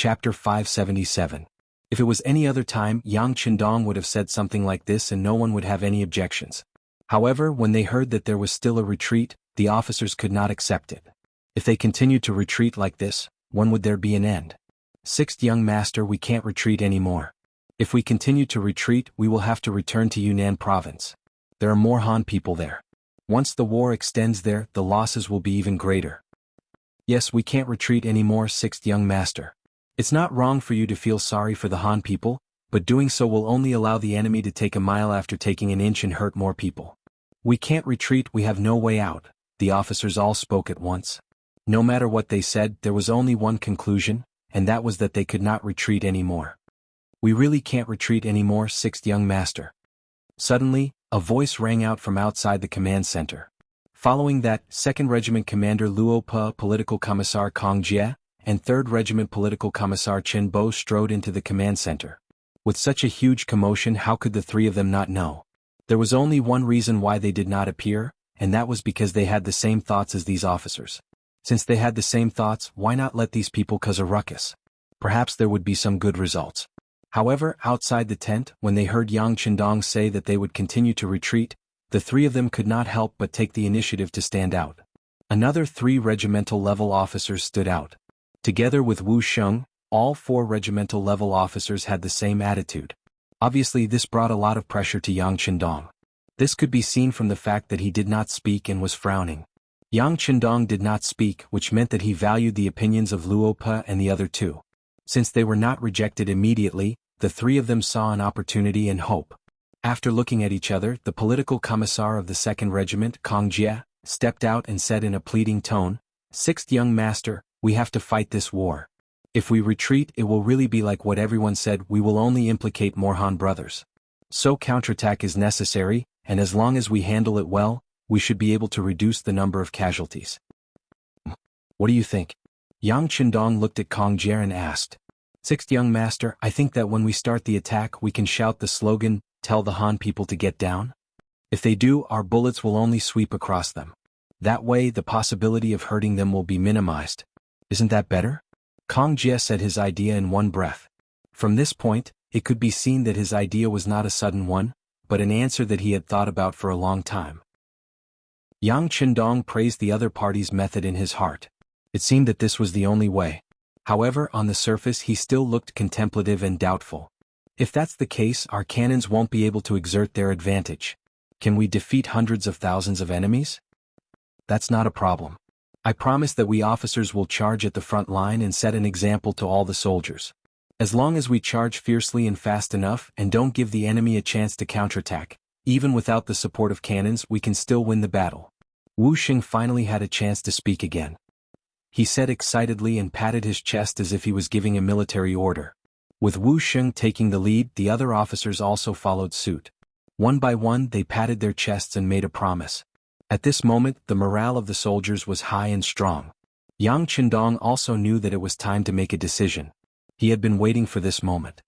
Chapter 577. If it was any other time, Yang Qindong would have said something like this and no one would have any objections. However, when they heard that there was still a retreat, the officers could not accept it. If they continued to retreat like this, when would there be an end? Sixth young master, we can't retreat anymore. If we continue to retreat, we will have to return to Yunnan province. There are more Han people there. Once the war extends there, the losses will be even greater. Yes, we can't retreat anymore, sixth young master. It's not wrong for you to feel sorry for the Han people, but doing so will only allow the enemy to take a mile after taking an inch and hurt more people. We can't retreat, we have no way out, the officers all spoke at once. No matter what they said, there was only one conclusion, and that was that they could not retreat anymore. We really can't retreat anymore, sixth young master. Suddenly, a voice rang out from outside the command center. Following that, 2nd Regiment Commander Luo Pa, Political Commissar Kong Jie, and 3rd Regiment Political Commissar Chen Bo strode into the command center. With such a huge commotion, how could the three of them not know? There was only one reason why they did not appear, and that was because they had the same thoughts as these officers. Since they had the same thoughts, why not let these people cause a ruckus? Perhaps there would be some good results. However, outside the tent, when they heard Yang Qindong say that they would continue to retreat, the three of them could not help but take the initiative to stand out. Another 3 regimental-level officers stood out. Together with Wu Sheng, all 4 regimental-level officers had the same attitude. Obviously, this brought a lot of pressure to Yang Qindong. This could be seen from the fact that he did not speak and was frowning. Yang Qindong did not speak, which meant that he valued the opinions of Luo Pa and the other 2. Since they were not rejected immediately, the 3 of them saw an opportunity and hope. After looking at each other, the political commissar of the 2nd Regiment, Kong Jie, stepped out and said in a pleading tone, "Sixth young master, we have to fight this war. If we retreat, it will really be like what everyone said, we will only implicate more Han brothers. So counterattack is necessary, and as long as we handle it well, we should be able to reduce the number of casualties." What do you think? Yang Qindong looked at Kong Jie and asked. "Sixth young master, I think that when we start the attack we can shout the slogan, 'Tell the Han people to get down.' If they do, our bullets will only sweep across them. That way the possibility of hurting them will be minimized. Isn't that better?" Kong Jie said his idea in one breath. From this point, it could be seen that his idea was not a sudden one, but an answer that he had thought about for a long time. Yang Qindong praised the other party's method in his heart. It seemed that this was the only way. However, on the surface he still looked contemplative and doubtful. If that's the case, our cannons won't be able to exert their advantage. Can we defeat hundreds of thousands of enemies? That's not a problem. I promise that we officers will charge at the front line and set an example to all the soldiers. As long as we charge fiercely and fast enough and don't give the enemy a chance to counterattack, even without the support of cannons, we can still win the battle. Wu Sheng finally had a chance to speak again. He said excitedly and patted his chest as if he was giving a military order. With Wu Sheng taking the lead, the other officers also followed suit. One by one they patted their chests and made a promise. At this moment, the morale of the soldiers was high and strong. Yang Qindong also knew that it was time to make a decision. He had been waiting for this moment.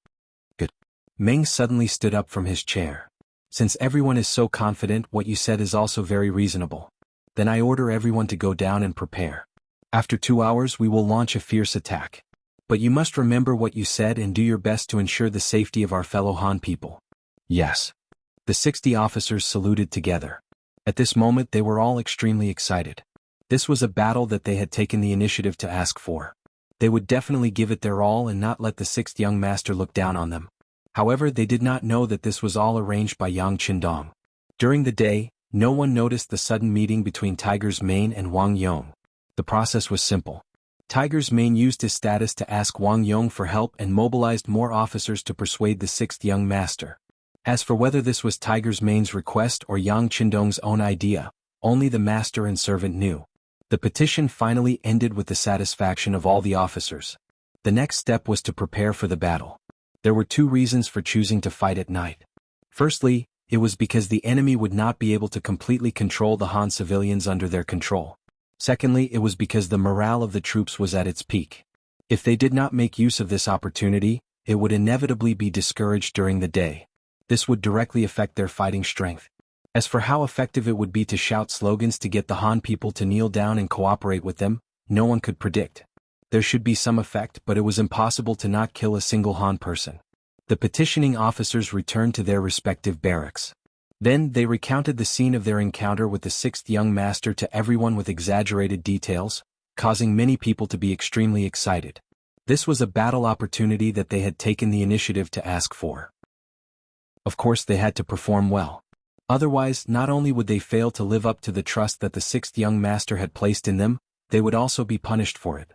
Good. Ming suddenly stood up from his chair. "Since everyone is so confident, what you said is also very reasonable. Then I order everyone to go down and prepare. After 2 hours we will launch a fierce attack. But you must remember what you said and do your best to ensure the safety of our fellow Han people." "Yes." The 60 officers saluted together. At this moment they were all extremely excited. This was a battle that they had taken the initiative to ask for. They would definitely give it their all and not let the 6th young master look down on them. However, they did not know that this was all arranged by Yang Qindong. During the day, no one noticed the sudden meeting between Tiger's Mane and Wang Yong. The process was simple. Tiger's Mane used his status to ask Wang Yong for help and mobilized more officers to persuade the 6th young master. As for whether this was Tiger's Mane's request or Yang Qindong's own idea, only the master and servant knew. The petition finally ended with the satisfaction of all the officers. The next step was to prepare for the battle. There were 2 reasons for choosing to fight at night. Firstly, it was because the enemy would not be able to completely control the Han civilians under their control. Secondly, it was because the morale of the troops was at its peak. If they did not make use of this opportunity, it would inevitably be discouraged during the day. This would directly affect their fighting strength. As for how effective it would be to shout slogans to get the Han people to kneel down and cooperate with them, no one could predict. There should be some effect, but it was impossible to not kill a single Han person. The petitioning officers returned to their respective barracks. Then they recounted the scene of their encounter with the sixth young master to everyone with exaggerated details, causing many people to be extremely excited. This was a battle opportunity that they had taken the initiative to ask for. Of course they had to perform well. Otherwise, not only would they fail to live up to the trust that the sixth young master had placed in them, they would also be punished for it.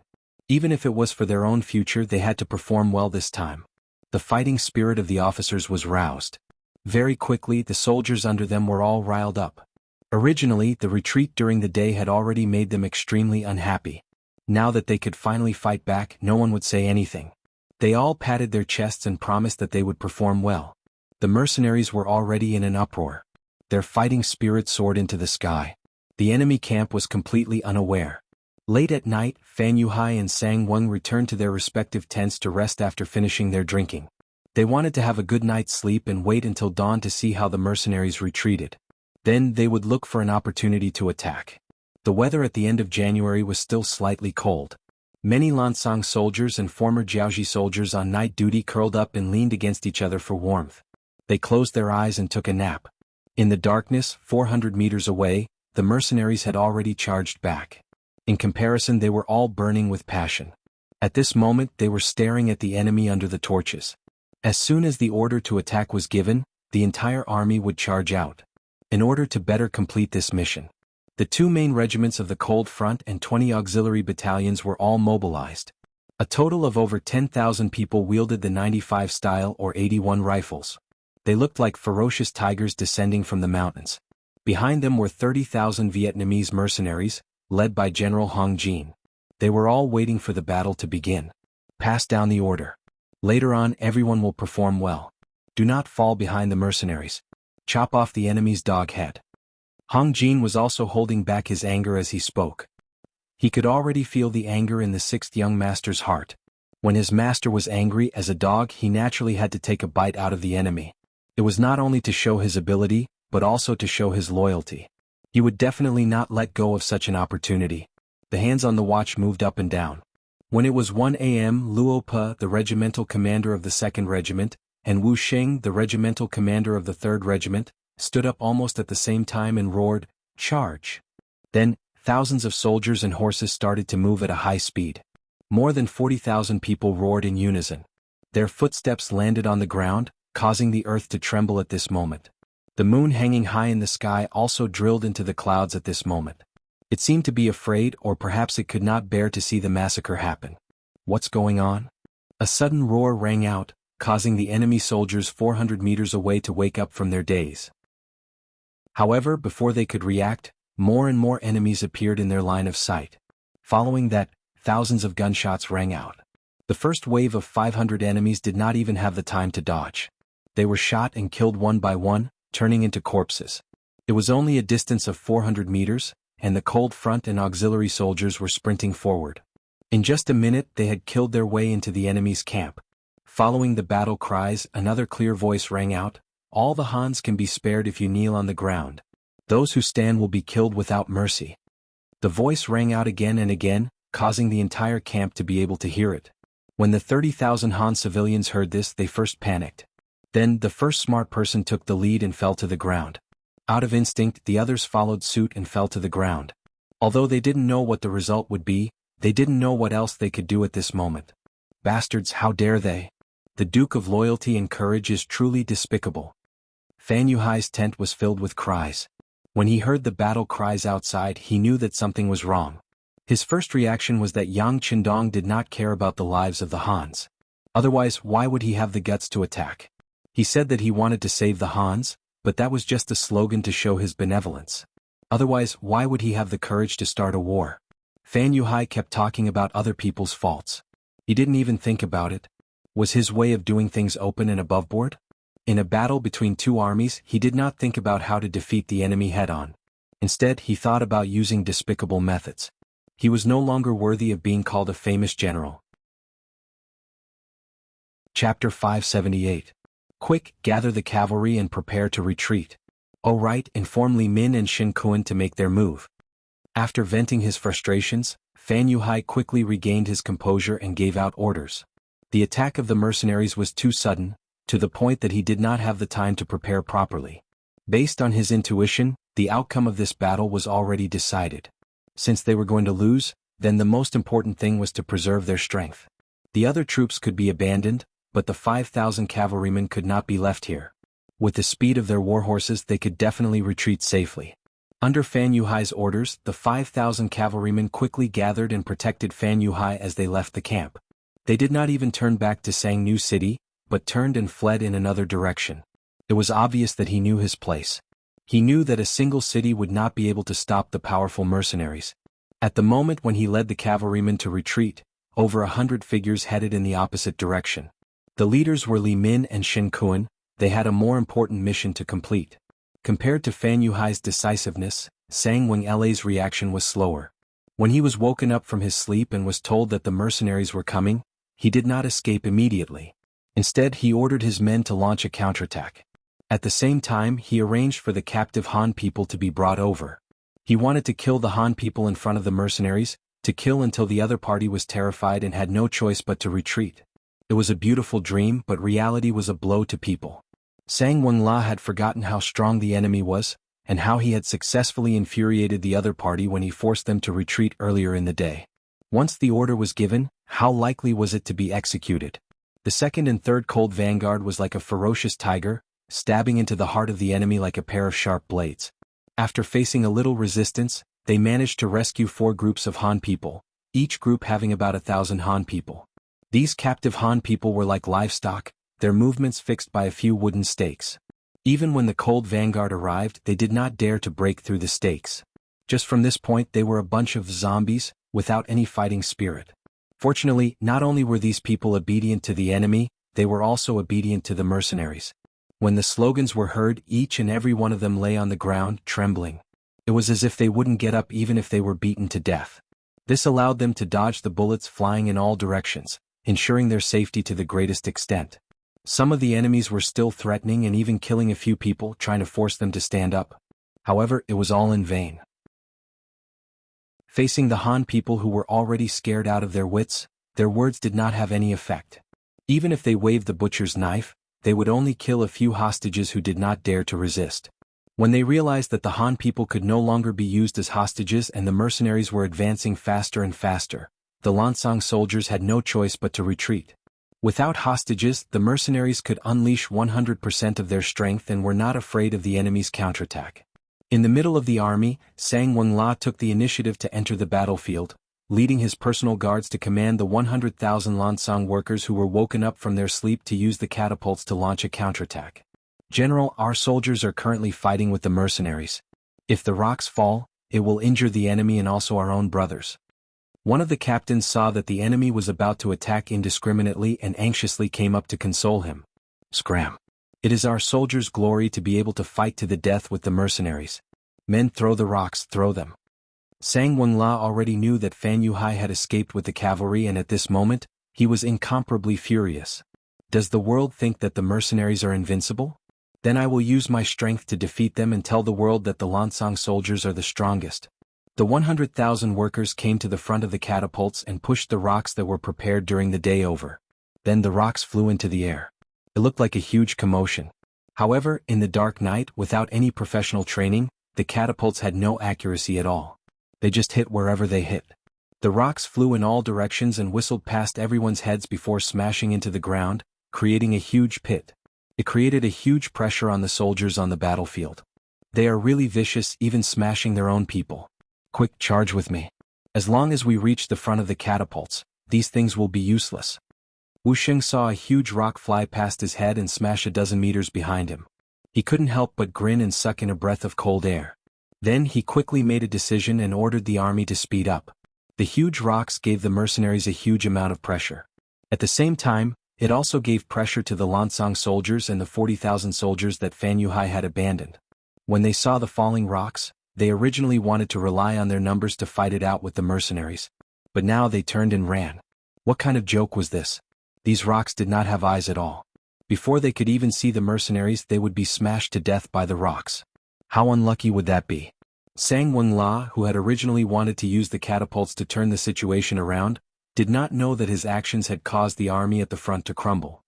Even if it was for their own future, they had to perform well this time. The fighting spirit of the officers was roused. Very quickly, the soldiers under them were all riled up. Originally, the retreat during the day had already made them extremely unhappy. Now that they could finally fight back, no one would say anything. They all patted their chests and promised that they would perform well. The mercenaries were already in an uproar. Their fighting spirit soared into the sky. The enemy camp was completely unaware. Late at night, Fan Yuhai and Sang Weng returned to their respective tents to rest after finishing their drinking. They wanted to have a good night's sleep and wait until dawn to see how the mercenaries retreated. Then they would look for an opportunity to attack. The weather at the end of January was still slightly cold. Many Lansang soldiers and former Jiaoji soldiers on night duty curled up and leaned against each other for warmth. They closed their eyes and took a nap. In the darkness, 400 meters away, the mercenaries had already charged back. In comparison, they were all burning with passion. At this moment, they were staring at the enemy under the torches. As soon as the order to attack was given, the entire army would charge out. In order to better complete this mission, the two main regiments of the Cold Front and 20 auxiliary battalions were all mobilized. A total of over 10,000 people wielded the 95 style or 81 rifles. They looked like ferocious tigers descending from the mountains. Behind them were 30,000 Vietnamese mercenaries, led by General Hong Jin. They were all waiting for the battle to begin. Pass down the order. Later on, everyone will perform well. Do not fall behind the mercenaries. Chop off the enemy's dog head. Hong Jin was also holding back his anger as he spoke. He could already feel the anger in the sixth young master's heart. When his master was angry as a dog, he naturally had to take a bite out of the enemy. It was not only to show his ability, but also to show his loyalty. He would definitely not let go of such an opportunity. The hands on the watch moved up and down. When it was 1 a.m., Luo Pe, the regimental commander of the 2nd Regiment, and Wu Xing, the regimental commander of the 3rd Regiment, stood up almost at the same time and roared, "Charge!" Then, thousands of soldiers and horses started to move at a high speed. More than 40,000 people roared in unison. Their footsteps landed on the ground, causing the earth to tremble at this moment. The moon hanging high in the sky also drilled into the clouds at this moment. It seemed to be afraid, or perhaps it could not bear to see the massacre happen. What's going on? A sudden roar rang out, causing the enemy soldiers 400 meters away to wake up from their daze. However, before they could react, more and more enemies appeared in their line of sight. Following that, thousands of gunshots rang out. The first wave of 500 enemies did not even have the time to dodge. They were shot and killed one by one, turning into corpses. It was only a distance of 400 meters, and the Cold Front and auxiliary soldiers were sprinting forward. In just a minute they had killed their way into the enemy's camp. Following the battle cries, another clear voice rang out, "All the Hans can be spared if you kneel on the ground. Those who stand will be killed without mercy." The voice rang out again and again, causing the entire camp to be able to hear it. When the 30,000 Han civilians heard this, they first panicked. Then, the first smart person took the lead and fell to the ground. Out of instinct, the others followed suit and fell to the ground. Although they didn't know what the result would be, they didn't know what else they could do at this moment. Bastards, how dare they? The Duke of Loyalty and Courage is truly despicable. Fan Yuhai's tent was filled with cries. When he heard the battle cries outside, he knew that something was wrong. His first reaction was that Yang Qindong did not care about the lives of the Hans. Otherwise, why would he have the guts to attack? He said that he wanted to save the Hans, but that was just a slogan to show his benevolence. Otherwise, why would he have the courage to start a war? Fan Yuhai kept talking about other people's faults. He didn't even think about it. Was his way of doing things open and aboveboard? In a battle between two armies, he did not think about how to defeat the enemy head-on. Instead, he thought about using despicable methods. He was no longer worthy of being called a famous general. Chapter 578. Quick, gather the cavalry and prepare to retreat. Oh right, inform Li Min and Shin Kuan to make their move. After venting his frustrations, Fan Yuhai quickly regained his composure and gave out orders. The attack of the mercenaries was too sudden, to the point that he did not have the time to prepare properly. Based on his intuition, the outcome of this battle was already decided. Since they were going to lose, then the most important thing was to preserve their strength. The other troops could be abandoned, but the 5,000 cavalrymen could not be left here. With the speed of their warhorses, they could definitely retreat safely. Under Fan Yuhai's orders, the 5,000 cavalrymen quickly gathered and protected Fan Yuhai as they left the camp. They did not even turn back to Sangnu City, but turned and fled in another direction. It was obvious that he knew his place. He knew that a single city would not be able to stop the powerful mercenaries. At the moment when he led the cavalrymen to retreat, over 100 figures headed in the opposite direction. The leaders were Li Min and Shen Kuan. They had a more important mission to complete. Compared to Fan Yuhai's decisiveness, Sang Weng'ele's reaction was slower. When he was woken up from his sleep and was told that the mercenaries were coming, he did not escape immediately. Instead, he ordered his men to launch a counterattack. At the same time, he arranged for the captive Han people to be brought over. He wanted to kill the Han people in front of the mercenaries, to kill until the other party was terrified and had no choice but to retreat. It was a beautiful dream, but reality was a blow to people. Sang Wenla had forgotten how strong the enemy was, and how he had successfully infuriated the other party when he forced them to retreat earlier in the day. Once the order was given, how likely was it to be executed? The second and third Cold Vanguard was like a ferocious tiger, stabbing into the heart of the enemy like a pair of sharp blades. After facing a little resistance, they managed to rescue 4 groups of Han people, each group having about 1,000 Han people. These captive Han people were like livestock, their movements fixed by a few wooden stakes. Even when the Cold Vanguard arrived, they did not dare to break through the stakes. Just from this point, they were a bunch of zombies, without any fighting spirit. Fortunately, not only were these people obedient to the enemy, they were also obedient to the mercenaries. When the slogans were heard, each and every one of them lay on the ground, trembling. It was as if they wouldn't get up even if they were beaten to death. This allowed them to dodge the bullets flying in all directions, ensuring their safety to the greatest extent. Some of the enemies were still threatening and even killing a few people, trying to force them to stand up. However, it was all in vain. Facing the Han people who were already scared out of their wits, their words did not have any effect. Even if they waved the butcher's knife, they would only kill a few hostages who did not dare to resist. When they realized that the Han people could no longer be used as hostages and the mercenaries were advancing faster and faster, the Lansang soldiers had no choice but to retreat. Without hostages, the mercenaries could unleash 100% of their strength and were not afraid of the enemy's counterattack. In the middle of the army, Sang Wenla took the initiative to enter the battlefield, leading his personal guards to command the 100,000 Lansang workers who were woken up from their sleep to use the catapults to launch a counterattack. General, our soldiers are currently fighting with the mercenaries. If the rocks fall, it will injure the enemy and also our own brothers. One of the captains saw that the enemy was about to attack indiscriminately and anxiously came up to console him. Scram! It is our soldiers' glory to be able to fight to the death with the mercenaries. Men, throw the rocks, throw them. Sang Wenla already knew that Fan Yuhai had escaped with the cavalry, and at this moment, he was incomparably furious. Does the world think that the mercenaries are invincible? Then I will use my strength to defeat them and tell the world that the Lansang soldiers are the strongest. The 100,000 workers came to the front of the catapults and pushed the rocks that were prepared during the day over. Then the rocks flew into the air. It looked like a huge commotion. However, in the dark night, without any professional training, the catapults had no accuracy at all. They just hit wherever they hit. The rocks flew in all directions and whistled past everyone's heads before smashing into the ground, creating a huge pit. It created a huge pressure on the soldiers on the battlefield. They are really vicious, even smashing their own people. Quick, charge with me. As long as we reach the front of the catapults, these things will be useless. Wuxia saw a huge rock fly past his head and smash a dozen meters behind him. He couldn't help but grin and suck in a breath of cold air. Then he quickly made a decision and ordered the army to speed up. The huge rocks gave the mercenaries a huge amount of pressure. At the same time, it also gave pressure to the Lansang soldiers and the 40,000 soldiers that Fan Yuhai had abandoned. When they saw the falling rocks, they originally wanted to rely on their numbers to fight it out with the mercenaries. But now they turned and ran. What kind of joke was this? These rocks did not have eyes at all. Before they could even see the mercenaries, they would be smashed to death by the rocks. How unlucky would that be? Sang Wenla, who had originally wanted to use the catapults to turn the situation around, did not know that his actions had caused the army at the front to crumble.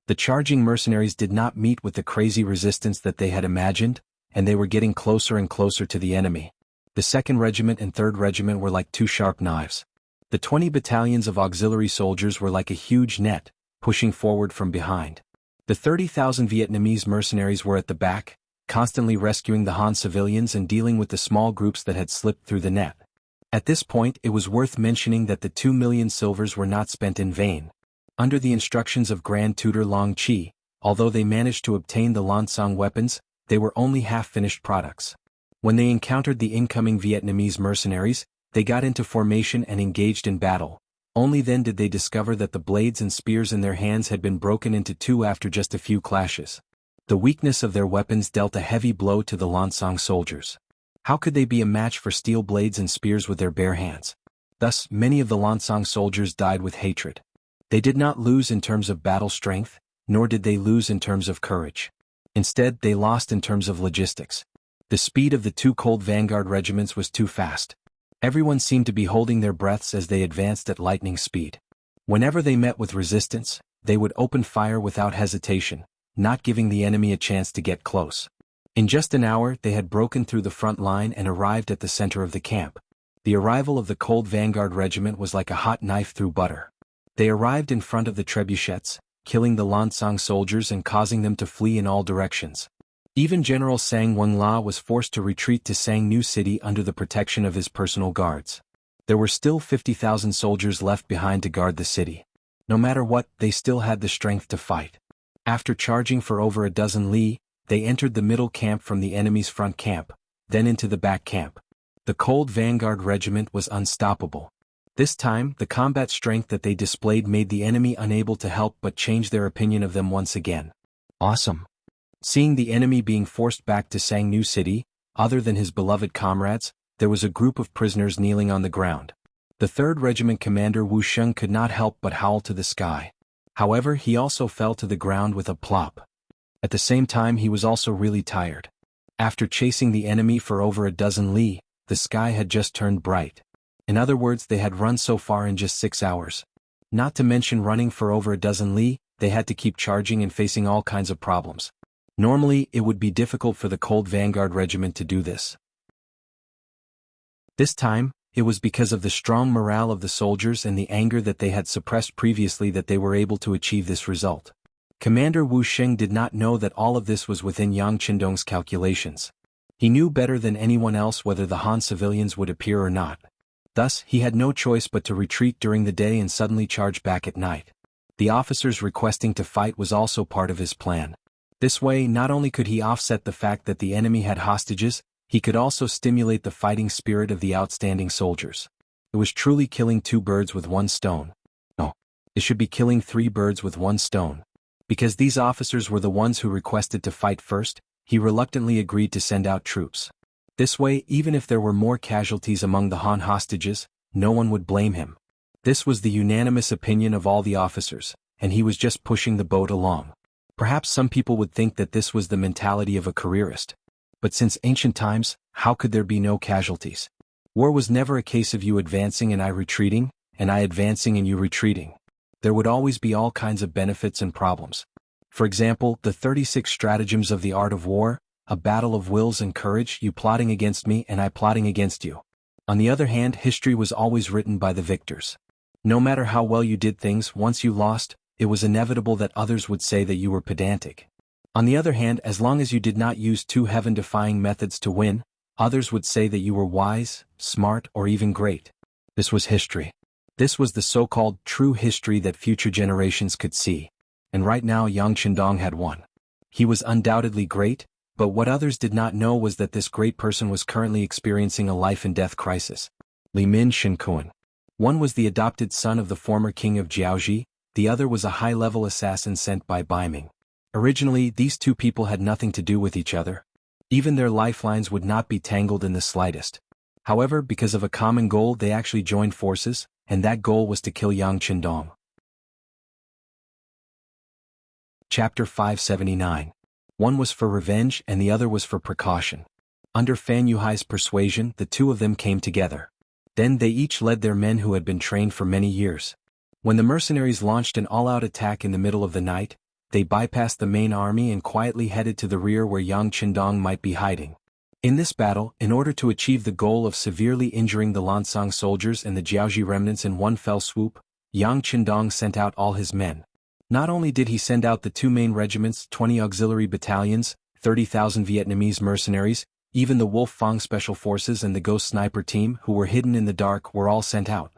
The charging mercenaries did not meet with the crazy resistance that they had imagined, and they were getting closer and closer to the enemy. The 2nd Regiment and 3rd Regiment were like two sharp knives. The 20 battalions of auxiliary soldiers were like a huge net, pushing forward from behind. The 30,000 Vietnamese mercenaries were at the back, constantly rescuing the Han civilians and dealing with the small groups that had slipped through the net. At this point, it was worth mentioning that the 2 million silvers were not spent in vain. Under the instructions of Grand Tutor Long Chi, although they managed to obtain the Lansang weapons, they were only half-finished products. When they encountered the incoming Vietnamese mercenaries, they got into formation and engaged in battle. Only then did they discover that the blades and spears in their hands had been broken into two after just a few clashes. The weakness of their weapons dealt a heavy blow to the Lansang soldiers. How could they be a match for steel blades and spears with their bare hands? Thus, many of the Lansang soldiers died with hatred. They did not lose in terms of battle strength, nor did they lose in terms of courage. Instead, they lost in terms of logistics. The speed of the 2 cold vanguard regiments was too fast. Everyone seemed to be holding their breaths as they advanced at lightning speed. Whenever they met with resistance, they would open fire without hesitation, not giving the enemy a chance to get close. In just an hour, they had broken through the front line and arrived at the center of the camp. The arrival of the cold vanguard regiment was like a hot knife through butter. They arrived in front of the trebuchets, killing the Lansang soldiers and causing them to flee in all directions. Even General Sang Wenla was forced to retreat to Sang New City under the protection of his personal guards. There were still 50,000 soldiers left behind to guard the city. No matter what, they still had the strength to fight. After charging for over a dozen li, they entered the middle camp from the enemy's front camp, then into the back camp. The cold vanguard regiment was unstoppable. This time, the combat strength that they displayed made the enemy unable to help but change their opinion of them once again. Awesome. Seeing the enemy being forced back to Sang New City, other than his beloved comrades, there was a group of prisoners kneeling on the ground. The 3rd Regiment commander Wuxia could not help but howl to the sky. However, he also fell to the ground with a plop. At the same time, he was also really tired. After chasing the enemy for over a dozen li, the sky had just turned bright. In other words, they had run so far in just 6 hours. Not to mention running for over a dozen li, they had to keep charging and facing all kinds of problems. Normally, it would be difficult for the cold vanguard regiment to do this. This time, it was because of the strong morale of the soldiers and the anger that they had suppressed previously that they were able to achieve this result. Commander Wu Sheng did not know that all of this was within Yang Qindong's calculations. He knew better than anyone else whether the Han civilians would appear or not. Thus, he had no choice but to retreat during the day and suddenly charge back at night. The officers requesting to fight was also part of his plan. This way, not only could he offset the fact that the enemy had hostages, he could also stimulate the fighting spirit of the outstanding soldiers. It was truly killing 2 birds with 1 stone. No, it should be killing 3 birds with 1 stone. Because these officers were the ones who requested to fight first, he reluctantly agreed to send out troops. This way, even if there were more casualties among the Han hostages, no one would blame him. This was the unanimous opinion of all the officers, and he was just pushing the boat along. Perhaps some people would think that this was the mentality of a careerist. But since ancient times, how could there be no casualties? War was never a case of you advancing and I retreating, and I advancing and you retreating. There would always be all kinds of benefits and problems. For example, the 36 stratagems of the art of war, a battle of wills and courage, you plotting against me and I plotting against you. On the other hand, history was always written by the victors. No matter how well you did things, once you lost, it was inevitable that others would say that you were pedantic. On the other hand, as long as you did not use too heaven-defying methods to win, others would say that you were wise, smart, or even great. This was history. This was the so-called true history that future generations could see. And right now Yang Qindong had won. He was undoubtedly great, but what others did not know was that this great person was currently experiencing a life-and-death crisis. Li Min Shenkuan. One was the adopted son of the former king of Jianghu, the other was a high-level assassin sent by Ming. Originally, these two people had nothing to do with each other. Even their lifelines would not be tangled in the slightest. However, because of a common goal, they actually joined forces, and that goal was to kill Yang Qindong. Chapter 579. One was for revenge and the other was for precaution. Under Fan Yuhai's persuasion, the two of them came together. Then they each led their men who had been trained for many years. When the mercenaries launched an all-out attack in the middle of the night, they bypassed the main army and quietly headed to the rear where Yang Qindong might be hiding. In this battle, in order to achieve the goal of severely injuring the Lansang soldiers and the Jiaoji remnants in one fell swoop, Yang Qindong sent out all his men. Not only did he send out the two main regiments, 20 auxiliary battalions, 30,000 Vietnamese mercenaries, even the Wolf Fang Special Forces and the Ghost Sniper team who were hidden in the dark were all sent out.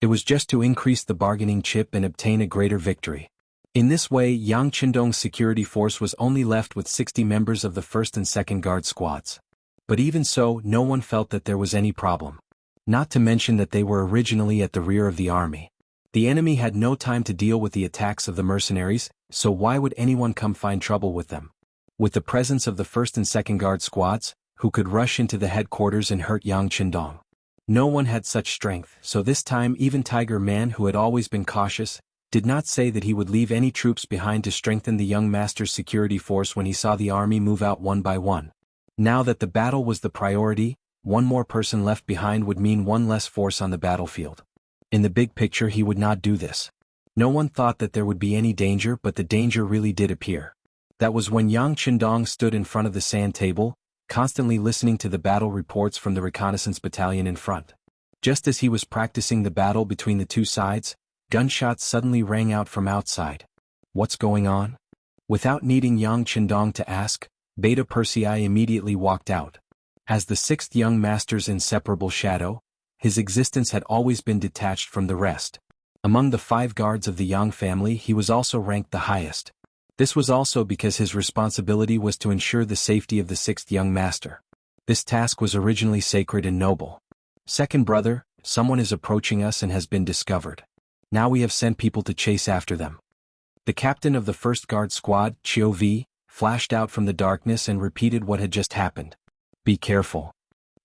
It was just to increase the bargaining chip and obtain a greater victory. In this way, Yang Qindong's security force was only left with 60 members of the 1st and 2nd Guard squads. But even so, no one felt that there was any problem. Not to mention that they were originally at the rear of the army. The enemy had no time to deal with the attacks of the mercenaries, so why would anyone come find trouble with them? With the presence of the 1st and 2nd Guard squads, who could rush into the headquarters and hurt Yang Qindong. No one had such strength, so this time even Tiger Man, who had always been cautious, did not say that he would leave any troops behind to strengthen the young master's security force when he saw the army move out one by one. Now that the battle was the priority, one more person left behind would mean one less force on the battlefield. In the big picture, he would not do this. No one thought that there would be any danger, but the danger really did appear. That was when Yang Qindong stood in front of the sand table, constantly listening to the battle reports from the reconnaissance battalion in front. Just as he was practicing the battle between the two sides, gunshots suddenly rang out from outside. What's going on? Without needing Yang Qindong to ask, Beta Persei immediately walked out. As the 6th young master's inseparable shadow, his existence had always been detached from the rest. Among the 5 guards of the Yang family, he was also ranked the highest. This was also because his responsibility was to ensure the safety of the 6th young master. This task was originally sacred and noble. Second brother, someone is approaching us and has been discovered. Now we have sent people to chase after them. The captain of the 1st Guard squad, Chiu V, flashed out from the darkness and repeated what had just happened. Be careful.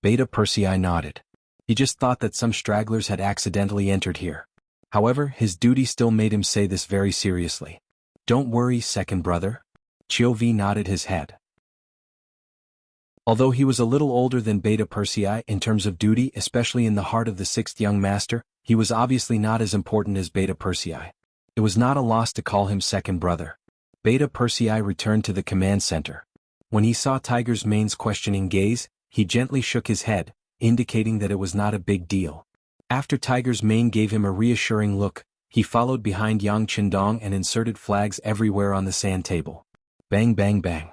Beta Persei nodded. He just thought that some stragglers had accidentally entered here. However, his duty still made him say this very seriously. Don't worry, second brother. Chiu V nodded his head. Although he was a little older than Beta Persei in terms of duty, especially in the heart of the 6th young master, he was obviously not as important as Beta Persei. It was not a loss to call him second brother. Beta Persei returned to the command center. When he saw Tiger's Mane's questioning gaze, he gently shook his head, indicating that it was not a big deal. After Tiger's Mane gave him a reassuring look, he followed behind Yang Qindong and inserted flags everywhere on the sand table. Bang bang bang.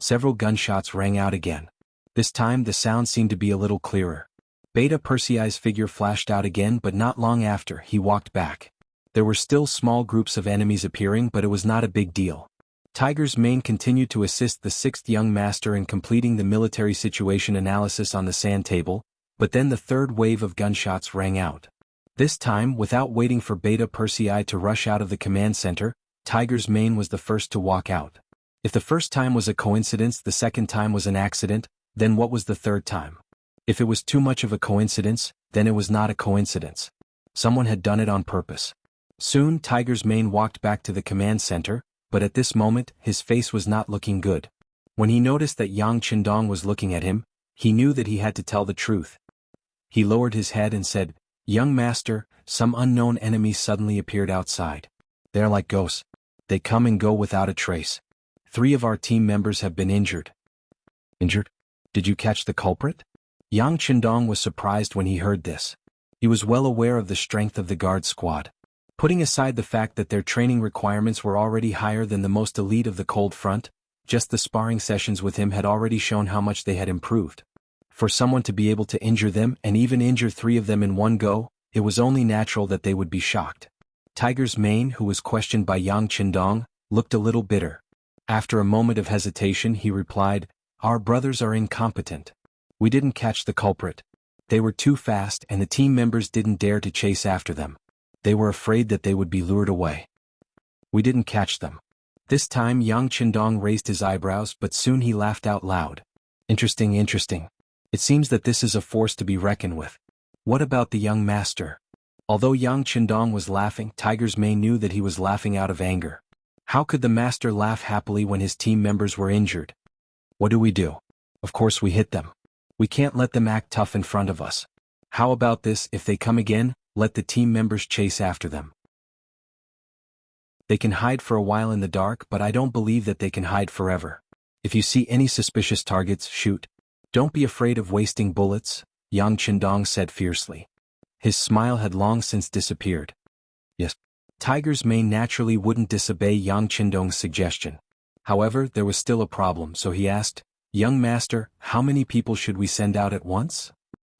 Several gunshots rang out again. This time the sound seemed to be a little clearer. Beta Persei's figure flashed out again, but not long after, he walked back. There were still small groups of enemies appearing, but it was not a big deal. Tiger's Mane continued to assist the 6th young master in completing the military situation analysis on the sand table, but then the 3rd wave of gunshots rang out. This time, without waiting for Beta Persei to rush out of the command center, Tiger's Mane was the first to walk out. If the first time was a coincidence, the second time was an accident, then what was the third time? If it was too much of a coincidence, then it was not a coincidence. Someone had done it on purpose. Soon Tiger's Mane walked back to the command center, but at this moment, his face was not looking good. When he noticed that Yang Qindong was looking at him, he knew that he had to tell the truth. He lowered his head and said, Young master, some unknown enemy suddenly appeared outside. They're like ghosts. They come and go without a trace. 3 of our team members have been injured. Injured? Did you catch the culprit? Yang Qindong was surprised when he heard this. He was well aware of the strength of the guard squad. Putting aside the fact that their training requirements were already higher than the most elite of the cold front, just the sparring sessions with him had already shown how much they had improved. For someone to be able to injure them and even injure 3 of them in one go, it was only natural that they would be shocked. Tiger's Mane, who was questioned by Yang Qindong, looked a little bitter. After a moment of hesitation, he replied, Our brothers are incompetent. We didn't catch the culprit. They were too fast and the team members didn't dare to chase after them. They were afraid that they would be lured away. We didn't catch them. This time Yang Qindong raised his eyebrows, but soon he laughed out loud. Interesting. It seems that this is a force to be reckoned with. What about the young master? Although Yang Qindong was laughing, Tiger's Mane knew that he was laughing out of anger. How could the master laugh happily when his team members were injured? What do? Of course we hit them. We can't let them act tough in front of us. How about this: if they come again, let the team members chase after them. They can hide for a while in the dark, but I don't believe that they can hide forever. If you see any suspicious targets, shoot. Don't be afraid of wasting bullets, Yang Qindong said fiercely. His smile had long since disappeared. Yes. Tiger's Mane naturally wouldn't disobey Yang Qindong's suggestion. However, there was still a problem, so he asked, "Young master, how many people should we send out at once?"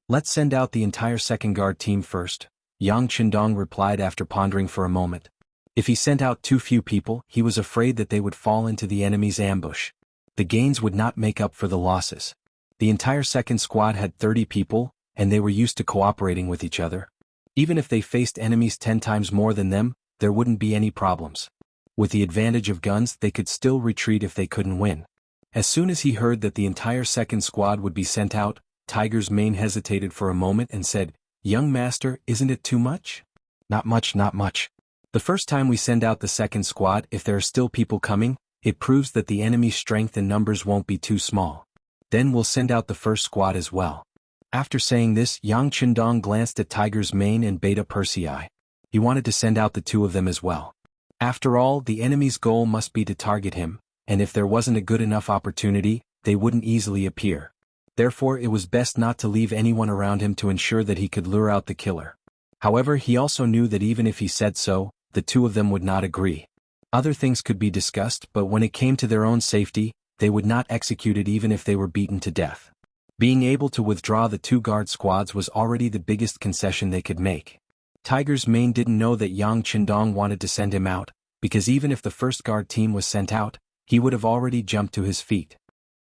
"Let's send out the entire second guard team first," Yang Qindong replied after pondering for a moment. If he sent out too few people, he was afraid that they would fall into the enemy's ambush. The gains would not make up for the losses. The entire second squad had 30 people, and they were used to cooperating with each other. Even if they faced enemies 10 times more than them, there wouldn't be any problems. With the advantage of guns, they could still retreat if they couldn't win. As soon as he heard that the entire second squad would be sent out, Tiger's Mane hesitated for a moment and said, "Young master, isn't it too much?" "Not much, not much. The first time we send out the second squad, if there are still people coming, it proves that the enemy's strength and numbers won't be too small. Then we'll send out the first squad as well." After saying this, Yang Qindong glanced at Tiger's Mane and Beta Persei. He wanted to send out the two of them as well. After all, the enemy's goal must be to target him, and if there wasn't a good enough opportunity, they wouldn't easily appear. Therefore, it was best not to leave anyone around him to ensure that he could lure out the killer. However, he also knew that even if he said so, the two of them would not agree. Other things could be discussed, but when it came to their own safety, they would not execute it even if they were beaten to death. Being able to withdraw the two guard squads was already the biggest concession they could make. Tiger's Mane didn't know that Yang Qindong wanted to send him out, because even if the first guard team was sent out, he would have already jumped to his feet.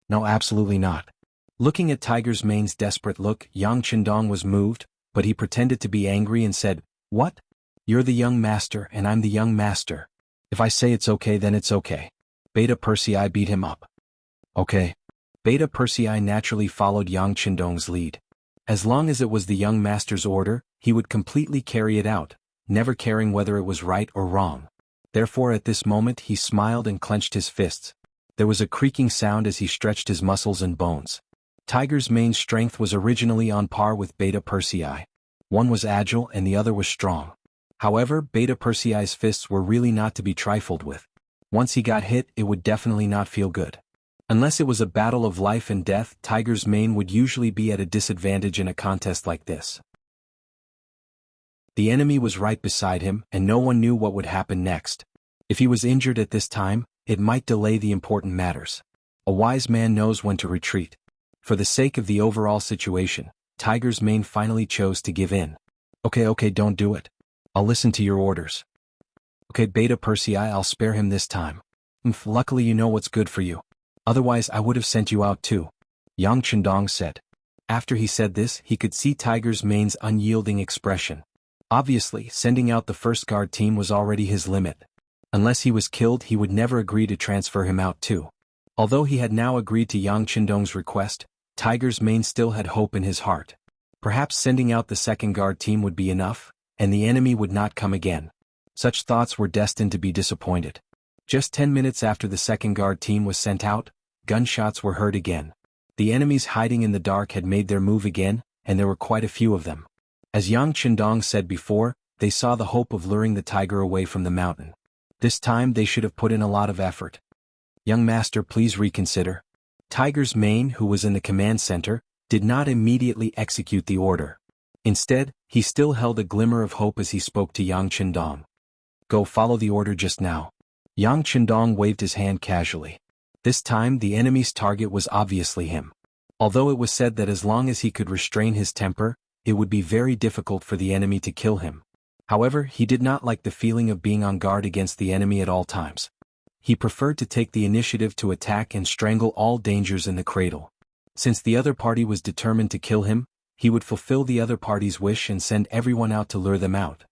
No, absolutely not. Looking at Tiger's Mane's desperate look, Yang Qindong was moved, but he pretended to be angry and said, "What? You're the young master and I'm the young master. If I say it's okay, then it's okay." Beta Persei beat him up. Okay. Beta Persei naturally followed Yang Qindong's lead. As long as it was the young master's order, he would completely carry it out, never caring whether it was right or wrong. Therefore at this moment he smiled and clenched his fists. There was a creaking sound as he stretched his muscles and bones. Tiger's Mane's strength was originally on par with Beta Persei. One was agile and the other was strong. However, Beta Persei's fists were really not to be trifled with. Once he got hit, it would definitely not feel good. Unless it was a battle of life and death, Tiger's Mane would usually be at a disadvantage in a contest like this. The enemy was right beside him, and no one knew what would happen next. If he was injured at this time, it might delay the important matters. A wise man knows when to retreat. For the sake of the overall situation, Tiger's Mane finally chose to give in. Okay, don't do it. I'll listen to your orders. Okay, Beta Persei, I'll spare him this time. Luckily you know what's good for you. Otherwise I would have sent you out too, Yang Qindong said. After he said this, he could see Tiger's Mane's unyielding expression. Obviously, sending out the first guard team was already his limit. Unless he was killed, he would never agree to transfer him out too. Although he had now agreed to Yang Qindong's request, Tiger's Mane still had hope in his heart. Perhaps sending out the second guard team would be enough, and the enemy would not come again. Such thoughts were destined to be disappointed. Just 10 minutes after the second guard team was sent out, gunshots were heard again. The enemies hiding in the dark had made their move again, and there were quite a few of them. As Yang Qindong said before, they saw the hope of luring the tiger away from the mountain. This time they should have put in a lot of effort. "Young master, please reconsider." Tiger's Mane, who was in the command center, did not immediately execute the order. Instead, he still held a glimmer of hope as he spoke to Yang Qindong. "Go follow the order just now." Yang Qindong waved his hand casually. This time the enemy's target was obviously him. Although it was said that as long as he could restrain his temper, it would be very difficult for the enemy to kill him. However, he did not like the feeling of being on guard against the enemy at all times. He preferred to take the initiative to attack and strangle all dangers in the cradle. Since the other party was determined to kill him, he would fulfill the other party's wish and send everyone out to lure them out.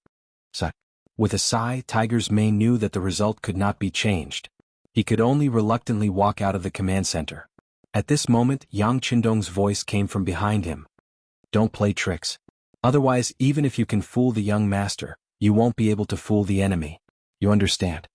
With a sigh, Tiger's Mane knew that the result could not be changed. He could only reluctantly walk out of the command center. At this moment, Yang Qindong's voice came from behind him. "Don't play tricks. Otherwise, even if you can fool the young master, you won't be able to fool the enemy. You understand?"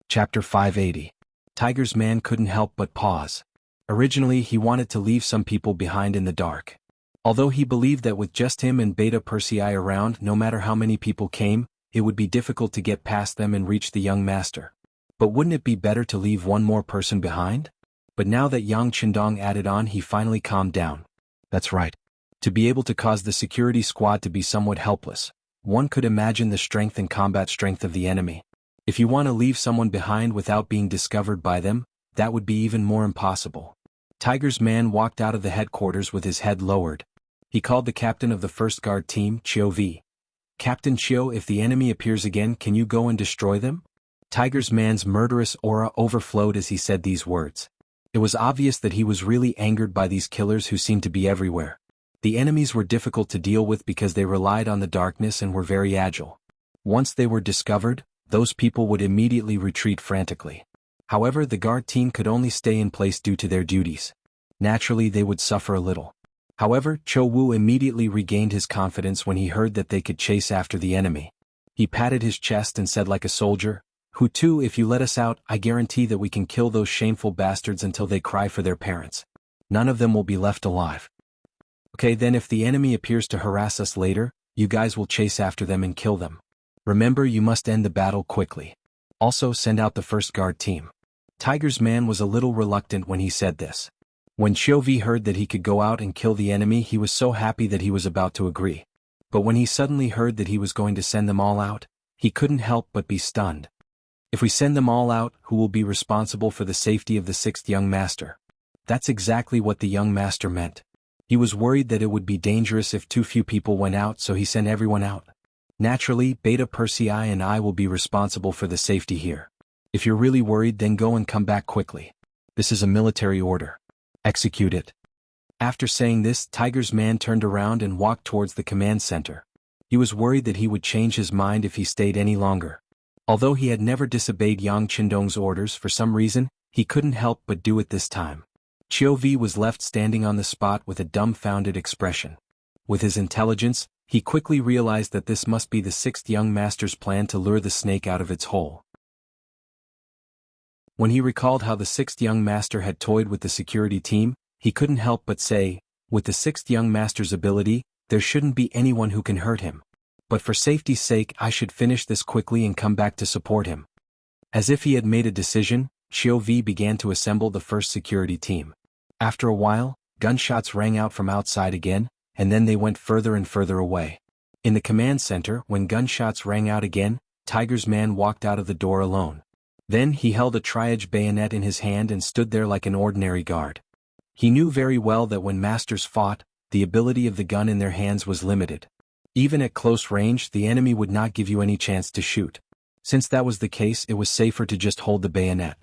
Chapter 580. Tiger's man couldn't help but pause. Originally he wanted to leave some people behind in the dark. Although he believed that with just him and Beta Persei around, no matter how many people came, it would be difficult to get past them and reach the young master. But wouldn't it be better to leave one more person behind? But now that Yang Qindong added on, he finally calmed down. That's right. To be able to cause the security squad to be somewhat helpless, one could imagine the strength and combat strength of the enemy. If you want to leave someone behind without being discovered by them, that would be even more impossible. Tiger's man walked out of the headquarters with his head lowered. He called the captain of the first guard team, Chiu V. Captain Chiu, if the enemy appears again, can you go and destroy them? Tiger's man's murderous aura overflowed as he said these words. It was obvious that he was really angered by these killers who seemed to be everywhere. The enemies were difficult to deal with because they relied on the darkness and were very agile. Once they were discovered, those people would immediately retreat frantically. However, the guard team could only stay in place due to their duties. Naturally, they would suffer a little. However, Cho Wu immediately regained his confidence when he heard that they could chase after the enemy. He patted his chest and said like a soldier, "Hu Tu, if you let us out, I guarantee that we can kill those shameful bastards until they cry for their parents. None of them will be left alive. Okay, then if the enemy appears to harass us later, you guys will chase after them and kill them. Remember, you must end the battle quickly. Also, send out the first guard team." Tiger's man was a little reluctant when he said this. When Chiu V heard that he could go out and kill the enemy, he was so happy that he was about to agree. But when he suddenly heard that he was going to send them all out, he couldn't help but be stunned. If we send them all out, who will be responsible for the safety of the sixth young master? That's exactly what the young master meant. He was worried that it would be dangerous if too few people went out, so he sent everyone out. Naturally, Beta Persei and I will be responsible for the safety here. If you're really worried, then go and come back quickly. This is a military order. Execute it. After saying this, Tiger's man turned around and walked towards the command center. He was worried that he would change his mind if he stayed any longer. Although he had never disobeyed Yang Qindong's orders, for some reason, he couldn't help but do it this time. Chiu V was left standing on the spot with a dumbfounded expression. With his intelligence, he quickly realized that this must be the sixth young master's plan to lure the snake out of its hole. When he recalled how the sixth young master had toyed with the security team, he couldn't help but say, with the sixth young master's ability, there shouldn't be anyone who can hurt him. But for safety's sake, I should finish this quickly and come back to support him. As if he had made a decision, Chiu V began to assemble the first security team. After a while, gunshots rang out from outside again, and then they went further and further away. In the command center, when gunshots rang out again, Tiger's man walked out of the door alone. Then he held a tri-edge bayonet in his hand and stood there like an ordinary guard. He knew very well that when masters fought, the ability of the gun in their hands was limited. Even at close range, the enemy would not give you any chance to shoot. Since that was the case, it was safer to just hold the bayonet.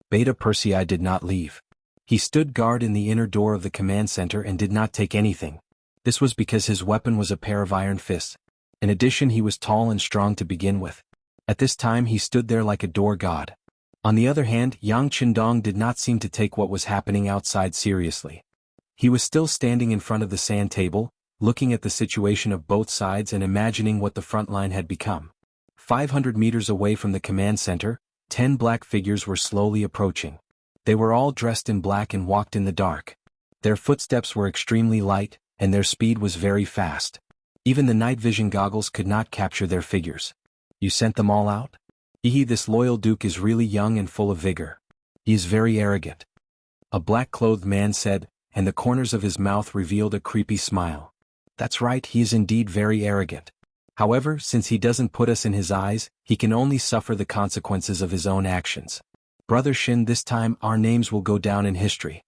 Beta Persei did not leave. He stood guard in the inner door of the command center and did not take anything. This was because his weapon was a pair of iron fists. In addition, he was tall and strong to begin with. At this time he stood there like a door god. On the other hand, Yang Qindong did not seem to take what was happening outside seriously. He was still standing in front of the sand table, looking at the situation of both sides and imagining what the front line had become. 500 meters away from the command center, 10 black figures were slowly approaching. They were all dressed in black and walked in the dark. Their footsteps were extremely light, and their speed was very fast. Even the night vision goggles could not capture their figures. You sent them all out? This loyal duke is really young and full of vigor. He is very arrogant. A black-clothed man said, and the corners of his mouth revealed a creepy smile. That's right, he is indeed very arrogant. However, since he doesn't put us in his eyes, he can only suffer the consequences of his own actions. Brother Shin, this time our names will go down in history.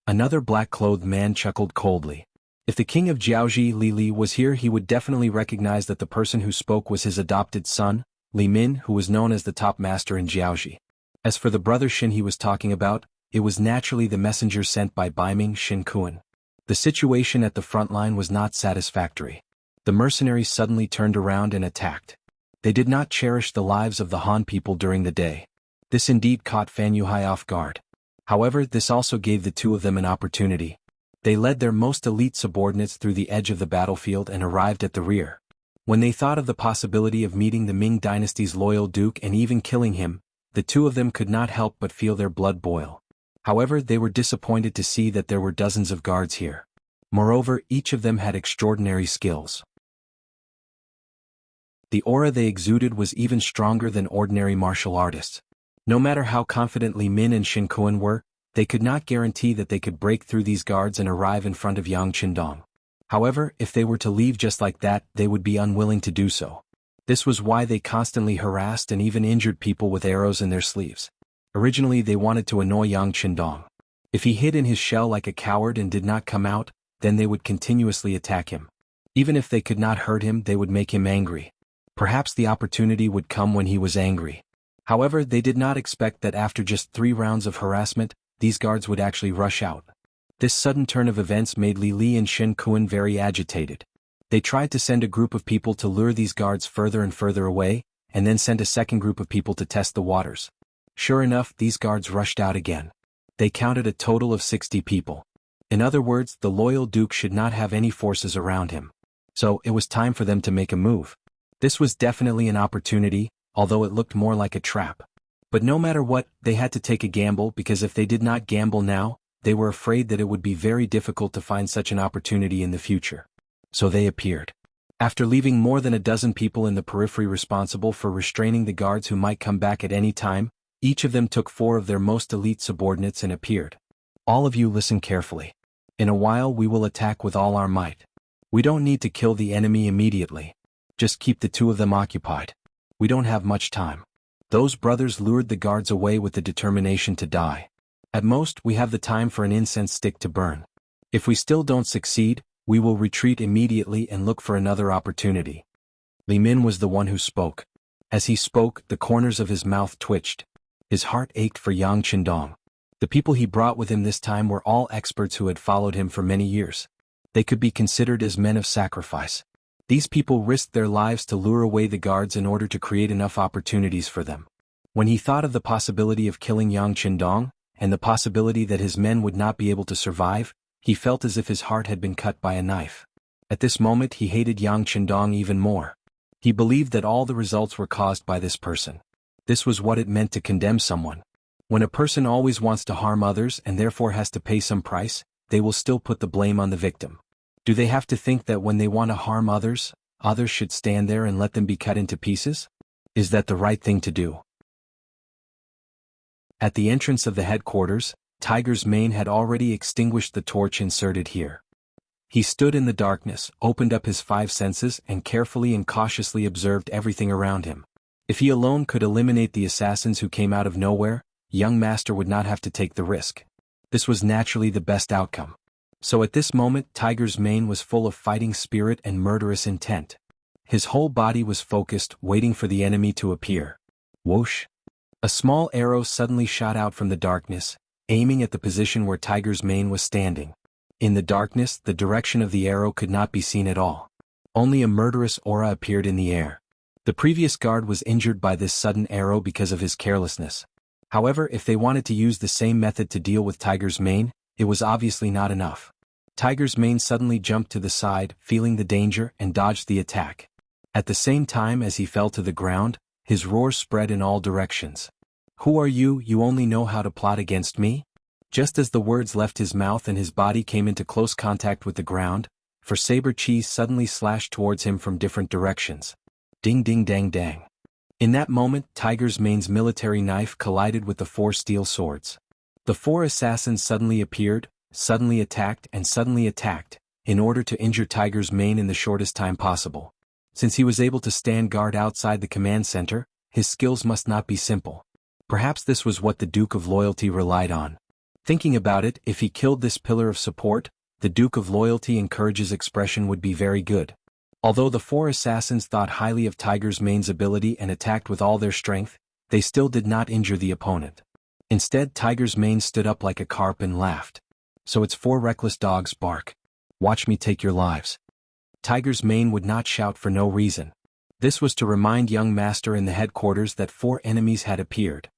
Another black-clothed man chuckled coldly. If the king of Jiaoji Li was here, he would definitely recognize that the person who spoke was his adopted son, Li Min, who was known as the top master in Jiaoji. As for the brother Shin he was talking about, it was naturally the messenger sent by Ming Shin Kuan. The situation at the front line was not satisfactory. The mercenaries suddenly turned around and attacked. They did not cherish the lives of the Han people during the day. This indeed caught Fan Yuhai off guard. However, this also gave the two of them an opportunity. They led their most elite subordinates through the edge of the battlefield and arrived at the rear. When they thought of the possibility of meeting the Ming dynasty's loyal duke and even killing him, the two of them could not help but feel their blood boil. However, they were disappointed to see that there were dozens of guards here. Moreover, each of them had extraordinary skills. The aura they exuded was even stronger than ordinary martial artists. No matter how confidently Min and Shin Kuan were, they could not guarantee that they could break through these guards and arrive in front of Yang Qindong. However, if they were to leave just like that, they would be unwilling to do so. This was why they constantly harassed and even injured people with arrows in their sleeves. Originally they wanted to annoy Yang Qindong. If he hid in his shell like a coward and did not come out, then they would continuously attack him. Even if they could not hurt him, they would make him angry. Perhaps the opportunity would come when he was angry. However, they did not expect that after just 3 rounds of harassment, these guards would actually rush out. This sudden turn of events made Li Li and Shen Kuan very agitated. They tried to send a group of people to lure these guards further and further away, and then send a second group of people to test the waters. Sure enough, these guards rushed out again. They counted a total of 60 people. In other words, the loyal Duke should not have any forces around him. So, it was time for them to make a move. This was definitely an opportunity, although it looked more like a trap. But no matter what, they had to take a gamble because if they did not gamble now, they were afraid that it would be very difficult to find such an opportunity in the future. So they appeared. After leaving more than a dozen people in the periphery responsible for restraining the guards who might come back at any time, each of them took 4 of their most elite subordinates and appeared. All of you listen carefully. In a while we will attack with all our might. We don't need to kill the enemy immediately. Just keep the 2 of them occupied. We don't have much time. Those brothers lured the guards away with the determination to die. At most, we have the time for an incense stick to burn. If we still don't succeed, we will retreat immediately and look for another opportunity. Li Min was the one who spoke. As he spoke, the corners of his mouth twitched. His heart ached for Yang Qindong. The people he brought with him this time were all experts who had followed him for many years. They could be considered as men of sacrifice. These people risked their lives to lure away the guards in order to create enough opportunities for them. When he thought of the possibility of killing Yang Qindong, and the possibility that his men would not be able to survive, he felt as if his heart had been cut by a knife. At this moment he hated Yang Qindong even more. He believed that all the results were caused by this person. This was what it meant to condemn someone. When a person always wants to harm others and therefore has to pay some price, they will still put the blame on the victim. Do they have to think that when they want to harm others, others should stand there and let them be cut into pieces? Is that the right thing to do? At the entrance of the headquarters, Tiger's Mane had already extinguished the torch inserted here. He stood in the darkness, opened up his 5 senses and carefully and cautiously observed everything around him. If he alone could eliminate the assassins who came out of nowhere, young master would not have to take the risk. This was naturally the best outcome. So at this moment Tiger's Mane was full of fighting spirit and murderous intent. His whole body was focused, waiting for the enemy to appear. Whoosh! A small arrow suddenly shot out from the darkness, aiming at the position where Tiger's Mane was standing. In the darkness, the direction of the arrow could not be seen at all. Only a murderous aura appeared in the air. The previous guard was injured by this sudden arrow because of his carelessness. However, if they wanted to use the same method to deal with Tiger's Mane, it was obviously not enough. Tiger's Mane suddenly jumped to the side, feeling the danger, and dodged the attack. At the same time as he fell to the ground, his roar spread in all directions. "Who are you? You only know how to plot against me?" Just as the words left his mouth and his body came into close contact with the ground, for saber cheese suddenly slashed towards him from different directions. Ding ding dang dang. In that moment, Tiger's Mane's military knife collided with the 4 steel swords. The 4 assassins suddenly appeared, suddenly attacked, in order to injure Tiger's Mane in the shortest time possible. Since he was able to stand guard outside the command center, his skills must not be simple. Perhaps this was what the Duke of Loyalty relied on. Thinking about it, if he killed this pillar of support, the Duke of Loyalty and Courage's expression would be very good. Although the 4 assassins thought highly of Tiger's Mane's ability and attacked with all their strength, they still did not injure the opponent. Instead, Tiger's Mane stood up like a carp and laughed. "So it's 4 reckless dogs, bark. Watch me take your lives." Tiger's Mane would not shout for no reason. This was to remind young master in the headquarters that 4 enemies had appeared.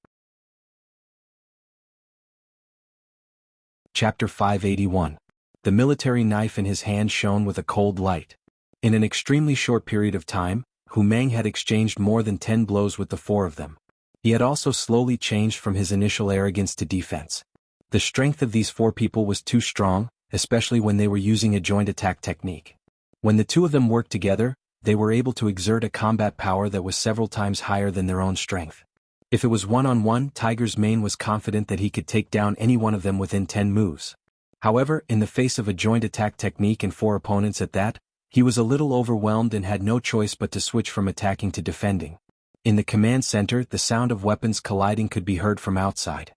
Chapter 581. The military knife in his hand shone with a cold light. In an extremely short period of time, Hu Meng had exchanged more than 10 blows with the 4 of them. He had also slowly changed from his initial arrogance to defense. The strength of these four people was too strong, especially when they were using a joint attack technique. When the two of them worked together, they were able to exert a combat power that was several times higher than their own strength. If it was one-on-one, Tiger's Mane was confident that he could take down any one of them within 10 moves. However, in the face of a joint attack technique and four opponents at that, he was a little overwhelmed and had no choice but to switch from attacking to defending. In the command center, the sound of weapons colliding could be heard from outside.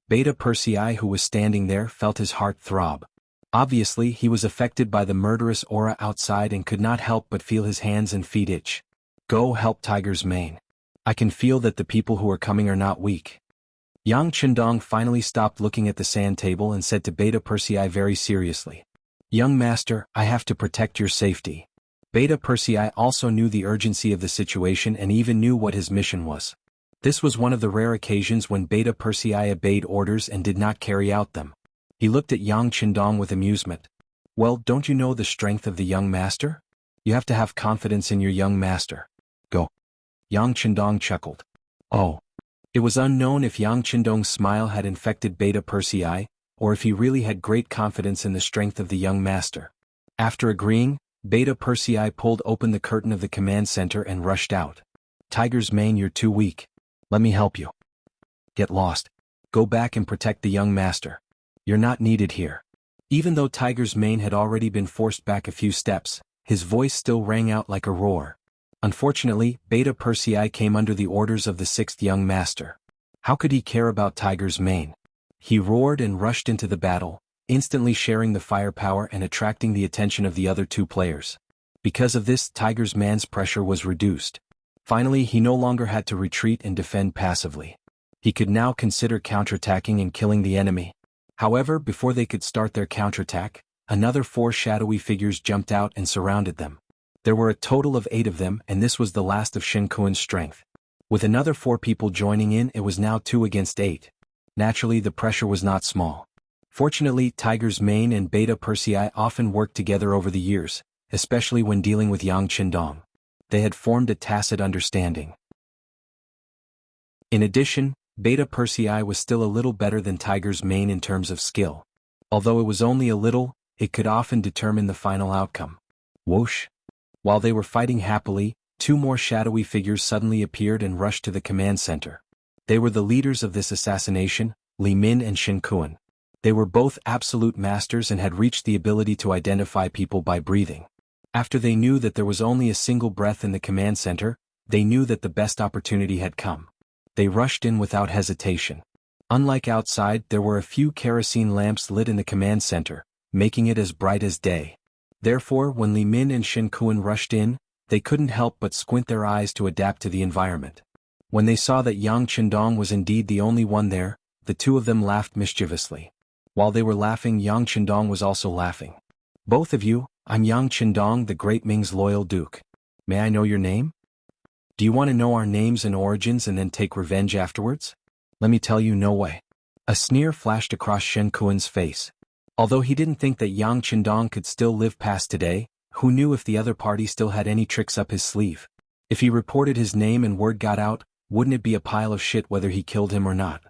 Beta Persei, who was standing there, felt his heart throb. Obviously, he was affected by the murderous aura outside and could not help but feel his hands and feet itch. Go help Tiger's Mane. I can feel that the people who are coming are not weak. Yang Chendong finally stopped looking at the sand table and said to Beta Persei very seriously, "Young master, I have to protect your safety." Beta Persei also knew the urgency of the situation and even knew what his mission was. This was one of the rare occasions when Beta Persei obeyed orders and did not carry out them. He looked at Yang Chendong with amusement. "Well, don't you know the strength of the young master? You have to have confidence in your young master. Go." Yang Chendong chuckled. Oh. It was unknown if Yang Chendong's smile had infected Beta Persei, or if he really had great confidence in the strength of the young master. After agreeing, Beta Persei pulled open the curtain of the command center and rushed out. "Tiger's Mane, you're too weak. Let me help you. Get lost. Go back and protect the young master. You're not needed here." Even though Tiger's Mane had already been forced back a few steps, his voice still rang out like a roar. Unfortunately, Beta Persei came under the orders of the sixth young master. How could he care about Tiger's Mane? He roared and rushed into the battle, instantly sharing the firepower and attracting the attention of the other two players. Because of this, Tiger's Mane's pressure was reduced. Finally, he no longer had to retreat and defend passively. He could now consider counterattacking and killing the enemy. However, before they could start their counterattack, another 4 shadowy figures jumped out and surrounded them. There were a total of 8 of them, and this was the last of Shen Kuan's strength. With another 4 people joining in, it was now 2 against 8. Naturally, the pressure was not small. Fortunately, Tiger's Mane and Beta Persei often worked together over the years, especially when dealing with Yang Chendong. They had formed a tacit understanding. In addition, Beta Persei was still a little better than Tiger's Mane in terms of skill. Although it was only a little, it could often determine the final outcome. Whoosh! While they were fighting happily, 2 more shadowy figures suddenly appeared and rushed to the command center. They were the leaders of this assassination, Li Min and Shen Kuan. They were both absolute masters and had reached the ability to identify people by breathing. After they knew that there was only a single breath in the command center, they knew that the best opportunity had come. They rushed in without hesitation. Unlike outside, there were a few kerosene lamps lit in the command center, making it as bright as day. Therefore, when Li Min and Shen Kuan rushed in, they couldn't help but squint their eyes to adapt to the environment. When they saw that Yang Chendong was indeed the only one there, the two of them laughed mischievously. While they were laughing, Yang Chendong was also laughing. "Both of you, I'm Yang Chendong, the great Ming's loyal duke. May I know your name? Do you want to know our names and origins and then take revenge afterwards? Let me tell you, no way." A sneer flashed across Shen Kuan's face. Although he didn't think that Yang Chendong could still live past today, who knew if the other party still had any tricks up his sleeve? If he reported his name and word got out, wouldn't it be a pile of shit whether he killed him or not?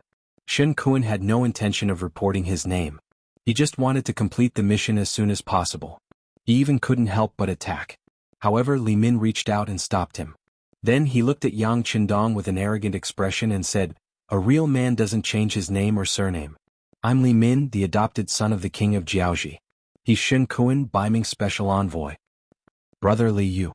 Shen Kuan had no intention of reporting his name. He just wanted to complete the mission as soon as possible. He even couldn't help but attack. However, Li Min reached out and stopped him. Then he looked at Yang Chendong with an arrogant expression and said, "A real man doesn't change his name or surname. I'm Li Min, the adopted son of the king of Jianghu. He's Shen Kuan, Ming's special envoy. Brother Li Yu."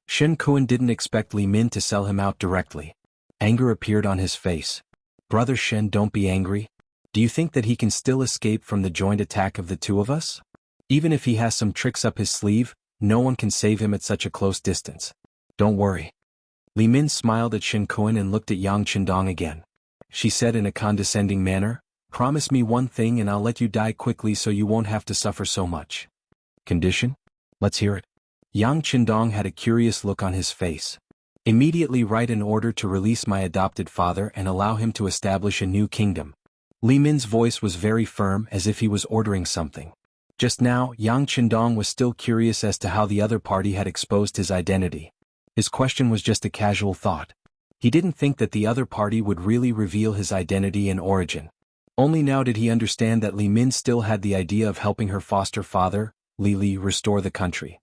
Shen Kuan didn't expect Li Min to sell him out directly. Anger appeared on his face. "Brother Shen, don't be angry. Do you think that he can still escape from the joint attack of the two of us? Even if he has some tricks up his sleeve, no one can save him at such a close distance. Don't worry." Li Min smiled at Shen Kuan and looked at Yang Chendong again. She said in a condescending manner, "Promise me one thing and I'll let you die quickly so you won't have to suffer so much." "Condition? Let's hear it." Yang Chendong had a curious look on his face. "Immediately write an order to release my adopted father and allow him to establish a new kingdom." Li Min's voice was very firm, as if he was ordering something. Just now, Yang Chendong was still curious as to how the other party had exposed his identity. His question was just a casual thought. He didn't think that the other party would really reveal his identity and origin. Only now did he understand that Li Min still had the idea of helping her foster father, Li, restore the country.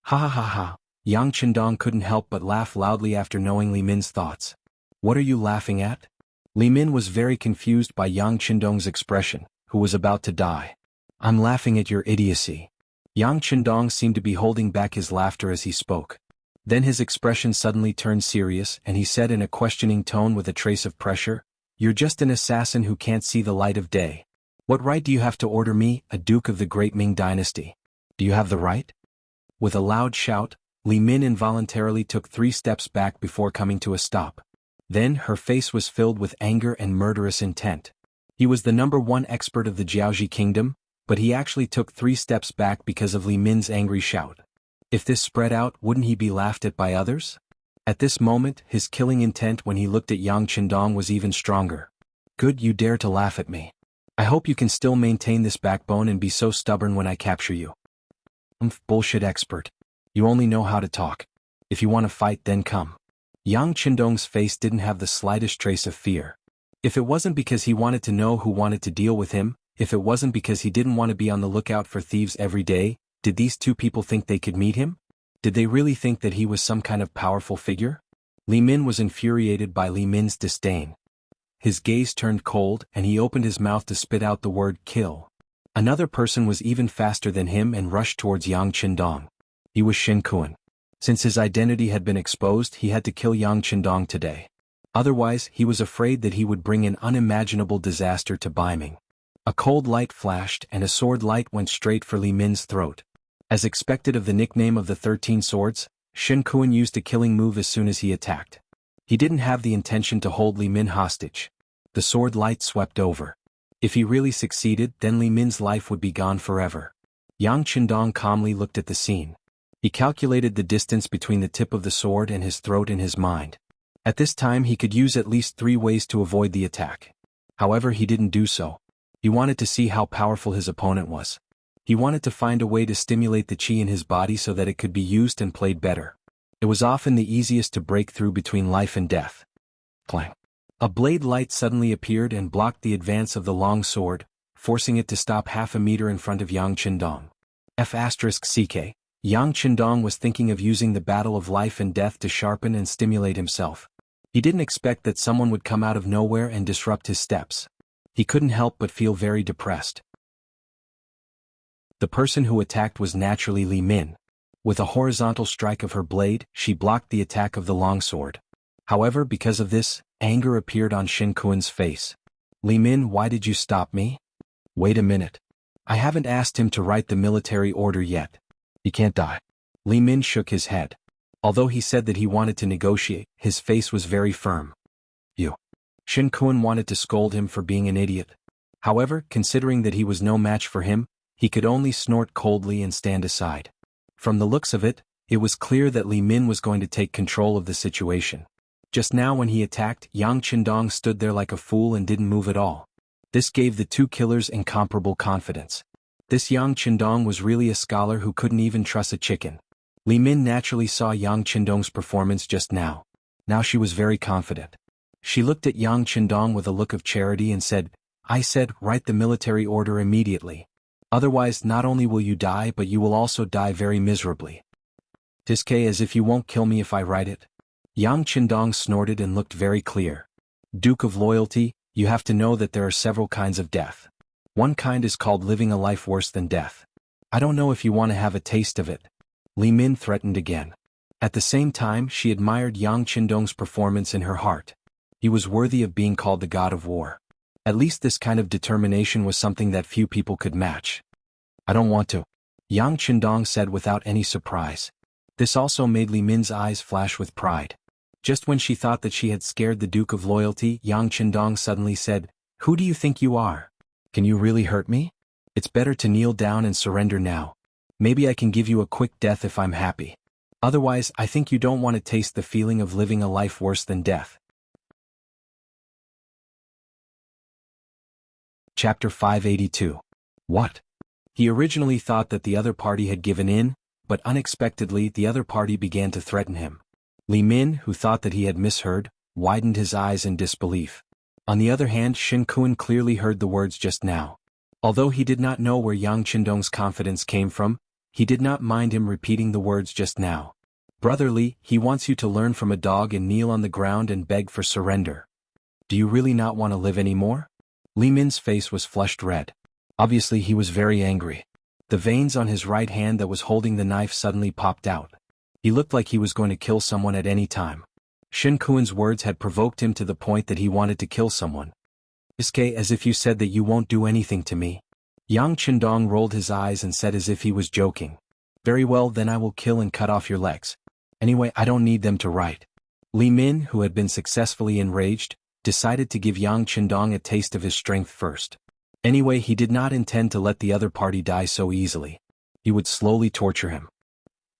Ha ha ha ha. Yang Chendong couldn't help but laugh loudly after knowing Li Min's thoughts. What are you laughing at? Li Min was very confused by Yang Chendong's expression, who was about to die. I'm laughing at your idiocy. Yang Chendong seemed to be holding back his laughter as he spoke. Then his expression suddenly turned serious and he said in a questioning tone with a trace of pressure, You're just an assassin who can't see the light of day. What right do you have to order me, a duke of the great Ming dynasty? Do you have the right? With a loud shout, Li Min involuntarily took 3 steps back before coming to a stop. Then her face was filled with anger and murderous intent. He was the #1 expert of the Jianghu kingdom, but he actually took 3 steps back because of Li Min's angry shout. If this spread out, wouldn't he be laughed at by others? At this moment, his killing intent when he looked at Yang Chendong was even stronger. Good, you dare to laugh at me. I hope you can still maintain this backbone and be so stubborn when I capture you. Bullshit expert. You only know how to talk. If you want to fight, then come. Yang Chendong's face didn't have the slightest trace of fear. If it wasn't because he wanted to know who wanted to deal with him, if it wasn't because he didn't want to be on the lookout for thieves every day, did these 2 people think they could meet him? Did they really think that he was some kind of powerful figure? Li Min was infuriated by Li Min's disdain. His gaze turned cold and he opened his mouth to spit out the word kill. Another person was even faster than him and rushed towards Yang Chendong. He was Shen Kuan. Since his identity had been exposed, he had to kill Yang Chendong today. Otherwise, he was afraid that he would bring an unimaginable disaster to Ming. A cold light flashed and a sword light went straight for Li Min's throat. As expected of the nickname of the 13 swords, Shen Kuan used a killing move as soon as he attacked. He didn't have the intention to hold Li Min hostage. The sword light swept over. If he really succeeded, then Li Min's life would be gone forever. Yang Chendong calmly looked at the scene. He calculated the distance between the tip of the sword and his throat in his mind. At this time he could use at least 3 ways to avoid the attack. However, he didn't do so. He wanted to see how powerful his opponent was. He wanted to find a way to stimulate the qi in his body so that it could be used and played better. It was often the easiest to break through between life and death. Clang. A blade light suddenly appeared and blocked the advance of the long sword, forcing it to stop half a meter in front of Yang Chendong. F***ck. Yang Chendong was thinking of using the battle of life and death to sharpen and stimulate himself. He didn't expect that someone would come out of nowhere and disrupt his steps. He couldn't help but feel very depressed. The person who attacked was naturally Li Min. With a horizontal strike of her blade, she blocked the attack of the longsword. However, because of this, anger appeared on Shen Kuan's face. Li Min, why did you stop me? Wait a minute. I haven't asked him to write the military order yet. He can't die. Li Min shook his head. Although he said that he wanted to negotiate, his face was very firm. You. Shen Kuan wanted to scold him for being an idiot. However, considering that he was no match for him, he could only snort coldly and stand aside. From the looks of it, it was clear that Li Min was going to take control of the situation. Just now when he attacked, Yang Chendong stood there like a fool and didn't move at all. This gave the 2 killers incomparable confidence. This Yang Chendong was really a scholar who couldn't even trust a chicken. Li Min naturally saw Yang Chendong's performance just now. Now she was very confident. She looked at Yang Chendong with a look of charity and said, I said, write the military order immediately. Otherwise, not only will you die but you will also die very miserably. Tiske, as if you won't kill me if I write it. Yang Chendong snorted and looked very clear. Duke of Loyalty, you have to know that there are several kinds of death. One kind is called living a life worse than death. I don't know if you want to have a taste of it. Li Min threatened again. At the same time, she admired Yang Chendong's performance in her heart. He was worthy of being called the god of war. At least this kind of determination was something that few people could match. I don't want to. Yang Chendong said without any surprise. This also made Li Min's eyes flash with pride. Just when she thought that she had scared the Duke of Loyalty, Yang Chendong suddenly said, Who do you think you are? Can you really hurt me? It's better to kneel down and surrender now. Maybe I can give you a quick death if I'm happy. Otherwise, I think you don't want to taste the feeling of living a life worse than death. Chapter 582. What? He originally thought that the other party had given in, but unexpectedly the other party began to threaten him. Li Min, who thought that he had misheard, widened his eyes in disbelief. On the other hand, Shen Kun clearly heard the words just now. Although he did not know where Yang Qindong's confidence came from, he did not mind him repeating the words just now. Brother Li, he wants you to learn from a dog and kneel on the ground and beg for surrender. Do you really not want to live anymore? Li Min's face was flushed red. Obviously he was very angry. The veins on his right hand that was holding the knife suddenly popped out. He looked like he was going to kill someone at any time. Shen Kuan's words had provoked him to the point that he wanted to kill someone. Iske, as if you said that you won't do anything to me. Yang Qindong rolled his eyes and said as if he was joking. Very well, then I will kill and cut off your legs. Anyway, I don't need them to write. Li Min, who had been successfully enraged, decided to give Yang Qindong a taste of his strength first. Anyway, he did not intend to let the other party die so easily. He would slowly torture him.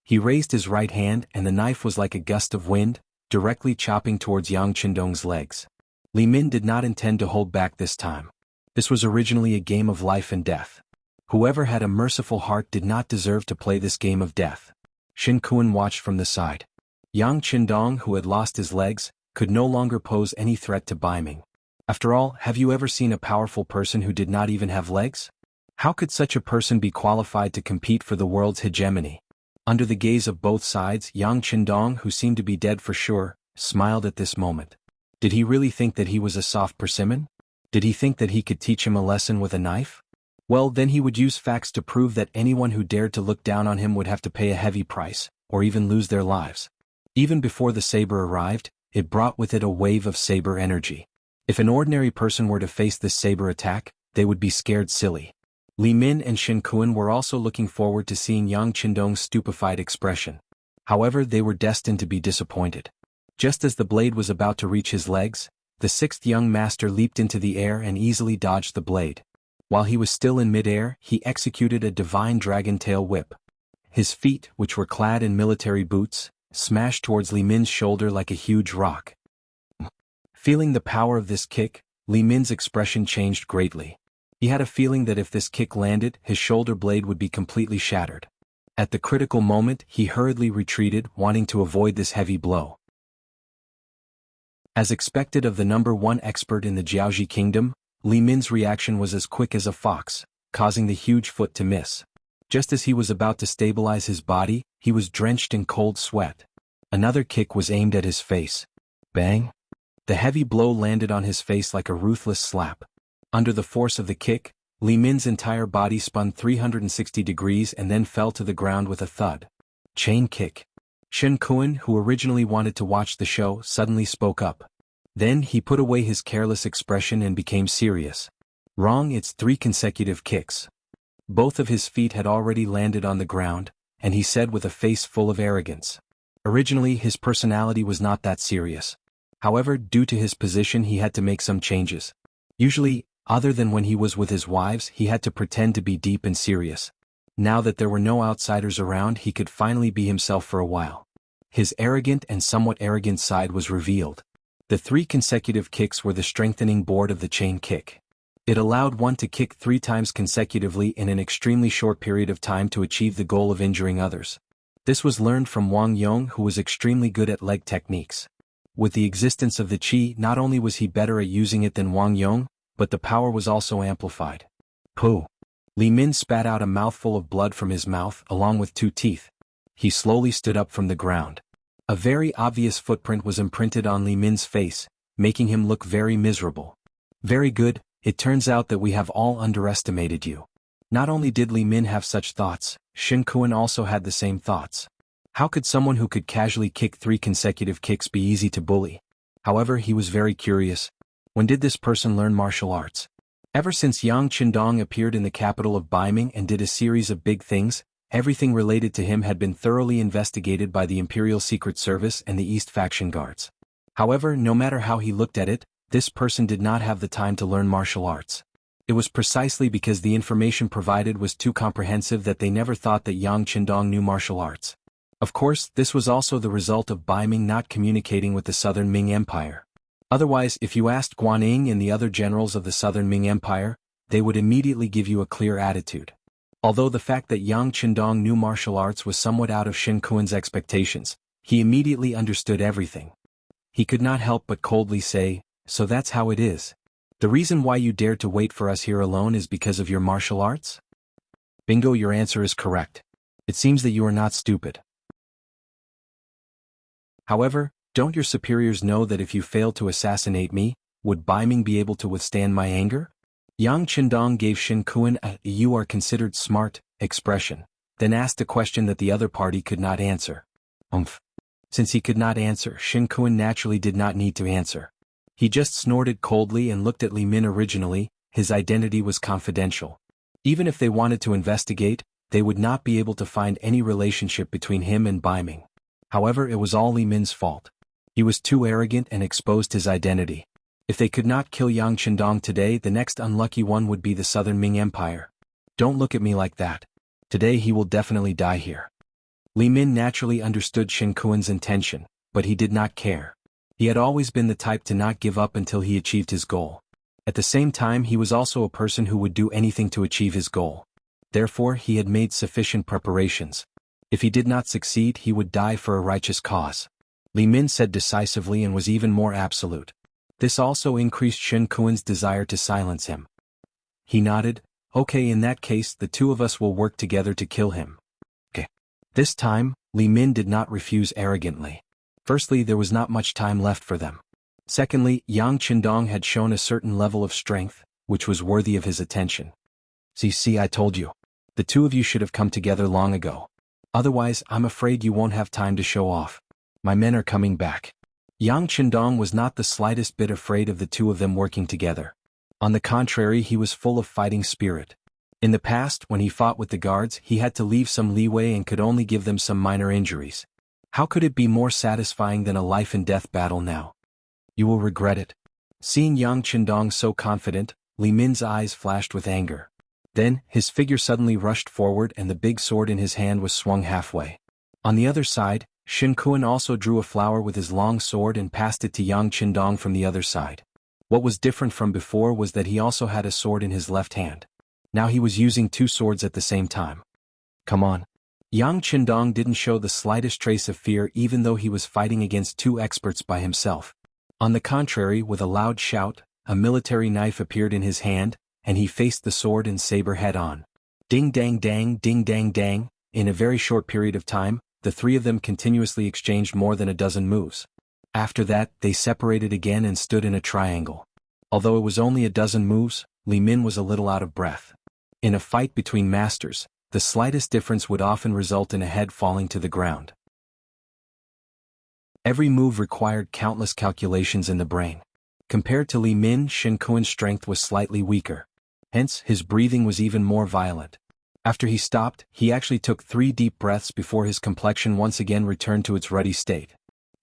He raised his right hand and the knife was like a gust of wind, directly chopping towards Yang Qindong's legs. Li Min did not intend to hold back this time. This was originally a game of life and death. Whoever had a merciful heart did not deserve to play this game of death. Shen Kun watched from the side. Yang Qindong, who had lost his legs, could no longer pose any threat to Bai Ming. After all, have you ever seen a powerful person who did not even have legs? How could such a person be qualified to compete for the world's hegemony? Under the gaze of both sides, Yang Qindong, who seemed to be dead for sure, smiled at this moment. Did he really think that he was a soft persimmon? Did he think that he could teach him a lesson with a knife? Well, then he would use facts to prove that anyone who dared to look down on him would have to pay a heavy price, or even lose their lives. Even before the saber arrived, it brought with it a wave of saber energy. If an ordinary person were to face this saber attack, they would be scared silly. Li Min and Shen Kun were also looking forward to seeing Yang Qindong's stupefied expression. However, they were destined to be disappointed. Just as the blade was about to reach his legs, the sixth young master leaped into the air and easily dodged the blade. While he was still in midair, he executed a divine dragon tail whip. His feet, which were clad in military boots, smashed towards Li Min's shoulder like a huge rock. Feeling the power of this kick, Li Min's expression changed greatly. He had a feeling that if this kick landed, his shoulder blade would be completely shattered. At the critical moment, he hurriedly retreated, wanting to avoid this heavy blow. As expected of the #1 expert in the Jianghu kingdom, Li Min's reaction was as quick as a fox, causing the huge foot to miss. Just as he was about to stabilize his body, he was drenched in cold sweat. Another kick was aimed at his face. Bang! The heavy blow landed on his face like a ruthless slap. Under the force of the kick, Li Min's entire body spun 360 degrees and then fell to the ground with a thud. Chain kick. Shen Kun, who originally wanted to watch the show, suddenly spoke up. Then he put away his careless expression and became serious. Wrong, it's 3 consecutive kicks. Both of his feet had already landed on the ground, and he said with a face full of arrogance. Originally, his personality was not that serious. However, due to his position, he had to make some changes. Usually, other than when he was with his wives, he had to pretend to be deep and serious. Now that there were no outsiders around, he could finally be himself for a while. His arrogant and somewhat arrogant side was revealed. The 3 consecutive kicks were the strengthening board of the chain kick. It allowed one to kick 3 times consecutively in an extremely short period of time to achieve the goal of injuring others. This was learned from Wang Yong, who was extremely good at leg techniques. With the existence of the qi, not only was he better at using it than Wang Yong, but the power was also amplified. Pooh! Li Min spat out a mouthful of blood from his mouth along with 2 teeth. He slowly stood up from the ground. A very obvious footprint was imprinted on Li Min's face, making him look very miserable. Very good, it turns out that we have all underestimated you. Not only did Li Min have such thoughts, Shen Kun also had the same thoughts. How could someone who could casually kick 3 consecutive kicks be easy to bully? However, he was very curious. When did this person learn martial arts? Ever since Yang Qindong appeared in the capital of Bai Ming and did a series of big things, everything related to him had been thoroughly investigated by the Imperial Secret Service and the East Faction Guards. However, no matter how he looked at it, this person did not have the time to learn martial arts. It was precisely because the information provided was too comprehensive that they never thought that Yang Qindong knew martial arts. Of course, this was also the result of Bai Ming not communicating with the Southern Ming Empire. Otherwise, if you asked Guan Ying and the other generals of the Southern Ming Empire, they would immediately give you a clear attitude. Although the fact that Yang Qindong knew martial arts was somewhat out of Shen Kun's expectations, He immediately understood everything. He could not help but coldly say, "So that's how it is. The reason why you dared to wait for us here alone is because of your martial arts?" Bingo, your answer is correct. It seems that you are not stupid. However, don't your superiors know that if you fail to assassinate me, would Ming be able to withstand my anger? Yang Qindong gave Shen Kuan a "you are considered smart" expression, then asked a question that the other party could not answer. Since he could not answer, Shen Kuan naturally did not need to answer. He just snorted coldly and looked at Li Min. Originally, his identity was confidential. Even if they wanted to investigate, they would not be able to find any relationship between him and Ming. However, it was all Li Min's fault. He was too arrogant and exposed his identity. If they could not kill Yang Qindong today, the next unlucky one would be the Southern Ming Empire. Don't look at me like that. Today he will definitely die here. Li Min naturally understood Shen Kuan's intention, but he did not care. He had always been the type to not give up until he achieved his goal. At the same time, he was also a person who would do anything to achieve his goal. Therefore, he had made sufficient preparations. If he did not succeed, he would die for a righteous cause. Li Min said decisively and was even more absolute. This also increased Shen Kuan's desire to silence him. He nodded. "Okay, in that case, the two of us will work together to kill him." Okay. This time, Li Min did not refuse arrogantly. Firstly, there was not much time left for them. Secondly, Yang Qindong had shown a certain level of strength, which was worthy of his attention. See, I told you. The two of you should have come together long ago. Otherwise, I'm afraid you won't have time to show off. My men are coming back. Yang Qindong was not the slightest bit afraid of the two of them working together. On the contrary, he was full of fighting spirit. In the past, when he fought with the guards, he had to leave some leeway and could only give them some minor injuries. How could it be more satisfying than a life-and-death battle now? You will regret it. Seeing Yang Qindong so confident, Li Min's eyes flashed with anger. Then, his figure suddenly rushed forward and the big sword in his hand was swung halfway. On the other side, Shen Kuan also drew a flower with his long sword and passed it to Yang Qindong from the other side. What was different from before was that he also had a sword in his left hand. Now he was using two swords at the same time. Come on. Yang Qindong didn't show the slightest trace of fear even though he was fighting against two experts by himself. On the contrary, with a loud shout, a military knife appeared in his hand, and he faced the sword and saber head-on. Ding dang dang, ding dang dang. In a very short period of time, the three of them continuously exchanged more than a dozen moves. After that, they separated again and stood in a triangle. Although it was only a dozen moves, Li Min was a little out of breath. In a fight between masters, the slightest difference would often result in a head falling to the ground. Every move required countless calculations in the brain. Compared to Li Min, Shen Kuan's strength was slightly weaker. Hence, his breathing was even more violent. After he stopped, he actually took 3 deep breaths before his complexion once again returned to its ruddy state.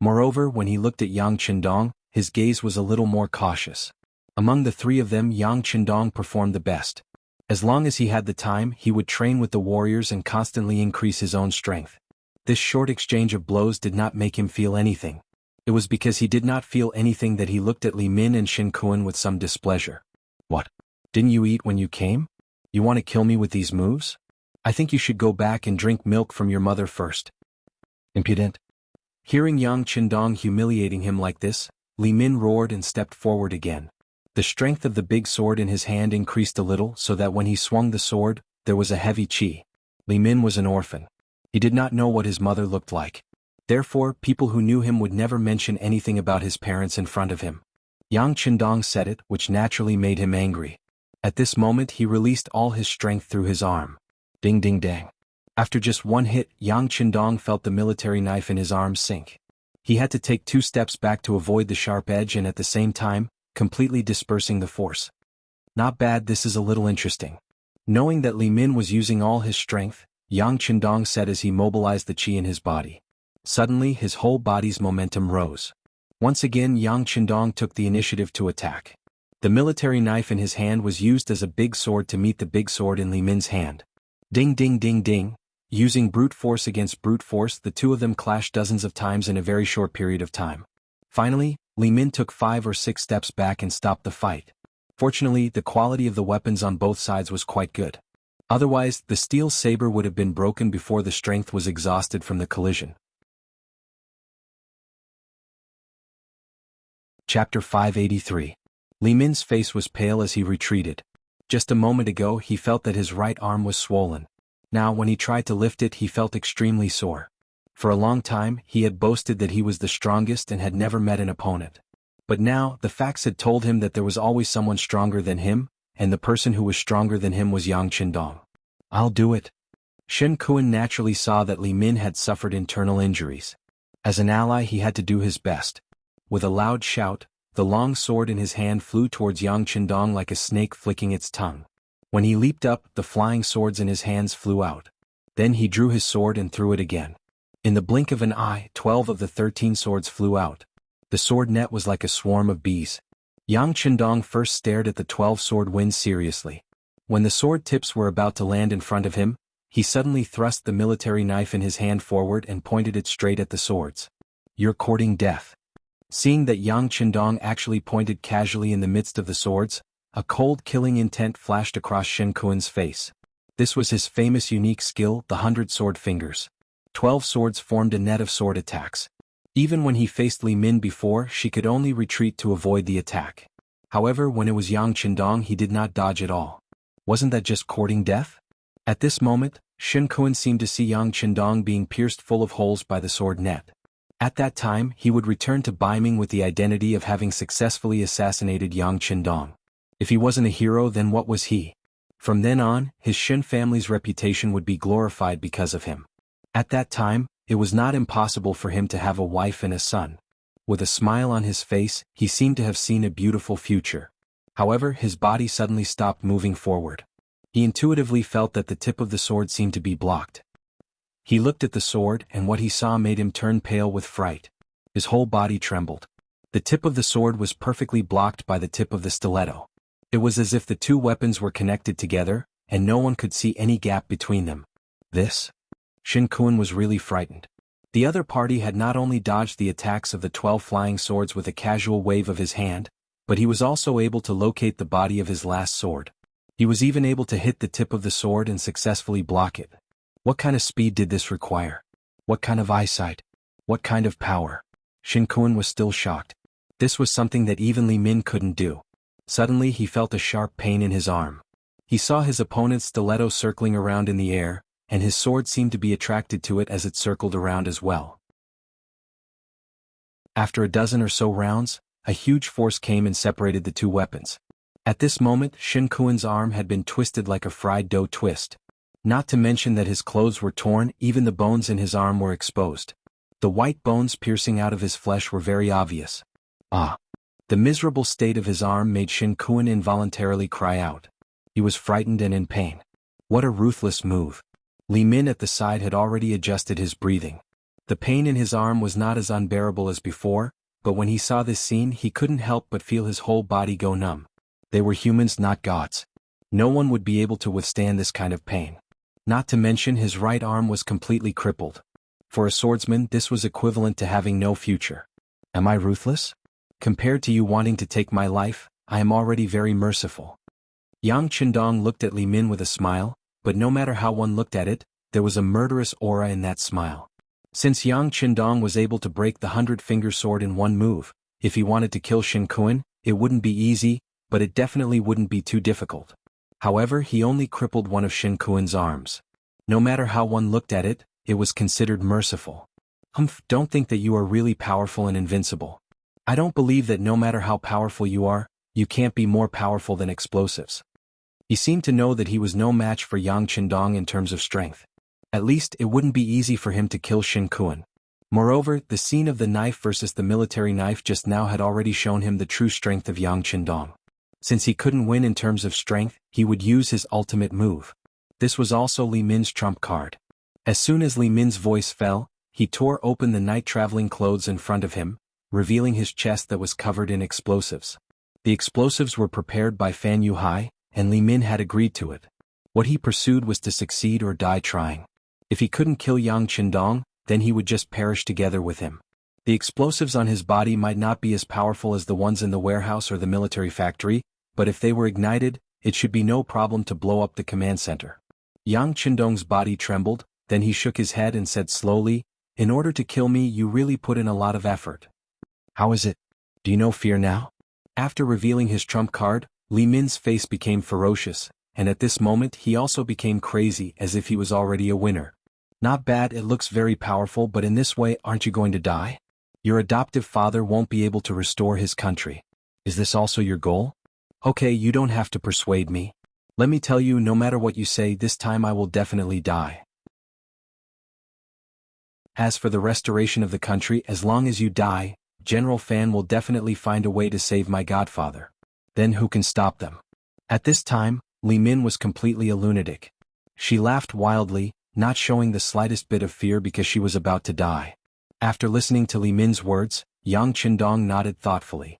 Moreover, when he looked at Yang Qindong, his gaze was a little more cautious. Among the three of them, Yang Qindong performed the best. As long as he had the time, he would train with the warriors and constantly increase his own strength. This short exchange of blows did not make him feel anything. It was because he did not feel anything that he looked at Li Min and Shen Kuan with some displeasure. What? Didn't you eat when you came? You want to kill me with these moves? I think you should go back and drink milk from your mother first. Impudent. Hearing Yang Qindong humiliating him like this, Li Min roared and stepped forward again. The strength of the big sword in his hand increased a little so that when he swung the sword, there was a heavy chi. Li Min was an orphan. He did not know what his mother looked like. Therefore, people who knew him would never mention anything about his parents in front of him. Yang Qindong said it, which naturally made him angry. At this moment he released all his strength through his arm. Ding ding dang. After just one hit, Yang Qindong felt the military knife in his arm sink. He had to take 2 steps back to avoid the sharp edge and at the same time, completely dispersing the force. Not bad, this is a little interesting. Knowing that Li Min was using all his strength, Yang Qindong said as he mobilized the qi in his body. Suddenly his whole body's momentum rose. Once again Yang Qindong took the initiative to attack. The military knife in his hand was used as a big sword to meet the big sword in Li Min's hand. Ding ding ding ding. Using brute force against brute force, the two of them clashed dozens of times in a very short period of time. Finally, Li Min took 5 or 6 steps back and stopped the fight. Fortunately, the quality of the weapons on both sides was quite good. Otherwise, the steel saber would have been broken before the strength was exhausted from the collision. Chapter 583. Li Min's face was pale as he retreated. Just a moment ago he felt that his right arm was swollen. Now when he tried to lift it he felt extremely sore. For a long time he had boasted that he was the strongest and had never met an opponent. But now the facts had told him that there was always someone stronger than him, and the person who was stronger than him was Yang Qindong. "I'll do it." Shen Kuan naturally saw that Li Min had suffered internal injuries. As an ally he had to do his best. With a loud shout, the long sword in his hand flew towards Yang Qindong like a snake flicking its tongue. When he leaped up, the flying swords in his hands flew out. Then he drew his sword and threw it again. In the blink of an eye, 12 of the 13 swords flew out. The sword net was like a swarm of bees. Yang Qindong first stared at the 12-sword wind seriously. When the sword tips were about to land in front of him, he suddenly thrust the military knife in his hand forward and pointed it straight at the swords. "You're courting death." Seeing that Yang Qindong actually pointed casually in the midst of the swords, a cold killing intent flashed across Shen Kuan's face. This was his famous unique skill, the 100 sword fingers. 12 swords formed a net of sword attacks. Even when he faced Li Min before, she could only retreat to avoid the attack. However, when it was Yang Qindong he did not dodge at all. Wasn't that just courting death? At this moment, Shen Kuan seemed to see Yang Qindong being pierced full of holes by the sword net. At that time he would return to Ming with the identity of having successfully assassinated Yang Qindong. If he wasn't a hero, then what was he? From then on, his Shen family's reputation would be glorified because of him. At that time, it was not impossible for him to have a wife and a son. With a smile on his face, he seemed to have seen a beautiful future. However, his body suddenly stopped moving forward. He intuitively felt that the tip of the sword seemed to be blocked. He looked at the sword, and what he saw made him turn pale with fright. His whole body trembled. The tip of the sword was perfectly blocked by the tip of the stiletto. It was as if the two weapons were connected together, and no one could see any gap between them. This? Shen Kuan was really frightened. The other party had not only dodged the attacks of the 12 flying swords with a casual wave of his hand, but he was also able to locate the body of his last sword. He was even able to hit the tip of the sword and successfully block it. What kind of speed did this require? What kind of eyesight? What kind of power? Shen Kuan was still shocked. This was something that even Li Min couldn't do. Suddenly he felt a sharp pain in his arm. He saw his opponent's stiletto circling around in the air, and his sword seemed to be attracted to it as it circled around as well. After a dozen or so rounds, a huge force came and separated the two weapons. At this moment, Shen Kuan's arm had been twisted like a fried dough twist. Not to mention that his clothes were torn, even the bones in his arm were exposed. The white bones piercing out of his flesh were very obvious. Ah! The miserable state of his arm made Shen Kuan involuntarily cry out. He was frightened and in pain. What a ruthless move. Li Min at the side had already adjusted his breathing. The pain in his arm was not as unbearable as before, but when he saw this scene he couldn't help but feel his whole body go numb. They were humans, not gods. No one would be able to withstand this kind of pain. Not to mention his right arm was completely crippled. For a swordsman this was equivalent to having no future. Am I ruthless? Compared to you wanting to take my life, I am already very merciful. Yang Qindong looked at Li Min with a smile, but no matter how one looked at it, there was a murderous aura in that smile. Since Yang Qindong was able to break the 100-finger sword in one move, if he wanted to kill Shen Kuan, it wouldn't be easy, but it definitely wouldn't be too difficult. However, he only crippled one of Shen Kuan's arms. No matter how one looked at it, it was considered merciful. Don't think that you are really powerful and invincible. I don't believe that no matter how powerful you are, you can't be more powerful than explosives. He seemed to know that he was no match for Yang Qindong in terms of strength. At least it wouldn't be easy for him to kill Shen Kuan. Moreover, the scene of the knife versus the military knife just now had already shown him the true strength of Yang Qindong. Since he couldn't win in terms of strength, he would use his ultimate move. This was also Li Min's trump card. As soon as Li Min's voice fell, he tore open the night-traveling clothes in front of him, revealing his chest that was covered in explosives. The explosives were prepared by Fan Yuhai, and Li Min had agreed to it. What he pursued was to succeed or die trying. If he couldn't kill Yang Qindong, then he would just perish together with him. The explosives on his body might not be as powerful as the ones in the warehouse or the military factory, but if they were ignited, it should be no problem to blow up the command center. Yang Qindong's body trembled, then he shook his head and said slowly, "In order to kill me you really put in a lot of effort." "How is it?" Do you know fear now? After revealing his trump card, Li Min's face became ferocious, and at this moment he also became crazy as if he was already a winner. Not bad, it looks very powerful, but in this way aren't you going to die? Your adoptive father won't be able to restore his country. Is this also your goal? Okay, you don't have to persuade me. Let me tell you, no matter what you say, this time I will definitely die. As for the restoration of the country, as long as you die, General Fan will definitely find a way to save my godfather. Then who can stop them? At this time, Li Min was completely a lunatic. She laughed wildly, not showing the slightest bit of fear because she was about to die. After listening to Li Min's words, Yang Qindong nodded thoughtfully.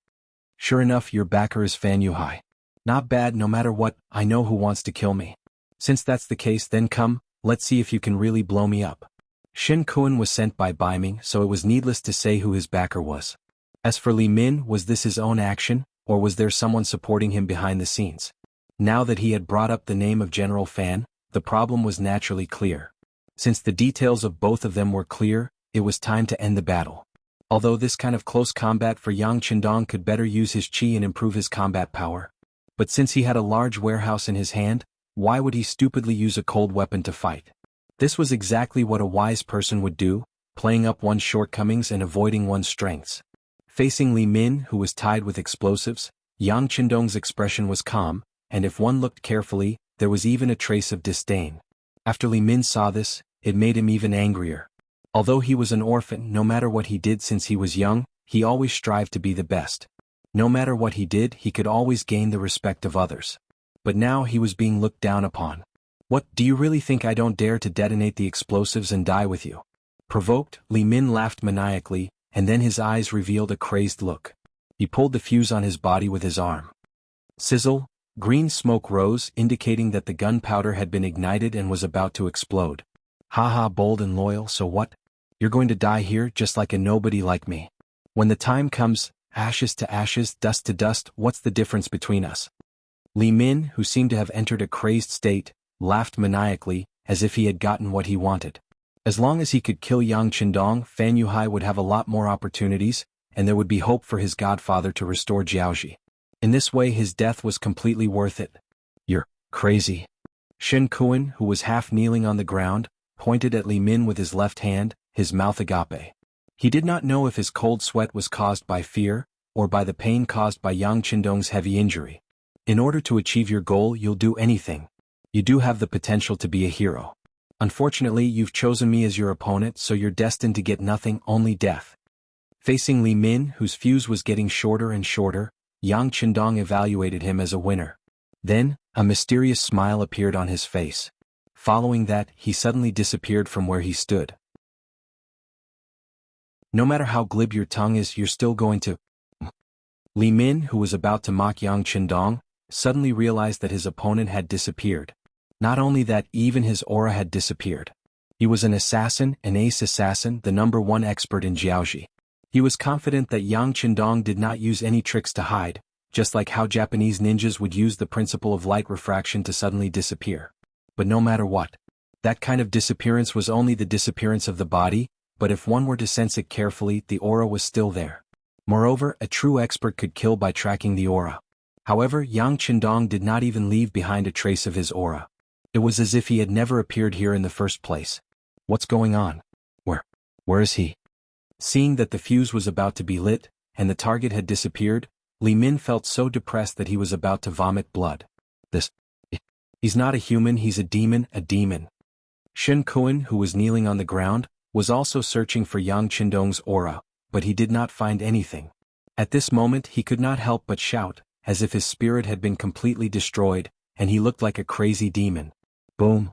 Sure enough, your backer is Fan Yuhai. Not bad, no matter what, I know who wants to kill me. Since that's the case, then come, let's see if you can really blow me up. Shen Kuan was sent by Bai Ming, so it was needless to say who his backer was. As for Li Min, was this his own action, or was there someone supporting him behind the scenes? Now that he had brought up the name of General Fan, the problem was naturally clear. Since the details of both of them were clear, it was time to end the battle. Although this kind of close combat for Yang Qindong could better use his qi and improve his combat power. But since he had a large warehouse in his hand, why would he stupidly use a cold weapon to fight? This was exactly what a wise person would do, playing up one's shortcomings and avoiding one's strengths. Facing Li Min, who was tied with explosives, Yang Qindong's expression was calm, and if one looked carefully, there was even a trace of disdain. After Li Min saw this, it made him even angrier. Although he was an orphan, no matter what he did since he was young, he always strived to be the best. No matter what he did, he could always gain the respect of others. But now he was being looked down upon. What, do you really think I don't dare to detonate the explosives and die with you? Provoked, Li Min laughed maniacally, and then his eyes revealed a crazed look. He pulled the fuse on his body with his arm. Sizzle, green smoke rose, indicating that the gunpowder had been ignited and was about to explode. Haha, bold and loyal, so what? You're going to die here just like a nobody like me. When the time comes, ashes to ashes, dust to dust, what's the difference between us? Li Min, who seemed to have entered a crazed state, laughed maniacally, as if he had gotten what he wanted. As long as he could kill Yang Qindong, Fan Yuhai would have a lot more opportunities, and there would be hope for his godfather to restore Jiaoji. In this way his death was completely worth it. You're crazy. Shen Kuan, who was half kneeling on the ground, pointed at Li Min with his left hand, his mouth agape. He did not know if his cold sweat was caused by fear, or by the pain caused by Yang Qindong's heavy injury. In order to achieve your goal, you'll do anything. You do have the potential to be a hero. Unfortunately, you've chosen me as your opponent, so you're destined to get nothing, only death. Facing Li Min, whose fuse was getting shorter and shorter, Yang Qindong evaluated him as a winner. Then, a mysterious smile appeared on his face. Following that, he suddenly disappeared from where he stood. No matter how glib your tongue is, you're still going to... Li Min, who was about to mock Yang Qindong, suddenly realized that his opponent had disappeared. Not only that, even his aura had disappeared. He was an assassin, an ace assassin, the #1 expert in Jiaoji. He was confident that Yang Qindong did not use any tricks to hide, just like how Japanese ninjas would use the principle of light refraction to suddenly disappear. But no matter what, that kind of disappearance was only the disappearance of the body, but if one were to sense it carefully, the aura was still there. Moreover, a true expert could kill by tracking the aura. However, Yang Qindong did not even leave behind a trace of his aura. It was as if he had never appeared here in the first place. What's going on? Where is he? Seeing that the fuse was about to be lit, and the target had disappeared, Li Min felt so depressed that he was about to vomit blood. He's not a human, he's a demon, a demon. Shen Kuan, who was kneeling on the ground, was also searching for Yang Qindong's aura, but he did not find anything. At this moment he could not help but shout, as if his spirit had been completely destroyed, and he looked like a crazy demon. Boom.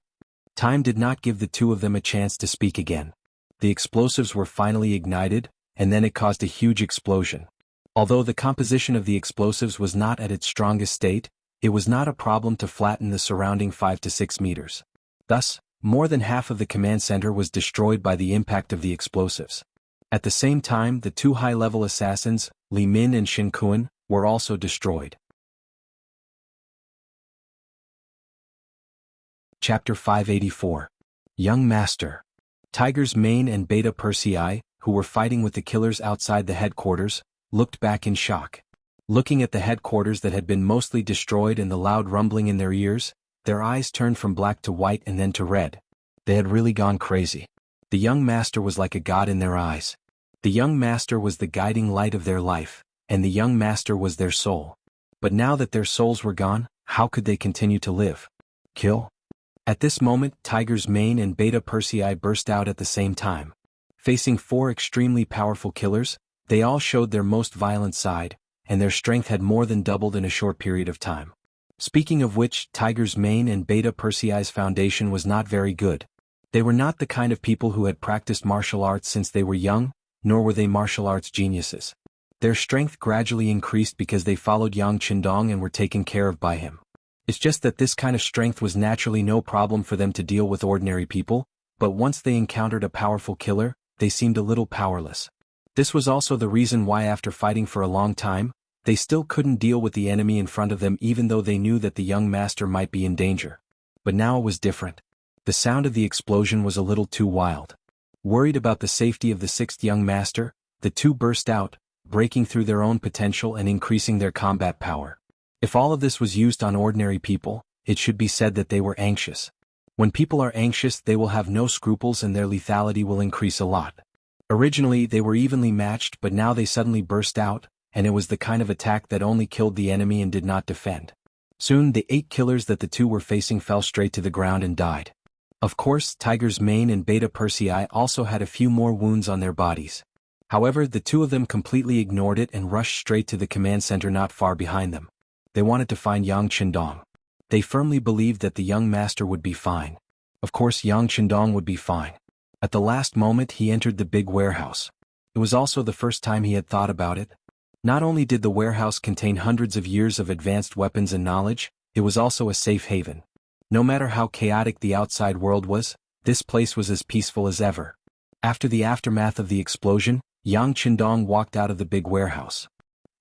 Time did not give the two of them a chance to speak again. The explosives were finally ignited, and then it caused a huge explosion. Although the composition of the explosives was not at its strongest state, it was not a problem to flatten the surrounding 5 to 6 meters. Thus, more than half of the command center was destroyed by the impact of the explosives. At the same time, the two high-level assassins, Li Min and Shen Kuan, were also destroyed. Chapter 584. Young Master. Tiger's Mane and Beta Persei, who were fighting with the killers outside the headquarters, looked back in shock. Looking at the headquarters that had been mostly destroyed and the loud rumbling in their ears, their eyes turned from black to white and then to red. They had really gone crazy. The young master was like a god in their eyes. The young master was the guiding light of their life, and the young master was their soul. But now that their souls were gone, how could they continue to live? Kill? At this moment, Tiger's Mane and Beta Persei burst out at the same time. Facing 4 extremely powerful killers, they all showed their most violent side, and their strength had more than doubled in a short period of time. Speaking of which, Tiger's Mane and Beta Persei's foundation was not very good. They were not the kind of people who had practiced martial arts since they were young, nor were they martial arts geniuses. Their strength gradually increased because they followed Yang Qindong and were taken care of by him. It's just that this kind of strength was naturally no problem for them to deal with ordinary people, but once they encountered a powerful killer, they seemed a little powerless. This was also the reason why after fighting for a long time, they still couldn't deal with the enemy in front of them even though they knew that the young master might be in danger. But now it was different. The sound of the explosion was a little too wild. Worried about the safety of the 6th young master, the two burst out, breaking through their own potential and increasing their combat power. If all of this was used on ordinary people, it should be said that they were anxious. When people are anxious, they will have no scruples and their lethality will increase a lot. Originally, they were evenly matched, but now they suddenly burst out, and it was the kind of attack that only killed the enemy and did not defend. Soon, the 8 killers that the two were facing fell straight to the ground and died. Of course, Tiger's Mane and Beta Persei also had a few more wounds on their bodies. However, the two of them completely ignored it and rushed straight to the command center not far behind them. They wanted to find Yang Qindong. They firmly believed that the young master would be fine. Of course, Yang Qindong would be fine. At the last moment, he entered the big warehouse. It was also the first time he had thought about it. Not only did the warehouse contain hundreds of years of advanced weapons and knowledge, it was also a safe haven. No matter how chaotic the outside world was, this place was as peaceful as ever. After the aftermath of the explosion, Yang Qindong walked out of the big warehouse.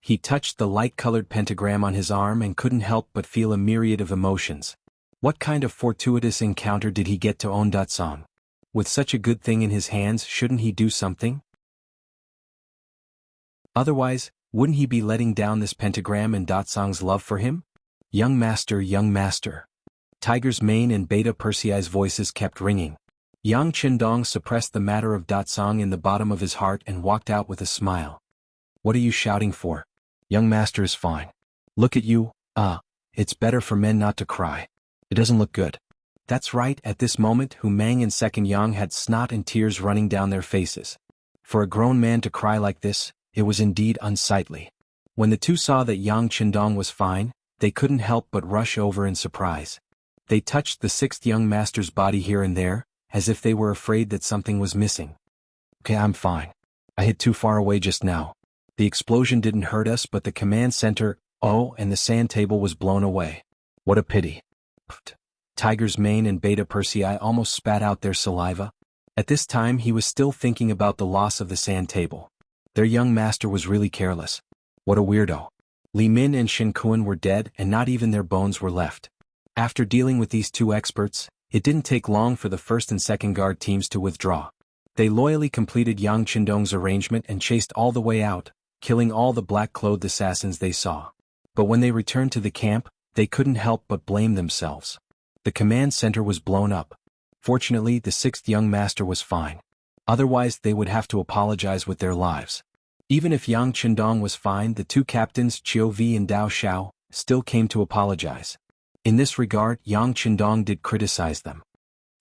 He touched the light-colored pentagram on his arm and couldn't help but feel a myriad of emotions. What kind of fortuitous encounter did he get to own Datsang? With such a good thing in his hands, shouldn't he do something? Otherwise, wouldn't he be letting down this pentagram and Datsang's love for him? Young master, young master. Tiger's Mane and Beta Persei's voices kept ringing. Yang Qindong suppressed the matter of Datsang in the bottom of his heart and walked out with a smile. What are you shouting for? Young master is fine. Look at you, it's better for men not to cry. It doesn't look good. That's right, at this moment Hu Mang and Second Yang had snot and tears running down their faces. For a grown man to cry like this, it was indeed unsightly. When the two saw that Yang Qindong was fine, they couldn't help but rush over in surprise. They touched the 6th young master's body here and there, as if they were afraid that something was missing. Okay, I'm fine. I hit too far away just now. The explosion didn't hurt us, but the command center, and the sand table was blown away. What a pity. Tiger's Mane and Beta Persei almost spat out their saliva. At this time he was still thinking about the loss of the sand table. Their young master was really careless. What a weirdo. Li Min and Shen Kuan were dead and not even their bones were left. After dealing with these two experts, it didn't take long for the 1st and 2nd guard teams to withdraw. They loyally completed Yang Qindong's arrangement and chased all the way out, killing all the black-clothed assassins they saw. But when they returned to the camp, they couldn't help but blame themselves. The command center was blown up. Fortunately, the 6th young master was fine. Otherwise, they would have to apologize with their lives. Even if Yang Qindong was fine, the two captains, Qiu Vi and Dao Xiao, still came to apologize. In this regard, Yang Qindong did criticize them.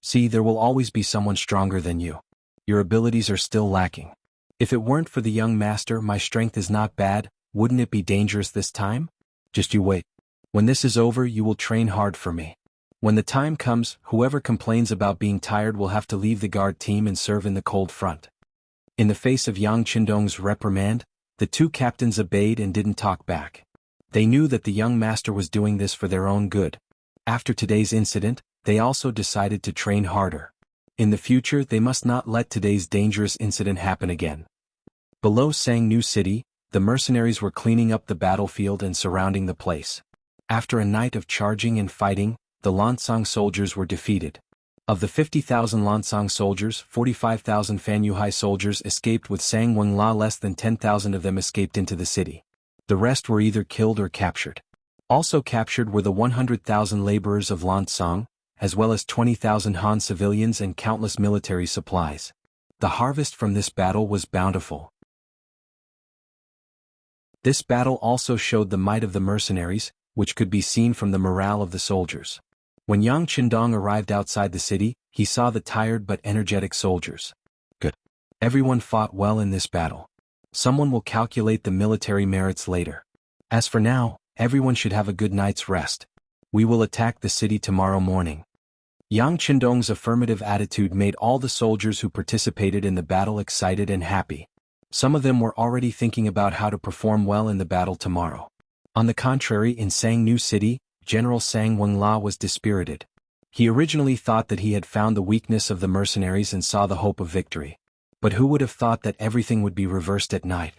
See, there will always be someone stronger than you. Your abilities are still lacking. If it weren't for the young master, my strength is not bad, wouldn't it be dangerous this time? Just you wait. When this is over, you will train hard for me. When the time comes, whoever complains about being tired will have to leave the guard team and serve in the cold front. In the face of Yang Qindong's reprimand, the two captains obeyed and didn't talk back. They knew that the young master was doing this for their own good. After today's incident, they also decided to train harder. In the future, they must not let today's dangerous incident happen again. Below Sangnu City, the mercenaries were cleaning up the battlefield and surrounding the place. After a night of charging and fighting, the Lancang soldiers were defeated. Of the 50,000 Lancang soldiers, 45,000 Fanyuhai soldiers escaped with Sang Wenla. Less than 10,000 of them escaped into the city. The rest were either killed or captured. Also captured were the 100,000 laborers of Lancang, as well as 20,000 Han civilians and countless military supplies. The harvest from this battle was bountiful. This battle also showed the might of the mercenaries, which could be seen from the morale of the soldiers. When Yang Qindong arrived outside the city, he saw the tired but energetic soldiers. Good. Everyone fought well in this battle. Someone will calculate the military merits later. As for now, everyone should have a good night's rest. We will attack the city tomorrow morning. Yang Qindong's affirmative attitude made all the soldiers who participated in the battle excited and happy. Some of them were already thinking about how to perform well in the battle tomorrow. On the contrary, in Sangnu City, General Sang Wenla was dispirited. He originally thought that he had found the weakness of the mercenaries and saw the hope of victory. But who would have thought that everything would be reversed at night?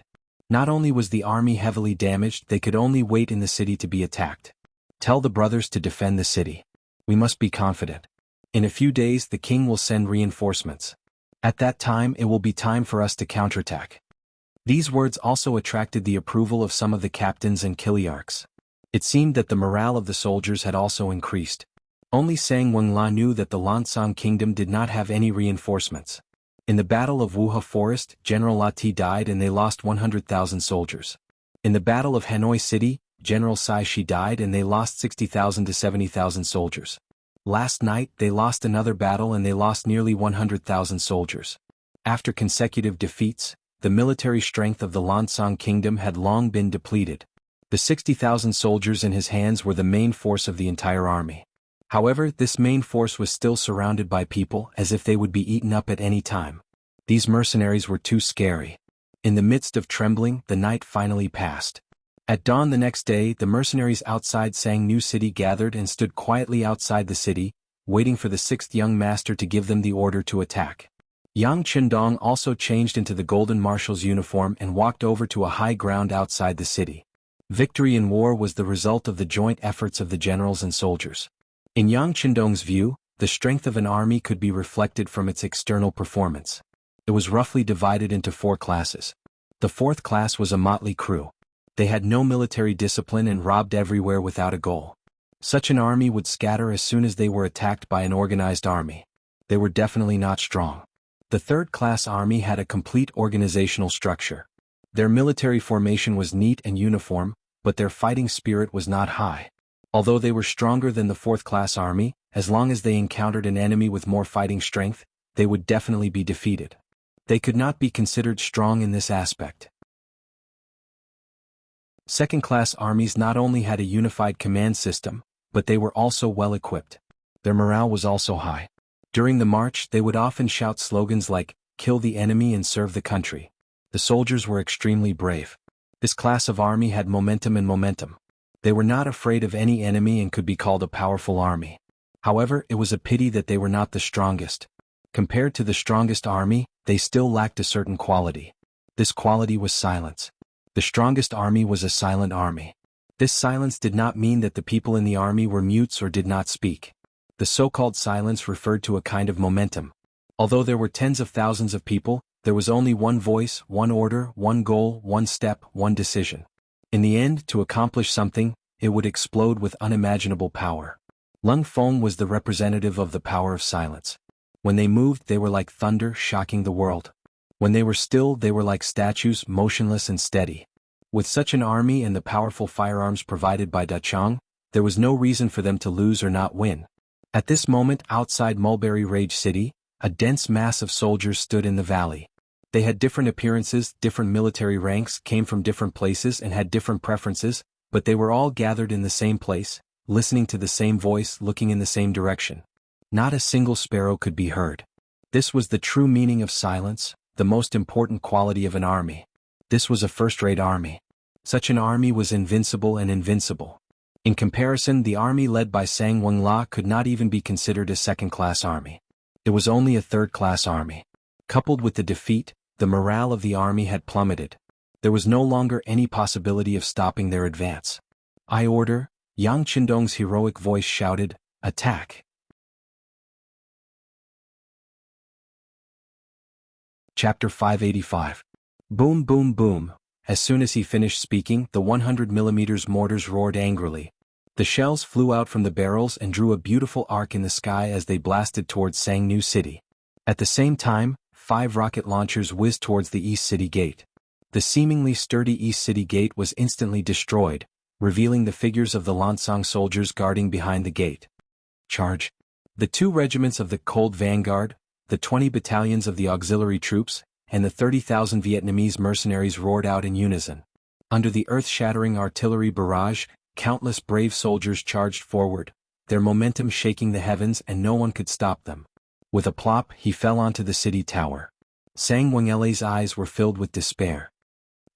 Not only was the army heavily damaged, they could only wait in the city to be attacked. Tell the brothers to defend the city. We must be confident. In a few days the king will send reinforcements. At that time it will be time for us to counterattack. These words also attracted the approval of some of the captains and kiliarchs. It seemed that the morale of the soldiers had also increased. Only Sang Wenla knew that the Lancang kingdom did not have any reinforcements. In the Battle of Wuha Forest, General Lati died and they lost 100,000 soldiers. In the Battle of Hanoi City, General Sai Shi died and they lost 60,000 to 70,000 soldiers. Last night they lost another battle and they lost nearly 100,000 soldiers. After consecutive defeats, the military strength of the Lancang kingdom had long been depleted. The 60,000 soldiers in his hands were the main force of the entire army. However, this main force was still surrounded by people as if they would be eaten up at any time. These mercenaries were too scary. In the midst of trembling, the night finally passed. At dawn the next day, the mercenaries outside Sangnu City gathered and stood quietly outside the city, waiting for the sixth young master to give them the order to attack. Yang Qindong also changed into the golden marshal's uniform and walked over to a high ground outside the city. Victory in war was the result of the joint efforts of the generals and soldiers. In Yang Qindong's view, the strength of an army could be reflected from its external performance. It was roughly divided into 4 classes. The 4th class was a motley crew. They had no military discipline and robbed everywhere without a goal. Such an army would scatter as soon as they were attacked by an organized army. They were definitely not strong. The 3rd class army had a complete organizational structure. Their military formation was neat and uniform, but their fighting spirit was not high. Although they were stronger than the 4th class army, as long as they encountered an enemy with more fighting strength, they would definitely be defeated. They could not be considered strong in this aspect. 2nd class armies not only had a unified command system, but they were also well equipped. Their morale was also high. During the march they would often shout slogans like, "Kill the enemy and serve the country." The soldiers were extremely brave. This class of army had momentum. They were not afraid of any enemy and could be called a powerful army. However, it was a pity that they were not the strongest. Compared to the strongest army, they still lacked a certain quality. This quality was silence. The strongest army was a silent army. This silence did not mean that the people in the army were mutes or did not speak. The so-called silence referred to a kind of momentum. Although there were tens of thousands of people, there was only one voice, one order, one goal, one step, one decision. In the end, to accomplish something, it would explode with unimaginable power. Lung Feng was the representative of the power of silence. When they moved, they were like thunder, shocking the world. When they were still, they were like statues, motionless and steady. With such an army and the powerful firearms provided by Dachang, there was no reason for them to lose or not win. At this moment, outside Mulberry Rage City, a dense mass of soldiers stood in the valley. They had different appearances, different military ranks, came from different places and had different preferences, but they were all gathered in the same place, listening to the same voice, looking in the same direction. Not a single sparrow could be heard. This was the true meaning of silence, the most important quality of an army. This was a first-rate army. Such an army was invincible and invincible. In comparison, the army led by Sang Wenla could not even be considered a second-class army. It was only a third-class army. Coupled with the defeat, the morale of the army had plummeted. There was no longer any possibility of stopping their advance. "I order," Yang Qindong's heroic voice shouted, "attack!" Chapter 585. Boom boom boom. As soon as he finished speaking, the 100mm mortars roared angrily. The shells flew out from the barrels and drew a beautiful arc in the sky as they blasted towards Jianghu city. At the same time, 5 rocket launchers whizzed towards the East City Gate. The seemingly sturdy East City Gate was instantly destroyed, revealing the figures of the Lancang soldiers guarding behind the gate. Charge! The 2 regiments of the Cold Vanguard, the 20 battalions of the auxiliary troops, and the 30,000 Vietnamese mercenaries roared out in unison. Under the earth-shattering artillery barrage, countless brave soldiers charged forward, their momentum shaking the heavens and no one could stop them. With a plop, he fell onto the city tower. Sang Wengel's eyes were filled with despair.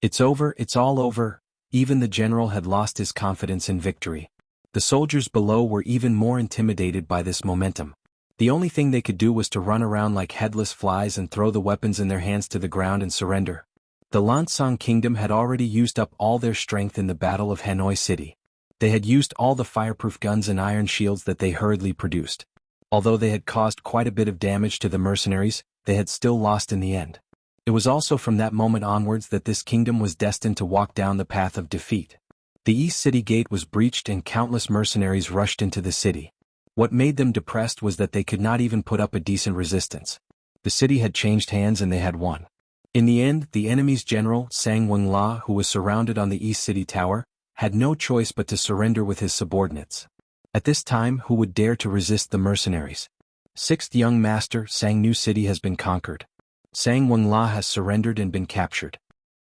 It's over, it's all over. Even the general had lost his confidence in victory. The soldiers below were even more intimidated by this momentum. The only thing they could do was to run around like headless flies and throw the weapons in their hands to the ground and surrender. The Lancang kingdom had already used up all their strength in the Battle of Hanoi City. They had used all the fireproof guns and iron shields that they hurriedly produced. Although they had caused quite a bit of damage to the mercenaries, they had still lost in the end. It was also from that moment onwards that this kingdom was destined to walk down the path of defeat. The East City Gate was breached and countless mercenaries rushed into the city. What made them depressed was that they could not even put up a decent resistance. The city had changed hands and they had won. In the end, the enemy's general, Sang Wenla, who was surrounded on the East City Tower, had no choice but to surrender with his subordinates. At this time, who would dare to resist the mercenaries? 6th young master, Jianghu City has been conquered. Sang Wenla has surrendered and been captured.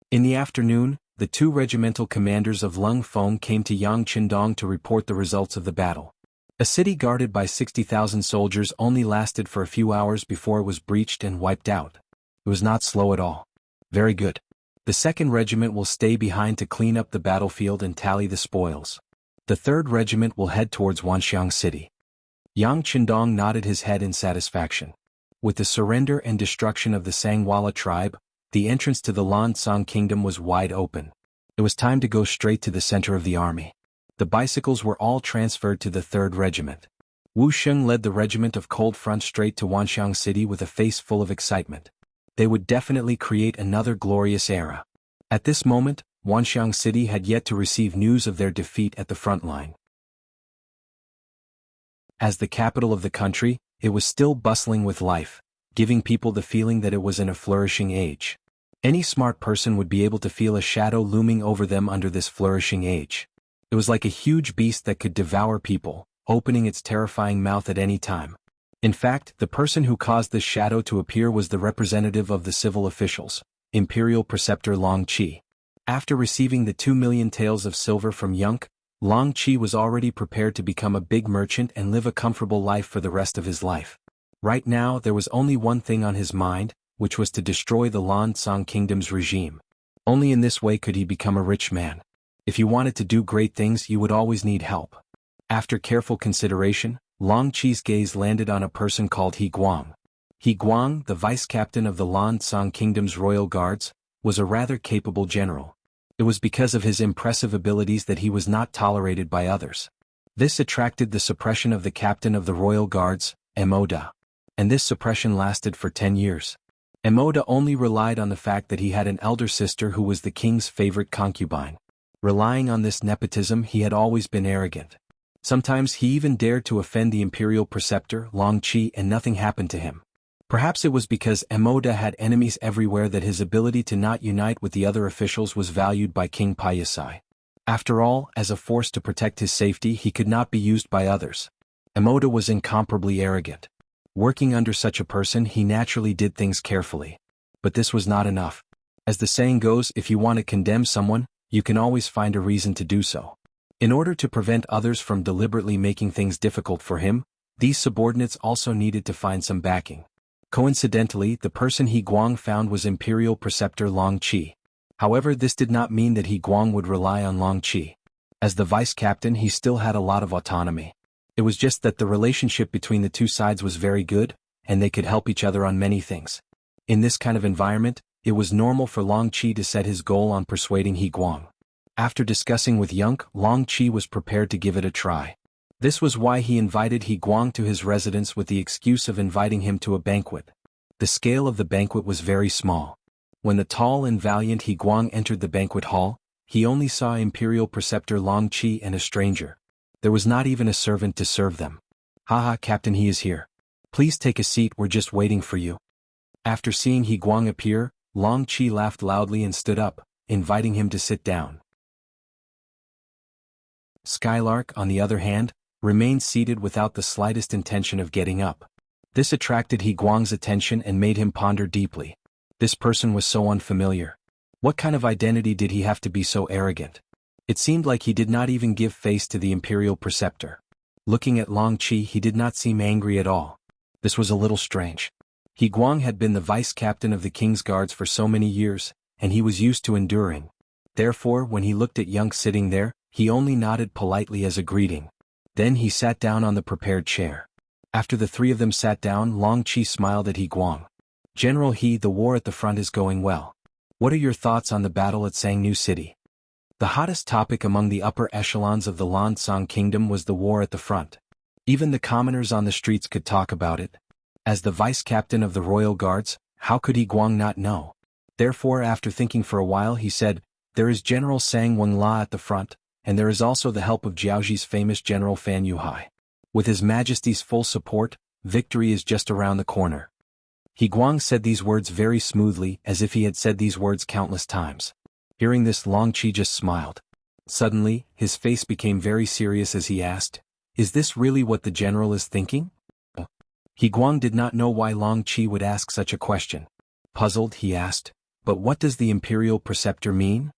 In the afternoon, the 2 regimental commanders of Lung Feng came to Yang Qindong to report the results of the battle. A city guarded by 60,000 soldiers only lasted for a few hours before it was breached and wiped out. It was not slow at all. Very good. The 2nd regiment will stay behind to clean up the battlefield and tally the spoils. The 3rd regiment will head towards Wanxiang City. Yang Qindong nodded his head in satisfaction. With the surrender and destruction of the Sangwala tribe, the entrance to the Lancang kingdom was wide open. It was time to go straight to the center of the army. The bicycles were all transferred to the 3rd regiment. Wuxia led the regiment of Cold Front straight to Wanxiang City with a face full of excitement. They would definitely create another glorious era. At this moment, Wanxiang City had yet to receive news of their defeat at the front line. As the capital of the country, it was still bustling with life, giving people the feeling that it was in a flourishing age. Any smart person would be able to feel a shadow looming over them under this flourishing age. It was like a huge beast that could devour people, opening its terrifying mouth at any time. In fact, the person who caused this shadow to appear was the representative of the civil officials, Imperial Preceptor Long Qi. After receiving the 2 million taels of silver from Yunk, Long Qi was already prepared to become a big merchant and live a comfortable life for the rest of his life. Right now there was only one thing on his mind, which was to destroy the Lancang kingdom's regime. Only in this way could he become a rich man. If you wanted to do great things, you would always need help. After careful consideration, Long Qi's gaze landed on a person called He Guang. He Guang, the vice-captain of the Lancang kingdom's royal guards, was a rather capable general. It was because of his impressive abilities that he was not tolerated by others. This attracted the suppression of the captain of the royal guards, Emoda. And this suppression lasted for 10 years. Emoda only relied on the fact that he had an elder sister who was the king's favorite concubine. Relying on this nepotism, he had always been arrogant. Sometimes he even dared to offend the imperial preceptor, Long Qi, and nothing happened to him. Perhaps it was because Emoda had enemies everywhere that his ability to not unite with the other officials was valued by King Payasai. After all, as a force to protect his safety, he could not be used by others. Emoda was incomparably arrogant. Working under such a person, he naturally did things carefully. But this was not enough. As the saying goes, if you want to condemn someone, you can always find a reason to do so. In order to prevent others from deliberately making things difficult for him, these subordinates also needed to find some backing. Coincidentally, the person He Guang found was Imperial Preceptor Long Qi. However, this did not mean that He Guang would rely on Long Qi. As the vice-captain, he still had a lot of autonomy. It was just that the relationship between the two sides was very good, and they could help each other on many things. In this kind of environment, it was normal for Long Qi to set his goal on persuading He Guang. After discussing with Yunk, Long Qi was prepared to give it a try. This was why he invited He Guang to his residence with the excuse of inviting him to a banquet. The scale of the banquet was very small. When the tall and valiant He Guang entered the banquet hall, he only saw Imperial Preceptor Long Qi and a stranger. There was not even a servant to serve them. Haha, Captain, he is here. Please take a seat, we're just waiting for you. After seeing He Guang appear, Long Qi laughed loudly and stood up, inviting him to sit down. Skylark, on the other hand, remained seated without the slightest intention of getting up. This attracted He Guang's attention and made him ponder deeply. This person was so unfamiliar. What kind of identity did he have to be so arrogant? It seemed like he did not even give face to the Imperial Preceptor. Looking at Long Qi, he did not seem angry at all. This was a little strange. He Guang had been the vice-captain of the King's Guards for so many years, and he was used to enduring. Therefore, when he looked at Yang sitting there, he only nodded politely as a greeting. Then he sat down on the prepared chair. After the three of them sat down, Long Qi smiled at He Guang. General He, the war at the front is going well. What are your thoughts on the battle at Sangnu City? The hottest topic among the upper echelons of the Lansang Kingdom was the war at the front. Even the commoners on the streets could talk about it. As the vice-captain of the Royal Guards, how could He Guang not know? Therefore, after thinking for a while, he said, there is General Sang Wenla at the front, and there is also the help of Jiaoji's famous General Fan Yuhai. With His Majesty's full support, victory is just around the corner. He Guang said these words very smoothly, as if he had said these words countless times. Hearing this, Long Qi just smiled. Suddenly, his face became very serious as he asked, is this really what the general is thinking? He Guang did not know why Long Qi would ask such a question. Puzzled, he asked, but what does the Imperial Preceptor mean?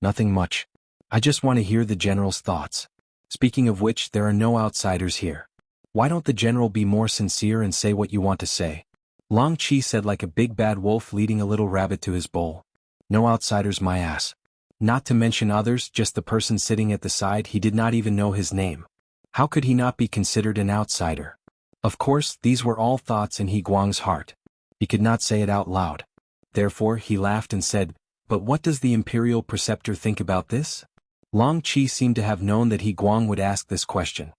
Nothing much. I just want to hear the general's thoughts. Speaking of which, there are no outsiders here. Why don't the general be more sincere and say what you want to say? Long Qi said like a big bad wolf leading a little rabbit to his bowl. No outsiders, my ass. Not to mention others, just the person sitting at the side, he did not even know his name. How could he not be considered an outsider? Of course, these were all thoughts in He Guang's heart. He could not say it out loud. Therefore, he laughed and said, but what does the Imperial Preceptor think about this? Long Qi seemed to have known that He Guang would ask this question.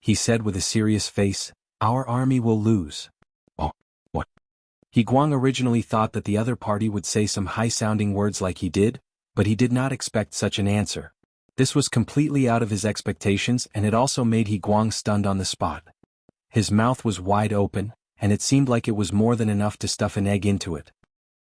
He said with a serious face, our army will lose. Oh, what? He Guang originally thought that the other party would say some high-sounding words like he did, but he did not expect such an answer. This was completely out of his expectations, and it also made He Guang stunned on the spot. His mouth was wide open, and it seemed like it was more than enough to stuff an egg into it.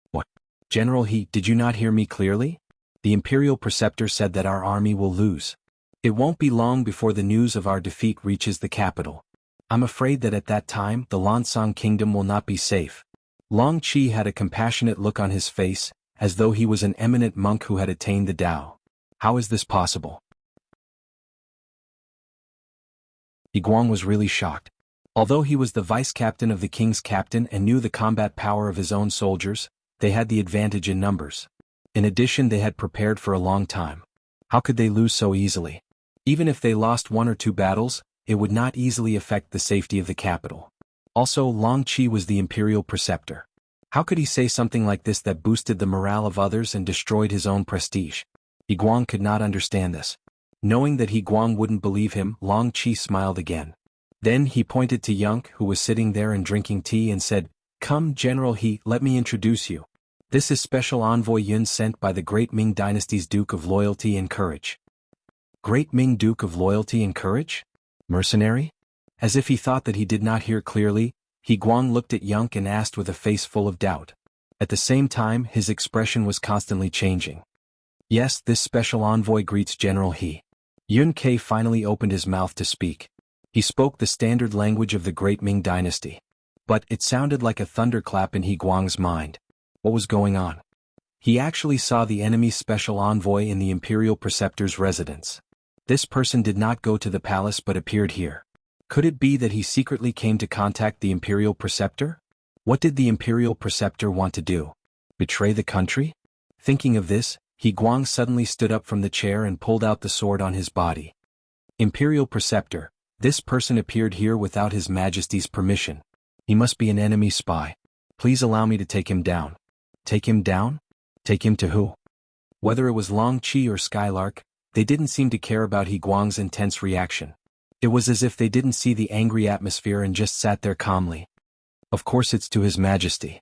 What? General He, did you not hear me clearly? The Imperial Preceptor said that our army will lose. It won't be long before the news of our defeat reaches the capital. I'm afraid that at that time, the Lansang Kingdom will not be safe. Long Qi had a compassionate look on his face, as though he was an eminent monk who had attained the Tao. How is this possible? He Guang was really shocked. Although he was the vice-captain of the king's captain and knew the combat power of his own soldiers, they had the advantage in numbers. In addition, they had prepared for a long time. How could they lose so easily? Even if they lost one or two battles, it would not easily affect the safety of the capital. Also, Long Qi was the Imperial Preceptor. How could he say something like this that boosted the morale of others and destroyed his own prestige? He Guang could not understand this. Knowing that He Guang wouldn't believe him, Long Qi smiled again. Then he pointed to Yang, who was sitting there and drinking tea, and said, come, General He, let me introduce you. This is Special Envoy Yun sent by the Great Ming Dynasty's Duke of Loyalty and Courage. Great Ming Duke of Loyalty and Courage? Mercenary? As if he thought that he did not hear clearly, He Guang looked at Yang and asked with a face full of doubt. At the same time, his expression was constantly changing. Yes, this Special Envoy greets General He. Yun Ke finally opened his mouth to speak. He spoke the standard language of the Great Ming Dynasty. But it sounded like a thunderclap in He Guang's mind. What was going on? He actually saw the enemy's special envoy in the Imperial Preceptor's residence. This person did not go to the palace but appeared here. Could it be that he secretly came to contact the Imperial Preceptor? What did the Imperial Preceptor want to do? Betray the country? Thinking of this, He Guang suddenly stood up from the chair and pulled out the sword on his body. Imperial Preceptor, this person appeared here without His Majesty's permission. He must be an enemy spy. Please allow me to take him down. Take him down? Take him to who? Whether it was Long Qi or Skylark, they didn't seem to care about He Guang's intense reaction. It was as if they didn't see the angry atmosphere and just sat there calmly. Of course it's to His Majesty.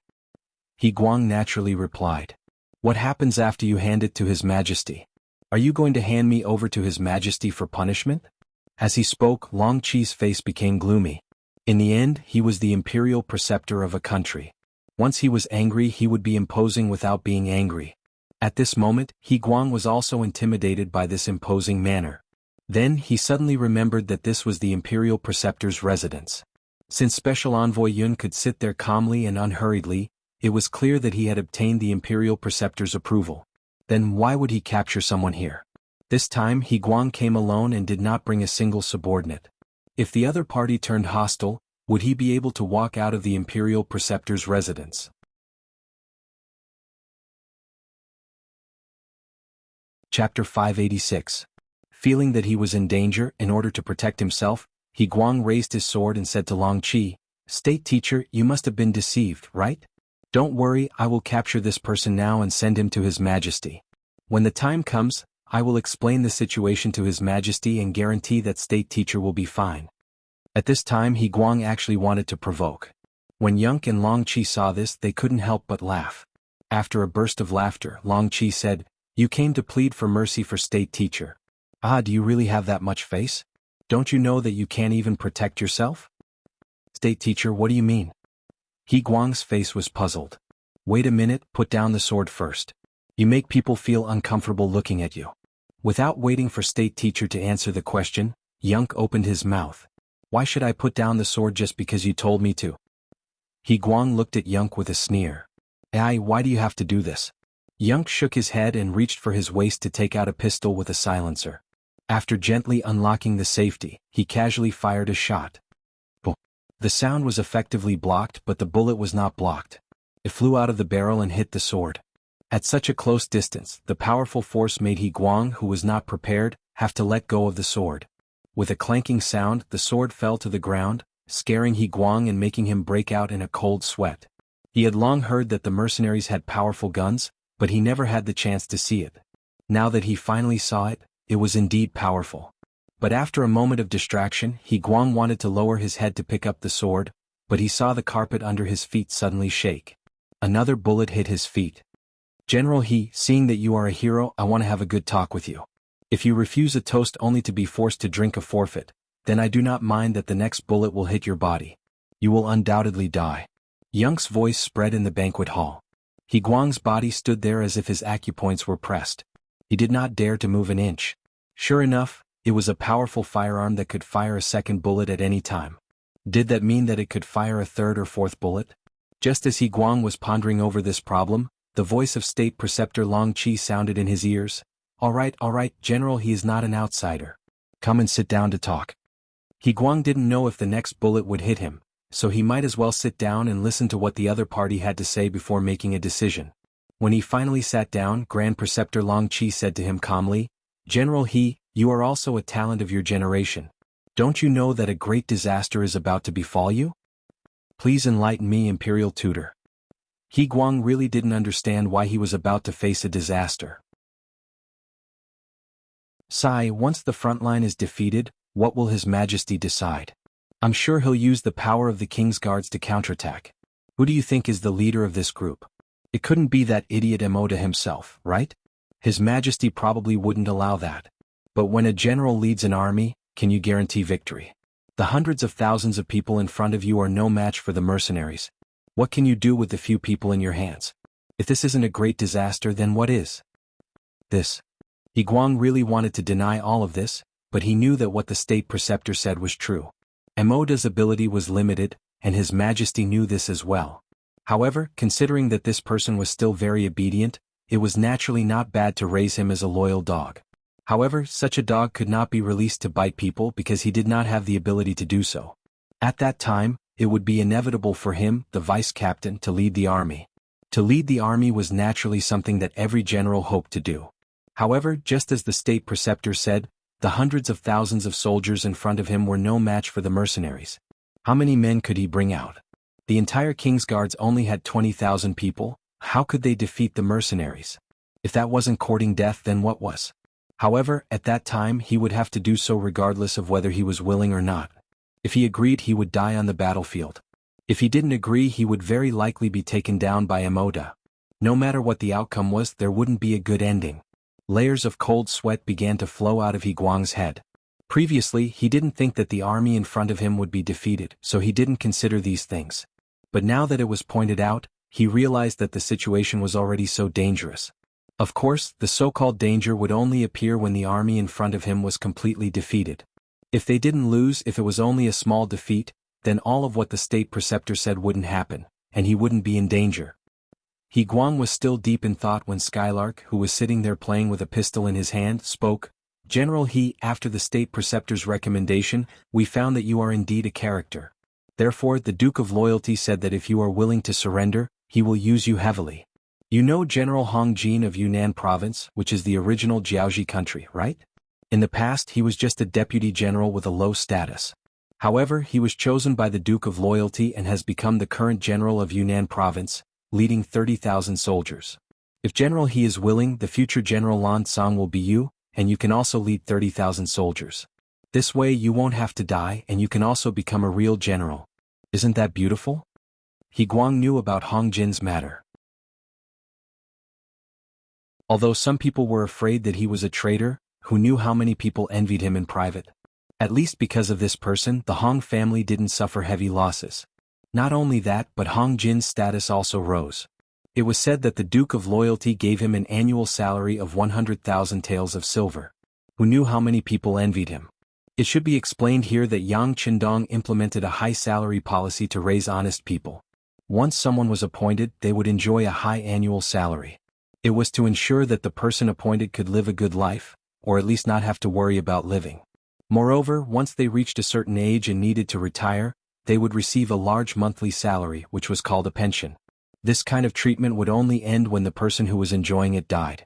He Guang naturally replied. What happens after you hand it to His Majesty? Are you going to hand me over to His Majesty for punishment? As he spoke, Long Qi's face became gloomy. In the end, he was the imperial preceptor of a country. Once he was angry, he would be imposing without being angry. At this moment, He Guang was also intimidated by this imposing manner. Then he suddenly remembered that this was the imperial preceptor's residence. Since Special Envoy Yun could sit there calmly and unhurriedly, it was clear that he had obtained the imperial preceptor's approval. Then why would he capture someone here? This time He Guang came alone and did not bring a single subordinate. If the other party turned hostile, would he be able to walk out of the imperial preceptor's residence? Chapter 586. Feeling that he was in danger, in order to protect himself, He Guang raised his sword and said to Long Qi, "State teacher, you must have been deceived, right? Don't worry, I will capture this person now and send him to His Majesty. When the time comes, I will explain the situation to His Majesty and guarantee that state teacher will be fine." At this time He Guang actually wanted to provoke. When Yunk and Long Qi saw this, they couldn't help but laugh. After a burst of laughter, Long Qi said, "You came to plead for mercy for state teacher. Ah, do you really have that much face? Don't you know that you can't even protect yourself?" "State teacher, what do you mean?" He Guang's face was puzzled. "Wait a minute, put down the sword first. You make people feel uncomfortable looking at you." Without waiting for state teacher to answer the question, Yunk opened his mouth. "Why should I put down the sword just because you told me to?" He Guang looked at Yunk with a sneer. Why do you have to do this?" Yunk shook his head and reached for his waist to take out a pistol with a silencer. After gently unlocking the safety, he casually fired a shot. Boom. The sound was effectively blocked, but the bullet was not blocked. It flew out of the barrel and hit the sword. At such a close distance, the powerful force made He Guang, who was not prepared, have to let go of the sword. With a clanking sound, the sword fell to the ground, scaring He Guang and making him break out in a cold sweat. He had long heard that the mercenaries had powerful guns, but he never had the chance to see it. Now that he finally saw it, it was indeed powerful. But after a moment of distraction, He Guang wanted to lower his head to pick up the sword, but he saw the carpet under his feet suddenly shake. Another bullet hit his feet. "General He, seeing that you are a hero, I want to have a good talk with you. If you refuse a toast only to be forced to drink a forfeit, then I do not mind that the next bullet will hit your body. You will undoubtedly die." Yunk's voice spread in the banquet hall. He Guang's body stood there as if his acupoints were pressed. He did not dare to move an inch. Sure enough, it was a powerful firearm that could fire a second bullet at any time. Did that mean that it could fire a third or fourth bullet? Just as He Guang was pondering over this problem, the voice of State Preceptor Long Qi sounded in his ears. All right, General, he is not an outsider. Come and sit down to talk." He Guang didn't know if the next bullet would hit him, so he might as well sit down and listen to what the other party had to say before making a decision. When he finally sat down, Grand Preceptor Long Qi said to him calmly, "General He, you are also a talent of your generation. Don't you know that a great disaster is about to befall you? Please enlighten me, Imperial Tutor." He Guang really didn't understand why he was about to face a disaster. "Sai, once the front line is defeated, what will His Majesty decide? I'm sure he'll use the power of the King's Guards to counterattack. Who do you think is the leader of this group? It couldn't be that idiot Emoda himself, right? His Majesty probably wouldn't allow that. But when a general leads an army, can you guarantee victory? The hundreds of thousands of people in front of you are no match for the mercenaries. What can you do with the few people in your hands? If this isn't a great disaster, then what is?" This. He Guang really wanted to deny all of this, but he knew that what the State Preceptor said was true. Emoda's ability was limited, and His Majesty knew this as well. However, considering that this person was still very obedient, it was naturally not bad to raise him as a loyal dog. However, such a dog could not be released to bite people because he did not have the ability to do so. At that time, it would be inevitable for him, the vice captain, to lead the army. To lead the army was naturally something that every general hoped to do. However, just as the State Preceptor said, the hundreds of thousands of soldiers in front of him were no match for the mercenaries. How many men could he bring out? The entire King's Guards only had 20,000 people. How could they defeat the mercenaries? If that wasn't courting death, then what was? However, at that time he would have to do so regardless of whether he was willing or not. If he agreed, he would die on the battlefield. If he didn't agree, he would very likely be taken down by Emoda. No matter what the outcome was, there wouldn't be a good ending. Layers of cold sweat began to flow out of He Guang's head. Previously, he didn't think that the army in front of him would be defeated, so he didn't consider these things. But now that it was pointed out, he realized that the situation was already so dangerous. Of course, the so-called danger would only appear when the army in front of him was completely defeated. If they didn't lose, if it was only a small defeat, then all of what the state preceptor said wouldn't happen, and he wouldn't be in danger. He Guang was still deep in thought when Skylark, who was sitting there playing with a pistol in his hand, spoke. General He, after the state preceptor's recommendation, we found that you are indeed a character. Therefore, the Duke of Loyalty said that if you are willing to surrender, he will use you heavily. You know General Hong Jin of Yunnan Province, which is the original Jianghu country, right? In the past, he was just a deputy general with a low status. However, he was chosen by the Duke of Loyalty and has become the current general of Yunnan Province, leading 30,000 soldiers. If General He is willing, the future General Lan Song will be you, and you can also lead 30,000 soldiers. This way you won't have to die and you can also become a real general. Isn't that beautiful? He Guang knew about Hong Jin's matter. Although some people were afraid that he was a traitor, who knew how many people envied him in private. At least because of this person, the Hong family didn't suffer heavy losses. Not only that, but Hong Jin's status also rose. It was said that the Duke of Loyalty gave him an annual salary of 100,000 taels of silver. Who knew how many people envied him? It should be explained here that Yang Qindong implemented a high salary policy to raise honest people. Once someone was appointed, they would enjoy a high annual salary. It was to ensure that the person appointed could live a good life, or at least not have to worry about living. Moreover, once they reached a certain age and needed to retire, they would receive a large monthly salary, which was called a pension. This kind of treatment would only end when the person who was enjoying it died.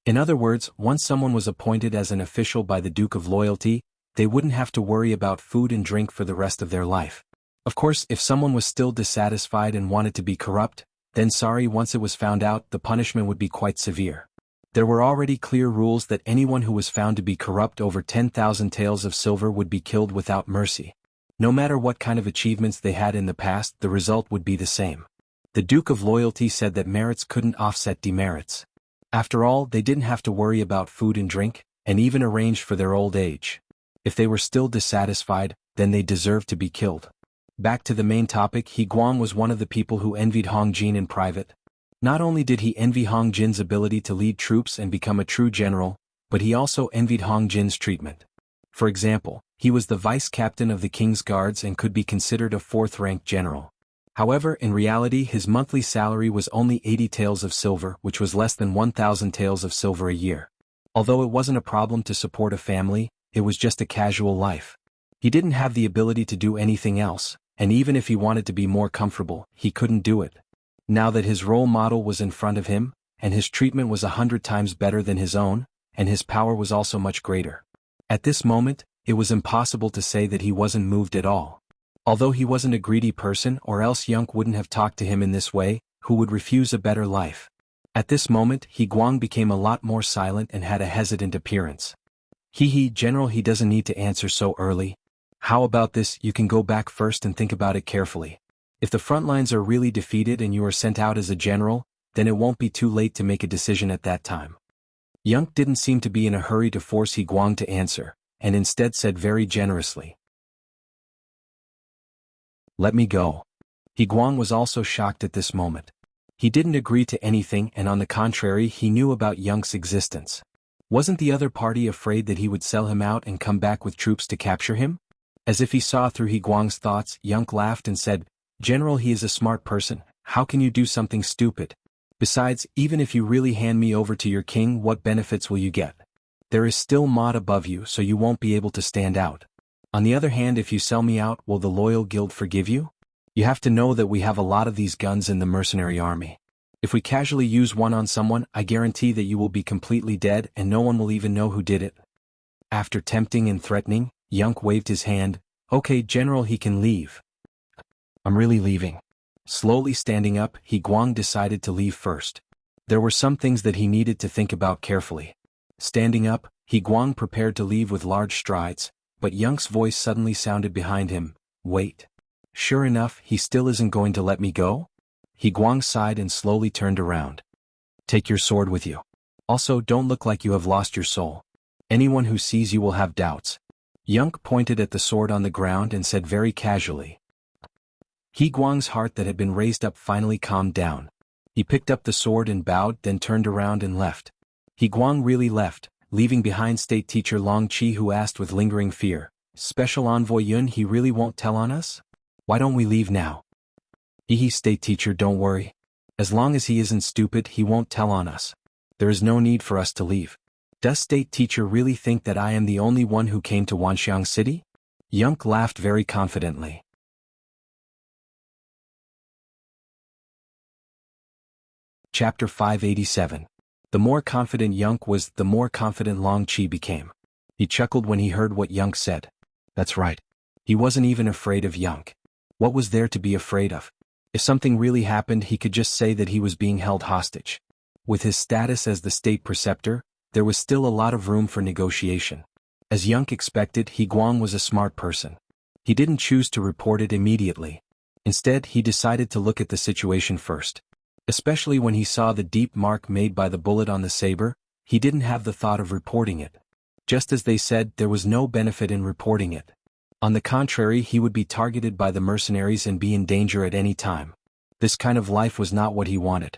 In other words, once someone was appointed as an official by the Duke of Loyalty, they wouldn't have to worry about food and drink for the rest of their life. Of course, if someone was still dissatisfied and wanted to be corrupt, then once it was found out, the punishment would be quite severe. There were already clear rules that anyone who was found to be corrupt over 10,000 taels of silver would be killed without mercy. No matter what kind of achievements they had in the past, the result would be the same. The Duke of Loyalty said that merits couldn't offset demerits. After all, they didn't have to worry about food and drink, and even arrange for their old age. If they were still dissatisfied, then they deserved to be killed. Back to the main topic, He Guang was one of the people who envied Hong Jin in private. Not only did he envy Hong Jin's ability to lead troops and become a true general, but he also envied Hong Jin's treatment. For example, he was the vice captain of the King's Guards and could be considered a fourth-rank general. However, in reality his monthly salary was only 80 taels of silver, which was less than 1,000 taels of silver a year. Although it wasn't a problem to support a family, it was just a casual life. He didn't have the ability to do anything else, and even if he wanted to be more comfortable, he couldn't do it. Now that his role model was in front of him, and his treatment was 100 times better than his own, and his power was also much greater. At this moment, it was impossible to say that he wasn't moved at all. Although he wasn't a greedy person, or else Yunk wouldn't have talked to him in this way, who would refuse a better life. At this moment, He Guang became a lot more silent and had a hesitant appearance. General, he doesn't need to answer so early. How about this, you can go back first and think about it carefully. If the front lines are really defeated and you are sent out as a general, then it won't be too late to make a decision at that time. Yunk didn't seem to be in a hurry to force He Guang to answer, and instead said very generously, "Let me go." He Guang was also shocked at this moment. He didn't agree to anything, and on the contrary, he knew about Yunk's existence. Wasn't the other party afraid that he would sell him out and come back with troops to capture him? As if he saw through He Guang's thoughts, Yunk laughed and said, "General, he is a smart person. How can you do something stupid? Besides, even if you really hand me over to your king, what benefits will you get? There is still Maud above you, so you won't be able to stand out. On the other hand, if you sell me out, will the loyal guild forgive you? You have to know that we have a lot of these guns in the mercenary army. If we casually use one on someone, I guarantee that you will be completely dead and no one will even know who did it." After tempting and threatening, Yunk waved his hand. "Okay, General, he can leave." "I'm really leaving." Slowly standing up, He Guang decided to leave first. There were some things that he needed to think about carefully. Standing up, He Guang prepared to leave with large strides, but Yunk's voice suddenly sounded behind him. "Wait." Sure enough, he still isn't going to let me go? He Guang sighed and slowly turned around. Take your sword with you. Also, don't look like you have lost your soul. Anyone who sees you will have doubts. Yunk pointed at the sword on the ground and said very casually. He Guang's heart that had been raised up finally calmed down. He picked up the sword and bowed, then turned around and left. He Guang really left, leaving behind State Teacher Long Qi, who asked with lingering fear, Special Envoy Yun, he really won't tell on us? Why don't we leave now? State Teacher, don't worry. As long as he isn't stupid, he won't tell on us. There is no need for us to leave. Does State Teacher really think that I am the only one who came to Wanxiang City? Yunk laughed very confidently. Chapter 587. The more confident Yunk was, the more confident Long Qi became. He chuckled when he heard what Yunk said. That's right. He wasn't even afraid of Yunk. What was there to be afraid of? If something really happened, he could just say that he was being held hostage. With his status as the state preceptor, there was still a lot of room for negotiation. As Yunk expected, He Guang was a smart person. He didn't choose to report it immediately. Instead, he decided to look at the situation first. Especially when he saw the deep mark made by the bullet on the saber, he didn't have the thought of reporting it. Just as they said, there was no benefit in reporting it. On the contrary, he would be targeted by the mercenaries and be in danger at any time. This kind of life was not what he wanted.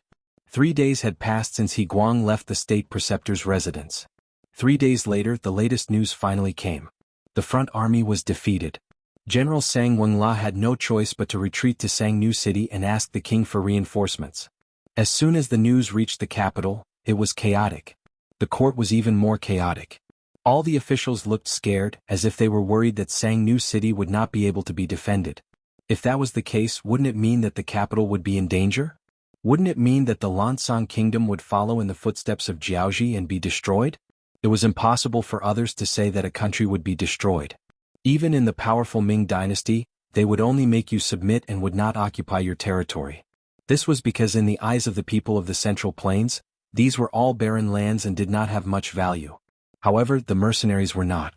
3 days had passed since He Guang left the state preceptor's residence. 3 days later, the latest news finally came. The front army was defeated. General Sang Wenla had no choice but to retreat to Sangnu City and ask the king for reinforcements. As soon as the news reached the capital, it was chaotic. The court was even more chaotic. All the officials looked scared, as if they were worried that Sangnu City would not be able to be defended. If that was the case, wouldn't it mean that the capital would be in danger? Wouldn't it mean that the Lansang kingdom would follow in the footsteps of Jiaoji and be destroyed? It was impossible for others to say that a country would be destroyed. Even in the powerful Ming dynasty, they would only make you submit and would not occupy your territory. This was because in the eyes of the people of the Central Plains, these were all barren lands and did not have much value. However, the mercenaries were not.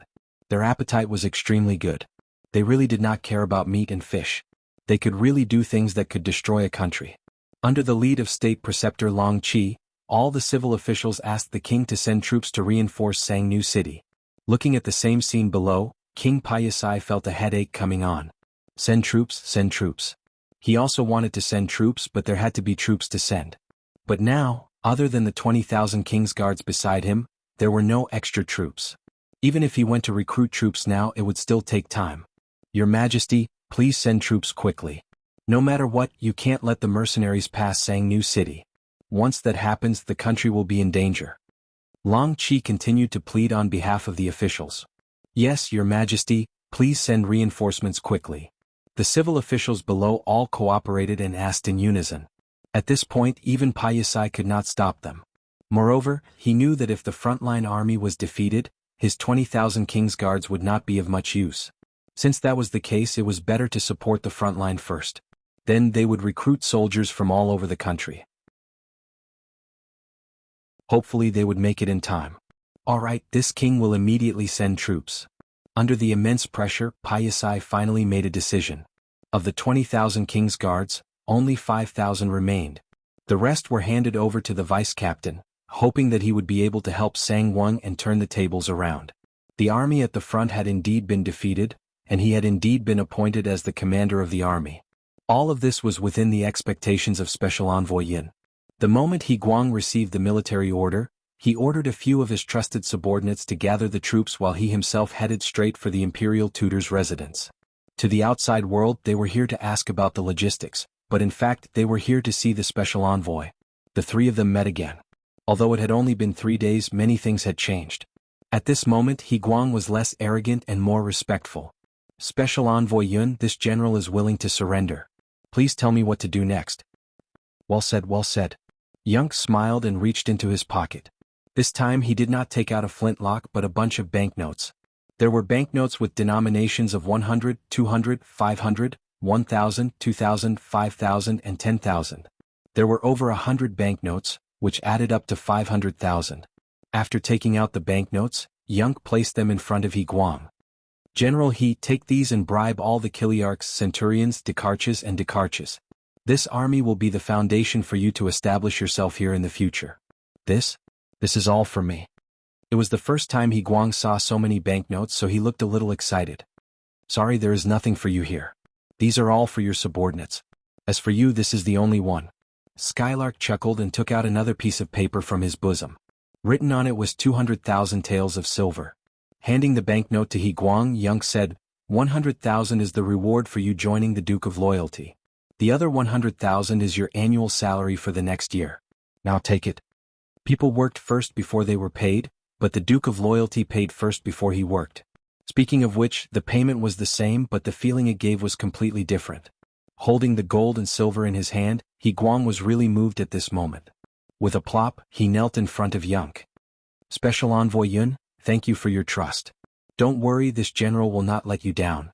Their appetite was extremely good. They really did not care about meat and fish. They could really do things that could destroy a country. Under the lead of State Preceptor Long Qi, all the civil officials asked the king to send troops to reinforce Sangnu City. Looking at the same scene below, King Payasai felt a headache coming on. Send troops, send troops. He also wanted to send troops, but there had to be troops to send. But now, other than the 20,000 king's guards beside him, there were no extra troops. Even if he went to recruit troops now, it would still take time. Your Majesty, please send troops quickly. No matter what, you can't let the mercenaries pass Sangnu City. Once that happens, the country will be in danger. Long Qi continued to plead on behalf of the officials. Yes, Your Majesty, please send reinforcements quickly. The civil officials below all cooperated and asked in unison. At this point, even Payasai could not stop them. Moreover, he knew that if the frontline army was defeated, his 20,000 king's guards would not be of much use. Since that was the case, it was better to support the frontline first. Then they would recruit soldiers from all over the country. Hopefully they would make it in time. Alright, this king will immediately send troops. Under the immense pressure, Payasai finally made a decision. Of the 20,000 king's guards, only 5,000 remained. The rest were handed over to the vice-captain, hoping that he would be able to help Sang Wang and turn the tables around. The army at the front had indeed been defeated, and he had indeed been appointed as the commander of the army. All of this was within the expectations of Special Envoy Yin. The moment He Guang received the military order, he ordered a few of his trusted subordinates to gather the troops while he himself headed straight for the imperial tutor's residence. To the outside world, they were here to ask about the logistics, but in fact they were here to see the special envoy. The three of them met again. Although it had only been 3 days, many things had changed. At this moment, He Guang was less arrogant and more respectful. Special Envoy Yun, this general is willing to surrender. Please tell me what to do next. Well said, well said. Yunk smiled and reached into his pocket. This time he did not take out a flintlock but a bunch of banknotes. There were banknotes with denominations of 100, 200, 500, 1,000, 2,000, 5,000 and 10,000. There were over 100 banknotes, which added up to 500,000. After taking out the banknotes, Yunk placed them in front of He Guang. General He, take these and bribe all the Kiliarchs, centurions, Decharches and Decharches. This army will be the foundation for you to establish yourself here in the future. This is all for me. It was the first time He Guang saw so many banknotes, so he looked a little excited. Sorry, there is nothing for you here. These are all for your subordinates. As for you, this is the only one. Skylark chuckled and took out another piece of paper from his bosom. Written on it was 200,000 taels of silver. Handing the banknote to He Guang, Young said, 100,000 is the reward for you joining the Duke of Loyalty. The other 100,000 is your annual salary for the next year. Now take it. People worked first before they were paid, but the Duke of Loyalty paid first before he worked. Speaking of which, the payment was the same, but the feeling it gave was completely different. Holding the gold and silver in his hand, He Guang was really moved at this moment. With a plop, he knelt in front of Yunk. Special Envoy Yun, thank you for your trust. Don't worry, this general will not let you down.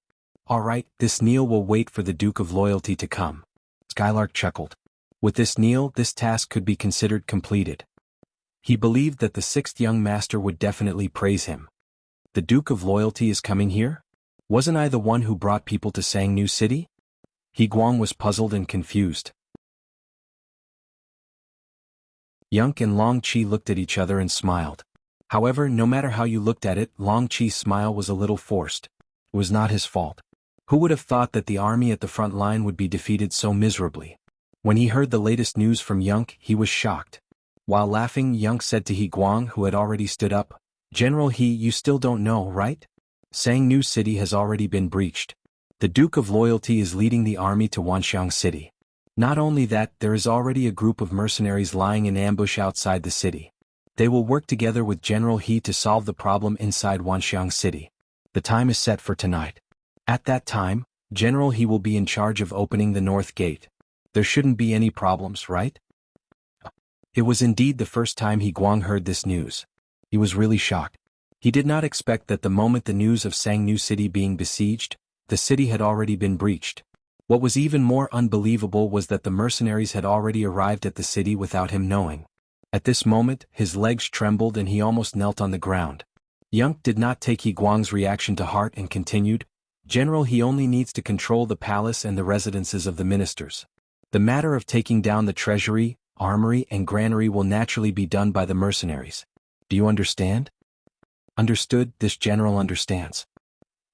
All right, this kneel will wait for the Duke of Loyalty to come. Skylark chuckled. With this kneel, this task could be considered completed. He believed that the sixth young master would definitely praise him. The Duke of Loyalty is coming here? Wasn't I the one who brought people to Jianghu City? He Guang was puzzled and confused. Yunk and Long Qi looked at each other and smiled. However, no matter how you looked at it, Long Qi's smile was a little forced. It was not his fault. Who would have thought that the army at the front line would be defeated so miserably? When he heard the latest news from Yunk, he was shocked. While laughing, Yunk said to He Guang, who had already stood up, General He, you still don't know, right? Jianghu City has already been breached. The Duke of Loyalty is leading the army to Wanxiang City. Not only that, there is already a group of mercenaries lying in ambush outside the city. They will work together with General He to solve the problem inside Wanxiang City. The time is set for tonight. At that time, General He will be in charge of opening the north gate. There shouldn't be any problems, right? It was indeed the first time He Guang heard this news. He was really shocked. He did not expect that the moment the news of Jianghu City being besieged, the city had already been breached. What was even more unbelievable was that the mercenaries had already arrived at the city without him knowing. At this moment, his legs trembled and he almost knelt on the ground. Yunk did not take He Guang's reaction to heart and continued, General, he only needs to control the palace and the residences of the ministers. The matter of taking down the treasury, armory and granary will naturally be done by the mercenaries. Do you understand? Understood, this general understands.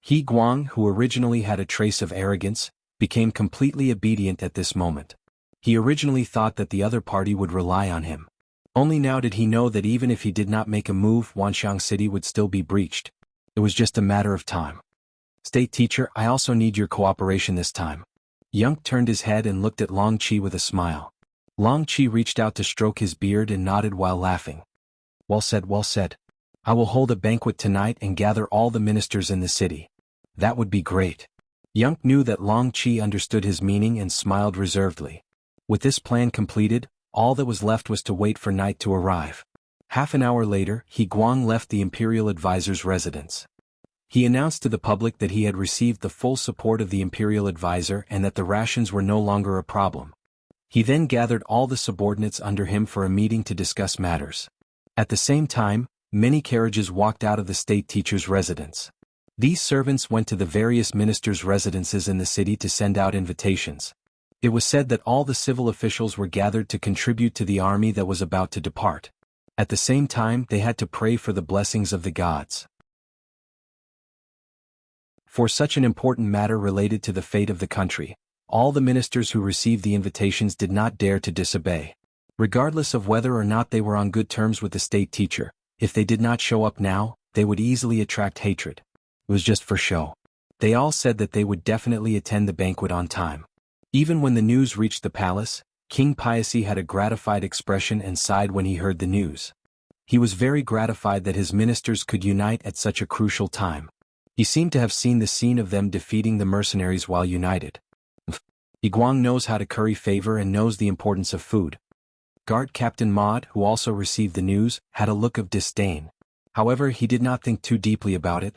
He Guang, who originally had a trace of arrogance, became completely obedient at this moment. He originally thought that the other party would rely on him. Only now did he know that even if he did not make a move, Wanxiang City would still be breached. It was just a matter of time. State teacher, I also need your cooperation this time. Yunk turned his head and looked at Long Qi with a smile. Long Qi reached out to stroke his beard and nodded while laughing. Well said, well said. I will hold a banquet tonight and gather all the ministers in the city. That would be great. Yunk knew that Long Qi understood his meaning and smiled reservedly. With this plan completed, all that was left was to wait for night to arrive. Half an hour later, He Guang left the imperial advisor's residence. He announced to the public that he had received the full support of the imperial advisor and that the rations were no longer a problem. He then gathered all the subordinates under him for a meeting to discuss matters. At the same time, many carriages walked out of the state teacher's residence. These servants went to the various ministers' residences in the city to send out invitations. It was said that all the civil officials were gathered to contribute to the army that was about to depart. At the same time, they had to pray for the blessings of the gods. For such an important matter related to the fate of the country, all the ministers who received the invitations did not dare to disobey. Regardless of whether or not they were on good terms with the state teacher, if they did not show up now, they would easily attract hatred. It was just for show. They all said that they would definitely attend the banquet on time. Even when the news reached the palace, King Piacy had a gratified expression and sighed when he heard the news. He was very gratified that his ministers could unite at such a crucial time. He seemed to have seen the scene of them defeating the mercenaries while united. He Guang knows how to curry favor and knows the importance of food. Guard Captain Maud, who also received the news, had a look of disdain. However, he did not think too deeply about it.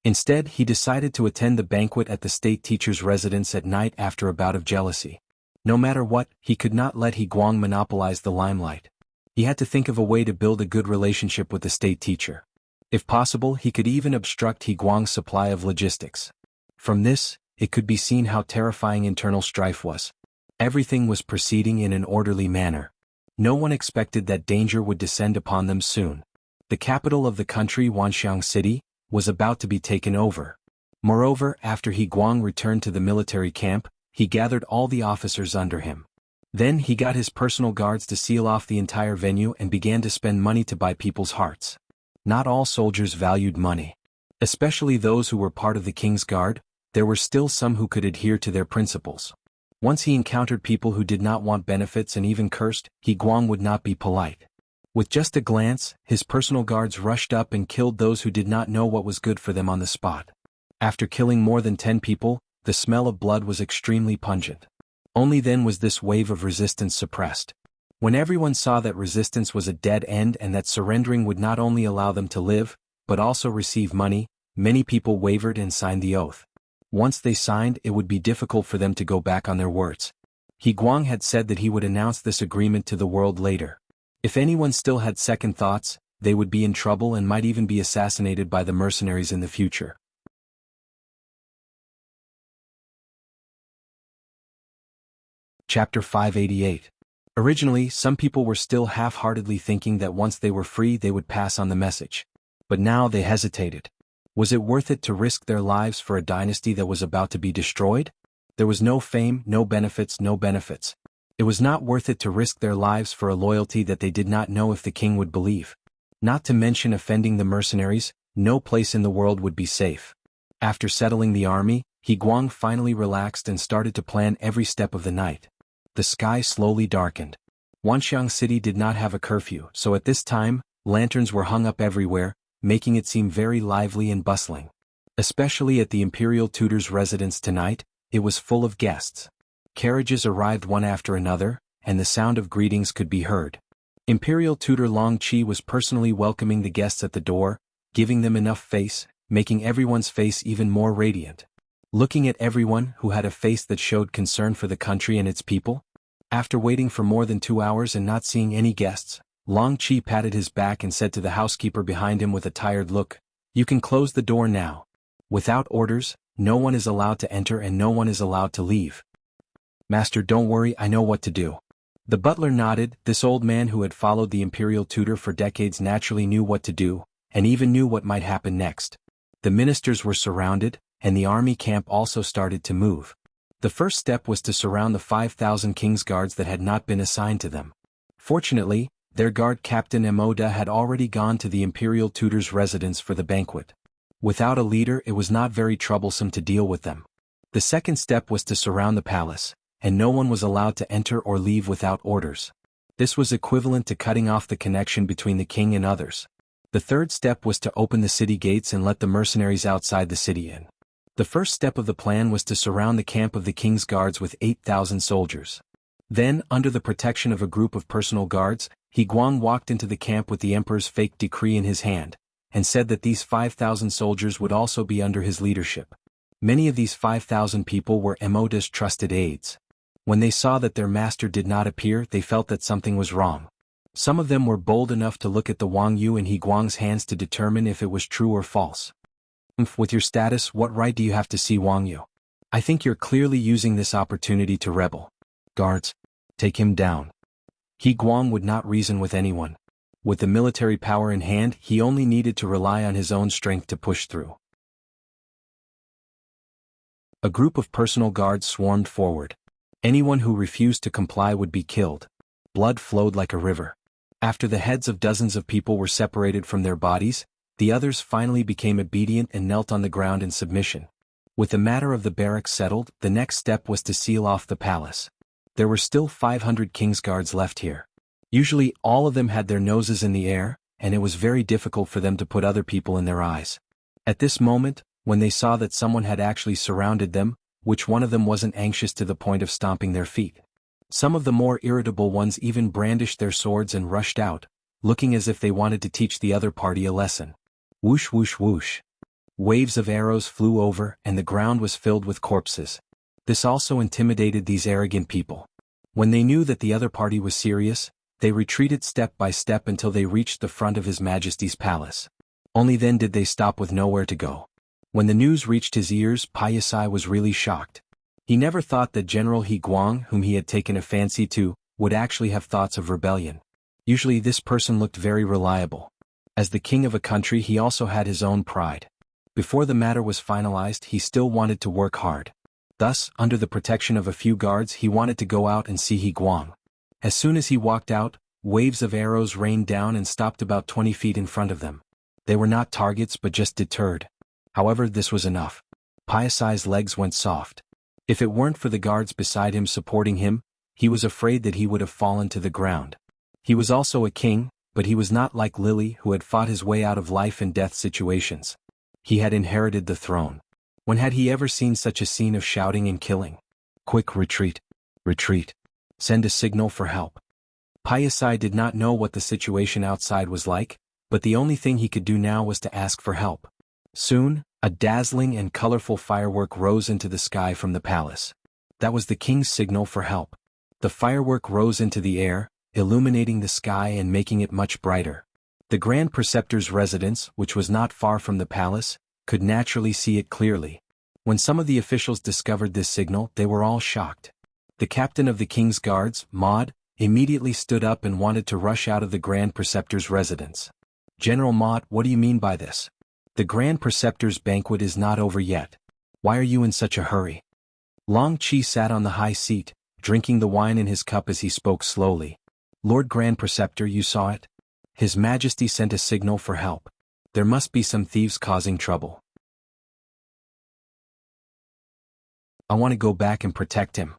Instead, he decided to attend the banquet at the state teacher's residence at night after a bout of jealousy. No matter what, he could not let He Guang monopolize the limelight. He had to think of a way to build a good relationship with the state teacher. If possible, he could even obstruct He Guang's supply of logistics. From this, it could be seen how terrifying internal strife was. Everything was proceeding in an orderly manner. No one expected that danger would descend upon them soon. The capital of the country, Wanxiang City, was about to be taken over. Moreover, after He Guang returned to the military camp, he gathered all the officers under him. Then he got his personal guards to seal off the entire venue and began to spend money to buy people's hearts. Not all soldiers valued money. Especially those who were part of the king's guard, there were still some who could adhere to their principles. Once he encountered people who did not want benefits and even cursed, He Guang would not be polite. With just a glance, his personal guards rushed up and killed those who did not know what was good for them on the spot. After killing more than 10 people, the smell of blood was extremely pungent. Only then was this wave of resistance suppressed. When everyone saw that resistance was a dead end and that surrendering would not only allow them to live, but also receive money, many people wavered and signed the oath. Once they signed, it would be difficult for them to go back on their words. He Guang had said that he would announce this agreement to the world later. If anyone still had second thoughts, they would be in trouble and might even be assassinated by the mercenaries in the future. Chapter 588. Originally, some people were still half-heartedly thinking that once they were free they would pass on the message. But now they hesitated. Was it worth it to risk their lives for a dynasty that was about to be destroyed? There was no fame, no benefits, no benefits. It was not worth it to risk their lives for a loyalty that they did not know if the king would believe. Not to mention offending the mercenaries, no place in the world would be safe. After settling the army, He Guang finally relaxed and started to plan every step of the night. The sky slowly darkened. Wanxiang City did not have a curfew, so at this time, lanterns were hung up everywhere, making it seem very lively and bustling. Especially at the imperial tutor's residence tonight, it was full of guests. Carriages arrived one after another, and the sound of greetings could be heard. Imperial tutor Long Qi was personally welcoming the guests at the door, giving them enough face, making everyone's face even more radiant. Looking at everyone who had a face that showed concern for the country and its people. After waiting for more than 2 hours and not seeing any guests, Long Qi patted his back and said to the housekeeper behind him with a tired look, "You can close the door now. Without orders, no one is allowed to enter and no one is allowed to leave." "Master, don't worry, I know what to do." The butler nodded. This old man who had followed the imperial tutor for decades naturally knew what to do, and even knew what might happen next. The ministers were surrounded, and the army camp also started to move. The first step was to surround the 5,000 king's guards that had not been assigned to them. Fortunately, their guard captain Emoda had already gone to the imperial tutor's residence for the banquet. Without a leader, it was not very troublesome to deal with them. The second step was to surround the palace, and no one was allowed to enter or leave without orders. This was equivalent to cutting off the connection between the king and others. The third step was to open the city gates and let the mercenaries outside the city in. The first step of the plan was to surround the camp of the king's guards with 8,000 soldiers. Then, under the protection of a group of personal guards, He Guang walked into the camp with the emperor's fake decree in his hand, and said that these 5,000 soldiers would also be under his leadership. Many of these 5,000 people were Emoda's trusted aides. When they saw that their master did not appear, they felt that something was wrong. Some of them were bold enough to look at the Wang Yu in He Guang's hands to determine if it was true or false. "With your status, what right do you have to see Wang Yu? I think you're clearly using this opportunity to rebel. Guards, take him down." He Guang would not reason with anyone. With the military power in hand, he only needed to rely on his own strength to push through. A group of personal guards swarmed forward. Anyone who refused to comply would be killed. Blood flowed like a river. After the heads of dozens of people were separated from their bodies, the others finally became obedient and knelt on the ground in submission. With the matter of the barracks settled, the next step was to seal off the palace. There were still 500 king's guards left here. Usually all of them had their noses in the air, and it was very difficult for them to put other people in their eyes. At this moment, when they saw that someone had actually surrounded them, which one of them wasn't anxious to the point of stomping their feet? Some of the more irritable ones even brandished their swords and rushed out, looking as if they wanted to teach the other party a lesson. Whoosh whoosh whoosh. Waves of arrows flew over and the ground was filled with corpses. This also intimidated these arrogant people. When they knew that the other party was serious, they retreated step by step until they reached the front of His Majesty's palace. Only then did they stop with nowhere to go. When the news reached his ears, Paisai was really shocked. He never thought that General He Guang, whom he had taken a fancy to, would actually have thoughts of rebellion. Usually this person looked very reliable. As the king of a country, he also had his own pride. Before the matter was finalized, he still wanted to work hard. Thus, under the protection of a few guards, he wanted to go out and see He Guang. As soon as he walked out, waves of arrows rained down and stopped about 20 feet in front of them. They were not targets but just deterred. However, this was enough. Paisai's legs went soft. If it weren't for the guards beside him supporting him, he was afraid that he would have fallen to the ground. He was also a king, but he was not like Lily, who had fought his way out of life and death situations. He had inherited the throne. When had he ever seen such a scene of shouting and killing? Quick, retreat. Retreat. Send a signal for help. Paisai did not know what the situation outside was like, but the only thing he could do now was to ask for help. Soon, a dazzling and colorful firework rose into the sky from the palace. That was the king's signal for help. The firework rose into the air, illuminating the sky and making it much brighter. The Grand Preceptor's residence, which was not far from the palace, could naturally see it clearly. When some of the officials discovered this signal, they were all shocked. The captain of the king's guards, Maud, immediately stood up and wanted to rush out of the Grand Preceptor's residence. General Maud, what do you mean by this? The Grand Preceptor's banquet is not over yet. Why are you in such a hurry? Long Qi sat on the high seat, drinking the wine in his cup as he spoke slowly. Lord Grand Preceptor, you saw it? His Majesty sent a signal for help. There must be some thieves causing trouble. I want to go back and protect him.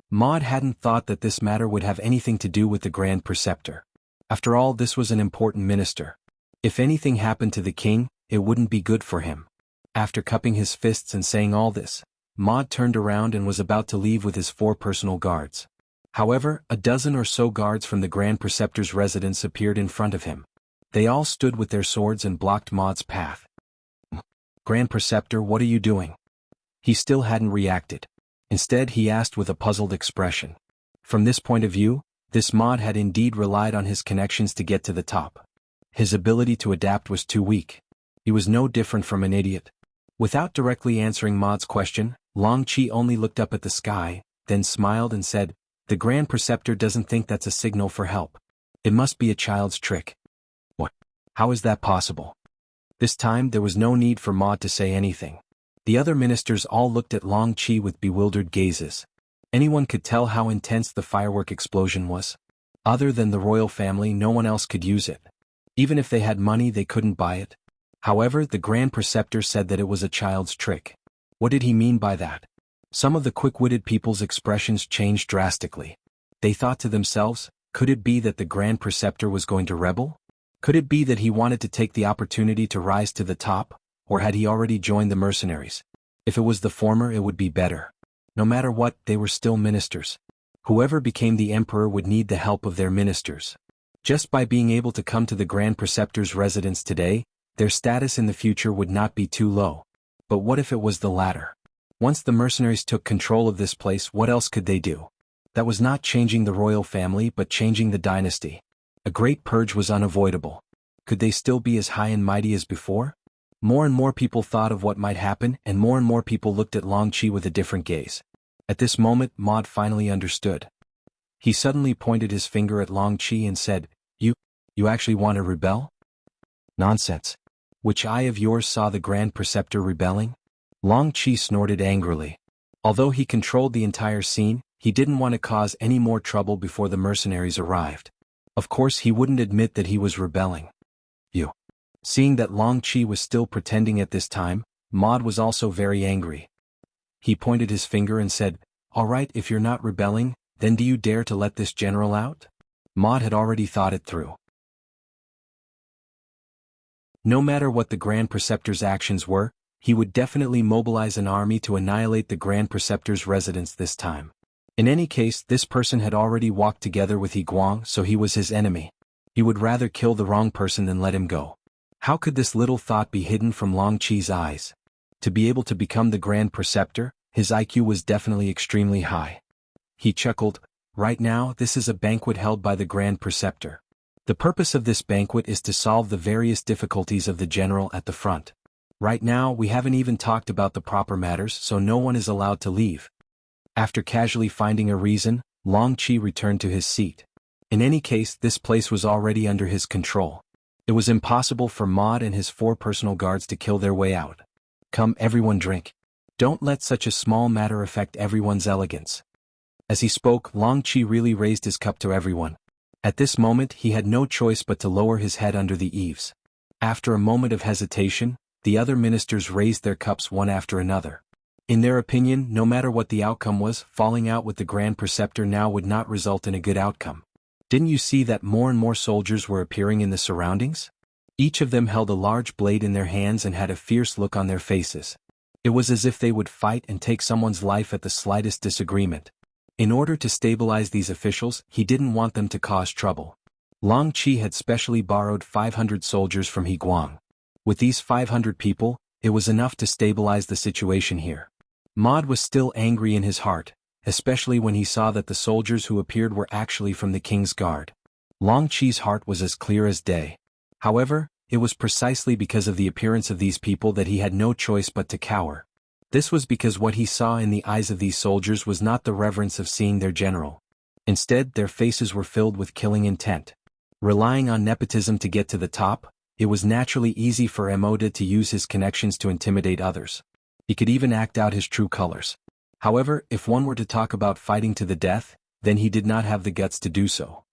Maud hadn't thought that this matter would have anything to do with the Grand Preceptor. After all, this was an important minister. If anything happened to the king, it wouldn't be good for him. After cupping his fists and saying all this, Maud turned around and was about to leave with his 4 personal guards. However, a dozen or so guards from the Grand Preceptor's residence appeared in front of him. They all stood with their swords and blocked Maud's path. Grand Preceptor, what are you doing? He still hadn't reacted. Instead, he asked with a puzzled expression. From this point of view, this Maud had indeed relied on his connections to get to the top. His ability to adapt was too weak. He was no different from an idiot. Without directly answering Maud's question, Long Qi only looked up at the sky, then smiled and said, "The Grand Preceptor doesn't think that's a signal for help. It must be a child's trick." What? How is that possible? This time there was no need for Maud to say anything. The other ministers all looked at Long Qi with bewildered gazes. Anyone could tell how intense the firework explosion was. Other than the royal family, no one else could use it. Even if they had money, they couldn't buy it. However, the Grand Preceptor said that it was a child's trick. What did he mean by that? Some of the quick-witted people's expressions changed drastically. They thought to themselves, could it be that the Grand Preceptor was going to rebel? Could it be that he wanted to take the opportunity to rise to the top, or had he already joined the mercenaries? If it was the former, it would be better. No matter what, they were still ministers. Whoever became the emperor would need the help of their ministers. Just by being able to come to the Grand Preceptor's residence today, their status in the future would not be too low. But what if it was the latter? Once the mercenaries took control of this place, what else could they do? That was not changing the royal family but changing the dynasty. A great purge was unavoidable. Could they still be as high and mighty as before? More and more people thought of what might happen, and more people looked at Long Qi with a different gaze. At this moment, Maud finally understood. He suddenly pointed his finger at Long Qi and said, You actually want to rebel? Nonsense. Which eye of yours saw the Grand Preceptor rebelling? Long Qi snorted angrily. Although he controlled the entire scene, he didn't want to cause any more trouble before the mercenaries arrived. Of course, he wouldn't admit that he was rebelling. Seeing that Long Qi was still pretending at this time, Maud was also very angry. He pointed his finger and said, "All right, if you're not rebelling, then do you dare to let this general out?" Maud had already thought it through. No matter what the Grand Preceptor's actions were, he would definitely mobilize an army to annihilate the Grand Preceptor's residence this time. In any case, this person had already walked together with He Guang, so he was his enemy. He would rather kill the wrong person than let him go. How could this little thought be hidden from Long Qi's eyes? To be able to become the Grand Preceptor, his IQ was definitely extremely high. He chuckled, "Right now, this is a banquet held by the Grand Preceptor. The purpose of this banquet is to solve the various difficulties of the general at the front. Right now we haven't even talked about the proper matters, so no one is allowed to leave. After casually finding a reason, Long Qi returned to his seat. In any case, this place was already under his control. It was impossible for Maud and his 4 personal guards to kill their way out. Come, everyone, drink. Don't let such a small matter affect everyone's elegance. As he spoke, Long Qi really raised his cup to everyone. At this moment he had no choice but to lower his head under the eaves. After a moment of hesitation, the other ministers raised their cups one after another. In their opinion, no matter what the outcome was, falling out with the Grand Preceptor now would not result in a good outcome. Didn't you see that more and more soldiers were appearing in the surroundings? Each of them held a large blade in their hands and had a fierce look on their faces. It was as if they would fight and take someone's life at the slightest disagreement. In order to stabilize these officials, he didn't want them to cause trouble. Long Qi had specially borrowed 500 soldiers from Guang. With these 500 people, it was enough to stabilize the situation here. Maud was still angry in his heart, especially when he saw that the soldiers who appeared were actually from the king's guard. Long Qi's heart was as clear as day. However, it was precisely because of the appearance of these people that he had no choice but to cower. This was because what he saw in the eyes of these soldiers was not the reverence of seeing their general. Instead, their faces were filled with killing intent. Relying on nepotism to get to the top, it was naturally easy for Emoda to use his connections to intimidate others. He could even act out his true colors. However, if one were to talk about fighting to the death, then he did not have the guts to do so.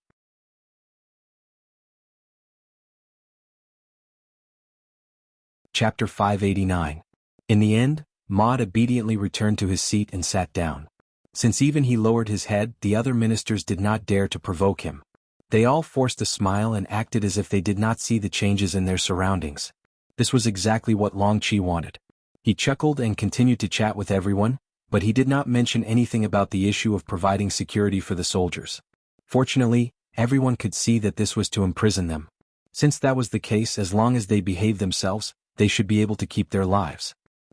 Chapter 589. In the end, Maud obediently returned to his seat and sat down. Since even he lowered his head, the other ministers did not dare to provoke him. They all forced a smile and acted as if they did not see the changes in their surroundings. This was exactly what Long Qi wanted. He chuckled and continued to chat with everyone, but he did not mention anything about the issue of providing security for the soldiers. Fortunately, everyone could see that this was to imprison them. Since that was the case, as long as they behaved themselves, they should be able to keep their lives.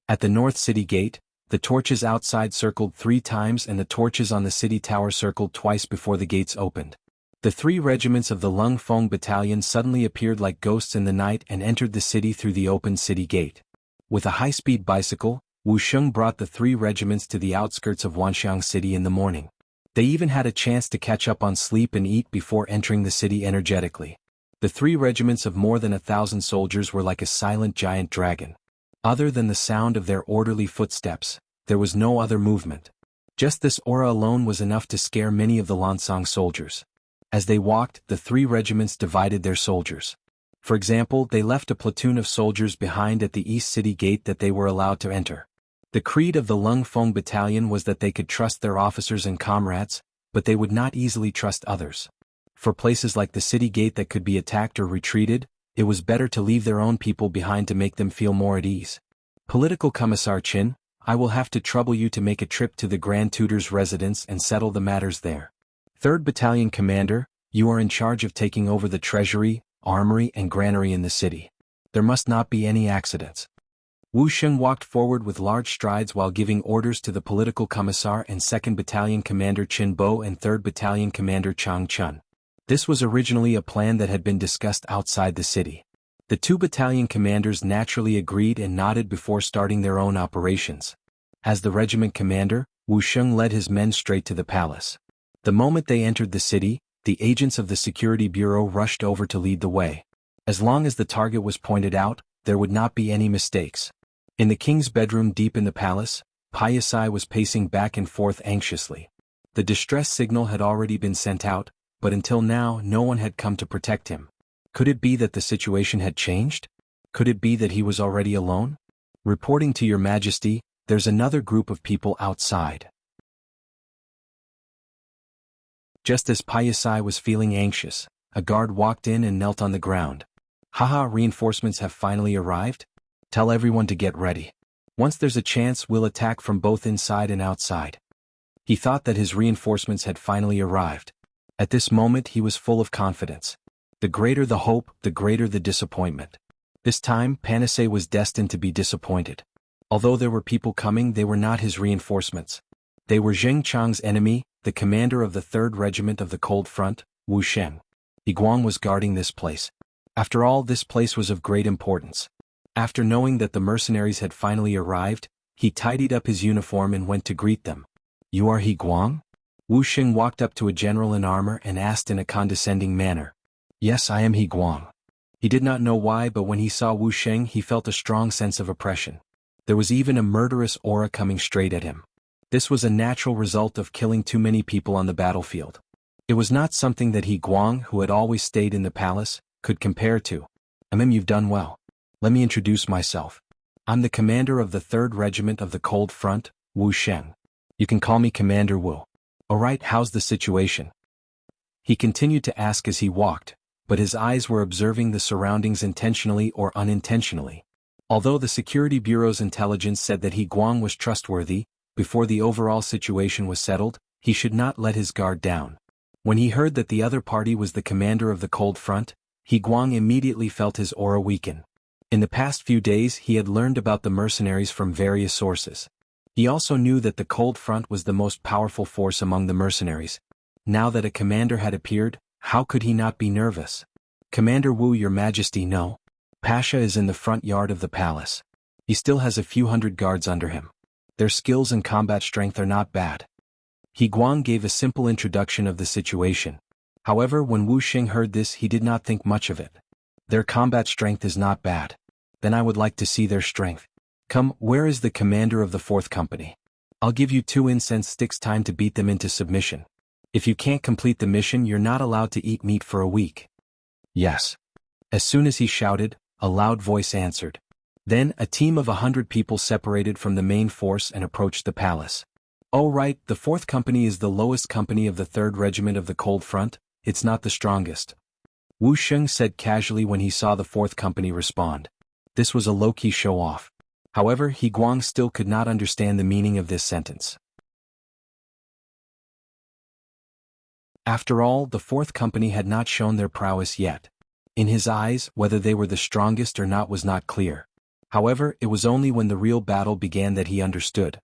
At the North City Gate, the torches outside circled 3 times and the torches on the city tower circled twice before the gates opened. The 3 regiments of the Lung Feng Battalion suddenly appeared like ghosts in the night and entered the city through the open city gate. With a high-speed bicycle, Wuxia brought the 3 regiments to the outskirts of Wanxiang City in the morning. They even had a chance to catch up on sleep and eat before entering the city energetically. The 3 regiments of more than 1,000 soldiers were like a silent giant dragon. Other than the sound of their orderly footsteps, there was no other movement. Just this aura alone was enough to scare many of the Lansang soldiers. As they walked, the 3 regiments divided their soldiers. For example, they left a platoon of soldiers behind at the East City Gate that they were allowed to enter. The creed of the Lung Feng Battalion was that they could trust their officers and comrades, but they would not easily trust others. For places like the city gate that could be attacked or retreated, it was better to leave their own people behind to make them feel more at ease. Political Commissar Qin, I will have to trouble you to make a trip to the Grand Tutor's residence and settle the matters there. 3rd Battalion Commander, you are in charge of taking over the treasury, armory and granary in the city. There must not be any accidents. Wuxia walked forward with large strides while giving orders to the Political Commissar and 2nd Battalion Commander Qin Bo and 3rd Battalion Commander Chang Chun. This was originally a plan that had been discussed outside the city. The 2 battalion commanders naturally agreed and nodded before starting their own operations. As the regiment commander, Wuxia led his men straight to the palace. The moment they entered the city, the agents of the security bureau rushed over to lead the way. As long as the target was pointed out, there would not be any mistakes. In the king's bedroom deep in the palace, Payasai was pacing back and forth anxiously. The distress signal had already been sent out, but until now no one had come to protect him. Could it be that the situation had changed? Could it be that he was already alone? Reporting to your majesty, there's another group of people outside. Just as Payasai was feeling anxious, a guard walked in and knelt on the ground. Haha, reinforcements have finally arrived? Tell everyone to get ready. Once there's a chance, we'll attack from both inside and outside. He thought that his reinforcements had finally arrived. At this moment he was full of confidence. The greater the hope, the greater the disappointment. This time, Panacea was destined to be disappointed. Although there were people coming, they were not his reinforcements. They were Zheng Chang's enemy, the commander of the 3rd Regiment of the Cold Front, Wuxia. Guang was guarding this place. After all, this place was of great importance. After knowing that the mercenaries had finally arrived, he tidied up his uniform and went to greet them. "You are Guang?" Wu Xing walked up to a general in armor and asked in a condescending manner. "Yes, I am Guang." He did not know why, but when he saw Wu Xing he felt a strong sense of oppression. There was even a murderous aura coming straight at him. This was a natural result of killing too many people on the battlefield. It was not something that Guang, who had always stayed in the palace, could compare to. You've done well. Let me introduce myself. I'm the commander of the 3rd Regiment of the Cold Front, Wu Sheng. You can call me Commander Wu. Alright, how's the situation? He continued to ask as he walked, but his eyes were observing the surroundings intentionally or unintentionally. Although the Security Bureau's intelligence said that Guang was trustworthy, before the overall situation was settled, he should not let his guard down. When he heard that the other party was the commander of the Cold Front, Guang immediately felt his aura weaken. In the past few days he had learned about the mercenaries from various sources. He also knew that the Cold Front was the most powerful force among the mercenaries. Now that a commander had appeared, how could he not be nervous? "Commander Wu, Your Majesty, no. Pasha is in the front yard of the palace. He still has a few hundred guards under him. Their skills and combat strength are not bad." Guang gave a simple introduction of the situation. However, when Wu Xing heard this he did not think much of it. "Their combat strength is not bad. Then I would like to see their strength. Come, where is the commander of the 4th Company? I'll give you 2 incense sticks time to beat them into submission. If you can't complete the mission you're not allowed to eat meat for a week." "Yes." As soon as he shouted, a loud voice answered. Then a team of 100 people separated from the main force and approached the palace. "Oh right, the 4th Company is the lowest company of the 3rd Regiment of the Cold Front, it's not the strongest," Wu Xing said casually when he saw the 4th Company respond. This was a low-key show-off. However, Guang still could not understand the meaning of this sentence. After all, the 4th Company had not shown their prowess yet. In his eyes, whether they were the strongest or not was not clear. However, it was only when the real battle began that he understood.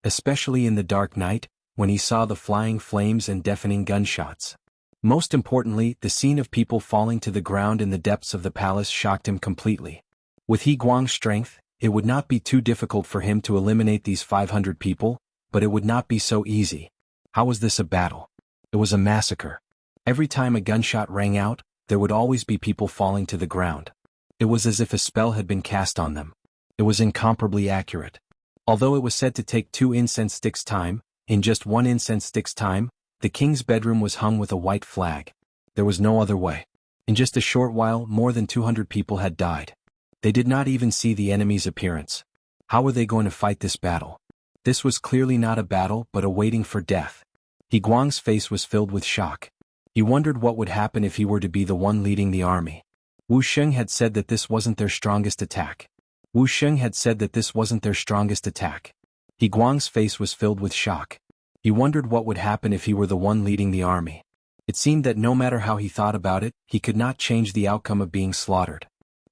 Especially in the dark night, when he saw the flying flames and deafening gunshots. Most importantly, the scene of people falling to the ground in the depths of the palace shocked him completely. With Guang's strength, it would not be too difficult for him to eliminate these 500 people, but it would not be so easy. How was this a battle? It was a massacre. Every time a gunshot rang out, there would always be people falling to the ground. It was as if a spell had been cast on them. It was incomparably accurate. Although it was said to take 2 incense sticks time, in just 1 incense stick's time, the king's bedroom was hung with a white flag. There was no other way. In just a short while, more than 200 people had died. They did not even see the enemy's appearance. How were they going to fight this battle? This was clearly not a battle but a waiting for death. Guang's face was filled with shock. He wondered what would happen if he were to be the one leading the army. Wu Xing had said that this wasn't their strongest attack. Guang's face was filled with shock. He wondered what would happen if he were the one leading the army. It seemed that no matter how he thought about it, he could not change the outcome of being slaughtered.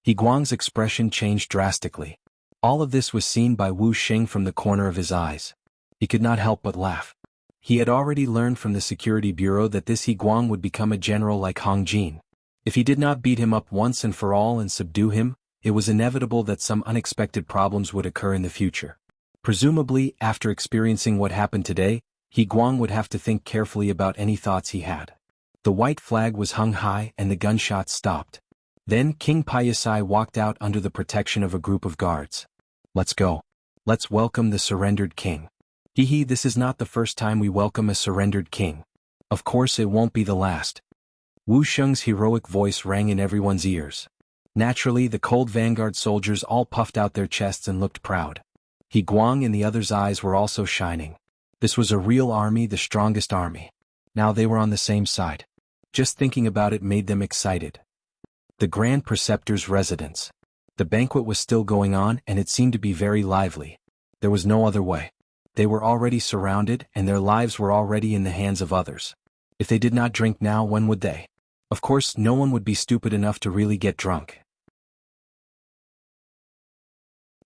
Guang's expression changed drastically. All of this was seen by Wu Xing from the corner of his eyes. He could not help but laugh. He had already learned from the Security Bureau that this Guang would become a general like Hong Jin. If he did not beat him up once and for all and subdue him, it was inevitable that some unexpected problems would occur in the future. Presumably, after experiencing what happened today, Guang would have to think carefully about any thoughts he had. The white flag was hung high and the gunshots stopped. Then King Payasai walked out under the protection of a group of guards. "Let's go. Let's welcome the surrendered king." This is not the first time we welcome a surrendered king. Of course it won't be the last." Wu Sheng's heroic voice rang in everyone's ears. Naturally, the cold vanguard soldiers all puffed out their chests and looked proud. Guang and the others' eyes were also shining. This was a real army, the strongest army. Now they were on the same side. Just thinking about it made them excited. The Grand Preceptor's residence. The banquet was still going on and it seemed to be very lively. There was no other way. They were already surrounded and their lives were already in the hands of others. If they did not drink now, when would they? Of course, no one would be stupid enough to really get drunk.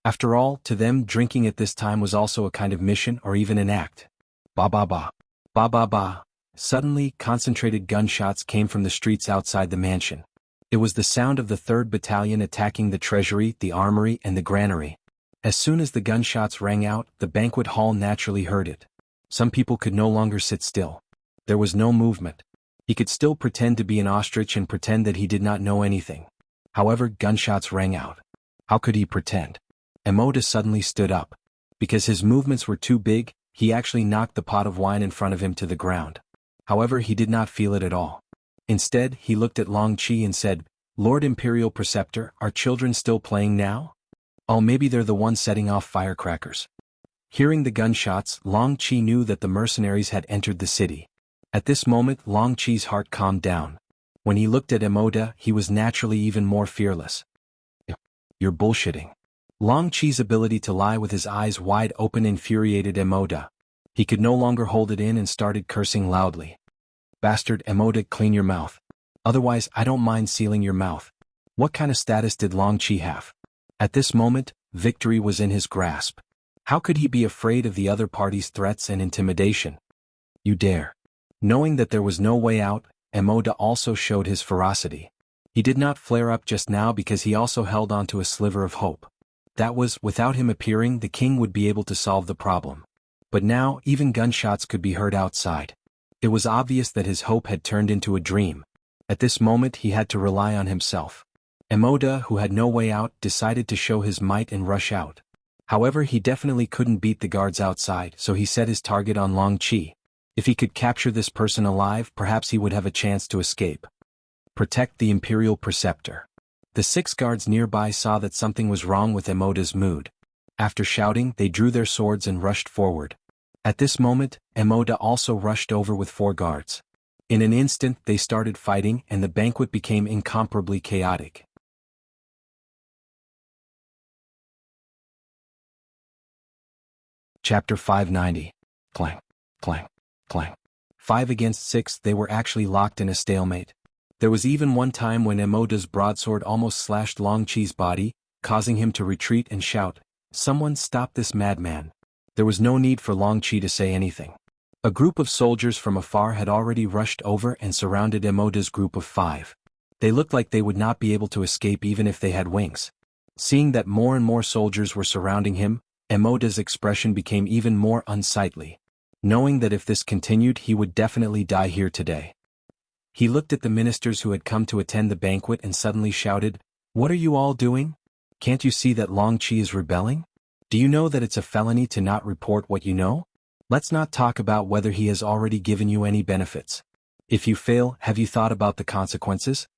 After all, to them, drinking at this time was also a kind of mission or even an act. Ba ba ba. Ba ba ba. Suddenly, concentrated gunshots came from the streets outside the mansion. It was the sound of the 3rd Battalion attacking the treasury, the armory, and the granary. As soon as the gunshots rang out, the banquet hall naturally heard it. Some people could no longer sit still. There was no movement. He could still pretend to be an ostrich and pretend that he did not know anything. However, gunshots rang out. How could he pretend? Emoda suddenly stood up. Because his movements were too big, he actually knocked the pot of wine in front of him to the ground. However, he did not feel it at all. Instead, he looked at Long Qi and said, "Lord Imperial Preceptor, are children still playing now? Oh, maybe they're the ones setting off firecrackers." Hearing the gunshots, Long Qi knew that the mercenaries had entered the city. At this moment, Long Qi's heart calmed down. When he looked at Emoda, he was naturally even more fearless. "You're bullshitting." Long Qi's ability to lie with his eyes wide open infuriated Emoda. He could no longer hold it in and started cursing loudly. "Bastard Emoda, clean your mouth. Otherwise, I don't mind sealing your mouth." What kind of status did Long Qi have? At this moment, victory was in his grasp. How could he be afraid of the other party's threats and intimidation? "You dare." Knowing that there was no way out, Emoda also showed his ferocity. He did not flare up just now because he also held on to a sliver of hope. That was, without him appearing, the king would be able to solve the problem. But now, even gunshots could be heard outside. It was obvious that his hope had turned into a dream. At this moment he had to rely on himself. Emoda, who had no way out, decided to show his might and rush out. However, he definitely couldn't beat the guards outside, so he set his target on Long Qi. If he could capture this person alive, perhaps he would have a chance to escape. Protect the Imperial Preceptor. The 6 guards nearby saw that something was wrong with Emoda's mood. After shouting, they drew their swords and rushed forward. At this moment, Emoda also rushed over with 4 guards. In an instant, they started fighting and the banquet became incomparably chaotic. Chapter 590. Clang, clang, clang. 5 against 6, they were actually locked in a stalemate. There was even one time when Emoda's broadsword almost slashed Long Qi's body, causing him to retreat and shout, "Someone stop this madman." There was no need for Long Qi to say anything. A group of soldiers from afar had already rushed over and surrounded Emoda's group of 5. They looked like they would not be able to escape even if they had wings. Seeing that more and more soldiers were surrounding him, Emoda's expression became even more unsightly. Knowing that if this continued he would definitely die here today. He looked at the ministers who had come to attend the banquet and suddenly shouted, "What are you all doing? Can't you see that Long Qi is rebelling? Do you know that it's a felony to not report what you know? Let's not talk about whether he has already given you any benefits. If you fail, have you thought about the consequences?"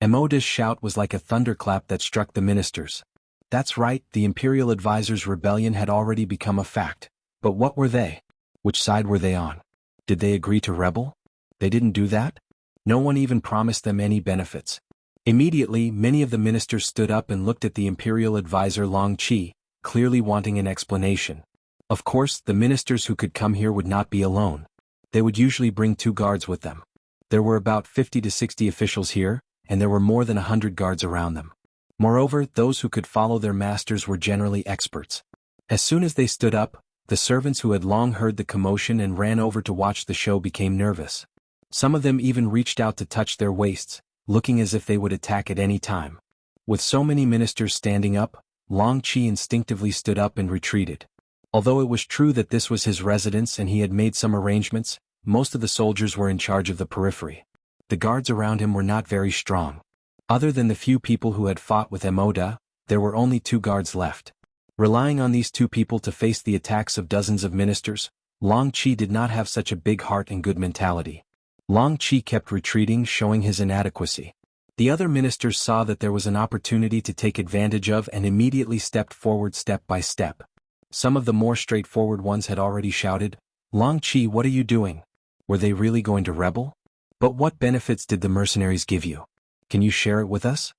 Emoda's shout was like a thunderclap that struck the ministers. That's right, the Imperial Advisor's rebellion had already become a fact. But what were they? Which side were they on? Did they agree to rebel? They didn't do that? No one even promised them any benefits. Immediately, many of the ministers stood up and looked at the Imperial Advisor Long Qi, clearly wanting an explanation. Of course, the ministers who could come here would not be alone. They would usually bring 2 guards with them. There were about 50 to 60 officials here, and there were more than 100 guards around them. Moreover, those who could follow their masters were generally experts. As soon as they stood up, the servants who had long heard the commotion and ran over to watch the show became nervous. Some of them even reached out to touch their waists, looking as if they would attack at any time. With so many ministers standing up, Long Qi instinctively stood up and retreated. Although it was true that this was his residence and he had made some arrangements, most of the soldiers were in charge of the periphery. The guards around him were not very strong. Other than the few people who had fought with Emoda, there were only 2 guards left. Relying on these 2 people to face the attacks of dozens of ministers, Long Qi did not have such a big heart and good mentality. Long Qi kept retreating, showing his inadequacy. The other ministers saw that there was an opportunity to take advantage of and immediately stepped forward step by step. Some of the more straightforward ones had already shouted, "Long Qi, what are you doing? Were they really going to rebel? But what benefits did the mercenaries give you? Can you share it with us?"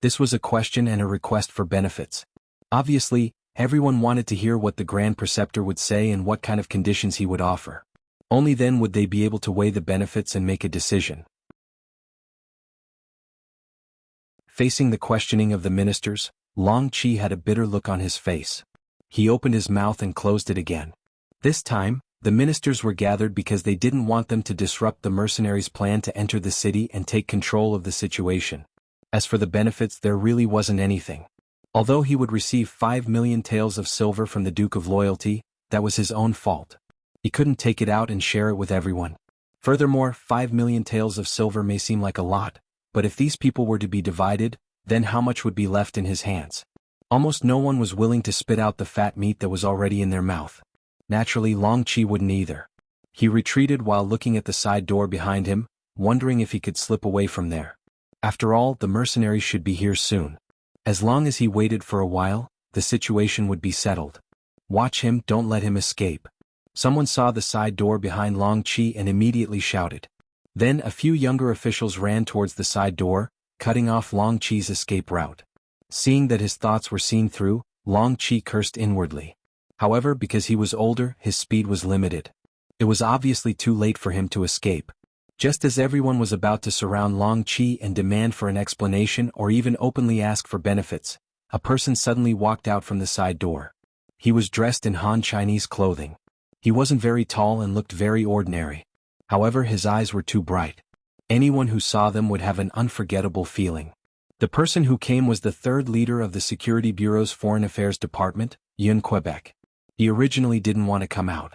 This was a question and a request for benefits. Obviously, everyone wanted to hear what the Grand Preceptor would say and what kind of conditions he would offer. Only then would they be able to weigh the benefits and make a decision. Facing the questioning of the ministers, Long Qi had a bitter look on his face. He opened his mouth and closed it again. This time, The ministers were gathered because they didn't want them to disrupt the mercenaries' plan to enter the city and take control of the situation. As for the benefits, there really wasn't anything. Although he would receive 5 million taels of silver from the Duke of Loyalty, that was his own fault. He couldn't take it out and share it with everyone. Furthermore, 5 million taels of silver may seem like a lot, but if these people were to be divided, then how much would be left in his hands? Almost no one was willing to spit out the fat meat that was already in their mouth. Naturally, Long Chi wouldn't either. He retreated while looking at the side door behind him, wondering if he could slip away from there. After all, the mercenaries should be here soon. As long as he waited for a while, the situation would be settled. Watch him, don't let him escape. Someone saw the side door behind Long Chi and immediately shouted. Then a few younger officials ran towards the side door, cutting off Long Chi's escape route. Seeing that his thoughts were seen through, Long Chi cursed inwardly. However, because he was older, his speed was limited. It was obviously too late for him to escape. Just as everyone was about to surround Long Chi and demand for an explanation or even openly ask for benefits, a person suddenly walked out from the side door. He was dressed in Han Chinese clothing. He wasn't very tall and looked very ordinary. However, his eyes were too bright. Anyone who saw them would have an unforgettable feeling. The person who came was the third leader of the Security Bureau's Foreign Affairs Department, Yun Quebec. He originally didn't want to come out.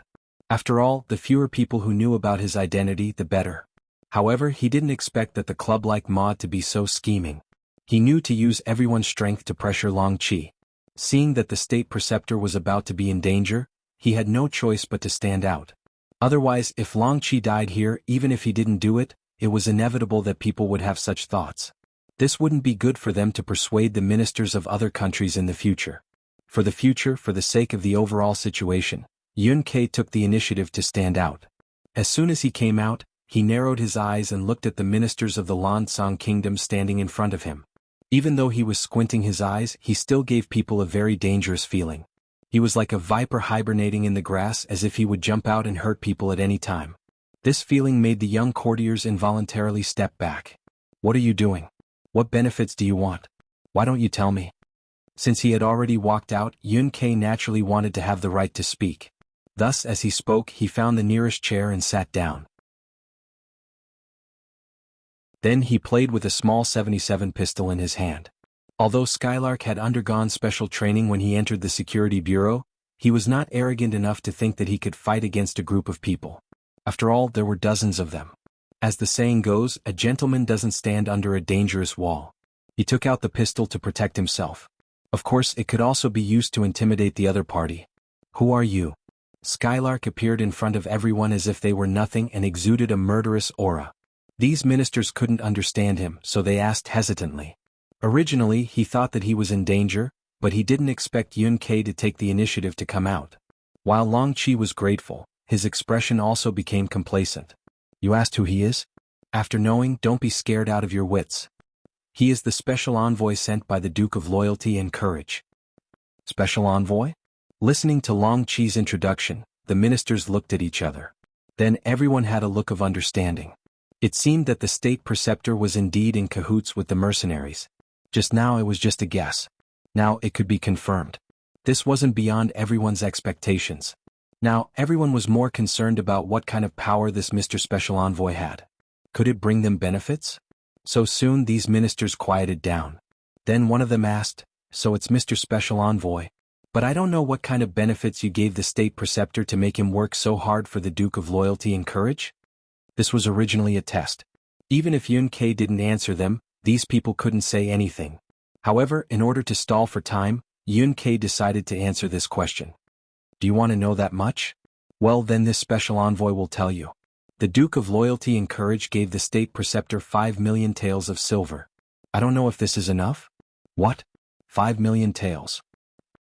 After all, the fewer people who knew about his identity, the better. However, he didn't expect that the club-like mod to be so scheming. He knew to use everyone's strength to pressure Long Chi. Seeing that the state preceptor was about to be in danger, he had no choice but to stand out. Otherwise, if Long Chi died here, even if he didn't do it, it was inevitable that people would have such thoughts. This wouldn't be good for them to persuade the ministers of other countries in the future. For the future, for the sake of the overall situation, Yun Ke took the initiative to stand out. As soon as he came out, he narrowed his eyes and looked at the ministers of the Lansang Kingdom standing in front of him. Even though he was squinting his eyes, he still gave people a very dangerous feeling. He was like a viper hibernating in the grass, as if he would jump out and hurt people at any time. This feeling made the young courtiers involuntarily step back. What are you doing? What benefits do you want? Why don't you tell me? Since he had already walked out, Yun Ke naturally wanted to have the right to speak. Thus, as he spoke, he found the nearest chair and sat down. Then he played with a small 77 pistol in his hand. Although Skylark had undergone special training when he entered the Security Bureau, he was not arrogant enough to think that he could fight against a group of people. After all, there were dozens of them. As the saying goes, a gentleman doesn't stand under a dangerous wall. He took out the pistol to protect himself. Of course, it could also be used to intimidate the other party. Who are you? Skylark appeared in front of everyone as if they were nothing and exuded a murderous aura. These ministers couldn't understand him, so they asked hesitantly. Originally, he thought that he was in danger, but he didn't expect Yun Ke to take the initiative to come out. While Long Chi was grateful, his expression also became complacent. You asked who he is? After knowing, don't be scared out of your wits. He is the special envoy sent by the Duke of Loyalty and Courage. Special envoy? Listening to Long Chi's introduction, the ministers looked at each other. Then everyone had a look of understanding. It seemed that the state preceptor was indeed in cahoots with the mercenaries. Just now it was just a guess. Now it could be confirmed. This wasn't beyond everyone's expectations. Now everyone was more concerned about what kind of power this Mr. Special Envoy had. Could it bring them benefits? So soon these ministers quieted down. Then one of them asked, so it's Mr. Special Envoy. But I don't know what kind of benefits you gave the state preceptor to make him work so hard for the Duke of Loyalty and Courage? This was originally a test. Even if Yun Ke didn't answer them, these people couldn't say anything. However, in order to stall for time, Yun Ke decided to answer this question. Do you want to know that much? Well, then this special envoy will tell you. The Duke of Loyalty and Courage gave the state preceptor 5 million taels of silver. I don't know if this is enough. What? 5 million taels.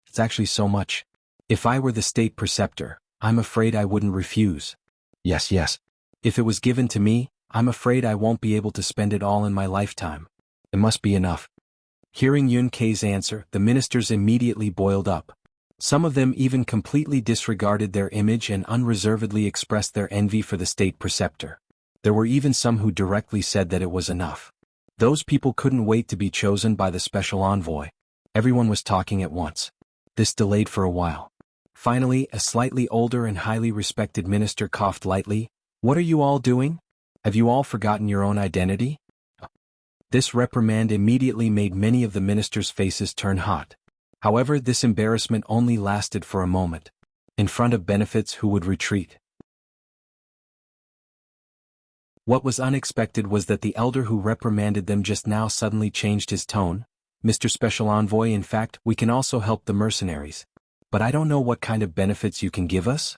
It's actually so much. If I were the state preceptor, I'm afraid I wouldn't refuse. Yes. If it was given to me, I'm afraid I won't be able to spend it all in my lifetime. It must be enough. Hearing Yun Ke's answer, the ministers immediately boiled up. Some of them even completely disregarded their image and unreservedly expressed their envy for the state preceptor. There were even some who directly said that it was enough. Those people couldn't wait to be chosen by the special envoy. Everyone was talking at once. This delayed for a while. Finally, a slightly older and highly respected minister coughed lightly. "What are you all doing? Have you all forgotten your own identity?" This reprimand immediately made many of the ministers' faces turn hot. However, this embarrassment only lasted for a moment. In front of benefits who would retreat. What was unexpected was that the elder who reprimanded them just now suddenly changed his tone. "Mr. Special Envoy, in fact, we can also help the mercenaries. But I don't know what kind of benefits you can give us?"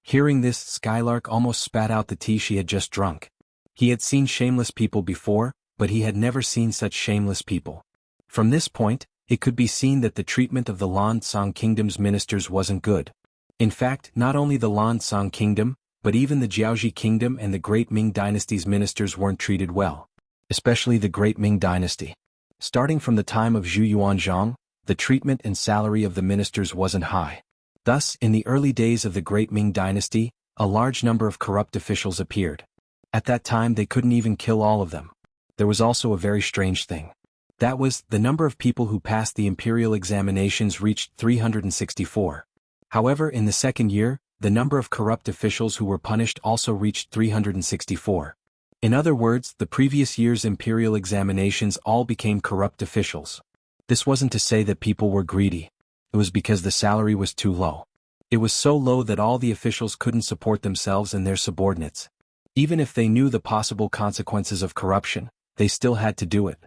Hearing this, Skylark almost spat out the tea she had just drunk. He had seen shameless people before, but he had never seen such shameless people. From this point, it could be seen that the treatment of the Lansang Kingdom's ministers wasn't good. In fact, not only the Lansang Kingdom, but even the Jianghu Kingdom and the Great Ming Dynasty's ministers weren't treated well. Especially the Great Ming Dynasty. Starting from the time of Zhu Yuanzhang, the treatment and salary of the ministers wasn't high. Thus, in the early days of the Great Ming Dynasty, a large number of corrupt officials appeared. At that time they couldn't even kill all of them. There was also a very strange thing. That was, the number of people who passed the imperial examinations reached 364. However, in the second year, the number of corrupt officials who were punished also reached 364. In other words, the previous year's imperial examinations all became corrupt officials. This wasn't to say that people were greedy. It was because the salary was too low. It was so low that all the officials couldn't support themselves and their subordinates. Even if they knew the possible consequences of corruption, they still had to do it.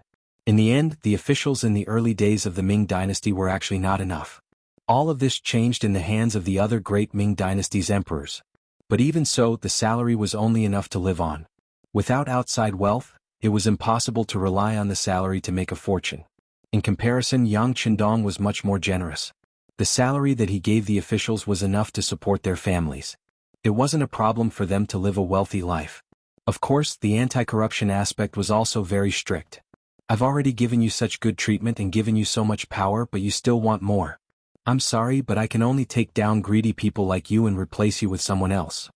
In the end, the officials in the early days of the Ming Dynasty were actually not enough. All of this changed in the hands of the other Great Ming Dynasty's emperors. But even so, the salary was only enough to live on. Without outside wealth, it was impossible to rely on the salary to make a fortune. In comparison, Yang Qindong was much more generous. The salary that he gave the officials was enough to support their families. It wasn't a problem for them to live a wealthy life. Of course, the anti-corruption aspect was also very strict. "I've already given you such good treatment and given you so much power, but you still want more. I'm sorry, but I can only take down greedy people like you and replace you with someone else."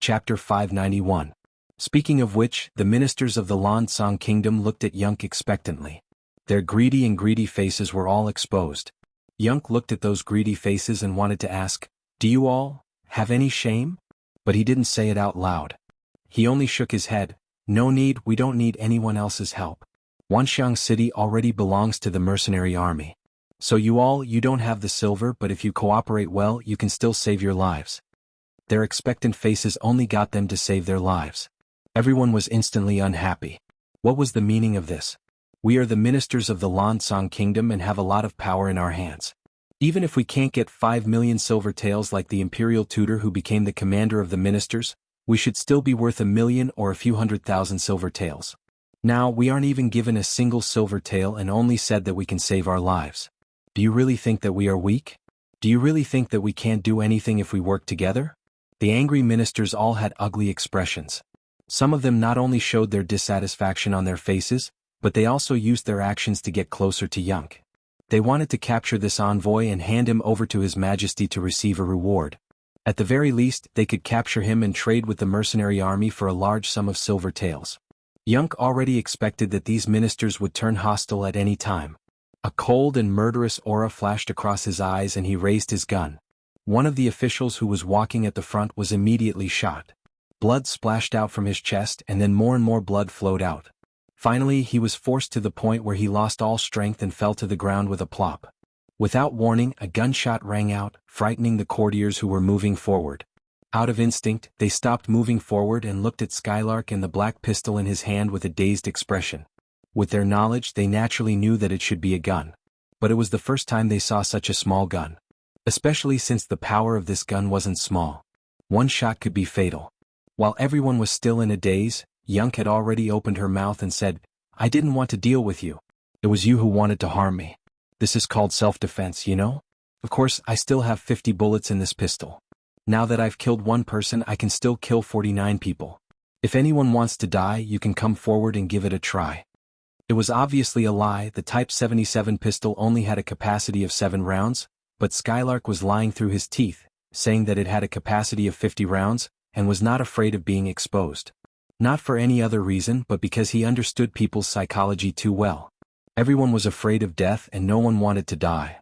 Chapter 591. Speaking of which, the ministers of the Lansang Kingdom looked at Yunk expectantly. Their greedy faces were all exposed. Yunk looked at those greedy faces and wanted to ask, "Do you all have any shame?" But he didn't say it out loud. He only shook his head. "No need, we don't need anyone else's help. Wanxiang City already belongs to the mercenary army. So you don't have the silver, but if you cooperate well, you can still save your lives." Their expectant faces only got them to save their lives. Everyone was instantly unhappy. What was the meaning of this? We are the ministers of the Lansang Kingdom and have a lot of power in our hands. Even if we can't get 5 million silver taels like the imperial tutor who became the commander of the ministers, we should still be worth 1,000,000 or a few 100,000 silver taels. Now, we aren't even given a single silver tael and only said that we can save our lives. Do you really think that we are weak? Do you really think that we can't do anything if we work together? The angry ministers all had ugly expressions. Some of them not only showed their dissatisfaction on their faces, but they also used their actions to get closer to Yunk. They wanted to capture this envoy and hand him over to His Majesty to receive a reward. At the very least, they could capture him and trade with the mercenary army for a large sum of silver taels. Yunk already expected that these ministers would turn hostile at any time. A cold and murderous aura flashed across his eyes and he raised his gun. One of the officials who was walking at the front was immediately shot. Blood splashed out from his chest and then more and more blood flowed out. Finally, he was forced to the point where he lost all strength and fell to the ground with a plop. Without warning, a gunshot rang out, frightening the courtiers who were moving forward. Out of instinct, they stopped moving forward and looked at Skylark and the black pistol in his hand with a dazed expression. With their knowledge, they naturally knew that it should be a gun. But it was the first time they saw such a small gun. Especially since the power of this gun wasn't small. One shot could be fatal. While everyone was still in a daze, Yunk had already opened her mouth and said, "I didn't want to deal with you. It was you who wanted to harm me. This is called self-defense, you know? Of course, I still have 50 bullets in this pistol. Now that I've killed one person, I can still kill 49 people. If anyone wants to die, you can come forward and give it a try." It was obviously a lie. The Type 77 pistol only had a capacity of 7 rounds, but Skylark was lying through his teeth, saying that it had a capacity of 50 rounds, and was not afraid of being exposed. Not for any other reason but because he understood people's psychology too well. Everyone was afraid of death and no one wanted to die.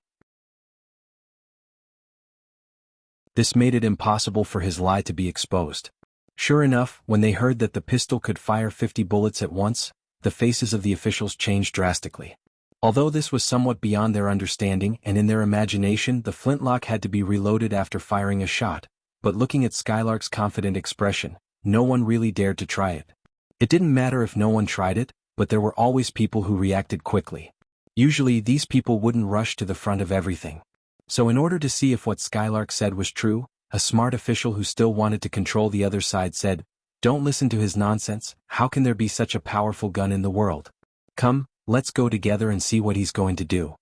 This made it impossible for his lie to be exposed. Sure enough, when they heard that the pistol could fire 50 bullets at once, the faces of the officials changed drastically. Although this was somewhat beyond their understanding and in their imagination, the flintlock had to be reloaded after firing a shot, but looking at Skylark's confident expression, no one really dared to try it. It didn't matter if no one tried it, but there were always people who reacted quickly. Usually these people wouldn't rush to the front of everything. So in order to see if what Skylark said was true, a smart official who still wanted to control the other side said, "Don't listen to his nonsense. How can there be such a powerful gun in the world? Come, let's go together and see what he's going to do."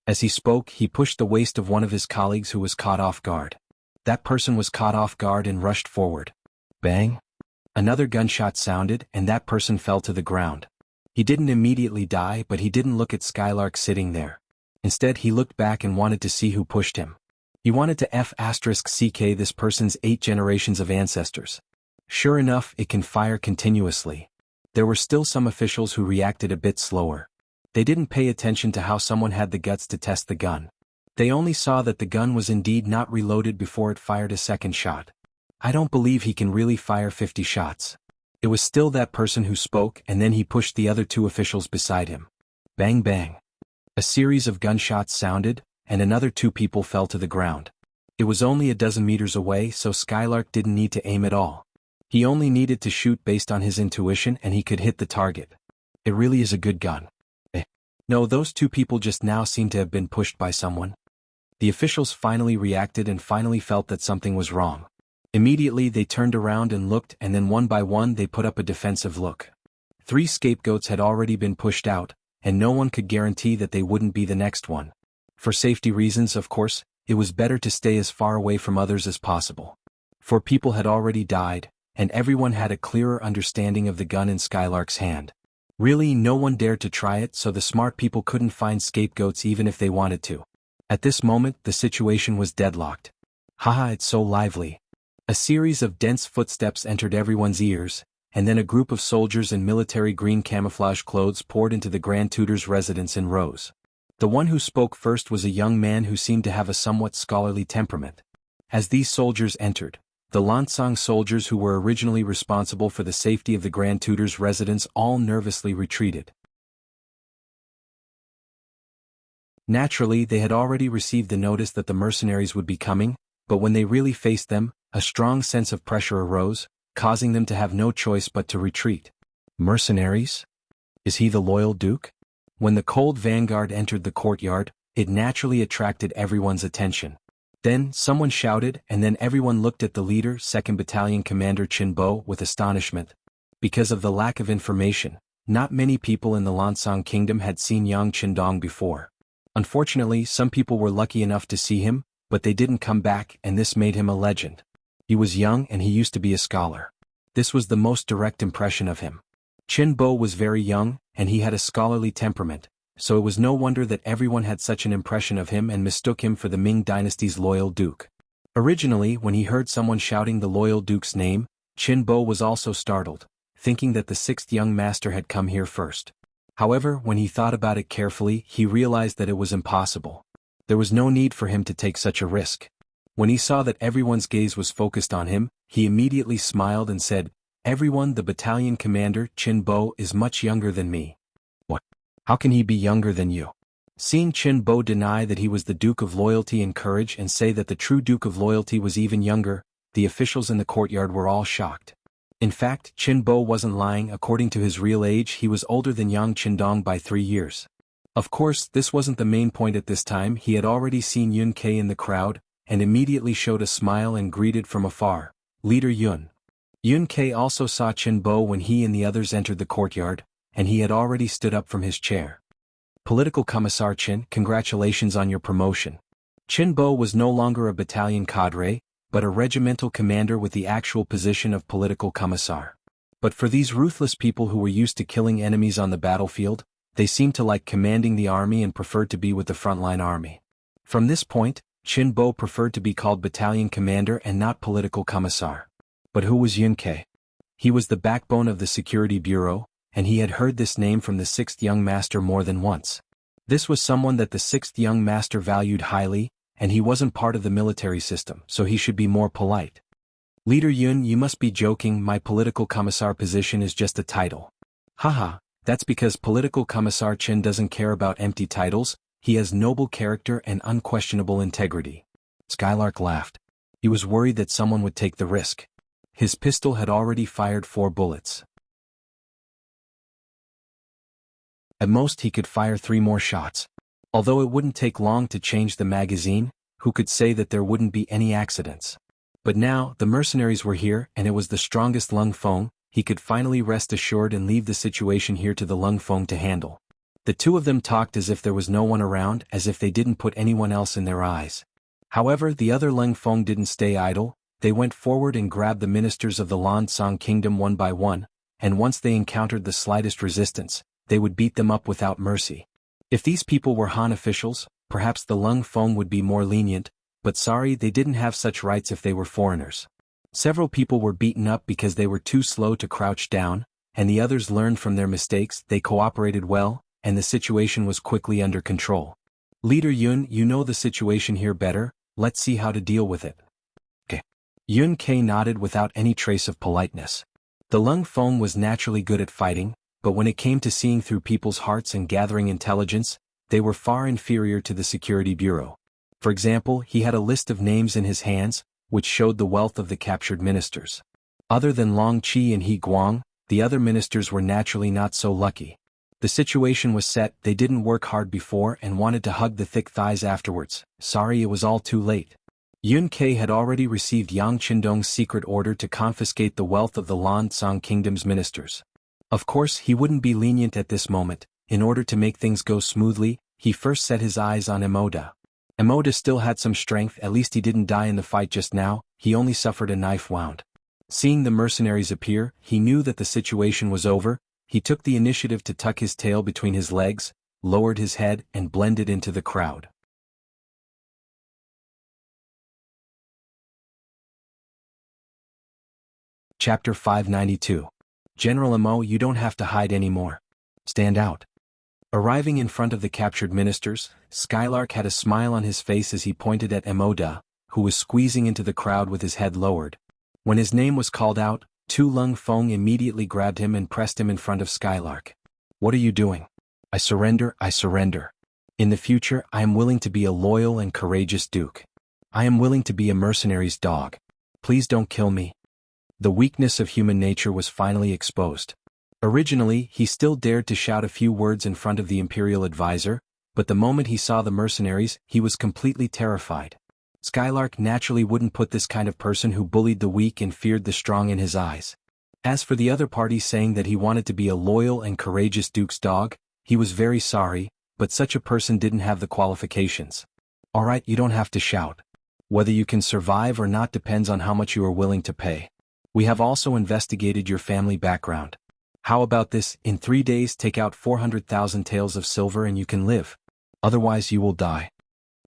As he spoke, he pushed the waist of one of his colleagues who was caught off guard. That person was caught off guard and rushed forward. Bang! Another gunshot sounded and that person fell to the ground. He didn't immediately die, but he didn't look at Skylark sitting there. Instead he looked back and wanted to see who pushed him. He wanted to F***ck this person's 8 generations of ancestors. Sure enough, it can fire continuously. There were still some officials who reacted a bit slower. They didn't pay attention to how someone had the guts to test the gun. They only saw that the gun was indeed not reloaded before it fired a second shot. "I don't believe he can really fire 50 shots. It was still that person who spoke, and then he pushed the other 2 officials beside him. Bang bang. A series of gunshots sounded, and another 2 people fell to the ground. It was only a dozen meters away, so Skylark didn't need to aim at all. He only needed to shoot based on his intuition and he could hit the target. It really is a good gun. No, those 2 people just now seem to have been pushed by someone. The officials finally reacted and finally felt that something was wrong. Immediately they turned around and looked, and then one by one they put up a defensive look. 3 scapegoats had already been pushed out, and no one could guarantee that they wouldn't be the next one. For safety reasons, of course, it was better to stay as far away from others as possible. 4 people had already died, and everyone had a clearer understanding of the gun in Skylark's hand. Really, no one dared to try it, so the smart people couldn't find scapegoats even if they wanted to. At this moment, the situation was deadlocked. Haha, it's so lively. A series of dense footsteps entered everyone's ears, and then a group of soldiers in military green camouflage clothes poured into the Grand Tutor's residence in rows. The one who spoke first was a young man who seemed to have a somewhat scholarly temperament. As these soldiers entered, the Lansang soldiers who were originally responsible for the safety of the Grand Tutor's residence all nervously retreated. Naturally, they had already received the notice that the mercenaries would be coming, but when they really faced them, a strong sense of pressure arose, causing them to have no choice but to retreat. Mercenaries? Is he the loyal duke? When the cold vanguard entered the courtyard, it naturally attracted everyone's attention. Then, someone shouted, and then everyone looked at the leader, 2nd Battalion Commander Qinbo, with astonishment. Because of the lack of information, not many people in the Lansang Kingdom had seen Yang Qindong before. Unfortunately, some people were lucky enough to see him, but they didn't come back, and this made him a legend. He was young and he used to be a scholar. This was the most direct impression of him. Qinbo was very young, and he had a scholarly temperament, so it was no wonder that everyone had such an impression of him and mistook him for the Ming dynasty's loyal duke. Originally, when he heard someone shouting the loyal duke's name, Qinbo was also startled, thinking that the 6th young master had come here first. However, when he thought about it carefully, he realized that it was impossible. There was no need for him to take such a risk. When he saw that everyone's gaze was focused on him, he immediately smiled and said, "Everyone, the battalion commander, Qinbo, is much younger than me." "What? How can he be younger than you?" Seeing Qinbo deny that he was the Duke of Loyalty and Courage and say that the true Duke of Loyalty was even younger, the officials in the courtyard were all shocked. In fact, Qinbo wasn't lying. According to his real age, he was older than Yang Qindong by 3 years. Of course, this wasn't the main point at this time. He had already seen Yun Ke in the crowd, and immediately showed a smile and greeted from afar, "Leader Yun." Yun Ke also saw Qinbo when he and the others entered the courtyard, and he had already stood up from his chair. "Political Commissar Qin, congratulations on your promotion." Qinbo was no longer a battalion cadre, but a regimental commander with the actual position of political commissar. But for these ruthless people who were used to killing enemies on the battlefield, they seemed to like commanding the army and preferred to be with the frontline army. From this point, Qinbo preferred to be called battalion commander and not political commissar. But who was Yun Ke? He was the backbone of the security bureau, and he had heard this name from the sixth young master more than once. This was someone that the sixth young master valued highly, and he wasn't part of the military system, so he should be more polite. Leader Yun, you must be joking, my political commissar position is just a title. Haha, that's because political commissar Chen doesn't care about empty titles, he has noble character and unquestionable integrity. Skylark laughed. He was worried that someone would take the risk. His pistol had already fired 4 bullets. At most he could fire 3 more shots. Although it wouldn't take long to change the magazine, who could say that there wouldn't be any accidents? But now, the mercenaries were here and it was the strongest Lung Feng, he could finally rest assured and leave the situation here to the Lung Feng to handle. The two of them talked as if there was no one around, as if they didn't put anyone else in their eyes. However, the other Lung Feng didn't stay idle, they went forward and grabbed the ministers of the Lansang kingdom one by one, and once they encountered the slightest resistance, they would beat them up without mercy. If these people were Han officials, perhaps the Lung Feng would be more lenient, but sorry, they didn't have such rights if they were foreigners. Several people were beaten up because they were too slow to crouch down, and the others learned from their mistakes, they cooperated well, and the situation was quickly under control. Leader Yun, you know the situation here better, let's see how to deal with it. Okay. Yun Ke nodded without any trace of politeness. The Lung Feng was naturally good at fighting, but when it came to seeing through people's hearts and gathering intelligence, they were far inferior to the security bureau. For example, he had a list of names in his hands, which showed the wealth of the captured ministers. Other than Long Qi and He Guang, the other ministers were naturally not so lucky. The situation was set, they didn't work hard before and wanted to hug the thick thighs afterwards. Sorry, it was all too late. Yun Ke had already received Yang Qindong's secret order to confiscate the wealth of the Lansang kingdom's ministers. Of course, he wouldn't be lenient at this moment. In order to make things go smoothly, he first set his eyes on Emoda. Emoda still had some strength, at least he didn't die in the fight just now, he only suffered a knife wound. Seeing the mercenaries appear, he knew that the situation was over. He took the initiative to tuck his tail between his legs, lowered his head and blended into the crowd. Chapter 592. General Emo, you don't have to hide anymore. Stand out. Arriving in front of the captured ministers, Skylark had a smile on his face as he pointed at Emoda, who was squeezing into the crowd with his head lowered. When his name was called out, 2 Lung Feng immediately grabbed him and pressed him in front of Skylark. What are you doing? I surrender, I surrender. In the future, I am willing to be a loyal and courageous duke. I am willing to be a mercenary's dog. Please don't kill me. The weakness of human nature was finally exposed. Originally, he still dared to shout a few words in front of the imperial advisor, but the moment he saw the mercenaries, he was completely terrified. Skylark naturally wouldn't put this kind of person who bullied the weak and feared the strong in his eyes. As for the other party saying that he wanted to be a loyal and courageous duke's dog, he was very sorry, but such a person didn't have the qualifications. Alright, you don't have to shout. Whether you can survive or not depends on how much you are willing to pay. We have also investigated your family background. How about this, in 3 days take out 400,000 taels of silver and you can live. Otherwise you will die.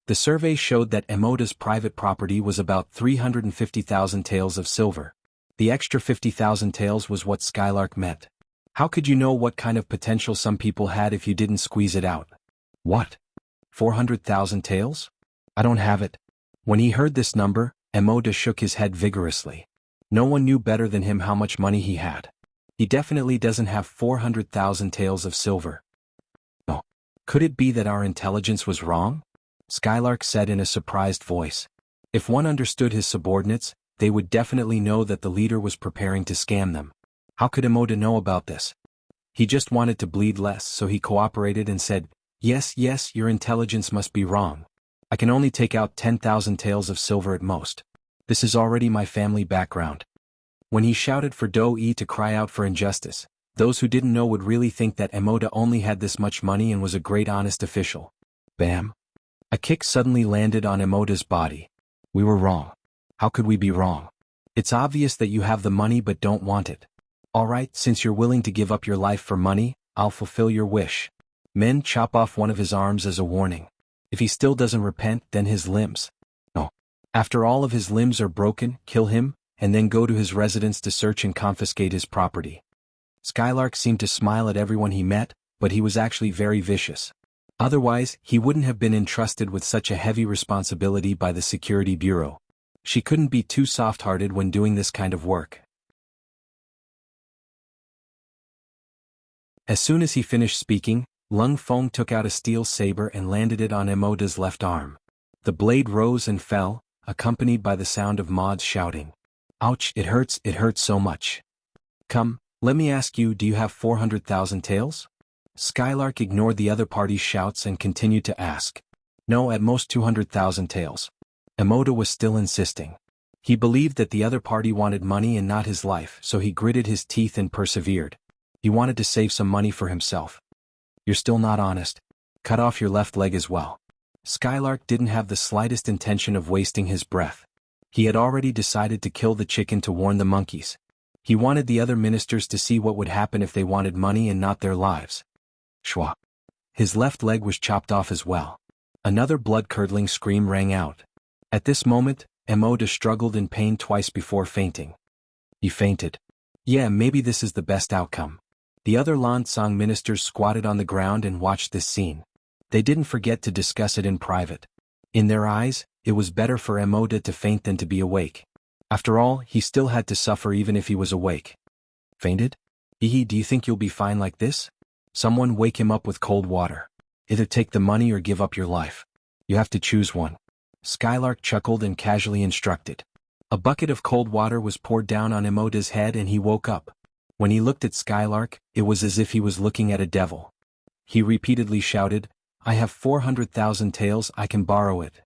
The survey showed that Emoda's private property was about 350,000 taels of silver. The extra 50,000 taels was what Skylark meant. How could you know what kind of potential some people had if you didn't squeeze it out? What? 400,000 taels? I don't have it. When he heard this number, Emoda shook his head vigorously. No one knew better than him how much money he had. He definitely doesn't have 400,000 taels of silver. No. Could it be that our intelligence was wrong? Skylark said in a surprised voice. If one understood his subordinates, they would definitely know that the leader was preparing to scam them. How could Emoda know about this? He just wanted to bleed less, so he cooperated and said, Yes, your intelligence must be wrong. I can only take out 10,000 taels of silver at most. This is already my family background. When he shouted for Do-E to cry out for injustice, those who didn't know would really think that Emoda only had this much money and was a great honest official. Bam! A kick suddenly landed on Emoda's body. We were wrong. How could we be wrong? It's obvious that you have the money but don't want it. Alright, since you're willing to give up your life for money, I'll fulfill your wish. Men chop off one of his arms as a warning. If he still doesn't repent, then his limbs. No. After all of his limbs are broken, kill him, and then go to his residence to search and confiscate his property. Skylark seemed to smile at everyone he met, but he was actually very vicious. Otherwise, he wouldn't have been entrusted with such a heavy responsibility by the Security Bureau. She couldn't be too soft-hearted when doing this kind of work. As soon as he finished speaking, Lung Feng took out a steel saber and landed it on Emoda's left arm. The blade rose and fell, accompanied by the sound of Maud's shouting. "Ouch, it hurts so much. Come, let me ask you, do you have 400,000 taels?" Skylark ignored the other party's shouts and continued to ask. "No, at most 200,000 taels." Emoda was still insisting. He believed that the other party wanted money and not his life, so he gritted his teeth and persevered. He wanted to save some money for himself. "You're still not honest. Cut off your left leg as well." Skylark didn't have the slightest intention of wasting his breath. He had already decided to kill the chicken to warn the monkeys. He wanted the other ministers to see what would happen if they wanted money and not their lives. Shwa. His left leg was chopped off as well. Another blood-curdling scream rang out. At this moment, Emoda struggled in pain twice before fainting. He fainted. Yeah, maybe this is the best outcome. The other Lansang ministers squatted on the ground and watched this scene. They didn't forget to discuss it in private. In their eyes, it was better for Emoda to faint than to be awake. After all, he still had to suffer even if he was awake. Fainted? Hehe, do you think you'll be fine like this? Someone wake him up with cold water. Either take the money or give up your life. You have to choose one. Skylark chuckled and casually instructed. A bucket of cold water was poured down on Emoda's head and he woke up. When he looked at Skylark, it was as if he was looking at a devil. He repeatedly shouted, "I have 400,000 taels, I can borrow it."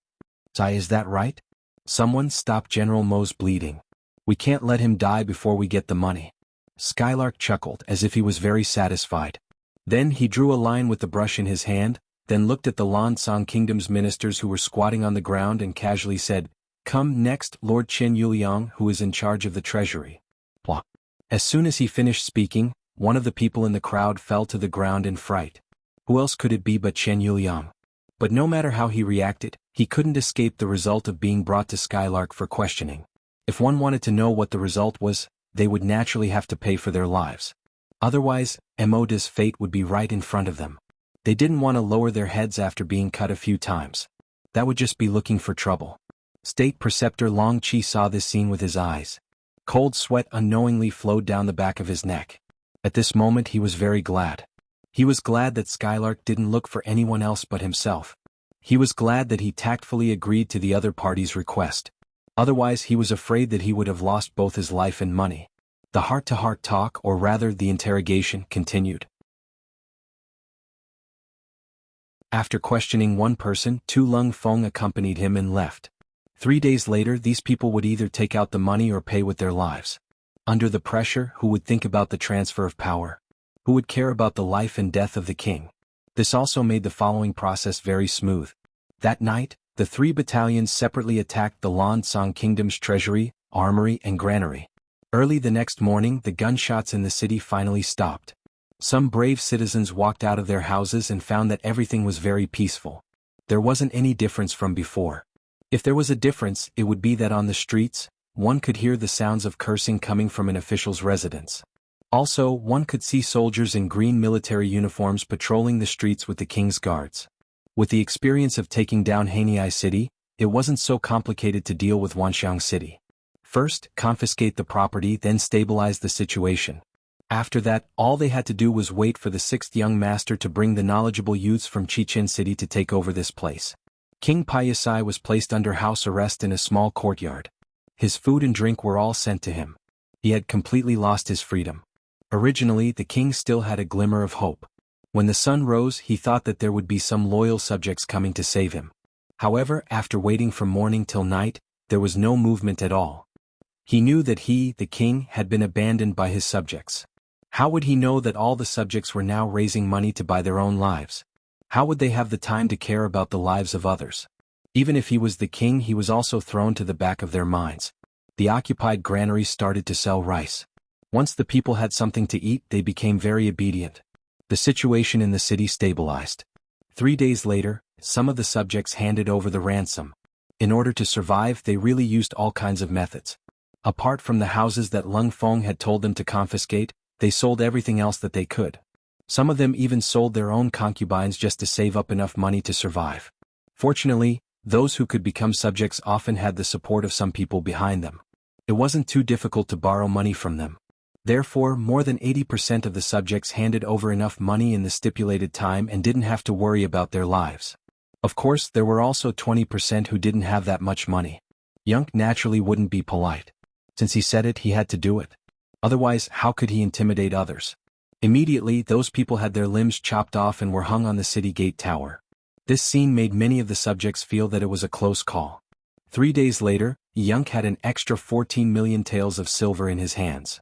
Is that right? Someone stop General Mo's bleeding. We can't let him die before we get the money. Skylark chuckled as if he was very satisfied. Then he drew a line with the brush in his hand, then looked at the Lansang Kingdom's ministers who were squatting on the ground and casually said, "Come next, Lord Chen Yuliang, who is in charge of the treasury." Blah. As soon as he finished speaking, one of the people in the crowd fell to the ground in fright. Who else could it be but Chen Yuliang? But no matter how he reacted, he couldn't escape the result of being brought to Skylark for questioning. If one wanted to know what the result was, they would naturally have to pay for their lives. Otherwise, Emoda's fate would be right in front of them. They didn't want to lower their heads after being cut a few times. That would just be looking for trouble. State Preceptor Long Chi saw this scene with his eyes. Cold sweat unknowingly flowed down the back of his neck. At this moment he was very glad. He was glad that Skylark didn't look for anyone else but himself. He was glad that he tactfully agreed to the other party's request. Otherwise he was afraid that he would have lost both his life and money. The heart-to-heart talk, or rather the interrogation, continued. After questioning one person, Tu Lung Feng accompanied him and left. 3 days later, these people would either take out the money or pay with their lives. Under the pressure, who would think about the transfer of power? Who would care about the life and death of the king? This also made the following process very smooth. That night, the 3 battalions separately attacked the Lansang Kingdom's treasury, armory and granary. Early the next morning, the gunshots in the city finally stopped. Some brave citizens walked out of their houses and found that everything was very peaceful. There wasn't any difference from before. If there was a difference, it would be that on the streets, one could hear the sounds of cursing coming from an official's residence. Also, one could see soldiers in green military uniforms patrolling the streets with the king's guards. With the experience of taking down Haniai City, it wasn't so complicated to deal with Wanxiang City. First, confiscate the property, then stabilize the situation. After that, all they had to do was wait for the 6th young master to bring the knowledgeable youths from Chichen City to take over this place. King Payasai was placed under house arrest in a small courtyard. His food and drink were all sent to him. He had completely lost his freedom. Originally, the king still had a glimmer of hope. When the sun rose, he thought that there would be some loyal subjects coming to save him. However, after waiting from morning till night, there was no movement at all. He knew that he, the king, had been abandoned by his subjects. How would he know that all the subjects were now raising money to buy their own lives? How would they have the time to care about the lives of others? Even if he was the king, he was also thrown to the back of their minds. The occupied granaries started to sell rice. Once the people had something to eat, they became very obedient. The situation in the city stabilized. 3 days later, some of the subjects handed over the ransom. In order to survive, they really used all kinds of methods. Apart from the houses that Lung Feng had told them to confiscate, they sold everything else that they could. Some of them even sold their own concubines just to save up enough money to survive. Fortunately, those who could become subjects often had the support of some people behind them. It wasn't too difficult to borrow money from them. Therefore, more than 80% of the subjects handed over enough money in the stipulated time and didn't have to worry about their lives. Of course, there were also 20% who didn't have that much money. Yang naturally wouldn't be polite. Since he said it, he had to do it. Otherwise, how could he intimidate others? Immediately, those people had their limbs chopped off and were hung on the city gate tower. This scene made many of the subjects feel that it was a close call. 3 days later, Yang had an extra 14 million taels of silver in his hands.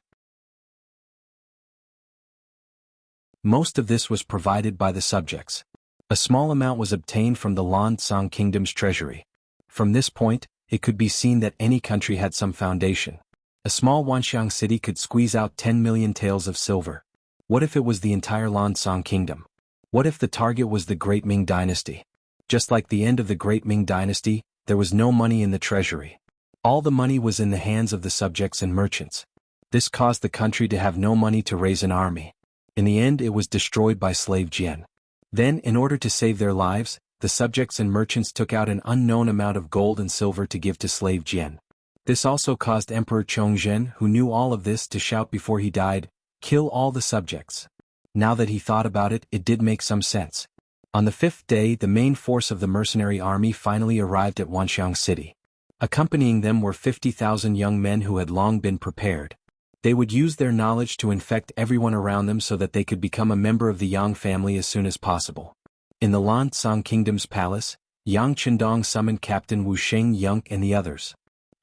Most of this was provided by the subjects. A small amount was obtained from the Lan Tsang Kingdom's treasury. From this point, it could be seen that any country had some foundation. A small Wanxiang city could squeeze out 10 million taels of silver. What if it was the entire Lan Tsang Kingdom? What if the target was the Great Ming Dynasty? Just like the end of the Great Ming Dynasty, there was no money in the treasury. All the money was in the hands of the subjects and merchants. This caused the country to have no money to raise an army. In the end, it was destroyed by slave Jian. Then, in order to save their lives, the subjects and merchants took out an unknown amount of gold and silver to give to slave Jian. This also caused Emperor Chongzhen, who knew all of this, to shout before he died, "Kill all the subjects." Now that he thought about it, it did make some sense. On the 5th day, the main force of the mercenary army finally arrived at Wanxiang City. Accompanying them were 50,000 young men who had long been prepared. They would use their knowledge to infect everyone around them so that they could become a member of the Yang family as soon as possible. In the Lan Tsang Kingdom's palace, Yang Chendong summoned Captain Wu Sheng Yang and the others.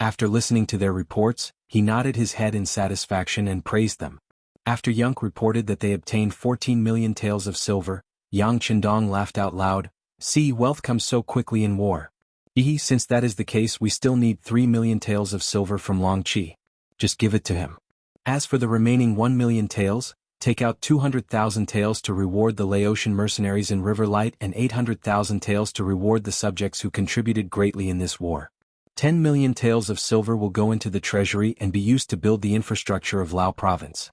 After listening to their reports, he nodded his head in satisfaction and praised them. After Yang reported that they obtained 14 million taels of silver, Yang Chendong laughed out loud. "See, wealth comes so quickly in war. Since that is the case, we still need 3 million taels of silver from Long Qi. Just give it to him. As for the remaining 1 million taels, take out 200,000 taels to reward the Laotian mercenaries in River Light and 800,000 taels to reward the subjects who contributed greatly in this war. 10 million taels of silver will go into the treasury and be used to build the infrastructure of Lao Province."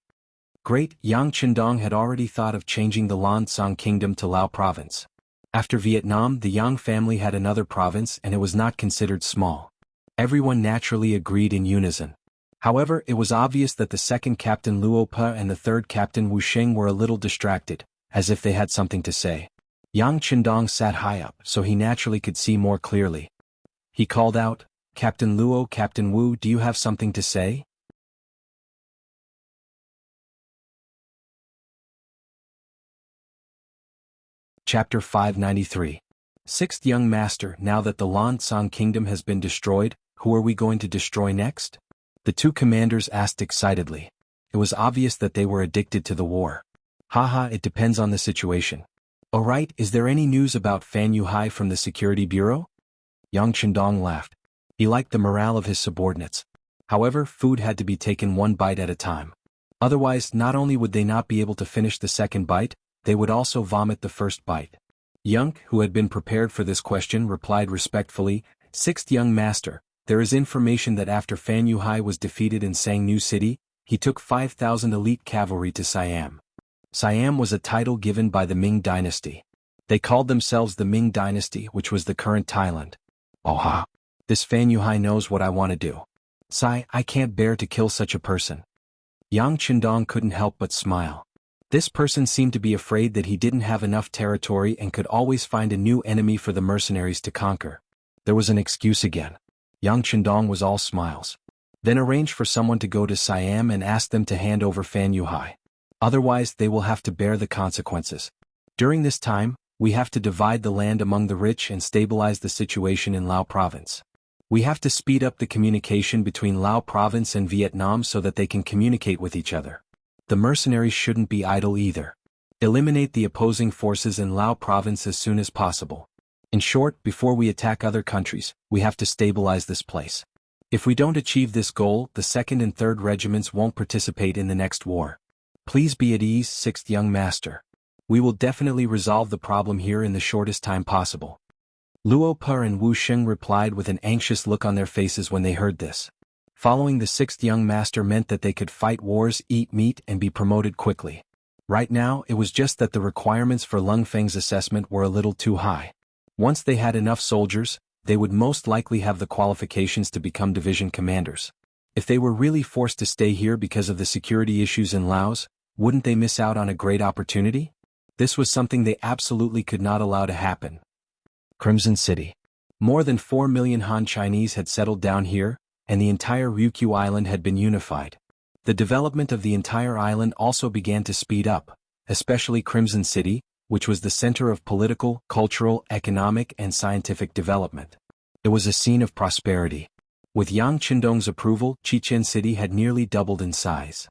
Great, Yang Chendong had already thought of changing the Lan Tsang Kingdom to Lao Province. After Vietnam, the Yang family had another province and it was not considered small. Everyone naturally agreed in unison. However, it was obvious that the second Captain Luo Pe and the third Captain Wu Sheng were a little distracted, as if they had something to say. Yang Chendong sat high up, so he naturally could see more clearly. He called out, "Captain Luo, Captain Wu, do you have something to say?" Chapter 593. Sixth Young Master. Now that the Lan Tsang Kingdom has been destroyed, who are we going to destroy next? The two commanders asked excitedly. It was obvious that they were addicted to the war. Haha, it depends on the situation. Alright, is there any news about Fan Yuhai from the Security Bureau? Yang Chendong laughed. He liked the morale of his subordinates. However, food had to be taken one bite at a time. Otherwise, not only would they not be able to finish the second bite, they would also vomit the first bite. Yang, who had been prepared for this question, replied respectfully, "Sixth Young Master, there is information that after Fan Yuhai was defeated in Sangnu City, he took 5,000 elite cavalry to Siam. Siam was a title given by the Ming Dynasty. They called themselves the Ming Dynasty, which was the current Thailand. Oha! This Fan Yuhai knows what I want to do. I can't bear to kill such a person." Yang Chendong couldn't help but smile. This person seemed to be afraid that he didn't have enough territory and could always find a new enemy for the mercenaries to conquer. There was an excuse again. Yang Chendong was all smiles. Then arrange for someone to go to Siam and ask them to hand over Fan Yuhai. Otherwise, they will have to bear the consequences. During this time, we have to divide the land among the rich and stabilize the situation in Lao Province. We have to speed up the communication between Lao Province and Vietnam so that they can communicate with each other. The mercenaries shouldn't be idle either. Eliminate the opposing forces in Lao Province as soon as possible. In short, before we attack other countries, we have to stabilize this place. If we don't achieve this goal, the 2nd and 3rd regiments won't participate in the next war. Please be at ease, Sixth Young Master. We will definitely resolve the problem here in the shortest time possible. Luo Per and Wu Sheng replied with an anxious look on their faces when they heard this. Following the sixth young master meant that they could fight wars, eat meat, and be promoted quickly. Right now, it was just that the requirements for Lung Feng's assessment were a little too high. Once they had enough soldiers, they would most likely have the qualifications to become division commanders. If they were really forced to stay here because of the security issues in Laos, wouldn't they miss out on a great opportunity? This was something they absolutely could not allow to happen. Crimson City. More than 4 million Han Chinese had settled down here, and the entire Ryukyu Island had been unified. The development of the entire island also began to speed up, especially Crimson City, which was the center of political, cultural, economic, and scientific development. It was a scene of prosperity. With Yang Qindong's approval, Chichen City had nearly doubled in size.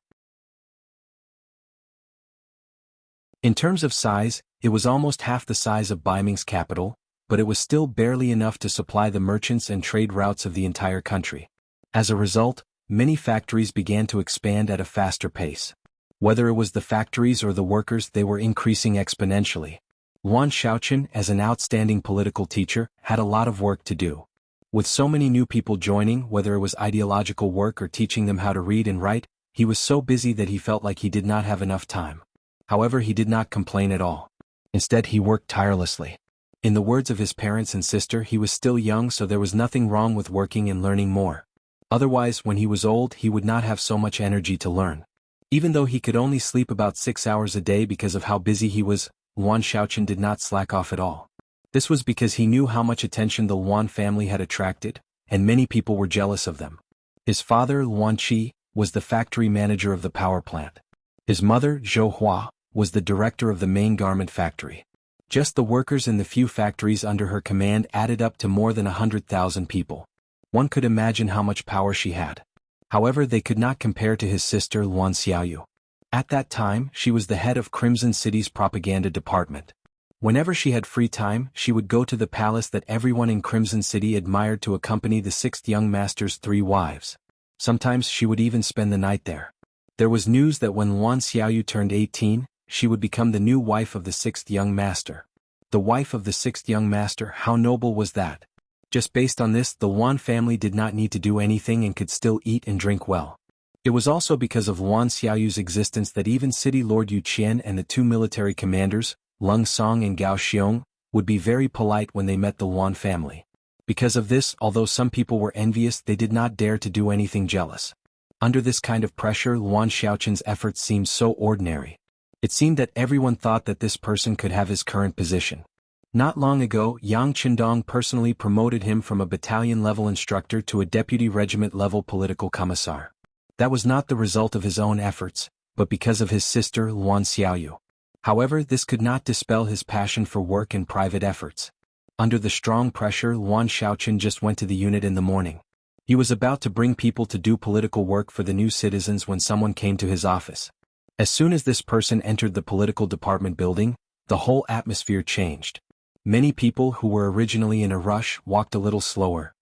In terms of size, it was almost half the size of Beiming's capital, but it was still barely enough to supply the merchants and trade routes of the entire country. As a result, many factories began to expand at a faster pace. Whether it was the factories or the workers, they were increasing exponentially. Yuan Shaochen, as an outstanding political teacher, had a lot of work to do. With so many new people joining, whether it was ideological work or teaching them how to read and write, he was so busy that he felt like he did not have enough time. However, he did not complain at all. Instead, he worked tirelessly. In the words of his parents and sister, he was still young, so there was nothing wrong with working and learning more. Otherwise, when he was old, he would not have so much energy to learn. Even though he could only sleep about 6 hours a day because of how busy he was, Yuan Shaochen did not slack off at all. This was because he knew how much attention the Yuan family had attracted, and many people were jealous of them. His father, Yuan Qi, was the factory manager of the power plant. His mother, Zhou Hua, was the director of the main garment factory. Just the workers in the few factories under her command added up to more than 100,000 people. One could imagine how much power she had. However, they could not compare to his sister Yuan Xiaoyu. At that time, she was the head of Crimson City's propaganda department. Whenever she had free time, she would go to the palace that everyone in Crimson City admired to accompany the sixth young master's 3 wives. Sometimes she would even spend the night there. There was news that when Yuan Xiaoyu turned 18, she would become the new wife of the sixth young master. The wife of the sixth young master, how noble was that? Just based on this, the Yuan family did not need to do anything and could still eat and drink well. It was also because of Yuan Xiaoyu's existence that even City Lord Yu Qian and the 2 military commanders, Lung Song and Gao Xiong, would be very polite when they met the Yuan family. Because of this, although some people were envious, they did not dare to do anything jealous. Under this kind of pressure, Yuan Shaochen's efforts seemed so ordinary. It seemed that everyone thought that this person could have his current position. Not long ago, Yang Qindong personally promoted him from a battalion-level instructor to a deputy regiment-level political commissar. That was not the result of his own efforts, but because of his sister Yuan Xiaoyu. However, this could not dispel his passion for work and private efforts. Under the strong pressure, Yuan Shaochen just went to the unit in the morning. He was about to bring people to do political work for the new citizens when someone came to his office. As soon as this person entered the political department building, the whole atmosphere changed. Many people who were originally in a rush walked a little slower.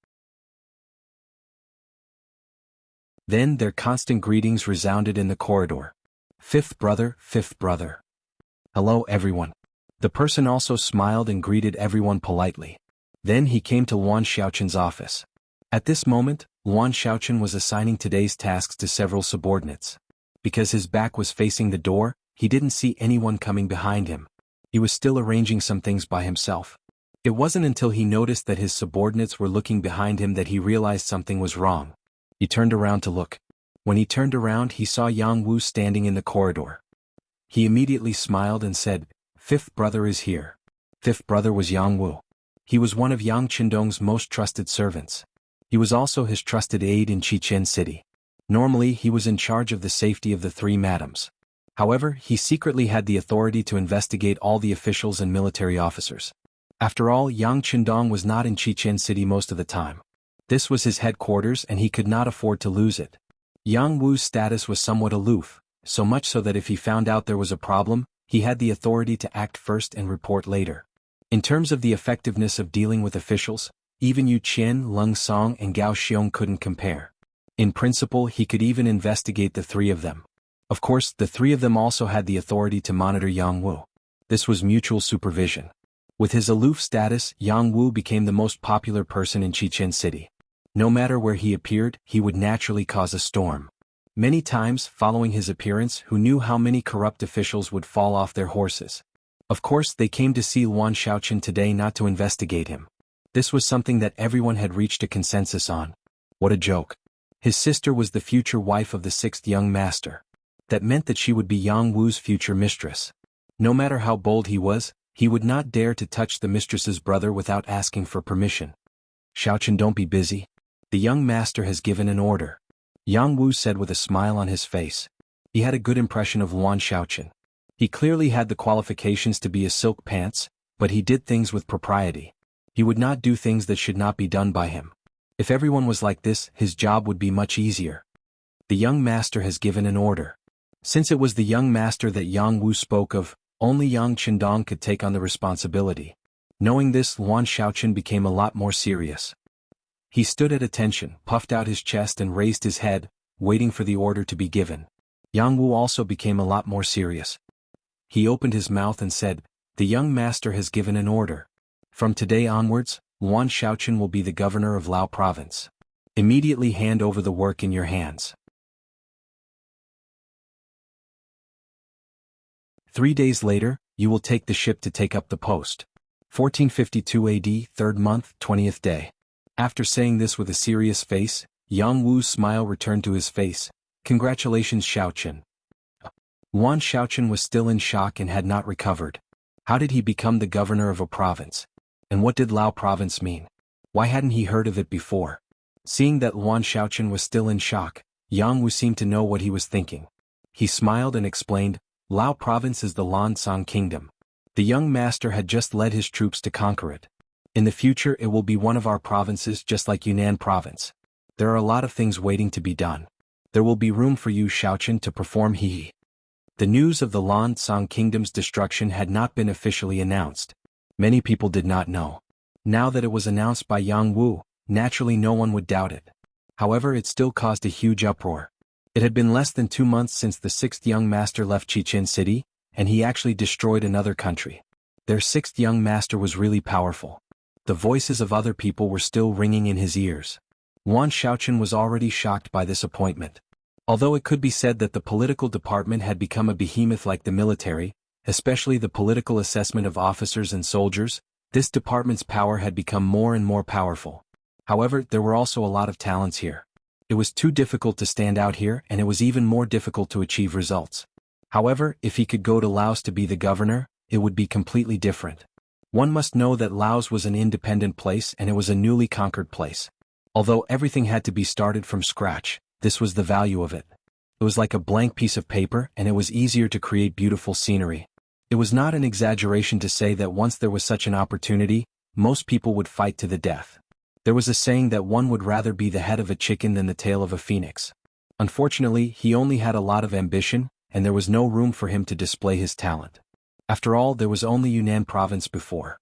Then their constant greetings resounded in the corridor. Fifth brother, fifth brother. Hello everyone. The person also smiled and greeted everyone politely. Then he came to Yuan Shaochen's office. At this moment, Yuan Shaochen was assigning today's tasks to several subordinates. Because his back was facing the door, he didn't see anyone coming behind him. He was still arranging some things by himself. It wasn't until he noticed that his subordinates were looking behind him that he realized something was wrong. He turned around to look. When he turned around, he saw Yang Wu standing in the corridor. He immediately smiled and said, "Fifth brother is here." Fifth brother was Yang Wu. He was one of Yang Qindong's most trusted servants. He was also his trusted aide in Chichen City. Normally, he was in charge of the safety of the 3 madams. However, he secretly had the authority to investigate all the officials and military officers. After all, Yang Qindong was not in Chichen City most of the time. This was his headquarters and he could not afford to lose it. Yang Wu's status was somewhat aloof, so much so that if he found out there was a problem, he had the authority to act first and report later. In terms of the effectiveness of dealing with officials, even Yu Qian, Lung Song and Gao Xiong couldn't compare. In principle, he could even investigate the 3 of them. Of course, the 3 of them also had the authority to monitor Yang Wu. This was mutual supervision. With his aloof status, Yang Wu became the most popular person in Chichen City. No matter where he appeared, he would naturally cause a storm. Many times, following his appearance, who knew how many corrupt officials would fall off their horses. Of course, they came to see Luan Shaoqian today not to investigate him. This was something that everyone had reached a consensus on. What a joke. His sister was the future wife of the sixth young master. That meant that she would be Yang Wu's future mistress. No matter how bold he was, he would not dare to touch the mistress's brother without asking for permission. Shaoqian, don't be busy. The young master has given an order. Yang Wu said with a smile on his face. He had a good impression of Luan Shaoqian. He clearly had the qualifications to be a silk pants, but he did things with propriety. He would not do things that should not be done by him. If everyone was like this, his job would be much easier. The young master has given an order. Since it was the young master that Yang Wu spoke of, only Yang Qindong could take on the responsibility. Knowing this, Luan Shaoqian became a lot more serious. He stood at attention, puffed out his chest and raised his head, waiting for the order to be given. Yang Wu also became a lot more serious. He opened his mouth and said, "The young master has given an order. From today onwards, Luan Shaoqian will be the governor of Lao province. Immediately hand over the work in your hands." 3 days later, you will take the ship to take up the post. 1452 AD, 3rd month, 20th day. After saying this with a serious face, Yang Wu's smile returned to his face. Congratulations, Shaoqian. Luan Shaoqian was still in shock and had not recovered. How did he become the governor of a province? And what did Lao province mean? Why hadn't he heard of it before? Seeing that Luan Shaoqian was still in shock, Yang Wu seemed to know what he was thinking. He smiled and explained, Lao province is the Lansang kingdom. The young master had just led his troops to conquer it. In the future it will be one of our provinces just like Yunnan province. There are a lot of things waiting to be done. There will be room for you, Shaoqian, to perform he. The news of the Lansang kingdom's destruction had not been officially announced. Many people did not know. Now that it was announced by Yang Wu, naturally no one would doubt it. However, it still caused a huge uproar. It had been less than 2 months since the sixth young master left Chichen City, and he actually destroyed another country. Their sixth young master was really powerful. The voices of other people were still ringing in his ears. Luan Shaoqian was already shocked by this appointment. Although it could be said that the political department had become a behemoth like the military, especially the political assessment of officers and soldiers, this department's power had become more and more powerful. However, there were also a lot of talents here. It was too difficult to stand out here, and it was even more difficult to achieve results. However, if he could go to Laos to be the governor, it would be completely different. One must know that Laos was an independent place and it was a newly conquered place. Although everything had to be started from scratch, this was the value of it. It was like a blank piece of paper, and it was easier to create beautiful scenery. It was not an exaggeration to say that once there was such an opportunity, most people would fight to the death. There was a saying that one would rather be the head of a chicken than the tail of a phoenix. Unfortunately, he only had a lot of ambition, and there was no room for him to display his talent. After all, there was only Yunnan province before.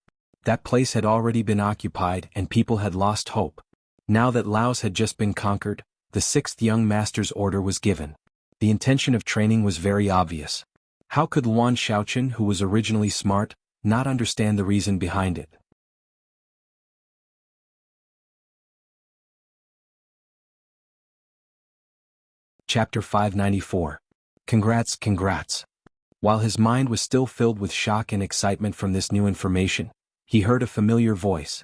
That place had already been occupied and people had lost hope. Now that Laos had just been conquered, the sixth young master's order was given. The intention of training was very obvious. How could Luan Shaoqian, who was originally smart, not understand the reason behind it? Chapter 594. Congrats, congrats. While his mind was still filled with shock and excitement from this new information, he heard a familiar voice.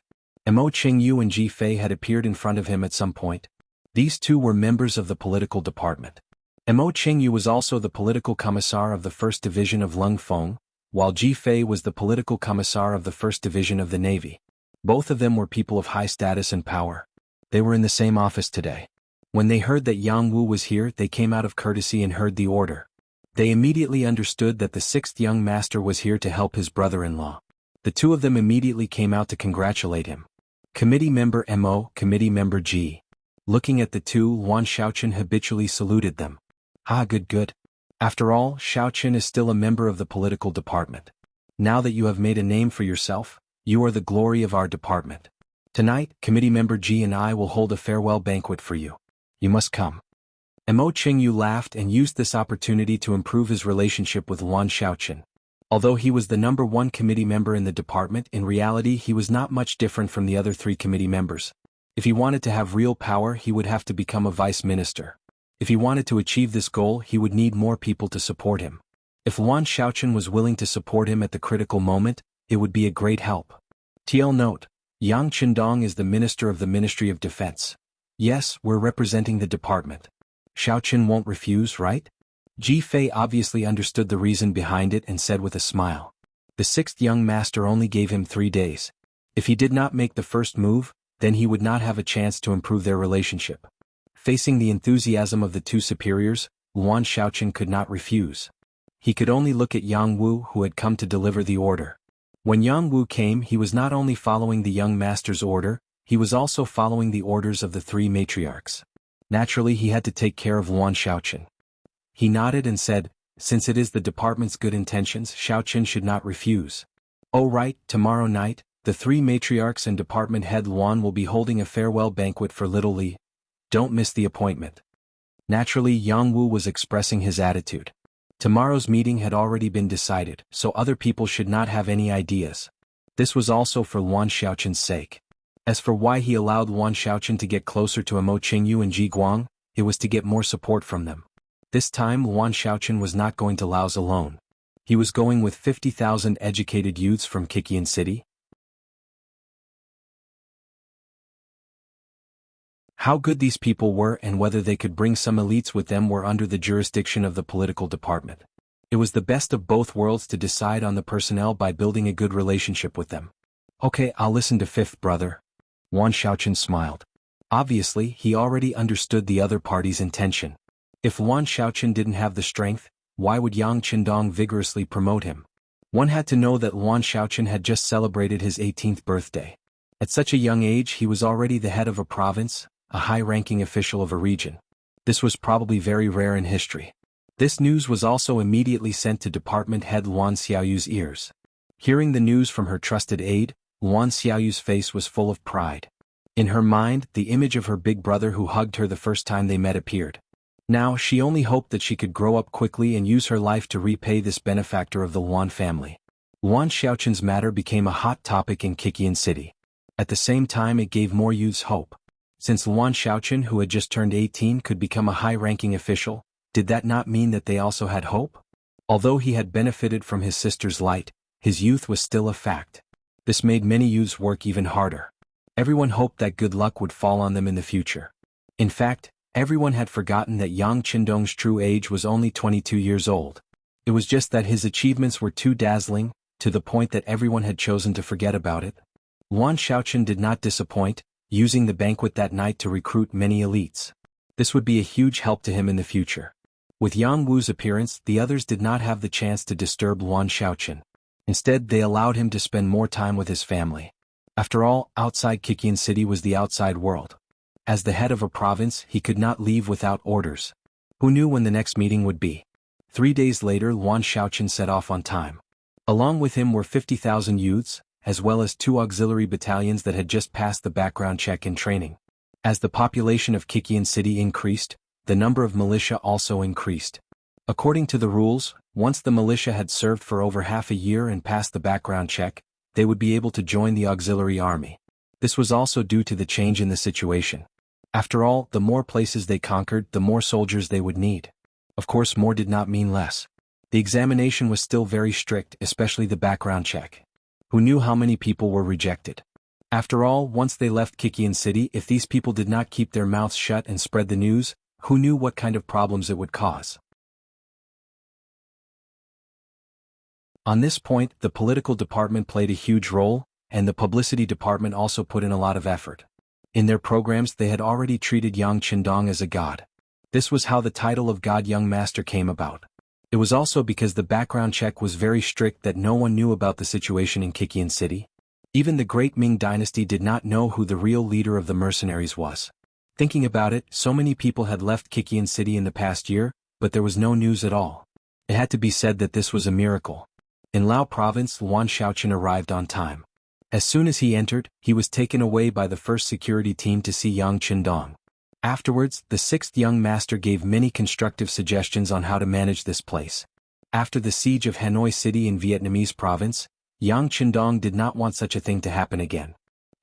Mo Qingyu and Ji Fei had appeared in front of him at some point. These two were members of the political department. Mo Qingyu was also the political commissar of the 1st Division of Lung Feng, while Ji Fei was the political commissar of the 1st Division of the Navy. Both of them were people of high status and power. They were in the same office today. When they heard that Yang Wu was here, they came out of courtesy and heard the order. They immediately understood that the sixth young master was here to help his brother-in-law. The two of them immediately came out to congratulate him. Committee member Mo, committee member Ji. Looking at the two, Luan Shaoqian habitually saluted them. Ah, good, good. After all, Shaoqian is still a member of the political department. Now that you have made a name for yourself, you are the glory of our department. Tonight, committee member Ji and I will hold a farewell banquet for you. You must come. Mo Qingyu laughed and used this opportunity to improve his relationship with Luan Shaoqian. Although he was the #1 committee member in the department, in reality he was not much different from the other 3 committee members. If he wanted to have real power, he would have to become a vice minister. If he wanted to achieve this goal, he would need more people to support him. If Luan Xiaochen was willing to support him at the critical moment, it would be a great help. TL note: Yang Qindong is the minister of the Ministry of Defense. Yes, we're representing the department. Xiaochen won't refuse, right? Ji Fei obviously understood the reason behind it and said with a smile. The sixth young master only gave him 3 days. If he did not make the first move, then he would not have a chance to improve their relationship. Facing the enthusiasm of the two superiors, Luan Xiaochen could not refuse. He could only look at Yang Wu, who had come to deliver the order. When Yang Wu came, he was not only following the young master's order, he was also following the orders of the 3 matriarchs. Naturally, he had to take care of Luan Xiaochen. He nodded and said, since it is the department's good intentions, Xiaochen should not refuse. Oh right, tomorrow night, the 3 matriarchs and department head Luan will be holding a farewell banquet for little Li. Don't miss the appointment. Naturally, Yang Wu was expressing his attitude. Tomorrow's meeting had already been decided, so other people should not have any ideas. This was also for Luan Xiaochen's sake. As for why he allowed Luan Xiaochen to get closer to Mo Qingyu and Ji Guang, it was to get more support from them. This time Luan Xiaochen was not going to Laos alone. He was going with 50,000 educated youths from Kikian City. How good these people were and whether they could bring some elites with them were under the jurisdiction of the political department. It was the best of both worlds to decide on the personnel by building a good relationship with them. Okay, I'll listen to fifth brother. Luan Xiaochen smiled. Obviously, he already understood the other party's intention. If Luan Xiaochen didn't have the strength, why would Yang Qindong vigorously promote him? One had to know that Luan Xiaochen had just celebrated his 18th birthday. At such a young age he was already the head of a province, a high-ranking official of a region. This was probably very rare in history. This news was also immediately sent to department head Luan Xiaoyu's ears. Hearing the news from her trusted aide, Luan Xiaoyu's face was full of pride. In her mind, the image of her big brother who hugged her the first time they met appeared. Now she only hoped that she could grow up quickly and use her life to repay this benefactor of the Luan family. Luan Xiaochen's matter became a hot topic in Kikian City. At the same time it gave more youths hope. Since Luan Xiaochen, who had just turned 18, could become a high-ranking official, did that not mean that they also had hope? Although he had benefited from his sister's light, his youth was still a fact. This made many youths work even harder. Everyone hoped that good luck would fall on them in the future. In fact, everyone had forgotten that Yang Qindong's true age was only 22 years old. It was just that his achievements were too dazzling, to the point that everyone had chosen to forget about it. Luan Xiaochen did not disappoint, using the banquet that night to recruit many elites. This would be a huge help to him in the future. With Yang Wu's appearance, the others did not have the chance to disturb Luan Xiaochen. Instead, they allowed him to spend more time with his family. After all, outside Kikian City was the outside world. As the head of a province, he could not leave without orders. Who knew when the next meeting would be? 3 days later, Luan Xiaochen set off on time. Along with him were 50,000 youths, as well as 2 auxiliary battalions that had just passed the background check and training. As the population of Kikian City increased, the number of militia also increased. According to the rules, once the militia had served for over half a year and passed the background check, they would be able to join the auxiliary army. This was also due to the change in the situation. After all, the more places they conquered, the more soldiers they would need. Of course, more did not mean less. The examination was still very strict, especially the background check. Who knew how many people were rejected? After all, once they left Kikian City, if these people did not keep their mouths shut and spread the news, who knew what kind of problems it would cause? On this point, the political department played a huge role, and the publicity department also put in a lot of effort. In their programs they had already treated Yang Qindong as a god. This was how the title of God Young Master came about. It was also because the background check was very strict that no one knew about the situation in Kikian City. Even the great Ming dynasty did not know who the real leader of the mercenaries was. Thinking about it, so many people had left Kikian City in the past year, but there was no news at all. It had to be said that this was a miracle. In Lao province, Luan Xiaochen arrived on time. As soon as he entered, he was taken away by the first security team to see Yang Qindong. Afterwards, the sixth young master gave many constructive suggestions on how to manage this place. After the siege of Hanoi City in Vietnamese province, Yang Qindong did not want such a thing to happen again.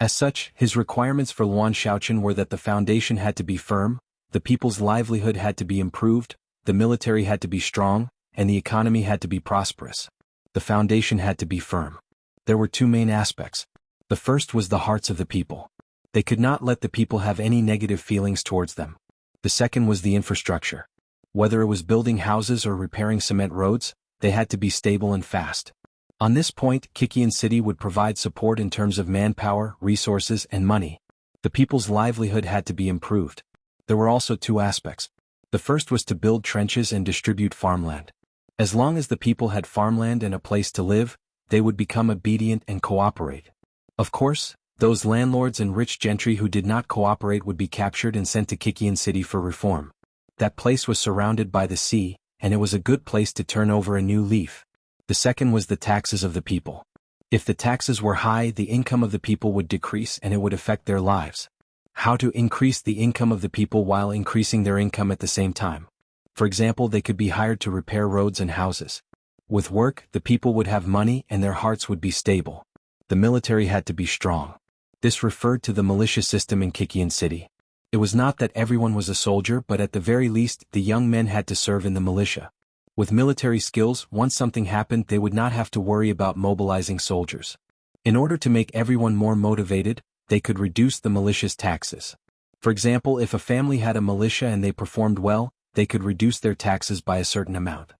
As such, his requirements for Luan Shaoqian were that the foundation had to be firm, the people's livelihood had to be improved, the military had to be strong, and the economy had to be prosperous. The foundation had to be firm. There were two main aspects. The first was the hearts of the people. They could not let the people have any negative feelings towards them. The second was the infrastructure. Whether it was building houses or repairing cement roads, they had to be stable and fast. On this point, Kikian City would provide support in terms of manpower, resources, and money. The people's livelihood had to be improved. There were also two aspects. The first was to build trenches and distribute farmland. As long as the people had farmland and a place to live, they would become obedient and cooperate. Of course, those landlords and rich gentry who did not cooperate would be captured and sent to Kikian City for reform. That place was surrounded by the sea, and it was a good place to turn over a new leaf. The second was the taxes of the people. If the taxes were high, the income of the people would decrease and it would affect their lives. How to increase the income of the people while increasing their income at the same time? For example, they could be hired to repair roads and houses. With work, the people would have money and their hearts would be stable. The military had to be strong. This referred to the militia system in Kikian City. It was not that everyone was a soldier, but at the very least, the young men had to serve in the militia. With military skills, once something happened, they would not have to worry about mobilizing soldiers. In order to make everyone more motivated, they could reduce the militia's taxes. For example, if a family had a militia and they performed well, they could reduce their taxes by a certain amount.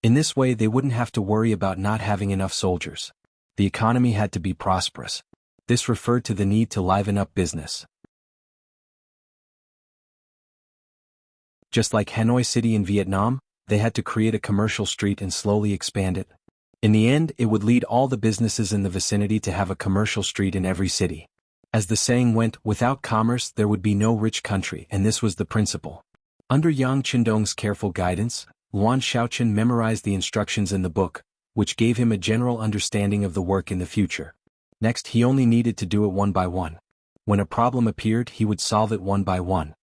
In this way, they wouldn't have to worry about not having enough soldiers. The economy had to be prosperous. This referred to the need to liven up business. Just like Hanoi City in Vietnam, they had to create a commercial street and slowly expand it. In the end, it would lead all the businesses in the vicinity to have a commercial street in every city. As the saying went, without commerce there would be no rich country, and this was the principle. Under Yang Qindong's careful guidance, Luan Shaoqian memorized the instructions in the book, which gave him a general understanding of the work in the future. Next, he only needed to do it one by one. When a problem appeared, he would solve it one by one.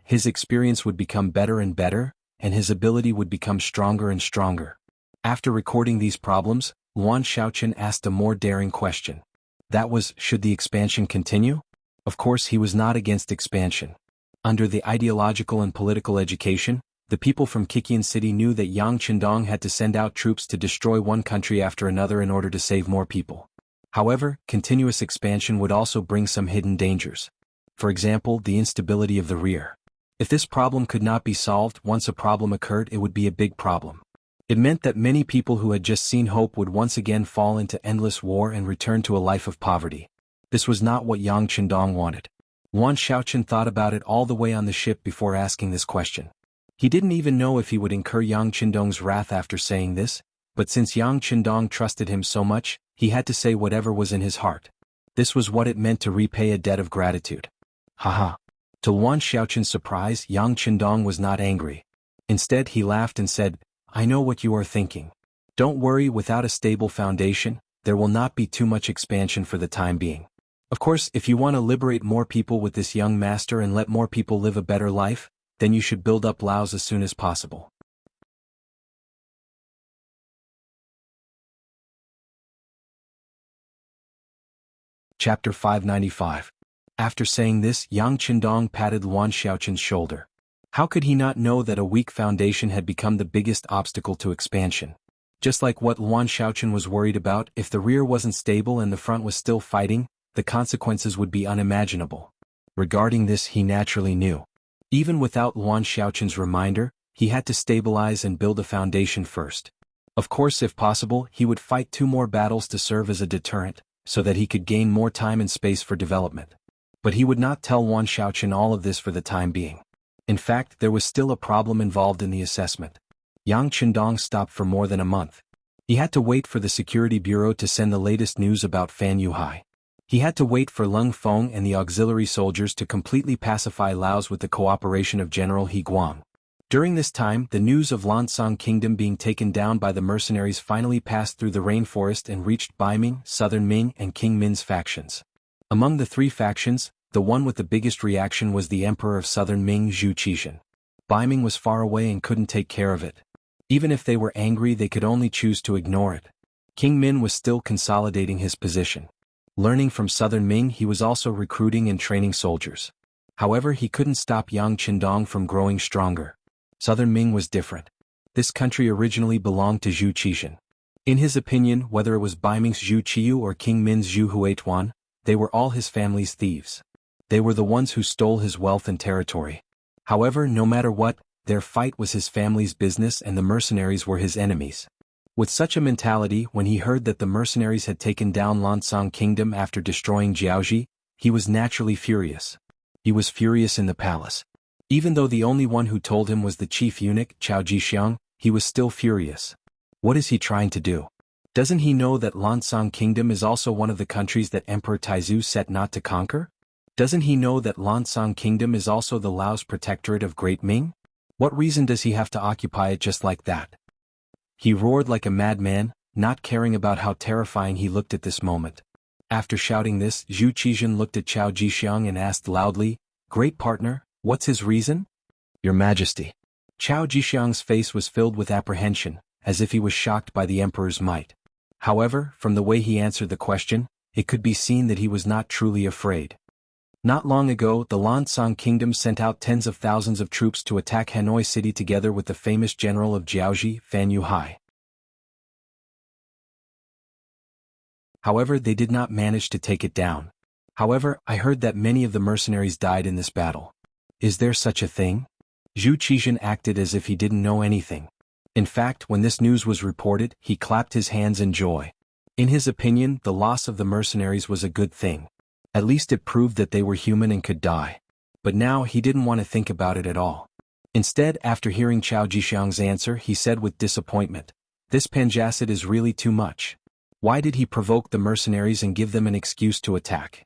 His experience would become better and better, and his ability would become stronger and stronger. After recording these problems, Luan Shaoqian asked a more daring question. That was, should the expansion continue? Of course, he was not against expansion. Under the ideological and political education, the people from Kikian City knew that Yang Qindong had to send out troops to destroy one country after another in order to save more people. However, continuous expansion would also bring some hidden dangers. For example, the instability of the rear. If this problem could not be solved, once a problem occurred, it would be a big problem. It meant that many people who had just seen hope would once again fall into endless war and return to a life of poverty. This was not what Yang Qindong wanted. Luan Shaoqian thought about it all the way on the ship before asking this question. He didn't even know if he would incur Yang Qindong's wrath after saying this, but since Yang Qindong trusted him so much, he had to say whatever was in his heart. This was what it meant to repay a debt of gratitude. Haha. To Luan Shaoqian's surprise, Yang Qindong was not angry. Instead, he laughed and said, "I know what you are thinking. Don't worry, without a stable foundation, there will not be too much expansion for the time being. Of course, if you want to liberate more people with this young master and let more people live a better life, then you should build up Laos as soon as possible." Chapter 595. After saying this, Yang Qindong patted Luan Shaoqian's shoulder. How could he not know that a weak foundation had become the biggest obstacle to expansion? Just like what Luan Shaoqian was worried about, if the rear wasn't stable and the front was still fighting, the consequences would be unimaginable. Regarding this, he naturally knew. Even without Luan Shaoqian's reminder, he had to stabilize and build a foundation first. Of course, if possible, he would fight 2 more battles to serve as a deterrent, so that he could gain more time and space for development. But he would not tell Luan Shaoqian all of this for the time being. In fact, there was still a problem involved in the assessment. Yang Qindong stopped for more than a month. He had to wait for the Security Bureau to send the latest news about Fan Yuhai. He had to wait for Leng Feng and the auxiliary soldiers to completely pacify Laos with the cooperation of General He Guang. During this time, the news of Lansang Kingdom being taken down by the mercenaries finally passed through the rainforest and reached Baiming, Southern Ming, and King Min's factions. Among the 3 factions, the one with the biggest reaction was the Emperor of Southern Ming, Zhu Qixin. Baiming was far away and couldn't take care of it. Even if they were angry, they could only choose to ignore it. King Min was still consolidating his position. Learning from southern Ming, he was also recruiting and training soldiers. However, he couldn't stop Yang Qindong from growing stronger. Southern Ming was different. This country originally belonged to Zhu Qixin. In his opinion, whether it was Baiming's Zhu Qiyu or King Min's Zhu Huituan, they were all his family's thieves. They were the ones who stole his wealth and territory. However, no matter what, their fight was his family's business and the mercenaries were his enemies. With such a mentality, when he heard that the mercenaries had taken down Lansang Kingdom after destroying Jiaoji, he was naturally furious. He was furious in the palace. Even though the only one who told him was the chief eunuch, Chao Jixiang, he was still furious. What is he trying to do? Doesn't he know that Lansang Kingdom is also one of the countries that Emperor Taizu set not to conquer? Doesn't he know that Lansang Kingdom is also the Laos protectorate of Great Ming? What reason does he have to occupy it just like that? He roared like a madman, not caring about how terrifying he looked at this moment. After shouting this, Zhu Qixin looked at Chao Jixiang and asked loudly, "Great partner, what's his reason?" "Your Majesty." Chao Jixiang's face was filled with apprehension, as if he was shocked by the emperor's might. However, from the way he answered the question, it could be seen that he was not truly afraid. Not long ago, the Lansang Kingdom sent out tens of thousands of troops to attack Hanoi City together with the famous general of Jiaoji, Fan Yuhai. However, they did not manage to take it down. However, I heard that many of the mercenaries died in this battle. Is there such a thing? Zhu Qixin acted as if he didn't know anything. In fact, when this news was reported, he clapped his hands in joy. In his opinion, the loss of the mercenaries was a good thing. At least it proved that they were human and could die. But now he didn't want to think about it at all. Instead, after hearing Chao Jixiang's answer, he said with disappointment, "This Panjacid is really too much. Why did he provoke the mercenaries and give them an excuse to attack?"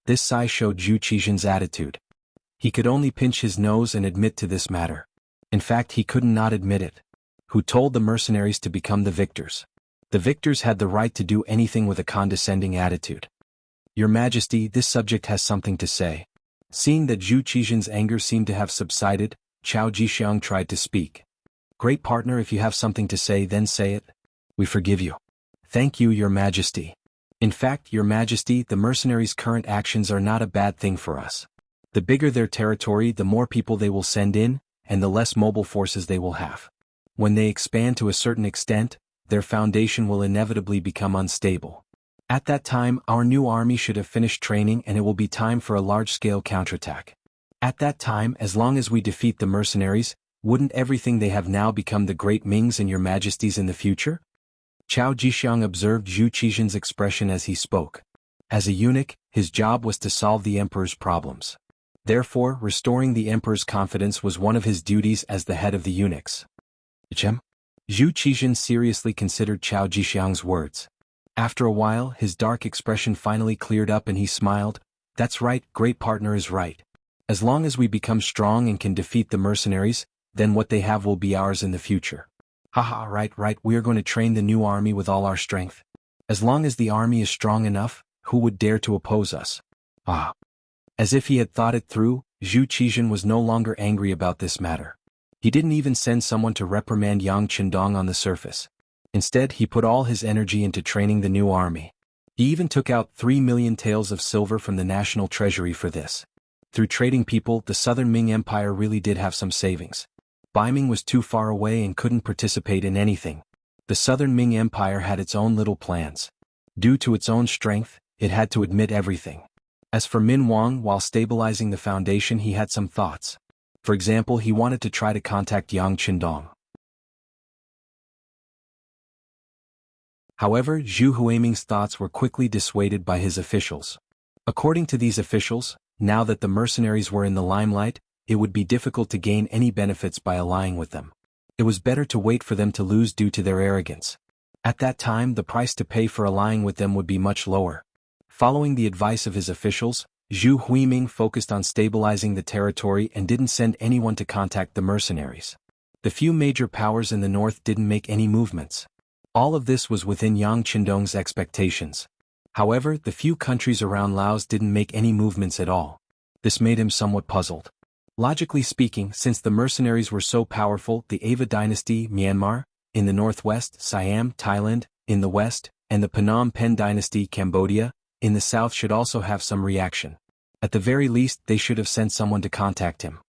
This sigh showed Zhu Qixin's attitude. He could only pinch his nose and admit to this matter. In fact, he couldn't not admit it. Who told the mercenaries to become the victors? The victors had the right to do anything with a condescending attitude. "Your Majesty, this subject has something to say." Seeing that Zhu Qixin's anger seemed to have subsided, Chao Jixiang tried to speak. "Great partner, if you have something to say, then say it. We forgive you." "Thank you, Your Majesty. In fact, Your Majesty, the mercenaries' current actions are not a bad thing for us. The bigger their territory, the more people they will send in, and the less mobile forces they will have. When they expand to a certain extent, their foundation will inevitably become unstable. At that time, our new army should have finished training and it will be time for a large-scale counterattack. At that time, as long as we defeat the mercenaries, wouldn't everything they have now become the great Mings and Your Majesties in the future?" Chao Jixiang observed Zhu Qixin's expression as he spoke. As a eunuch, his job was to solve the emperor's problems. Therefore, restoring the emperor's confidence was one of his duties as the head of the eunuchs. Zhu Qixin seriously considered Chao Jixiang's words. After a while, his dark expression finally cleared up and he smiled. "That's right, great partner is right. As long as we become strong and can defeat the mercenaries, then what they have will be ours in the future." "Haha, right, we are going to train the new army with all our strength. As long as the army is strong enough, who would dare to oppose us?" As if he had thought it through, Zhu Qixin was no longer angry about this matter. He didn't even send someone to reprimand Yang Qindong on the surface. Instead, he put all his energy into training the new army. He even took out 3 million taels of silver from the national treasury for this. Through trading people, the southern Ming Empire really did have some savings. Baiming was too far away and couldn't participate in anything. The southern Ming Empire had its own little plans. Due to its own strength, it had to admit everything. As for Min Wang, while stabilizing the foundation, he had some thoughts. For example, he wanted to try to contact Yang Qindong. However, Zhu Huiming's thoughts were quickly dissuaded by his officials. According to these officials, now that the mercenaries were in the limelight, it would be difficult to gain any benefits by allying with them. It was better to wait for them to lose due to their arrogance. At that time, the price to pay for allying with them would be much lower. Following the advice of his officials, Zhu Huiming focused on stabilizing the territory and didn't send anyone to contact the mercenaries. The few major powers in the north didn't make any movements. All of this was within Yang Qindong's expectations. However, the few countries around Laos didn't make any movements at all. This made him somewhat puzzled. Logically speaking, since the mercenaries were so powerful, the Ava dynasty, Myanmar, in the northwest, Siam, Thailand, in the west, and the Phnom Penh dynasty, Cambodia, in the south should also have some reaction. At the very least, they should have sent someone to contact him.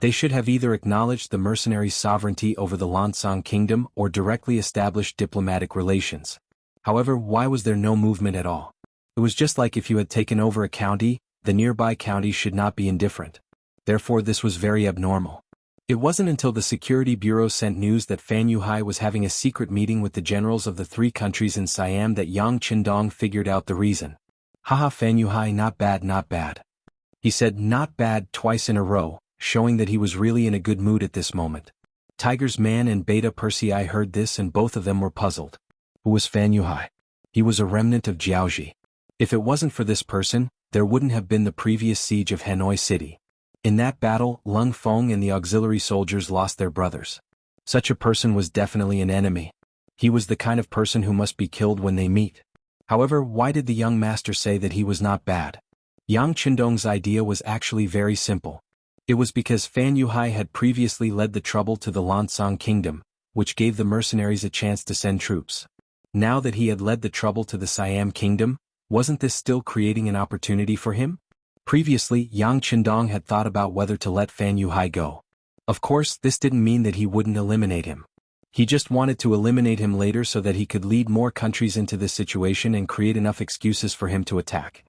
They should have either acknowledged the mercenaries' sovereignty over the Lansang kingdom or directly established diplomatic relations. However, why was there no movement at all? It was just like if you had taken over a county, the nearby counties should not be indifferent. Therefore, this was very abnormal. It wasn't until the Security Bureau sent news that Fan Yuhai was having a secret meeting with the generals of the three countries in Siam that Yang Qindong figured out the reason. Haha, Fan Yuhai, not bad, not bad. He said not bad twice in a row, showing that he was really in a good mood at this moment. Tiger's man and Beta Persei heard this and both of them were puzzled. Who was Fan Yuhai? He was a remnant of Jiaoji. If it wasn't for this person, there wouldn't have been the previous siege of Hanoi City. In that battle, Lung Feng and the auxiliary soldiers lost their brothers. Such a person was definitely an enemy. He was the kind of person who must be killed when they meet. However, why did the young master say that he was not bad? Yang Qindong's idea was actually very simple. It was because Fan Yuhai had previously led the trouble to the Lansang kingdom, which gave the mercenaries a chance to send troops. Now that he had led the trouble to the Siam kingdom, wasn't this still creating an opportunity for him? Previously, Yang Qindong had thought about whether to let Fan Yuhai go. Of course, this didn't mean that he wouldn't eliminate him. He just wanted to eliminate him later so that he could lead more countries into this situation and create enough excuses for him to attack.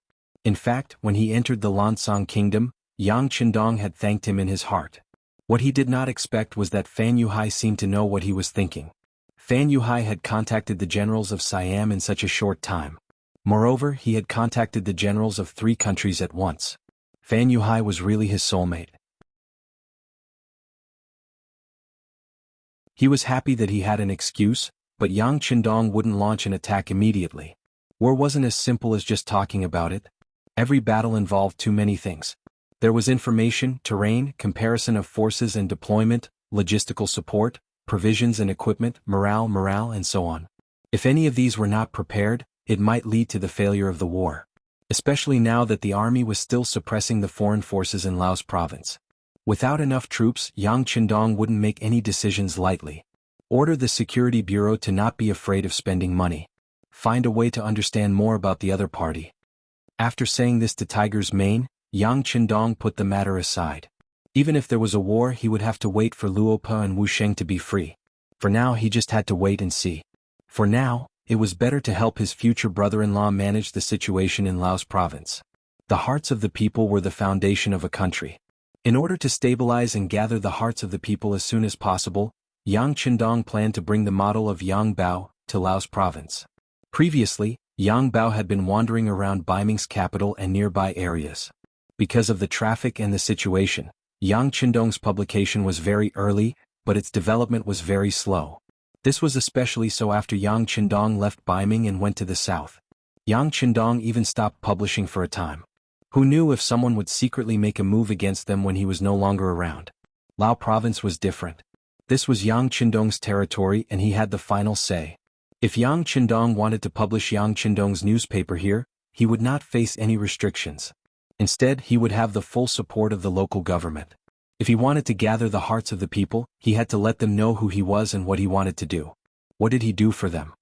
In fact, when he entered the Lansang kingdom, Yang Qindong had thanked him in his heart. What he did not expect was that Fan Yuhai seemed to know what he was thinking. Fan Yuhai had contacted the generals of Siam in such a short time. Moreover, he had contacted the generals of three countries at once. Fan Yuhai was really his soulmate. He was happy that he had an excuse, but Yang Qindong wouldn't launch an attack immediately. War wasn't as simple as just talking about it. Every battle involved too many things. There was information, terrain, comparison of forces and deployment, logistical support, provisions and equipment, morale, and so on. If any of these were not prepared, it might lead to the failure of the war. Especially now that the army was still suppressing the foreign forces in Laos province. Without enough troops, Yang Qindong wouldn't make any decisions lightly. Order the Security Bureau to not be afraid of spending money. Find a way to understand more about the other party. After saying this to Tiger's mane, Yang Qindong put the matter aside. Even if there was a war, he would have to wait for Luopa and Wu Sheng to be free. For now, he just had to wait and see. For now, it was better to help his future brother-in-law manage the situation in Laos province. The hearts of the people were the foundation of a country. In order to stabilize and gather the hearts of the people as soon as possible, Yang Qindong planned to bring the model of Yang Bao to Laos province. Previously, Yang Bao had been wandering around Baiming's capital and nearby areas. Because of the traffic and the situation, Yang Qindong's publication was very early, but its development was very slow. This was especially so after Yang Qindong left Baiming and went to the south. Yang Qindong even stopped publishing for a time. Who knew if someone would secretly make a move against them when he was no longer around? Lao province was different. This was Yang Qindong's territory and he had the final say. If Yang Qindong wanted to publish Yang Qindong's newspaper here, he would not face any restrictions. Instead, he would have the full support of the local government. If he wanted to gather the hearts of the people, he had to let them know who he was and what he wanted to do. What did he do for them?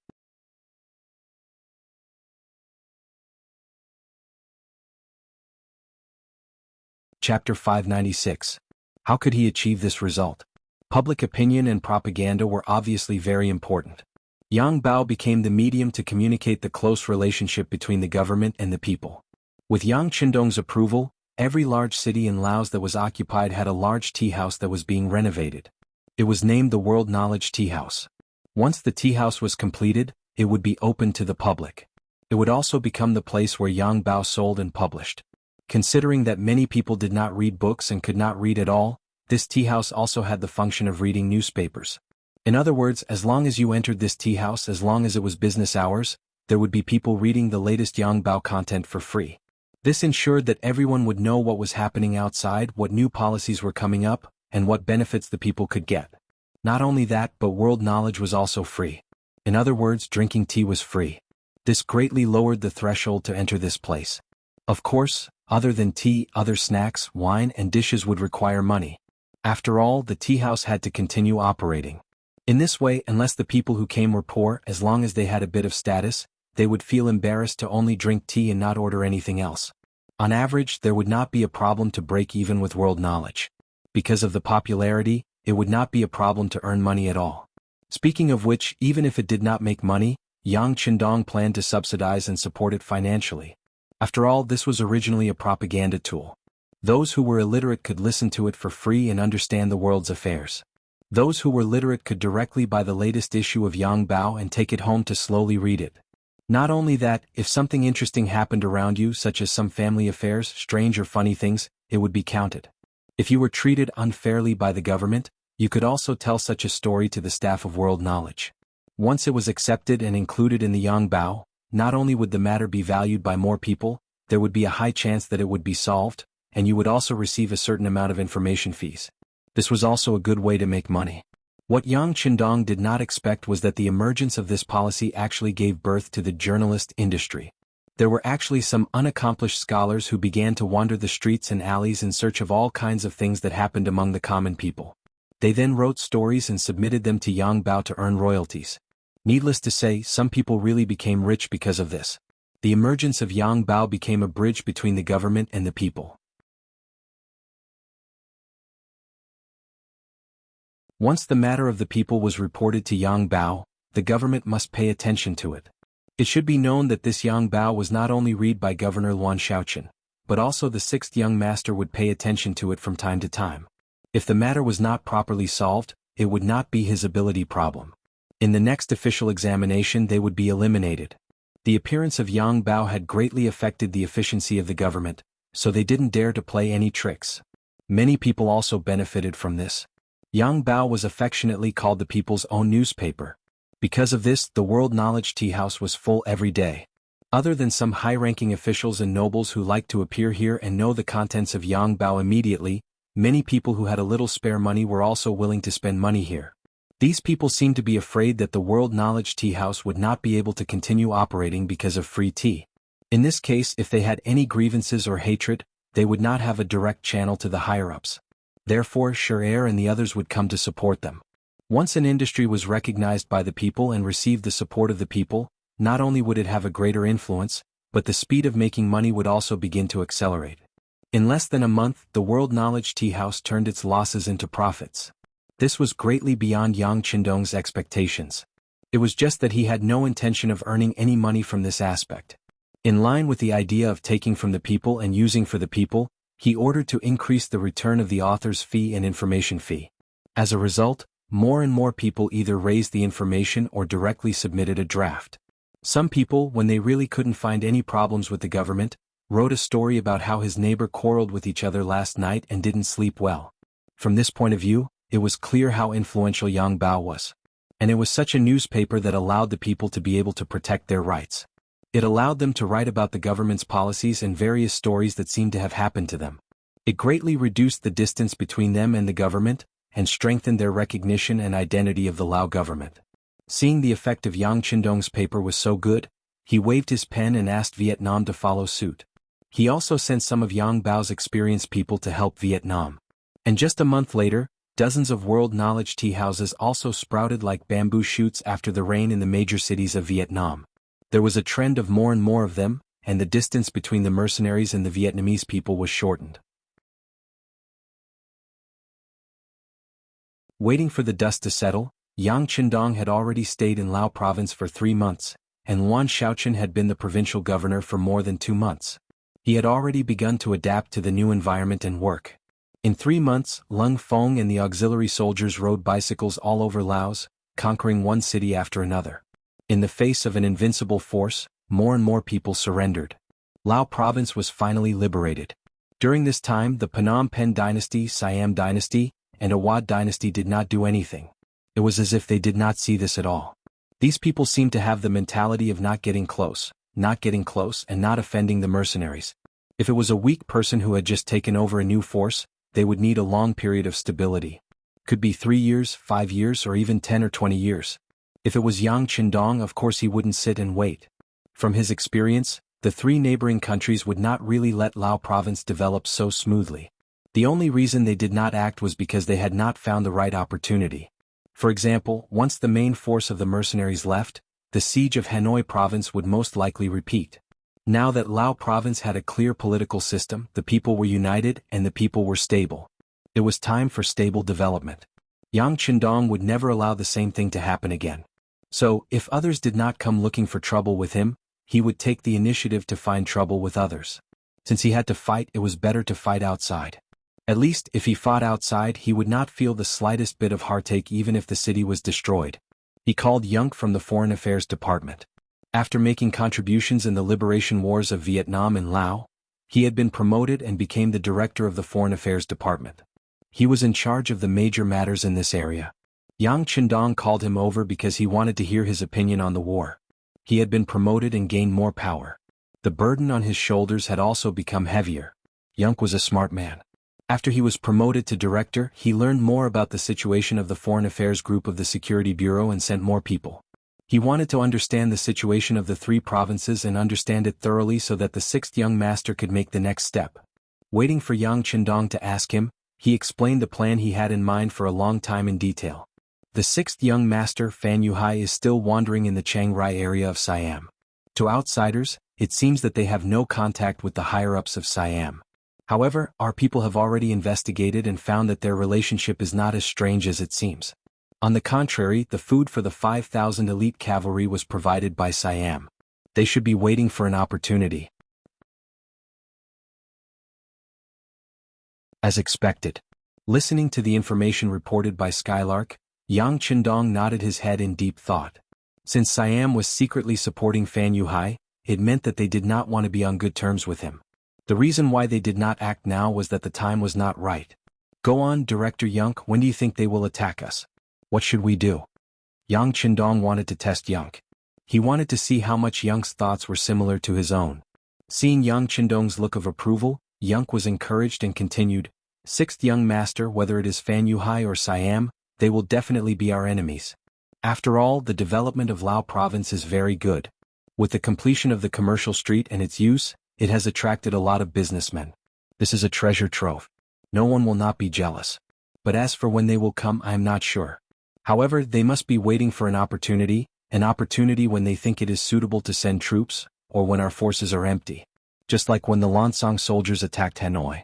Chapter 596. How could he achieve this result? Public opinion and propaganda were obviously very important. Yang Bao became the medium to communicate the close relationship between the government and the people. With Yang Qindong's approval, every large city in Laos that was occupied had a large tea house that was being renovated. It was named the World Knowledge Tea House. Once the tea house was completed, it would be open to the public. It would also become the place where Yang Bao sold and published. Considering that many people did not read books and could not read at all, this tea house also had the function of reading newspapers. In other words, as long as you entered this tea house, as long as it was business hours, there would be people reading the latest Yang Bao content for free. This ensured that everyone would know what was happening outside, what new policies were coming up, and what benefits the people could get. Not only that, but world knowledge was also free. In other words, drinking tea was free. This greatly lowered the threshold to enter this place. Of course, other than tea, other snacks, wine, and dishes would require money. After all, the tea house had to continue operating. In this way, unless the people who came were poor, as long as they had a bit of status, they would feel embarrassed to only drink tea and not order anything else. On average, there would not be a problem to break even with world knowledge. Because of the popularity, it would not be a problem to earn money at all. Speaking of which, even if it did not make money, Yang Qindong planned to subsidize and support it financially. After all, this was originally a propaganda tool. Those who were illiterate could listen to it for free and understand the world's affairs. Those who were literate could directly buy the latest issue of Yang Bao and take it home to slowly read it. Not only that, if something interesting happened around you, such as some family affairs, strange or funny things, it would be counted. If you were treated unfairly by the government, you could also tell such a story to the staff of world knowledge. Once it was accepted and included in the Yang Bao, not only would the matter be valued by more people, there would be a high chance that it would be solved, and you would also receive a certain amount of information fees. This was also a good way to make money. What Yang Qindong did not expect was that the emergence of this policy actually gave birth to the journalist industry. There were actually some unaccomplished scholars who began to wander the streets and alleys in search of all kinds of things that happened among the common people. They then wrote stories and submitted them to Yang Bao to earn royalties. Needless to say, some people really became rich because of this. The emergence of Yang Bao became a bridge between the government and the people. Once the matter of the people was reported to Yang Bao, the government must pay attention to it. It should be known that this Yang Bao was not only read by Governor Luan Shaoqian, but also the sixth young master would pay attention to it from time to time. If the matter was not properly solved, it would not be his ability problem. In the next official examination they would be eliminated. The appearance of Yang Bao had greatly affected the efficiency of the government, so they didn't dare to play any tricks. Many people also benefited from this. Yang Bao was affectionately called the people's own newspaper. Because of this, the World Knowledge Tea House was full every day. Other than some high-ranking officials and nobles who liked to appear here and know the contents of Yang Bao immediately, many people who had a little spare money were also willing to spend money here. These people seemed to be afraid that the World Knowledge Tea House would not be able to continue operating because of free tea. In this case, if they had any grievances or hatred, they would not have a direct channel to the higher-ups. Therefore, Sher and the others would come to support them. Once an industry was recognized by the people and received the support of the people, not only would it have a greater influence, but the speed of making money would also begin to accelerate. In less than a month, the World Knowledge Tea House turned its losses into profits. This was greatly beyond Yang Qindong's expectations. It was just that he had no intention of earning any money from this aspect. In line with the idea of taking from the people and using for the people, he ordered to increase the return of the author's fee and information fee. As a result, more and more people either raised the information or directly submitted a draft. Some people, when they really couldn't find any problems with the government, wrote a story about how his neighbor quarreled with each other last night and didn't sleep well. From this point of view, it was clear how influential Yang Bao was. And it was such a newspaper that allowed the people to be able to protect their rights. It allowed them to write about the government's policies and various stories that seemed to have happened to them. It greatly reduced the distance between them and the government, and strengthened their recognition and identity of the Lao government. Seeing the effect of Yang Qindong's paper was so good, he waved his pen and asked Vietnam to follow suit. He also sent some of Yang Bao's experienced people to help Vietnam. And just a month later, dozens of world knowledge tea houses also sprouted like bamboo shoots after the rain in the major cities of Vietnam. There was a trend of more and more of them, and the distance between the mercenaries and the Vietnamese people was shortened. Waiting for the dust to settle, Yang Qindong had already stayed in Lao province for 3 months, and Luan Shaoqian had been the provincial governor for more than 2 months. He had already begun to adapt to the new environment and work. In 3 months, Lung Feng and the auxiliary soldiers rode bicycles all over Laos, conquering one city after another. In the face of an invincible force, more and more people surrendered. Lao province was finally liberated. During this time, the Phnom Penh dynasty, Siam dynasty, and Awad dynasty did not do anything. It was as if they did not see this at all. These people seemed to have the mentality of not getting close, and not offending the mercenaries. If it was a weak person who had just taken over a new force, they would need a long period of stability. Could be 3 years, 5 years, or even 10 or 20 years. If it was Yang Qindong, of course he wouldn't sit and wait. From his experience, the 3 neighboring countries would not really let Lao province develop so smoothly. The only reason they did not act was because they had not found the right opportunity. For example, once the main force of the mercenaries left, the siege of Hanoi province would most likely repeat. Now that Lao province had a clear political system, the people were united and the people were stable. It was time for stable development. Yang Qindong would never allow the same thing to happen again. So, if others did not come looking for trouble with him, he would take the initiative to find trouble with others. Since he had to fight, it was better to fight outside. At least, if he fought outside, he would not feel the slightest bit of heartache even if the city was destroyed. He called Yang from the Foreign Affairs Department. After making contributions in the liberation wars of Vietnam and Laos, he had been promoted and became the director of the Foreign Affairs Department. He was in charge of the major matters in this area. Yang Qindong called him over because he wanted to hear his opinion on the war. He had been promoted and gained more power. The burden on his shoulders had also become heavier. Yang was a smart man. After he was promoted to director, he learned more about the situation of the Foreign Affairs Group of the Security Bureau and sent more people. He wanted to understand the situation of the three provinces and understand it thoroughly so that the sixth young master could make the next step. Waiting for Yang Qindong to ask him, he explained the plan he had in mind for a long time in detail. The sixth young master, Fan Yuhai, is still wandering in the Chiang Rai area of Siam. To outsiders, it seems that they have no contact with the higher-ups of Siam. However, our people have already investigated and found that their relationship is not as strange as it seems. On the contrary, the food for the 5,000 elite cavalry was provided by Siam. They should be waiting for an opportunity. As expected. Listening to the information reported by Skylark, Yang Qindong nodded his head in deep thought. Since Siam was secretly supporting Fan Yuhai, it meant that they did not want to be on good terms with him. The reason why they did not act now was that the time was not right. Go on, Director Yang, when do you think they will attack us? What should we do? Yang Qindong wanted to test Yang. He wanted to see how much Yang's thoughts were similar to his own. Seeing Yang Qindong's look of approval, Yang was encouraged and continued, Sixth young master, whether it is Fan Yuhai or Siam, they will definitely be our enemies. After all, the development of Lao province is very good. With the completion of the commercial street and its use, it has attracted a lot of businessmen. This is a treasure trove. No one will not be jealous. But as for when they will come, I am not sure. However, they must be waiting for an opportunity when they think it is suitable to send troops, or when our forces are empty. Just like when the Lansong soldiers attacked Hanoi.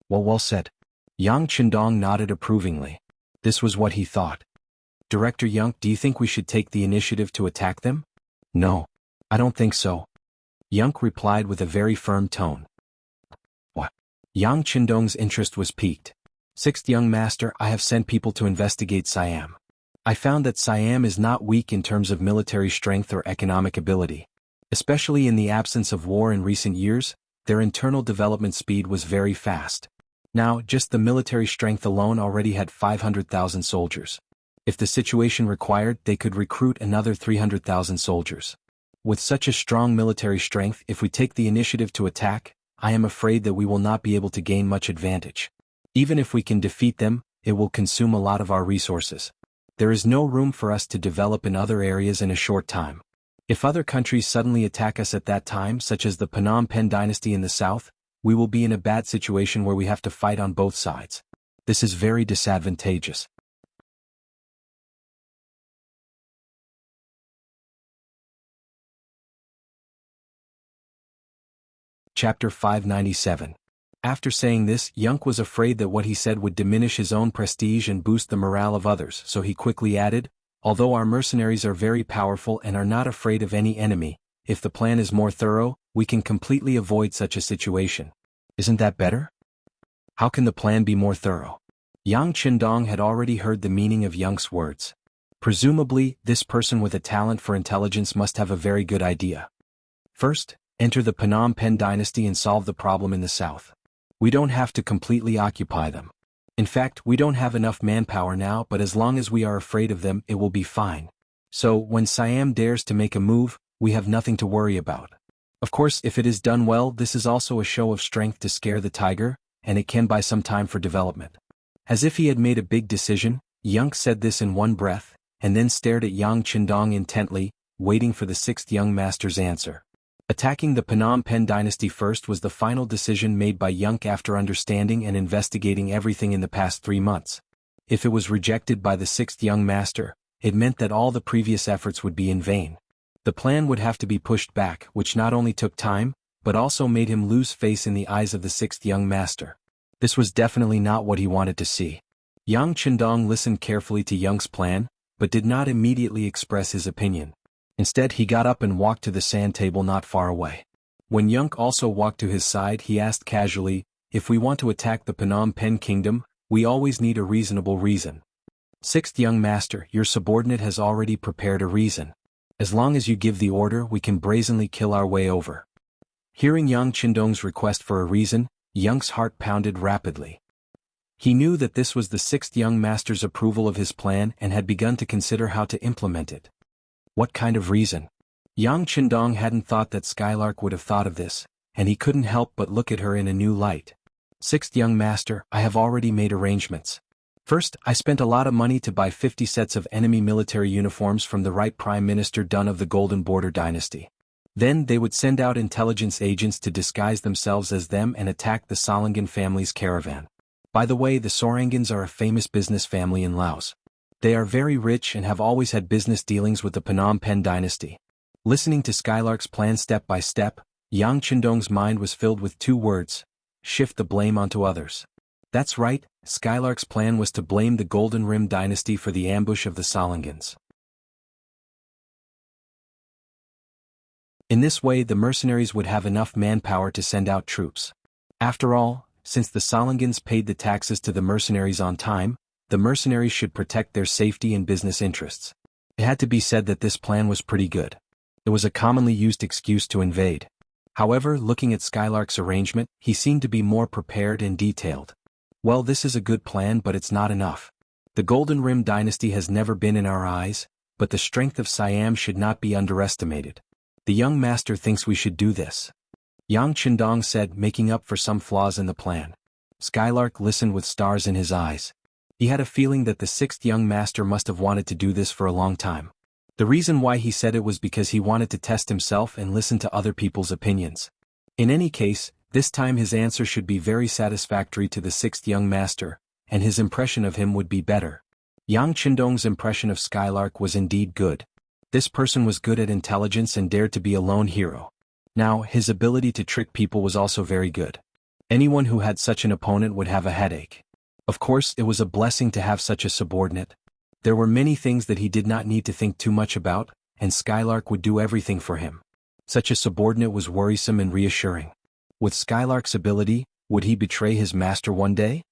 Well said. Yang Qindong nodded approvingly. This was what he thought. Director Yang, do you think we should take the initiative to attack them? No. I don't think so. Yang replied with a very firm tone. What? Yang Qindong's interest was piqued. Sixth young master, I have sent people to investigate Siam. I found that Siam is not weak in terms of military strength or economic ability. Especially in the absence of war in recent years, their internal development speed was very fast. Now, just the military strength alone already had 500,000 soldiers. If the situation required, they could recruit another 300,000 soldiers. With such a strong military strength, if we take the initiative to attack, I am afraid that we will not be able to gain much advantage. Even if we can defeat them, it will consume a lot of our resources. There is no room for us to develop in other areas in a short time. If other countries suddenly attack us at that time, such as the Phnom Penh dynasty in the south, we will be in a bad situation where we have to fight on both sides. This is very disadvantageous. Chapter 597. After saying this, Yang was afraid that what he said would diminish his own prestige and boost the morale of others, so he quickly added, although our mercenaries are very powerful and are not afraid of any enemy, if the plan is more thorough, we can completely avoid such a situation. Isn't that better? How can the plan be more thorough? Yang Qindong had already heard the meaning of Yang's words. Presumably, this person with a talent for intelligence must have a very good idea. First, enter the Phnom Penh dynasty and solve the problem in the south. We don't have to completely occupy them. In fact, we don't have enough manpower now, but as long as we are afraid of them, it will be fine. So, when Siam dares to make a move, we have nothing to worry about. Of course, if it is done well, this is also a show of strength to scare the tiger, and it can buy some time for development. As if he had made a big decision, Yang said this in one breath, and then stared at Yang Qindong intently, waiting for the sixth young master's answer. Attacking the Phnom Penh dynasty first was the final decision made by Yang after understanding and investigating everything in the past 3 months. If it was rejected by the sixth young master, it meant that all the previous efforts would be in vain. The plan would have to be pushed back, which not only took time, but also made him lose face in the eyes of the sixth young master. This was definitely not what he wanted to see. Yang Chendong listened carefully to Yang's plan, but did not immediately express his opinion. Instead he got up and walked to the sand table not far away. When Yang also walked to his side he asked casually, "If we want to attack the Phnom Penh kingdom, we always need a reasonable reason." "Sixth young master, your subordinate has already prepared a reason. As long as you give the order we can brazenly kill our way over." Hearing Yang Chendong's request for a reason, Yang's heart pounded rapidly. He knew that this was the sixth young master's approval of his plan and had begun to consider how to implement it. What kind of reason? Yang Chendong hadn't thought that Skylark would have thought of this, and he couldn't help but look at her in a new light. "Sixth young master, I have already made arrangements. First, I spent a lot of money to buy 50 sets of enemy military uniforms from the right Prime Minister Dun of the Golden Border Dynasty. Then they would send out intelligence agents to disguise themselves as them and attack the Salangan family's caravan. By the way, the Sorangans are a famous business family in Laos. They are very rich and have always had business dealings with the Phnom Penh dynasty." Listening to Skylark's plan step by step, Yang Chendong's mind was filled with two words: shift the blame onto others. That's right, Skylark's plan was to blame the Golden Rim dynasty for the ambush of the Salangans. In this way the mercenaries would have enough manpower to send out troops. After all, since the Salangans paid the taxes to the mercenaries on time, the mercenaries should protect their safety and business interests. It had to be said that this plan was pretty good. It was a commonly used excuse to invade. However, looking at Skylark's arrangement, he seemed to be more prepared and detailed. "Well, this is a good plan, but it's not enough. The Golden Rim dynasty has never been in our eyes, but the strength of Siam should not be underestimated. The young master thinks we should do this," Yang Chendong said, making up for some flaws in the plan. Skylark listened with stars in his eyes. He had a feeling that the sixth young master must have wanted to do this for a long time. The reason why he said it was because he wanted to test himself and listen to other people's opinions. In any case, this time his answer should be very satisfactory to the sixth young master, and his impression of him would be better. Yang Chendong's impression of Skylark was indeed good. This person was good at intelligence and dared to be a lone hero. Now, his ability to trick people was also very good. Anyone who had such an opponent would have a headache. Of course, it was a blessing to have such a subordinate. There were many things that he did not need to think too much about, and Skylark would do everything for him. Such a subordinate was worrisome and reassuring. With Skylark's ability, would he betray his master one day?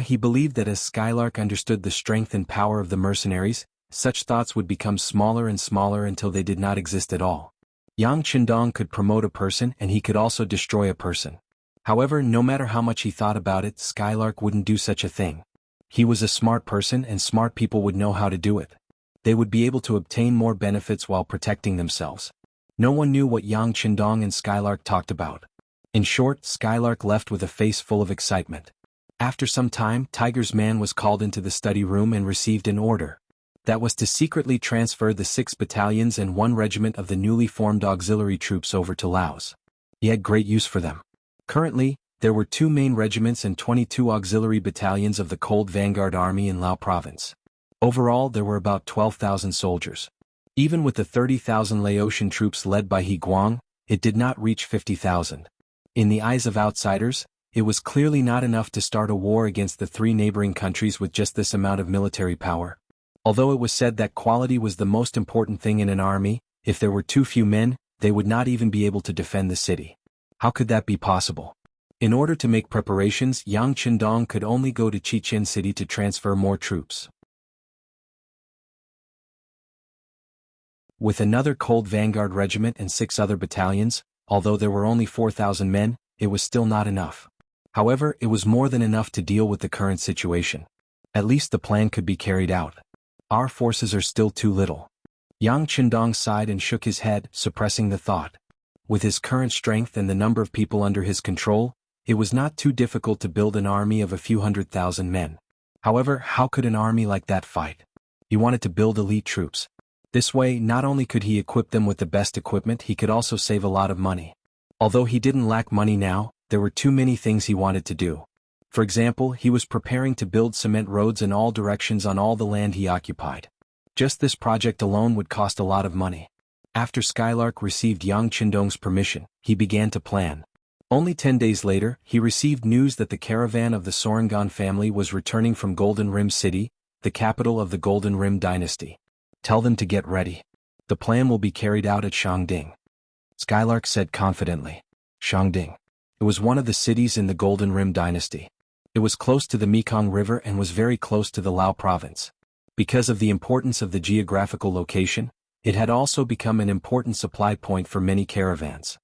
He believed that as Skylark understood the strength and power of the mercenaries, such thoughts would become smaller and smaller until they did not exist at all. Yang Chendong could promote a person and he could also destroy a person. However, no matter how much he thought about it, Skylark wouldn't do such a thing. He was a smart person and smart people would know how to do it. They would be able to obtain more benefits while protecting themselves. No one knew what Yang Chendong and Skylark talked about. In short, Skylark left with a face full of excitement. After some time, Tiger's man was called into the study room and received an order. That was to secretly transfer the 6 battalions and 1 regiment of the newly formed auxiliary troops over to Laos. He had great use for them. Currently, there were 2 main regiments and 22 auxiliary battalions of the Cold Vanguard Army in Lao Province. Overall, there were about 12,000 soldiers. Even with the 30,000 Laotian troops led by He Guang, it did not reach 50,000. In the eyes of outsiders, it was clearly not enough to start a war against the 3 neighboring countries with just this amount of military power. Although it was said that quality was the most important thing in an army, if there were too few men, they would not even be able to defend the city. How could that be possible? In order to make preparations, Yang Chendong could only go to Chichen City to transfer more troops. With another Cold Vanguard regiment and 6 other battalions, although there were only 4,000 men, it was still not enough. However, it was more than enough to deal with the current situation. At least the plan could be carried out. Our forces are still too little. Yang Chendong sighed and shook his head, suppressing the thought. With his current strength and the number of people under his control, it was not too difficult to build an army of a few 100,000 men. However, how could an army like that fight? He wanted to build elite troops. This way, not only could he equip them with the best equipment, he could also save a lot of money. Although he didn't lack money now, there were too many things he wanted to do. For example, he was preparing to build cement roads in all directions on all the land he occupied. Just this project alone would cost a lot of money. After Skylark received Yang Qindong's permission, he began to plan. Only 10 days later, he received news that the caravan of the Sorangan family was returning from Golden Rim City, the capital of the Golden Rim dynasty. Tell them to get ready. The plan will be carried out at Shangding. Skylark said confidently. Shangding. It was one of the cities in the Golden Rim dynasty. It was close to the Mekong River and was very close to the Lao province. Because of the importance of the geographical location, it had also become an important supply point for many caravans.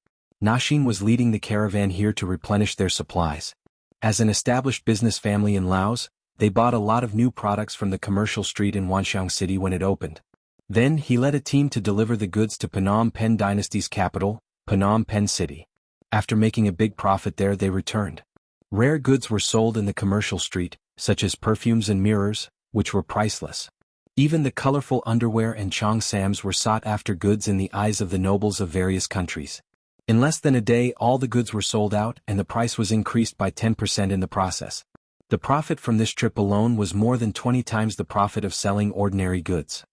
Nashin was leading the caravan here to replenish their supplies. As an established business family in Laos, they bought a lot of new products from the commercial street in Wanxiang City when it opened. Then he led a team to deliver the goods to Phnom Penh dynasty's capital, Phnom Penh City. After making a big profit there, they returned. Rare goods were sold in the commercial street, such as perfumes and mirrors, which were priceless. Even the colorful underwear and chong sams were sought-after goods in the eyes of the nobles of various countries. In less than a day, all the goods were sold out and the price was increased by 10% in the process. The profit from this trip alone was more than 20 times the profit of selling ordinary goods.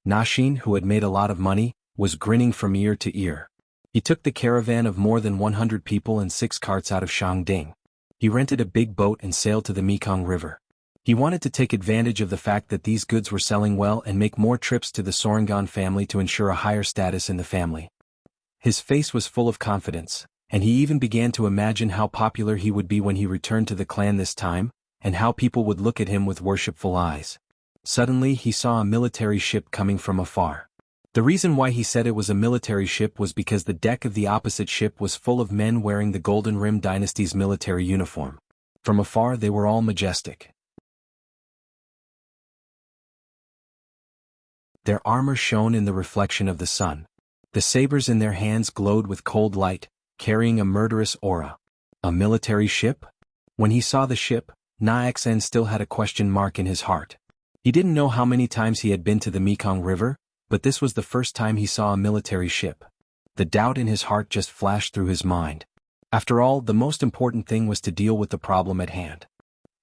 Nashin, who had made a lot of money, was grinning from ear to ear. He took the caravan of more than 100 people and 6 carts out of Shangding. He rented a big boat and sailed to the Mekong River. He wanted to take advantage of the fact that these goods were selling well and make more trips to the Sorangan family to ensure a higher status in the family. His face was full of confidence, and he even began to imagine how popular he would be when he returned to the clan this time, and how people would look at him with worshipful eyes. Suddenly he saw a military ship coming from afar. The reason why he said it was a military ship was because the deck of the opposite ship was full of men wearing the Golden Rim dynasty's military uniform. From afar they were all majestic. Their armor shone in the reflection of the sun. The sabers in their hands glowed with cold light, carrying a murderous aura. A military ship? When he saw the ship, Na Xen still had a question mark in his heart. He didn't know how many times he had been to the Mekong River, but this was the first time he saw a military ship. The doubt in his heart just flashed through his mind. After all, the most important thing was to deal with the problem at hand.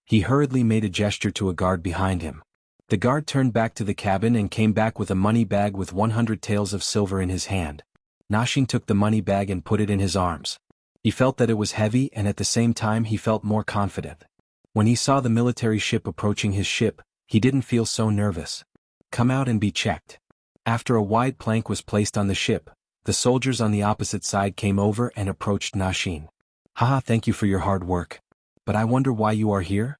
He hurriedly made a gesture to a guard behind him. The guard turned back to the cabin and came back with a money bag with 100 taels of silver in his hand. Nashin took the money bag and put it in his arms. He felt that it was heavy and at the same time he felt more confident. When he saw the military ship approaching his ship, he didn't feel so nervous. Come out and be checked. After a wide plank was placed on the ship, the soldiers on the opposite side came over and approached Nashin. Haha, thank you for your hard work. But I wonder why you are here?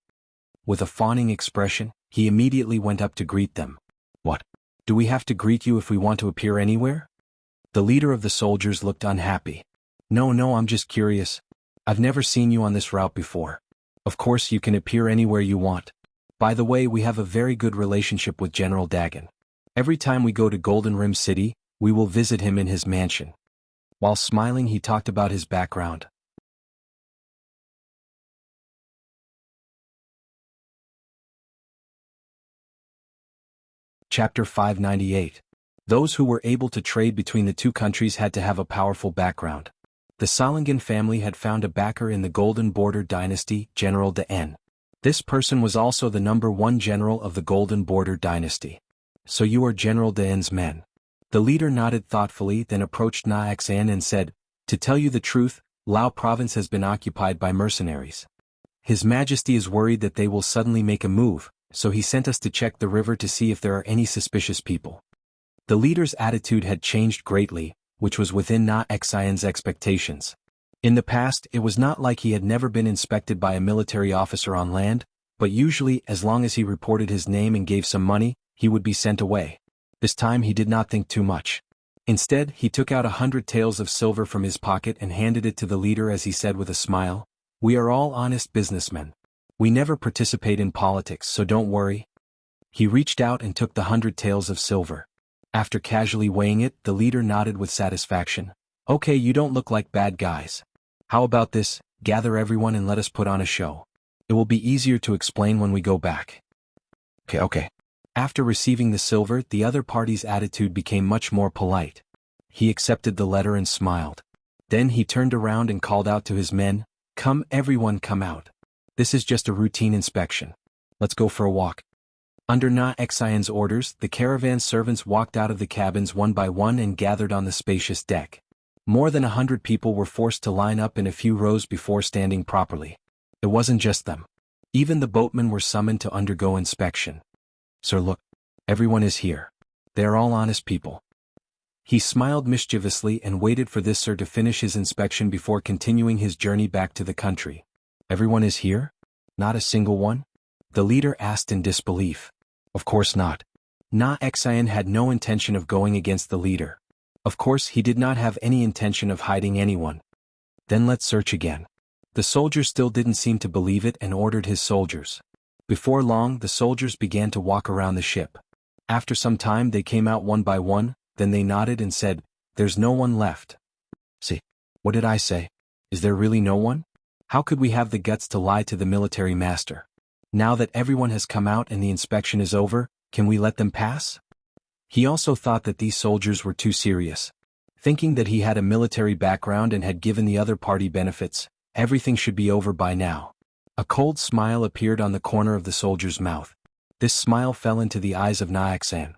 With a fawning expression, he immediately went up to greet them. What? Do we have to greet you if we want to appear anywhere? The leader of the soldiers looked unhappy. No, I'm just curious. I've never seen you on this route before. Of course you can appear anywhere you want. By the way, we have a very good relationship with General Dagon. Every time we go to Golden Rim City, we will visit him in his mansion. While smiling, he talked about his background. Chapter 598. Those who were able to trade between the two countries had to have a powerful background. The Salangan family had found a backer in the Golden Border dynasty, General Daen. This person was also the #1 general of the Golden Border dynasty. So you are General Daen's men. The leader nodded thoughtfully, then approached Na Xen and said, To tell you the truth, Lao province has been occupied by mercenaries. His Majesty is worried that they will suddenly make a move, so he sent us to check the river to see if there are any suspicious people. The leader's attitude had changed greatly, which was within Na Xian's expectations. In the past, it was not like he had never been inspected by a military officer on land, but usually, as long as he reported his name and gave some money, he would be sent away. This time he did not think too much. Instead, he took out 100 taels of silver from his pocket and handed it to the leader as he said with a smile, We are all honest businessmen. We never participate in politics, so don't worry. He reached out and took the 100 taels of silver. After casually weighing it, the leader nodded with satisfaction. Okay, you don't look like bad guys. How about this, gather everyone and let us put on a show. It will be easier to explain when we go back. Okay. After receiving the silver, the other party's attitude became much more polite. He accepted the letter and smiled. Then he turned around and called out to his men, Come everyone, come out. This is just a routine inspection. Let's go for a walk. Under Na Xian's orders, the caravan servants walked out of the cabins one by one and gathered on the spacious deck. More than 100 people were forced to line up in a few rows before standing properly. It wasn't just them. Even the boatmen were summoned to undergo inspection. "Sir, look. Everyone is here. They are all honest people." He smiled mischievously and waited for this sir to finish his inspection before continuing his journey back to the country. "Everyone is here? Not a single one?" the leader asked in disbelief. Of course not. Na Xian had no intention of going against the leader. Of course he did not have any intention of hiding anyone. "Then let's search again." The soldier still didn't seem to believe it and ordered his soldiers. Before long the soldiers began to walk around the ship. After some time they came out one by one, then they nodded and said, "There's no one left." "See, what did I say? Is there really no one? How could we have the guts to lie to the military master? Now that everyone has come out and the inspection is over, can we let them pass?" He also thought that these soldiers were too serious. Thinking that he had a military background and had given the other party benefits, everything should be over by now. A cold smile appeared on the corner of the soldier's mouth. This smile fell into the eyes of Na Xian.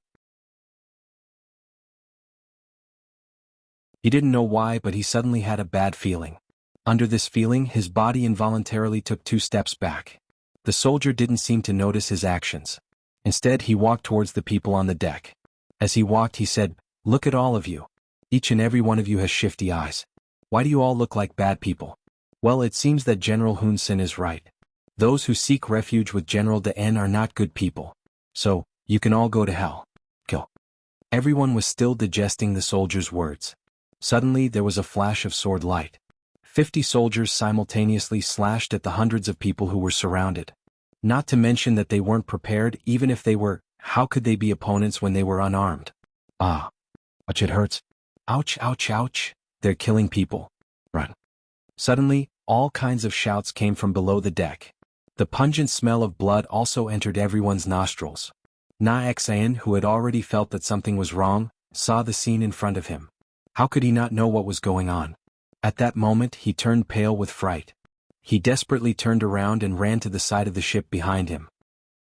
He didn't know why, but he suddenly had a bad feeling. Under this feeling, his body involuntarily took 2 steps back. The soldier didn't seem to notice his actions. Instead, he walked towards the people on the deck. As he walked, he said, "Look at all of you. Each and every one of you has shifty eyes. Why do you all look like bad people? Well, it seems that General Hun Sen is right. Those who seek refuge with General De N are not good people. So, you can all go to hell. Kill." Everyone was still digesting the soldier's words. Suddenly there was a flash of sword light. 50 soldiers simultaneously slashed at the hundreds of people who were surrounded. Not to mention that they weren't prepared. Even if they were, how could they be opponents when they were unarmed? "Ah. Ouch, it hurts. Ouch, ouch, ouch. They're killing people. Run." Suddenly, all kinds of shouts came from below the deck. The pungent smell of blood also entered everyone's nostrils. Na Xian, who had already felt that something was wrong, saw the scene in front of him. How could he not know what was going on? At that moment he turned pale with fright. He desperately turned around and ran to the side of the ship behind him.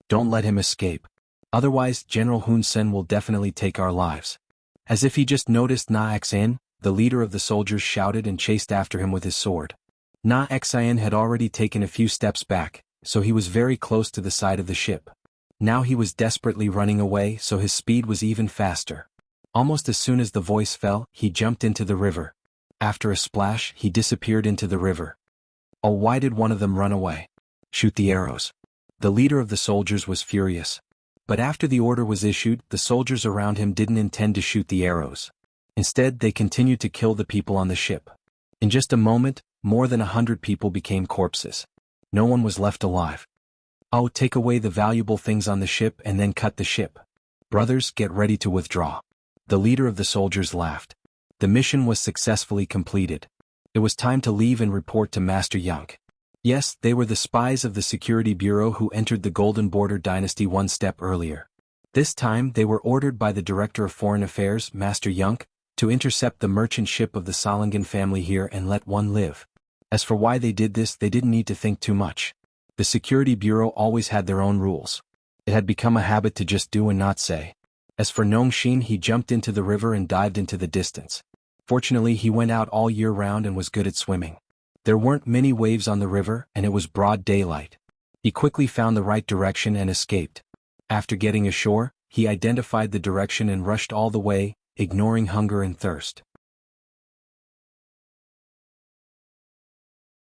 "Don't let him escape. Otherwise General Hun Sen will definitely take our lives." As if he just noticed Na Xian, the leader of the soldiers shouted and chased after him with his sword. Na Xian had already taken a few steps back, so he was very close to the side of the ship. Now he was desperately running away, so his speed was even faster. Almost as soon as the voice fell, he jumped into the river. After a splash, he disappeared into the river. Oh, why did one of them run away? "Shoot the arrows." The leader of the soldiers was furious. But after the order was issued, the soldiers around him didn't intend to shoot the arrows. Instead, they continued to kill the people on the ship. In just a moment, more than 100 people became corpses. No one was left alive. "Oh, take away the valuable things on the ship and then cut the ship. Brothers, get ready to withdraw." The leader of the soldiers laughed. The mission was successfully completed. It was time to leave and report to Master Jianghu. Yes, they were the spies of the Security Bureau who entered the Golden Border Dynasty one step earlier. This time they were ordered by the Director of Foreign Affairs, Master Jianghu, to intercept the merchant ship of the Salangan family here and let one live. As for why they did this, they didn't need to think too much. The Security Bureau always had their own rules. It had become a habit to just do and not say. As for Nongxin, he jumped into the river and dived into the distance. Fortunately, he went out all year round and was good at swimming. There weren't many waves on the river, and it was broad daylight. He quickly found the right direction and escaped. After getting ashore, he identified the direction and rushed all the way, ignoring hunger and thirst.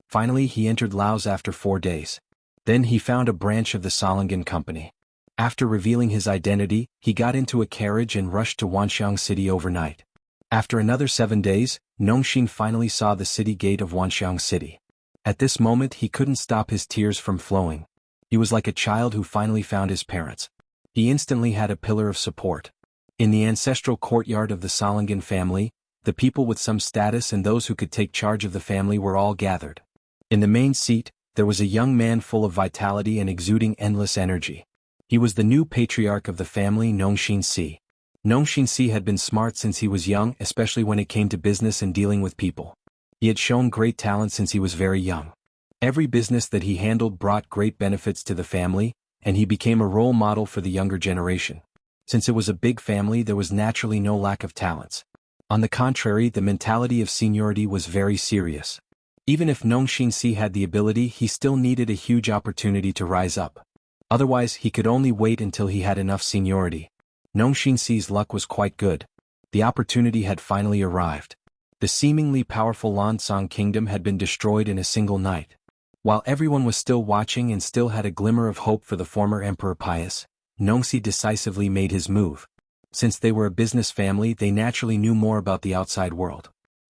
Finally, he entered Laos after 4 days. Then he found a branch of the Salangan company. After revealing his identity, he got into a carriage and rushed to Wanxiang City overnight. After another 7 days, Nongxin finally saw the city gate of Wanxiang City. At this moment he couldn't stop his tears from flowing. He was like a child who finally found his parents. He instantly had a pillar of support. In the ancestral courtyard of the Salangan family, the people with some status and those who could take charge of the family were all gathered. In the main seat, there was a young man full of vitality and exuding endless energy. He was the new patriarch of the family, Nongxin Si. Nongxin Si had been smart since he was young, especially when it came to business and dealing with people. He had shown great talent since he was very young. Every business that he handled brought great benefits to the family, and he became a role model for the younger generation. Since it was a big family, there was naturally no lack of talents. On the contrary, the mentality of seniority was very serious. Even if Nong Xinxi had the ability, he still needed a huge opportunity to rise up. Otherwise, he could only wait until he had enough seniority. Nong Xinxi's luck was quite good. The opportunity had finally arrived. The seemingly powerful Lansang kingdom had been destroyed in a single night. While everyone was still watching and still had a glimmer of hope for the former Emperor Pius, Nongxi decisively made his move. Since they were a business family, they naturally knew more about the outside world.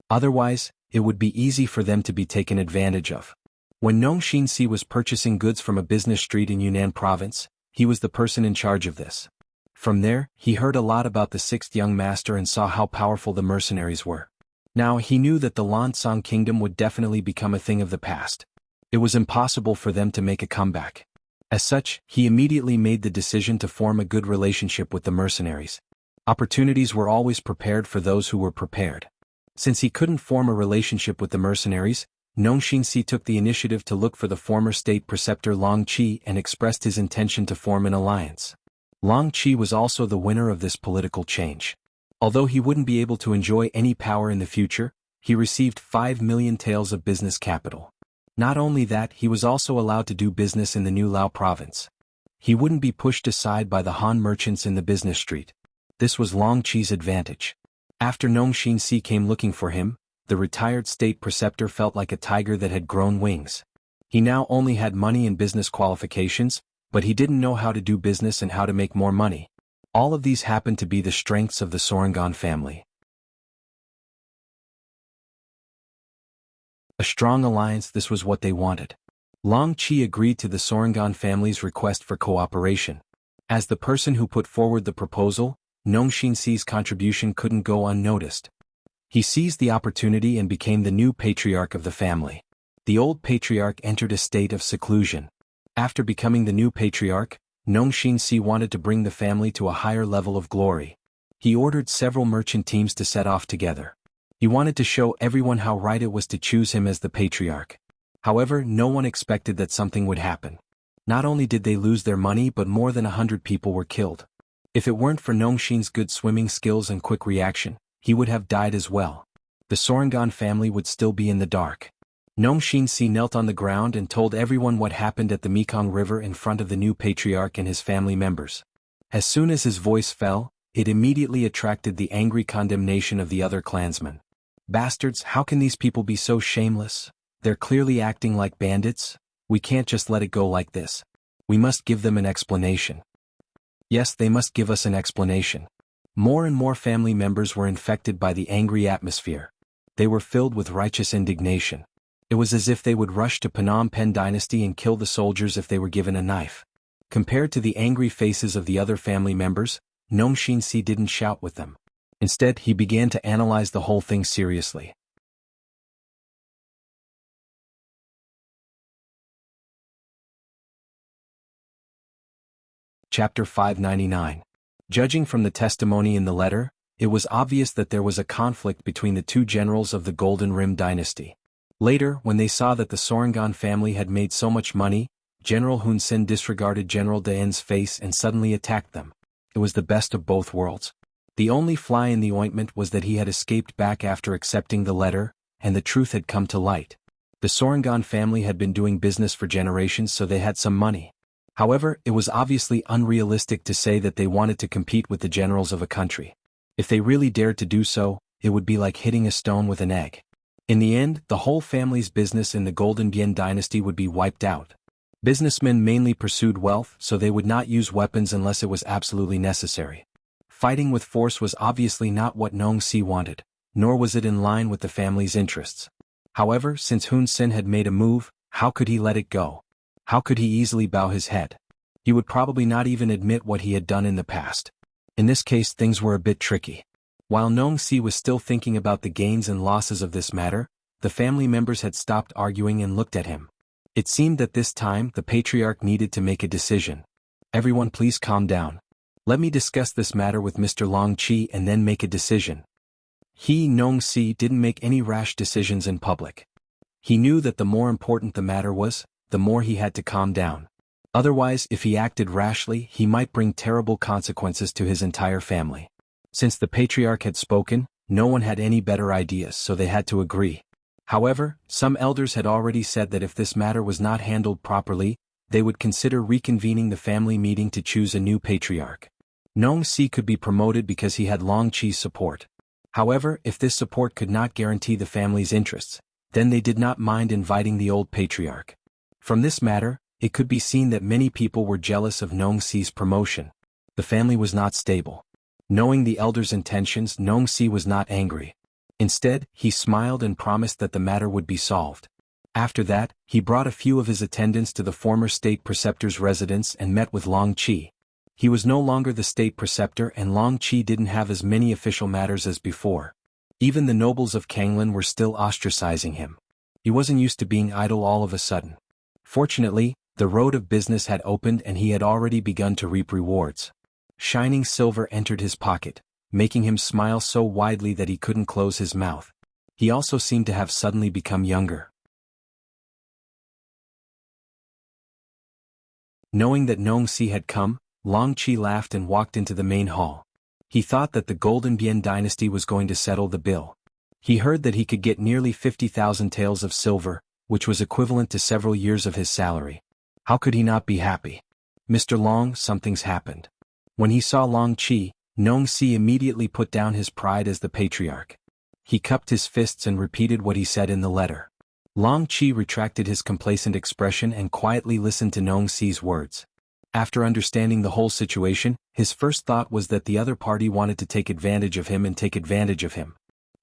Otherwise, it would be easy for them to be taken advantage of. When Nong Xinxi was purchasing goods from a business street in Yunnan province, he was the person in charge of this. From there, he heard a lot about the sixth young master and saw how powerful the mercenaries were. Now he knew that the Lansang kingdom would definitely become a thing of the past. It was impossible for them to make a comeback. As such, he immediately made the decision to form a good relationship with the mercenaries. Opportunities were always prepared for those who were prepared. Since he couldn't form a relationship with the mercenaries, Nong Xinxi took the initiative to look for the former state preceptor Long Qi and expressed his intention to form an alliance. Long Qi was also the winner of this political change. Although he wouldn't be able to enjoy any power in the future, he received 5 million taels of business capital. Not only that, he was also allowed to do business in the new Lao province. He wouldn't be pushed aside by the Han merchants in the business street. This was Long Qi's advantage. After Nong Xinxi came looking for him, the retired state preceptor felt like a tiger that had grown wings. He now only had money and business qualifications, but he didn't know how to do business and how to make more money. All of these happened to be the strengths of the Sorangan family. A strong alliance, this was what they wanted. Long Qi agreed to the Sorangan family's request for cooperation. As the person who put forward the proposal, Nong Xinxi's contribution couldn't go unnoticed. He seized the opportunity and became the new patriarch of the family. The old patriarch entered a state of seclusion. After becoming the new patriarch, Nong Xinxi wanted to bring the family to a higher level of glory. He ordered several merchant teams to set off together. He wanted to show everyone how right it was to choose him as the patriarch. However, no one expected that something would happen. Not only did they lose their money, but more than 100 people were killed. If it weren't for Nongxin's good swimming skills and quick reaction, he would have died as well. The Sorangan family would still be in the dark. Nong Xinxi knelt on the ground and told everyone what happened at the Mekong River in front of the new patriarch and his family members. As soon as his voice fell, it immediately attracted the angry condemnation of the other clansmen. Bastards, how can these people be so shameless? They're clearly acting like bandits. We can't just let it go like this. We must give them an explanation. Yes, they must give us an explanation. More and more family members were infected by the angry atmosphere. They were filled with righteous indignation. It was as if they would rush to Phnom Penh dynasty and kill the soldiers if they were given a knife. Compared to the angry faces of the other family members, Nong Xinxi didn't shout with them. Instead, he began to analyze the whole thing seriously. Chapter 599. Judging from the testimony in the letter, it was obvious that there was a conflict between the two generals of the Golden Rim dynasty. Later, when they saw that the Sorangan family had made so much money, General Hun Sen disregarded General Daen's face and suddenly attacked them. It was the best of both worlds. The only fly in the ointment was that he had escaped back after accepting the letter, and the truth had come to light. The Sorangan family had been doing business for generations, so they had some money. However, it was obviously unrealistic to say that they wanted to compete with the generals of a country. If they really dared to do so, it would be like hitting a stone with an egg. In the end, the whole family's business in the Golden Bien dynasty would be wiped out. Businessmen mainly pursued wealth, so they would not use weapons unless it was absolutely necessary. Fighting with force was obviously not what Nong Si wanted, nor was it in line with the family's interests. However, since Hun Sen had made a move, how could he let it go? How could he easily bow his head? He would probably not even admit what he had done in the past. In this case, things were a bit tricky. While Nong Si was still thinking about the gains and losses of this matter, the family members had stopped arguing and looked at him. It seemed that this time the patriarch needed to make a decision. Everyone, please calm down. Let me discuss this matter with Mr. Long Qi and then make a decision. He, Nong Si, didn't make any rash decisions in public. He knew that the more important the matter was, the more he had to calm down. Otherwise, if he acted rashly, he might bring terrible consequences to his entire family. Since the patriarch had spoken, no one had any better ideas, so they had to agree. However, some elders had already said that if this matter was not handled properly, they would consider reconvening the family meeting to choose a new patriarch. Nong Si could be promoted because he had Long Chi's support. However, if this support could not guarantee the family's interests, then they did not mind inviting the old patriarch. From this matter, it could be seen that many people were jealous of Nong Si's promotion. The family was not stable. Knowing the elders' intentions, Nong Si was not angry. Instead, he smiled and promised that the matter would be solved. After that, he brought a few of his attendants to the former state preceptor's residence and met with Long Chi. He was no longer the state preceptor and Long Chi didn't have as many official matters as before. Even the nobles of Kanglan were still ostracizing him. He wasn't used to being idle all of a sudden. Fortunately, the road of business had opened and he had already begun to reap rewards. Shining silver entered his pocket, making him smile so widely that he couldn't close his mouth. He also seemed to have suddenly become younger. Knowing that Nong Si had come, Long Chi laughed and walked into the main hall. He thought that the Golden Bian dynasty was going to settle the bill. He heard that he could get nearly 50,000 taels of silver, which was equivalent to several years of his salary. How could he not be happy? Mr. Long, something's happened. When he saw Long Chi, Nong Si immediately put down his pride as the patriarch. He cupped his fists and repeated what he said in the letter. Long Chi retracted his complacent expression and quietly listened to Nong Si's words. After understanding the whole situation, his first thought was that the other party wanted to take advantage of him.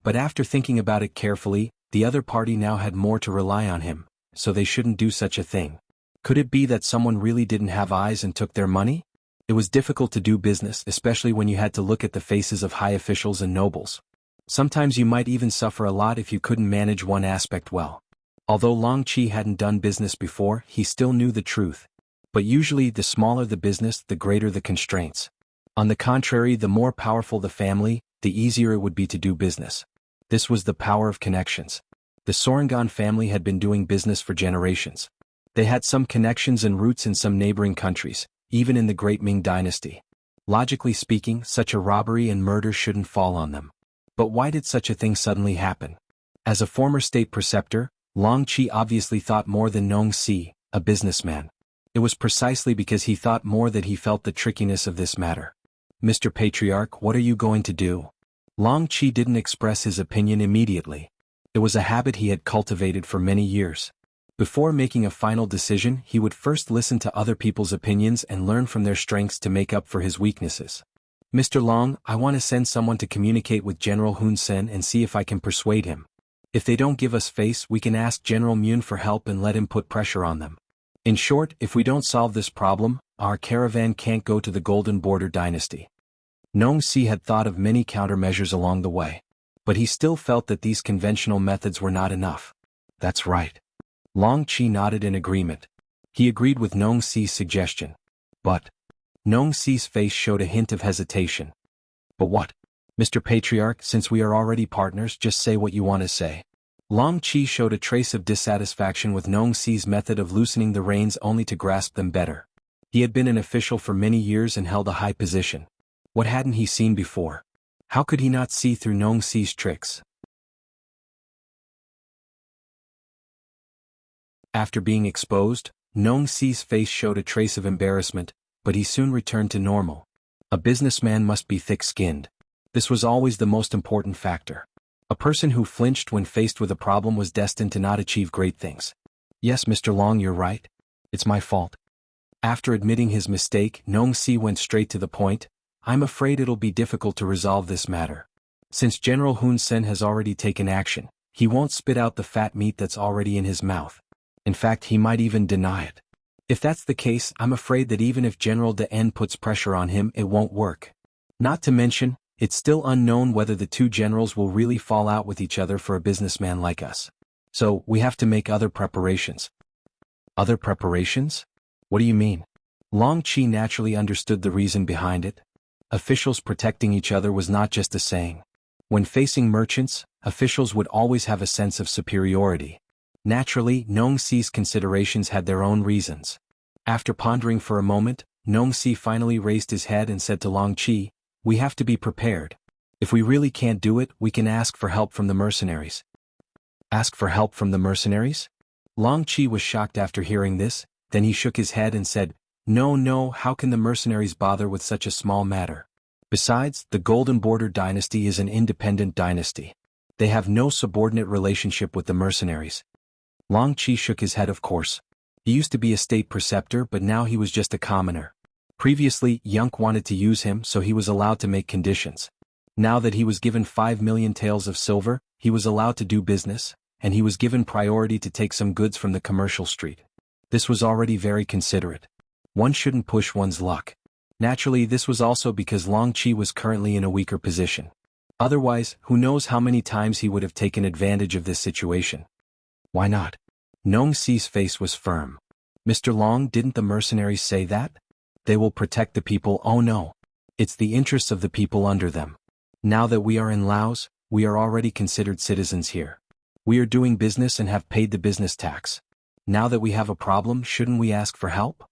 But after thinking about it carefully, the other party now had more to rely on him, so they shouldn't do such a thing. Could it be that someone really didn't have eyes and took their money? It was difficult to do business, especially when you had to look at the faces of high officials and nobles. Sometimes you might even suffer a lot if you couldn't manage one aspect well. Although Long Chi hadn't done business before, he still knew the truth. But usually the smaller the business, the greater the constraints. On the contrary, the more powerful the family, the easier it would be to do business. This was the power of connections. The Sorangan family had been doing business for generations. They had some connections and roots in some neighboring countries, even in the great Ming dynasty. Logically speaking, such a robbery and murder shouldn't fall on them. But why did such a thing suddenly happen? As a former state preceptor, Long Chi obviously thought more than Nong Si, a businessman. It was precisely because he thought more that he felt the trickiness of this matter. Mr. Patriarch, what are you going to do? Long Chi didn't express his opinion immediately. It was a habit he had cultivated for many years. Before making a final decision, he would first listen to other people's opinions and learn from their strengths to make up for his weaknesses. Mr. Long, I want to send someone to communicate with General Hun Sen and see if I can persuade him. If they don't give us face, we can ask General Mun for help and let him put pressure on them. In short, if we don't solve this problem, our caravan can't go to the Golden Border dynasty. Nong Si had thought of many countermeasures along the way. But he still felt that these conventional methods were not enough. That's right. Long Chi nodded in agreement. He agreed with Nong Si's suggestion. But Nong Si's face showed a hint of hesitation. But what? Mr. Patriarch, since we are already partners, just say what you want to say. Long Chi showed a trace of dissatisfaction with Nong Si's method of loosening the reins only to grasp them better. He had been an official for many years and held a high position. What hadn't he seen before? How could he not see through Nong Si's tricks? After being exposed, Nong Si's face showed a trace of embarrassment, but he soon returned to normal. A businessman must be thick-skinned. This was always the most important factor. A person who flinched when faced with a problem was destined to not achieve great things. Yes, Mr. Long, you're right. It's my fault. After admitting his mistake, Nong Si went straight to the point. I'm afraid it'll be difficult to resolve this matter. Since General Hun Sen has already taken action, he won't spit out the fat meat that's already in his mouth. In fact, he might even deny it. If that's the case, I'm afraid that even if General De N puts pressure on him, it won't work. Not to mention, it's still unknown whether the two generals will really fall out with each other for a businessman like us. So, we have to make other preparations. Other preparations? What do you mean? Long Chi naturally understood the reason behind it. Officials protecting each other was not just a saying. When facing merchants, officials would always have a sense of superiority. Naturally, Nong Si's considerations had their own reasons. After pondering for a moment, Nong Si finally raised his head and said to Long Qi, "We have to be prepared. If we really can't do it, we can ask for help from the mercenaries." Ask for help from the mercenaries? Long Qi was shocked after hearing this, then he shook his head and said, No, how can the mercenaries bother with such a small matter? Besides, the Golden Border dynasty is an independent dynasty. They have no subordinate relationship with the mercenaries. Long Qi shook his head, of course. He used to be a state preceptor, but now he was just a commoner. Previously, Yunk wanted to use him, so he was allowed to make conditions. Now that he was given 5 million taels of silver, he was allowed to do business, and he was given priority to take some goods from the commercial street. This was already very considerate. One shouldn't push one's luck. Naturally, this was also because Long Qi was currently in a weaker position. Otherwise, who knows how many times he would have taken advantage of this situation. Why not? Nong Si's face was firm. Mr. Long, didn't the mercenaries say that? They will protect the people. Oh no. It's the interests of the people under them. Now that we are in Laos, we are already considered citizens here. We are doing business and have paid the business tax. Now that we have a problem, shouldn't we ask for help?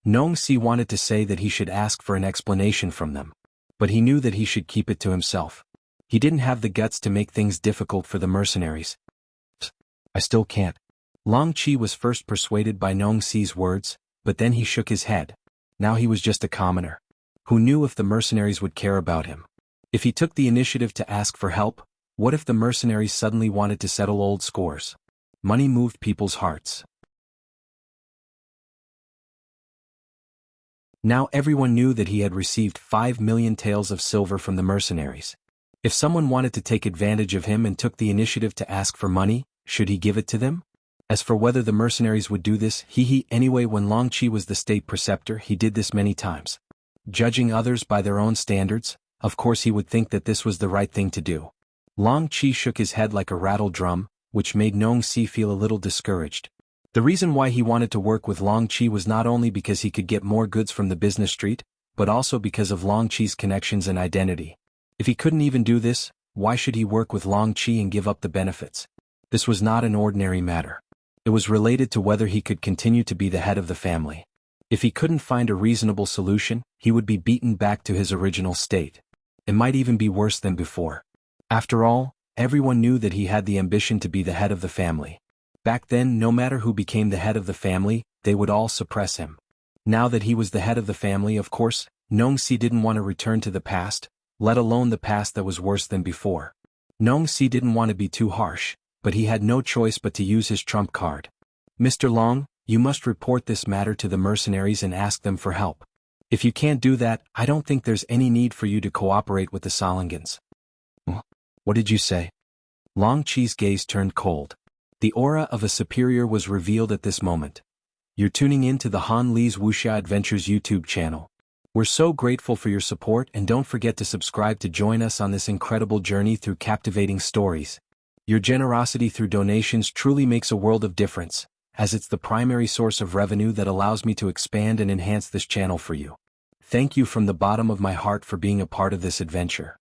Nong Si wanted to say that he should ask for an explanation from them. But he knew that he should keep it to himself. He didn't have the guts to make things difficult for the mercenaries. I still can't. Long Qi was first persuaded by Nong Si's words, but then he shook his head. Now he was just a commoner. Who knew if the mercenaries would care about him? If he took the initiative to ask for help, what if the mercenaries suddenly wanted to settle old scores? Money moved people's hearts. Now everyone knew that he had received 5 million taels of silver from the mercenaries. If someone wanted to take advantage of him and took the initiative to ask for money, should he give it to them? As for whether the mercenaries would do this, anyway, when Long Qi was the state preceptor, he did this many times. Judging others by their own standards, of course he would think that this was the right thing to do. Long Qi shook his head like a rattle drum, which made Nong Si feel a little discouraged. The reason why he wanted to work with Long Qi was not only because he could get more goods from the business street, but also because of Long Qi's connections and identity. If he couldn't even do this, why should he work with Long Qi and give up the benefits? This was not an ordinary matter. It was related to whether he could continue to be the head of the family. If he couldn't find a reasonable solution, he would be beaten back to his original state. It might even be worse than before. After all, everyone knew that he had the ambition to be the head of the family. Back then, no matter who became the head of the family, they would all suppress him. Now that he was the head of the family, of course, Nong Si didn't want to return to the past, let alone the past that was worse than before. Nong Si didn't want to be too harsh, but he had no choice but to use his trump card. Mr. Long, you must report this matter to the mercenaries and ask them for help. If you can't do that, I don't think there's any need for you to cooperate with the Solingans. What did you say? Long Qi's gaze turned cold. The aura of a superior was revealed at this moment. You're tuning in to the Han Li's Wuxia Adventures YouTube channel. We're so grateful for your support, and don't forget to subscribe to join us on this incredible journey through captivating stories. Your generosity through donations truly makes a world of difference, as it's the primary source of revenue that allows me to expand and enhance this channel for you. Thank you from the bottom of my heart for being a part of this adventure.